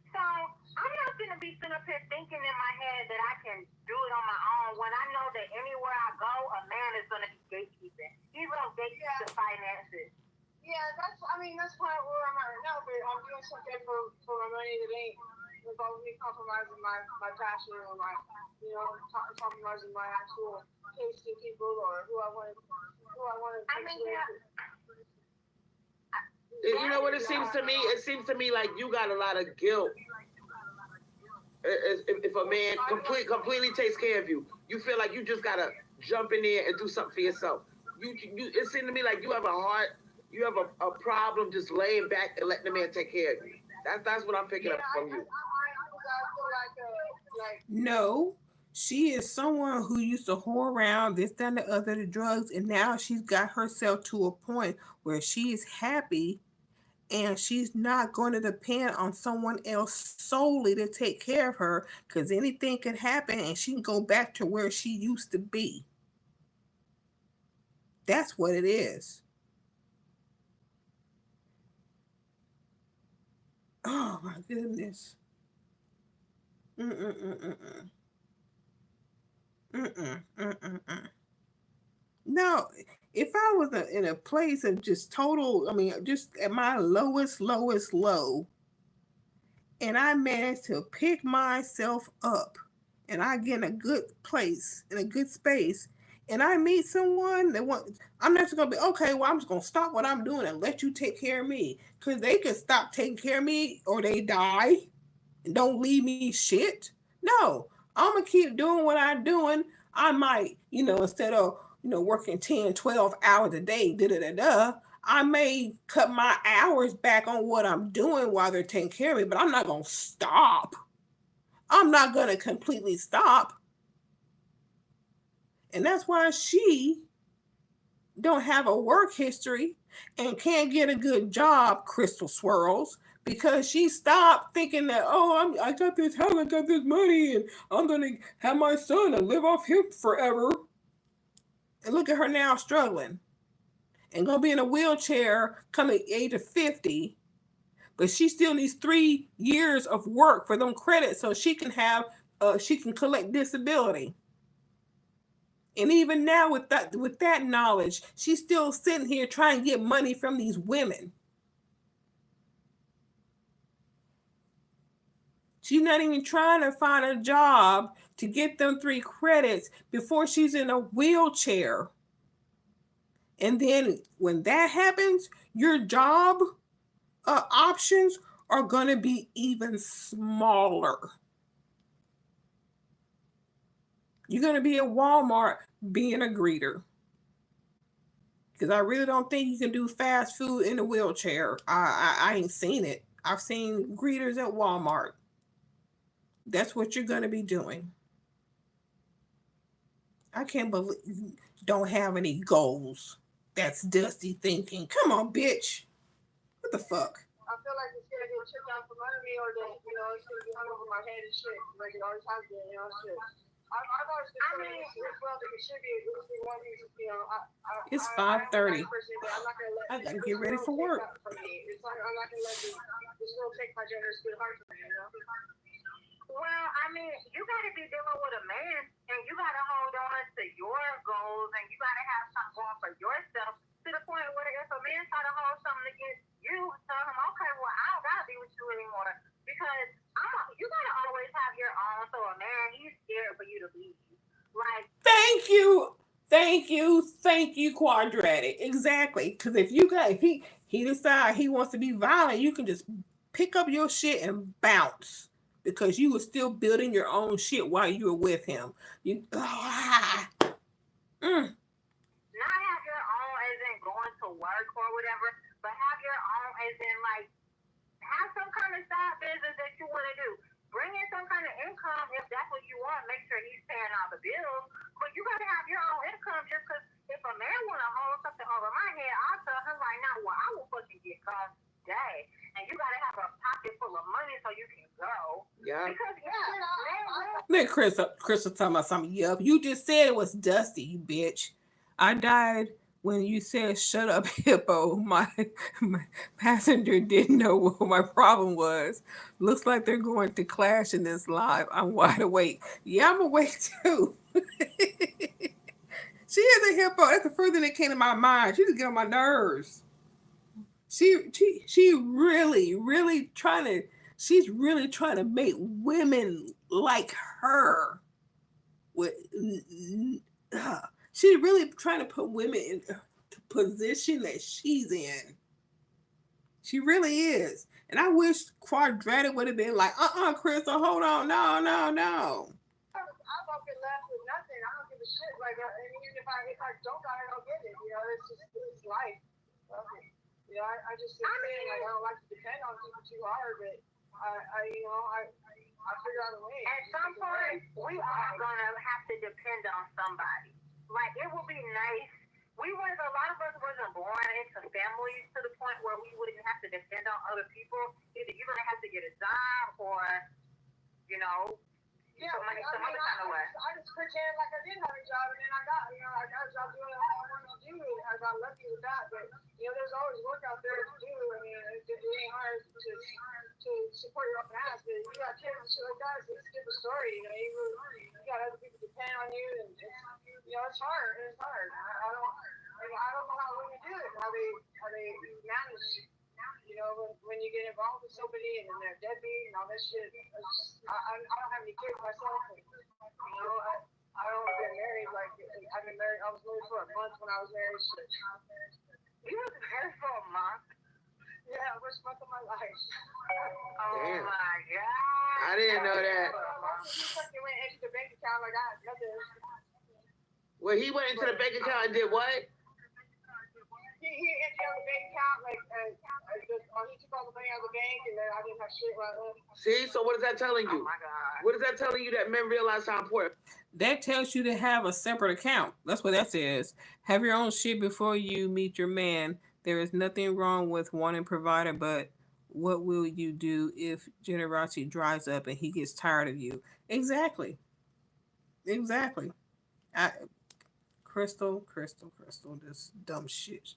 So I'm not going to be sitting up here thinking in my head that I can do it on my own when I know that anywhere I go, a man is going to be gatekeeping. He's going to gatekeep the finances. Yeah, that's kind of where I'm at right now, but I'm doing something for my money that ain't involving me compromising my passion or compromising my actual taste in people or who I want to. You know what it seems to me? It seems to me like you got a lot of guilt. If a man completely takes care of you, you feel like you just gotta jump in there and do something for yourself. It seems to me like you have a problem just laying back and letting the man take care of you. That's what I'm picking up from you. No, she is someone who used to whore around this, that, and the other, the drugs, and now she's got herself to a point where she is happy and she's not going to depend on someone else solely to take care of her because anything could happen and she can go back to where she used to be. That's what it is. Oh my goodness. No, if I was in a place of just just at my lowest low, and I managed to pick myself up, and I get in a good place, in a good space, and I meet someone I'm not just gonna be, okay, well, I'm just gonna stop what I'm doing and let you take care of me. Because they could stop taking care of me or they die and don't leave me shit. No, I'm gonna keep doing what I'm doing. I might, instead of working 10, 12 hours a day, I may cut my hours back on what I'm doing while they're taking care of me, but I'm not going to stop. I'm not going to completely stop. And that's why she don't have a work history and can't get a good job, Crystal Swirlz, because she stopped thinking that, oh, I got this house, I got this money, and I'm going to have my son and live off him forever. And look at her now struggling and going to be in a wheelchair coming age of 50. But she still needs 3 years of work for them credits so she can have, she can collect disability. And even now with that knowledge, she's still sitting here trying to get money from these women. She's not even trying to find a job to get them 3 credits before she's in a wheelchair. And then when that happens, your job options are going to be even smaller. You're going to be at Walmart being a greeter. Because I really don't think you can do fast food in a wheelchair. I ain't seen it. I've seen greeters at Walmart. That's what you're going to be doing. I can't believe you don't have any goals. That's Dusty thinking. Come on, bitch. What the fuck? I feel like it's gonna get chipped out from under me, or that it's gonna be hung over my head and shit, like it always has been, shit. I've always been saying this world that it should be one piece, It's 5:30. I'm not gonna let I gotta get ready for work. From me. It's like I'm not gonna let this world take my generous good heart from me, Well, I mean, you gotta be dealing with a man, and you gotta hold on to your goals, and you gotta have something going for yourself to the point where if a man try to hold something against you, tell him, okay, well, I don't gotta be with you anymore, because you gotta always have your own. So a man, he's scared for you to leave. Like, thank you, Quadratic. Exactly, because if he decide he wants to be violent, you can just pick up your shit and bounce. Because you were still building your own shit while you were with him. Not have your own as in going to work or whatever, but have your own as in like have some kind of side business that you want to do. Bring in some kind of income if that's what you want. Make sure he's paying all the bills. But you gotta have your own income just because if a man wanna hold something over my head, I'll tell him right now, well, I will fucking get caught today. And you gotta have a pocket full of money so you can go. Yeah. Because Then Chris was talking about something. Yup, you just said it was Dusty, you bitch. I died when you said shut up, hippo. My passenger didn't know what my problem was. Looks like they're going to clash in this live. I'm wide awake. Yeah, I'm awake too. She is a hippo. That's the first thing that came to my mind. She just get on my nerves. She really trying to. She's really trying to make women like her. She's really trying to put women in the position that she's in. She really is. And I wish Quadratic would have been like, Crystal, hold on, no. I don't get left with nothing. I don't give a shit. Like, and even if I don't got it, I'll get it. It's life. I just saying, like, I don't like to depend on people too hard, but I figure out a way. At some point, we are gonna have to depend on somebody. Like, it would be nice. A lot of us wasn't born into families to the point where we wouldn't have to depend on other people. Either you're gonna have to get a job or, some other kind of way. I just pretend like I did have a job, and then I got a job doing what I wanted to do, and I got lucky with that. But there's always work out there to do. I mean, it ain't hard to support your own ass. But you got kids and shit like that. It's a different story. You got other people depend on you, and it's hard. It's hard. I don't know how women do it. How they manage. When you get involved with somebody and they're deadbeat and all this shit, I don't have any kids myself. I don't get married. Like, I've been married. I was married for a month when I was married. Shit. You was married for a month? Yeah, first month of my life. Oh Damn. my god! I didn't know that. He fucking went into the bank account like I had nothing. Well, he went into the bank account and did what? He empty out the bank account, like, he took all the money out of the bank, and then I didn't have shit right left. See, so what is that telling Oh you? my God. What is that telling you that men realize how important? That tells you to have a separate account. That's what that says. Have your own shit before you meet your man. There is nothing wrong with wanting provider, but what will you do if generosity dries up and he gets tired of you? Exactly. Exactly. I, Crystal, this dumb shit.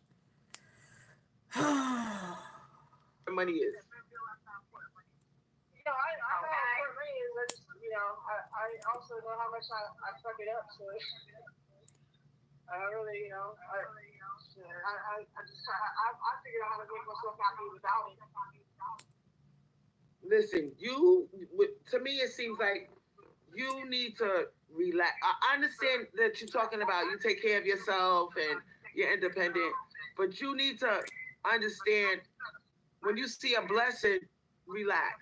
Money is. I know how important money is. I just, I also know how much I fuck it up. So I really, I figured out how to make myself happy without it. Listen, to me, it seems like you need to relax. I understand that you're talking about you take care of yourself and you're independent, but you need to understand when you see a blessing, relax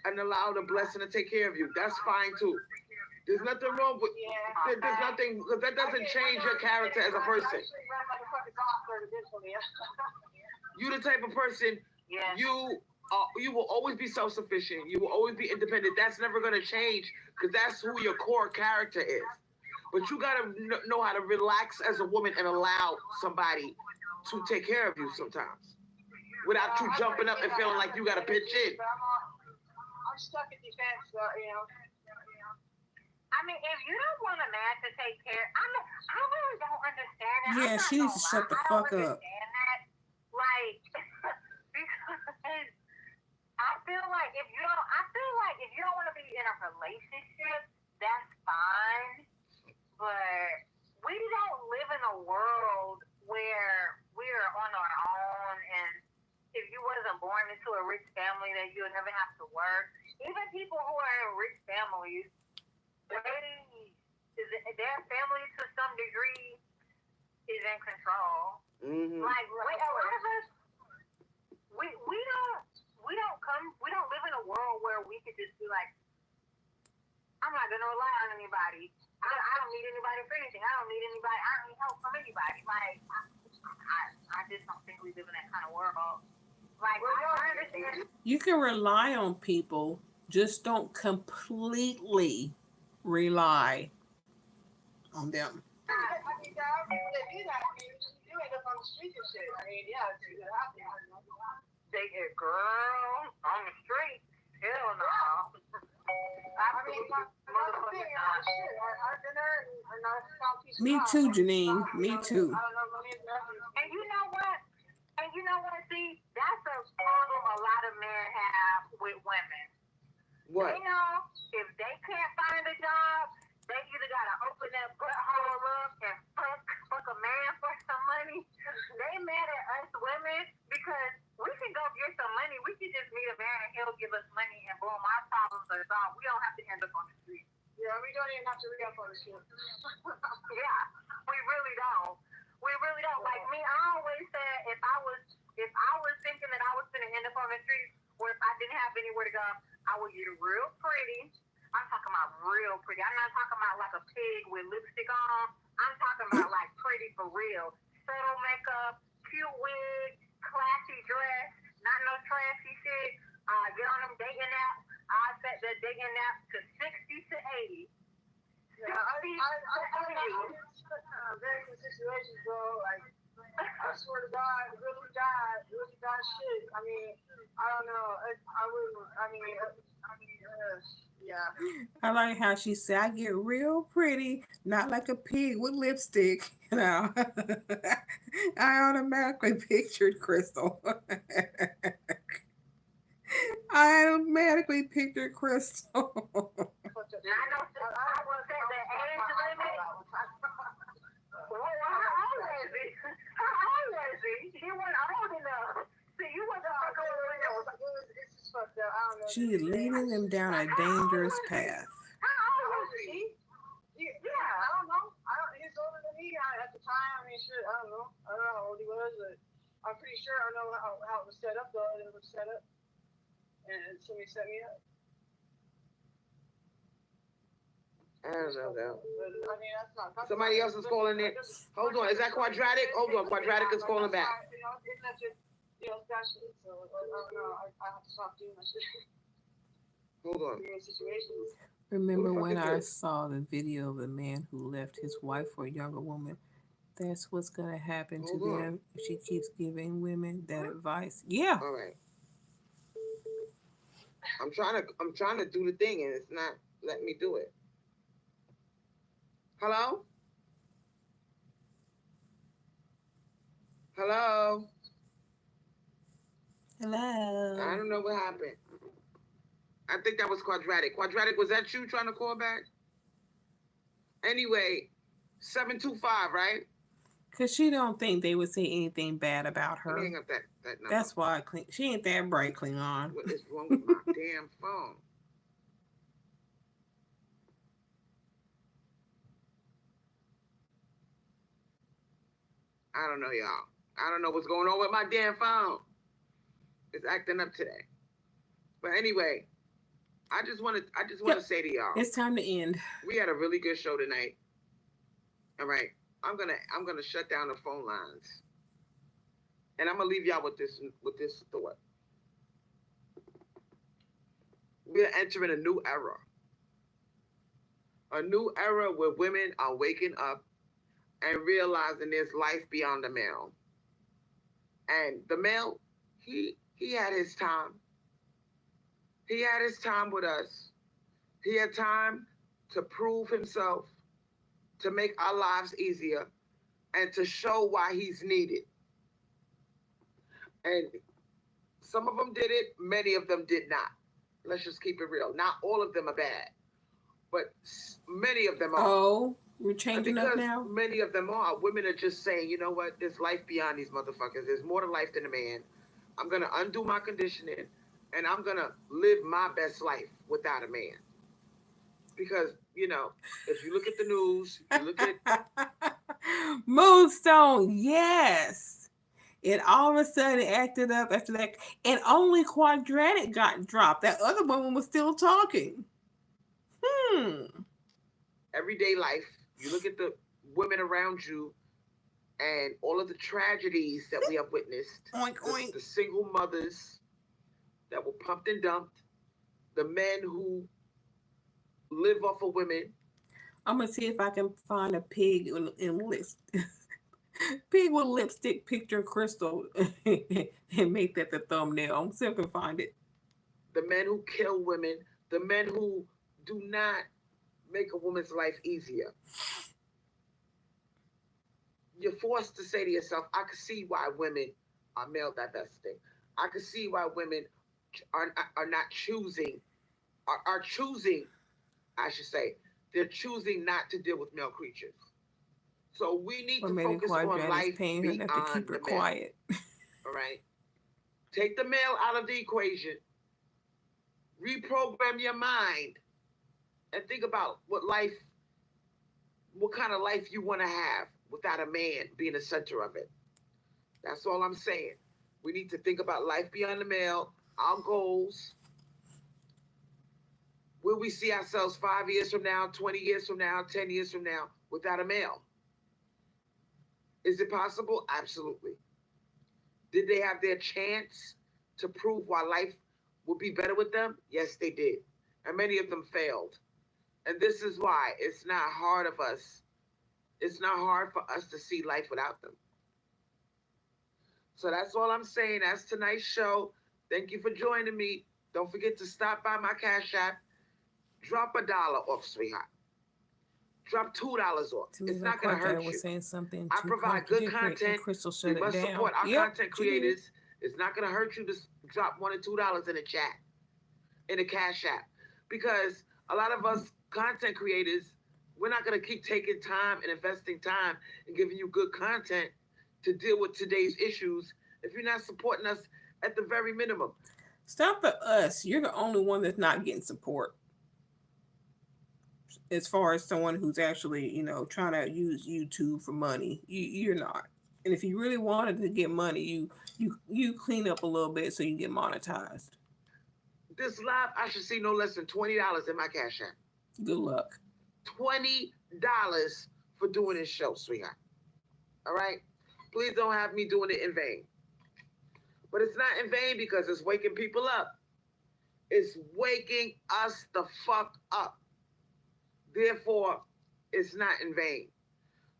and allow the blessing to take care of you. That's fine too. There's nothing wrong with. There's nothing, because that doesn't change your character as a person. You the type of person. You will always be self-sufficient. You will always be independent. That's never going to change because that's who your core character is. But you got to know how to relax as a woman and allow somebody to take care of you sometimes without you jumping up and feeling like you got to pitch in. I'm stuck at defense, I mean, if you don't want a man to take care, I really don't understand it. Yeah, she needs to shut the fuck up. That. Like, because I feel like if you don't want to be in a relationship, that's fine. But we don't live in a world where we're on our own, and if you wasn't born into a rich family, that you'll never have to work. Even people who are in rich families, their family to some degree is in control. Mm-hmm. Like, a lot of us, we don't live in a world where we could just be like, I'm not gonna rely on anybody. I don't need anybody for anything. I don't need help from anybody. Like, I just don't think we live in that kind of world. Like, I understand. You can rely on people, just don't completely rely on them. I mean, they do that. I mean, you end up on the street and shit. I mean, yeah, it happens. They get girl on the street. Hell no. I mean, that's the thing. I've been there and I found peace. Me too, Janine. Me too. And you know what? See, that's a problem a lot of men have with women. What? They know if they can't find a job, they either gotta open that butthole up and fuck a man for some money. They mad at us women because we can go get some money. We can just meet a man and he'll give us money and boom, our problems are solved. We don't have to end up on the street. Yeah, we don't even have to re-up on the street. Yeah, we really don't. We really don't. Like me, I always said if I was thinking that I was gonna end up on the street or if I didn't have anywhere to go, I would get real pretty. I'm talking about real pretty. I'm not talking about like a pig with lipstick on. I'm talking about like pretty for real. Subtle makeup, cute wig, classy dress, not no trashy shit. Get on them dating apps. I set the dating app to 60 to 80. Yeah, I've very good situations, bro. Like, I swear to God, really bad shit. I mean, I don't know. Yeah. I like how she said, I get real pretty, not like a pig with lipstick. I automatically pictured Crystal. I automatically pictured Crystal. I know. I will say the age limit. How old was he? He wasn't old enough. See, you wasn't old enough. It's just fucked up. I don't know. She's leading them down a dangerous path. How old was he? Yeah, I don't know. He's older than me at the time. I mean, shit, I don't know. I don't know how old he was, but I'm pretty sure I know how it was set up, though. It was set up. And somebody set me up. I don't know though. I mean, that's not Somebody else is calling it. Hold on, is that Quadratic? Hold on, Quadratic is calling back. it's not just, special. So I don't know. I have to stop doing that shit. Hold on. Weird situations. Remember fuck when is I this? saw the video of the man who left his wife for a younger woman? That's what's gonna happen to Hold on. them if she keeps giving women that advice. Yeah. All right. I'm trying to do the thing and it's not letting me do it. Hello? Hello? I Hello. don't know what happened. I think that was Quadratic. Quadratic, was that you trying to call back? Anyway, 725, right? Cause she don't think they would say anything bad about Let me her. hang up that number. That's why she ain't that bright, Klingon. What is wrong with my damn phone? I don't know, y'all. I don't know what's going on with my damn phone. It's acting up today. But anyway, I just want to say to y'all, It's time to end. we had a really good show tonight. All right, I'm gonna shut down the phone lines, and I'm gonna leave y'all with this thought. We're entering a new era where women are waking up and realizing there's life beyond the male. And the male, he had his time. He had his time with us. He had time to prove himself, to make our lives easier, and to show why he's needed. And some of them did it, many of them did not. Let's just keep it real. Not all of them are bad, but many of them are. Oh, we're changing up now? Many of them are. Women are just saying, you know what? There's life beyond these motherfuckers. There's more to life than a man. I'm going to undo my conditioning, and I'm going to live my best life without a man. Because, if you look at the news, you look at... Moonstone, yes. It all of a sudden acted up after that. And only Quadratic got dropped. That other woman was still talking. Everyday life, you look at the women around you and all of the tragedies that we have witnessed. Oink, oink. The single mothers that were pumped and dumped. The men who live off of women. I'm going to see if I can find a pig in lipstick. Pig with lipstick picture Crystal and make that the thumbnail. I'm see if I can find it. The men who kill women. The men who do not make a woman's life easier. You're forced to say to yourself, I can see why women are male divesting. I can see why women are not choosing, are choosing, I should say, they're choosing not to deal with male creatures. So we need to focus on life paying her enough to keep her quiet. All right? Take the male out of the equation. Reprogram your mind. And think about what kind of life you want to have without a man being the center of it. That's all I'm saying. We need to think about life beyond the male, our goals, where we see ourselves 5 years from now, 20 years from now, 10 years from now, without a male. Is it possible? Absolutely. Did they have their chance to prove why life would be better with them? Yes, they did. And many of them failed. And this is why it's not hard for us to see life without them. So that's all I'm saying. That's tonight's show. Thank you for joining me. Don't forget to stop by my Cash App. Drop $1 off, sweetheart. Drop $2 off. It's not going to hurt you. Was saying something I provide good content. Crystal We shut must it down. support our content creators. It's not going to hurt you to drop $1 or $2 in the chat, in the Cash App. Because a lot of us content creators, we're not going to keep taking time and investing time and giving you good content to deal with today's issues if you're not supporting us at the very minimum. Stop for us. You're the only one that's not getting support. As far as someone who's actually, trying to use YouTube for money, you're not. And if you really wanted to get money, you clean up a little bit so you get monetized. This live, I should see no less than $20 in my Cash App. Good luck. $20 for doing this show, sweetheart. All right? Please don't have me doing it in vain. But it's not in vain because it's waking people up. It's waking us the fuck up. Therefore, it's not in vain.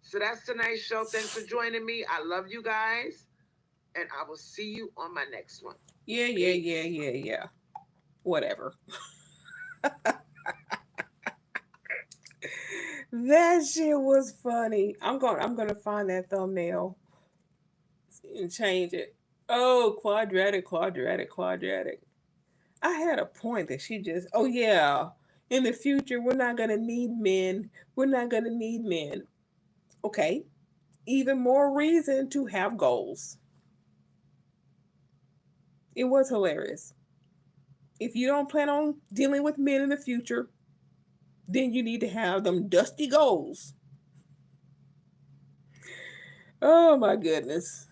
So that's tonight's show. Thanks for joining me. I love you guys. And I will see you on my next one. Yeah. Whatever. That shit was funny. I'm gonna find that thumbnail and change it. Oh, quadratic. I had a point that she just, oh yeah, in the future we're not gonna need men. We're not gonna need men. Okay, even more reason to have goals. It was hilarious. If you don't plan on dealing with men in the future, then you need to have them dusty goals. Oh my goodness.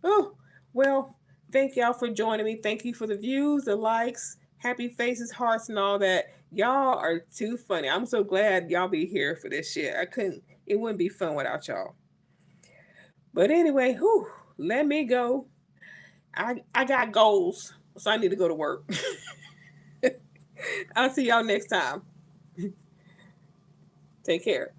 Oh, well, thank y'all for joining me. Thank you for the views, the likes, happy faces, hearts, and all that. Y'all are too funny. I'm so glad y'all be here for this shit. It wouldn't be fun without y'all. But anyway, let me go. I got goals, so I need to go to work. I'll see y'all next time. Take care.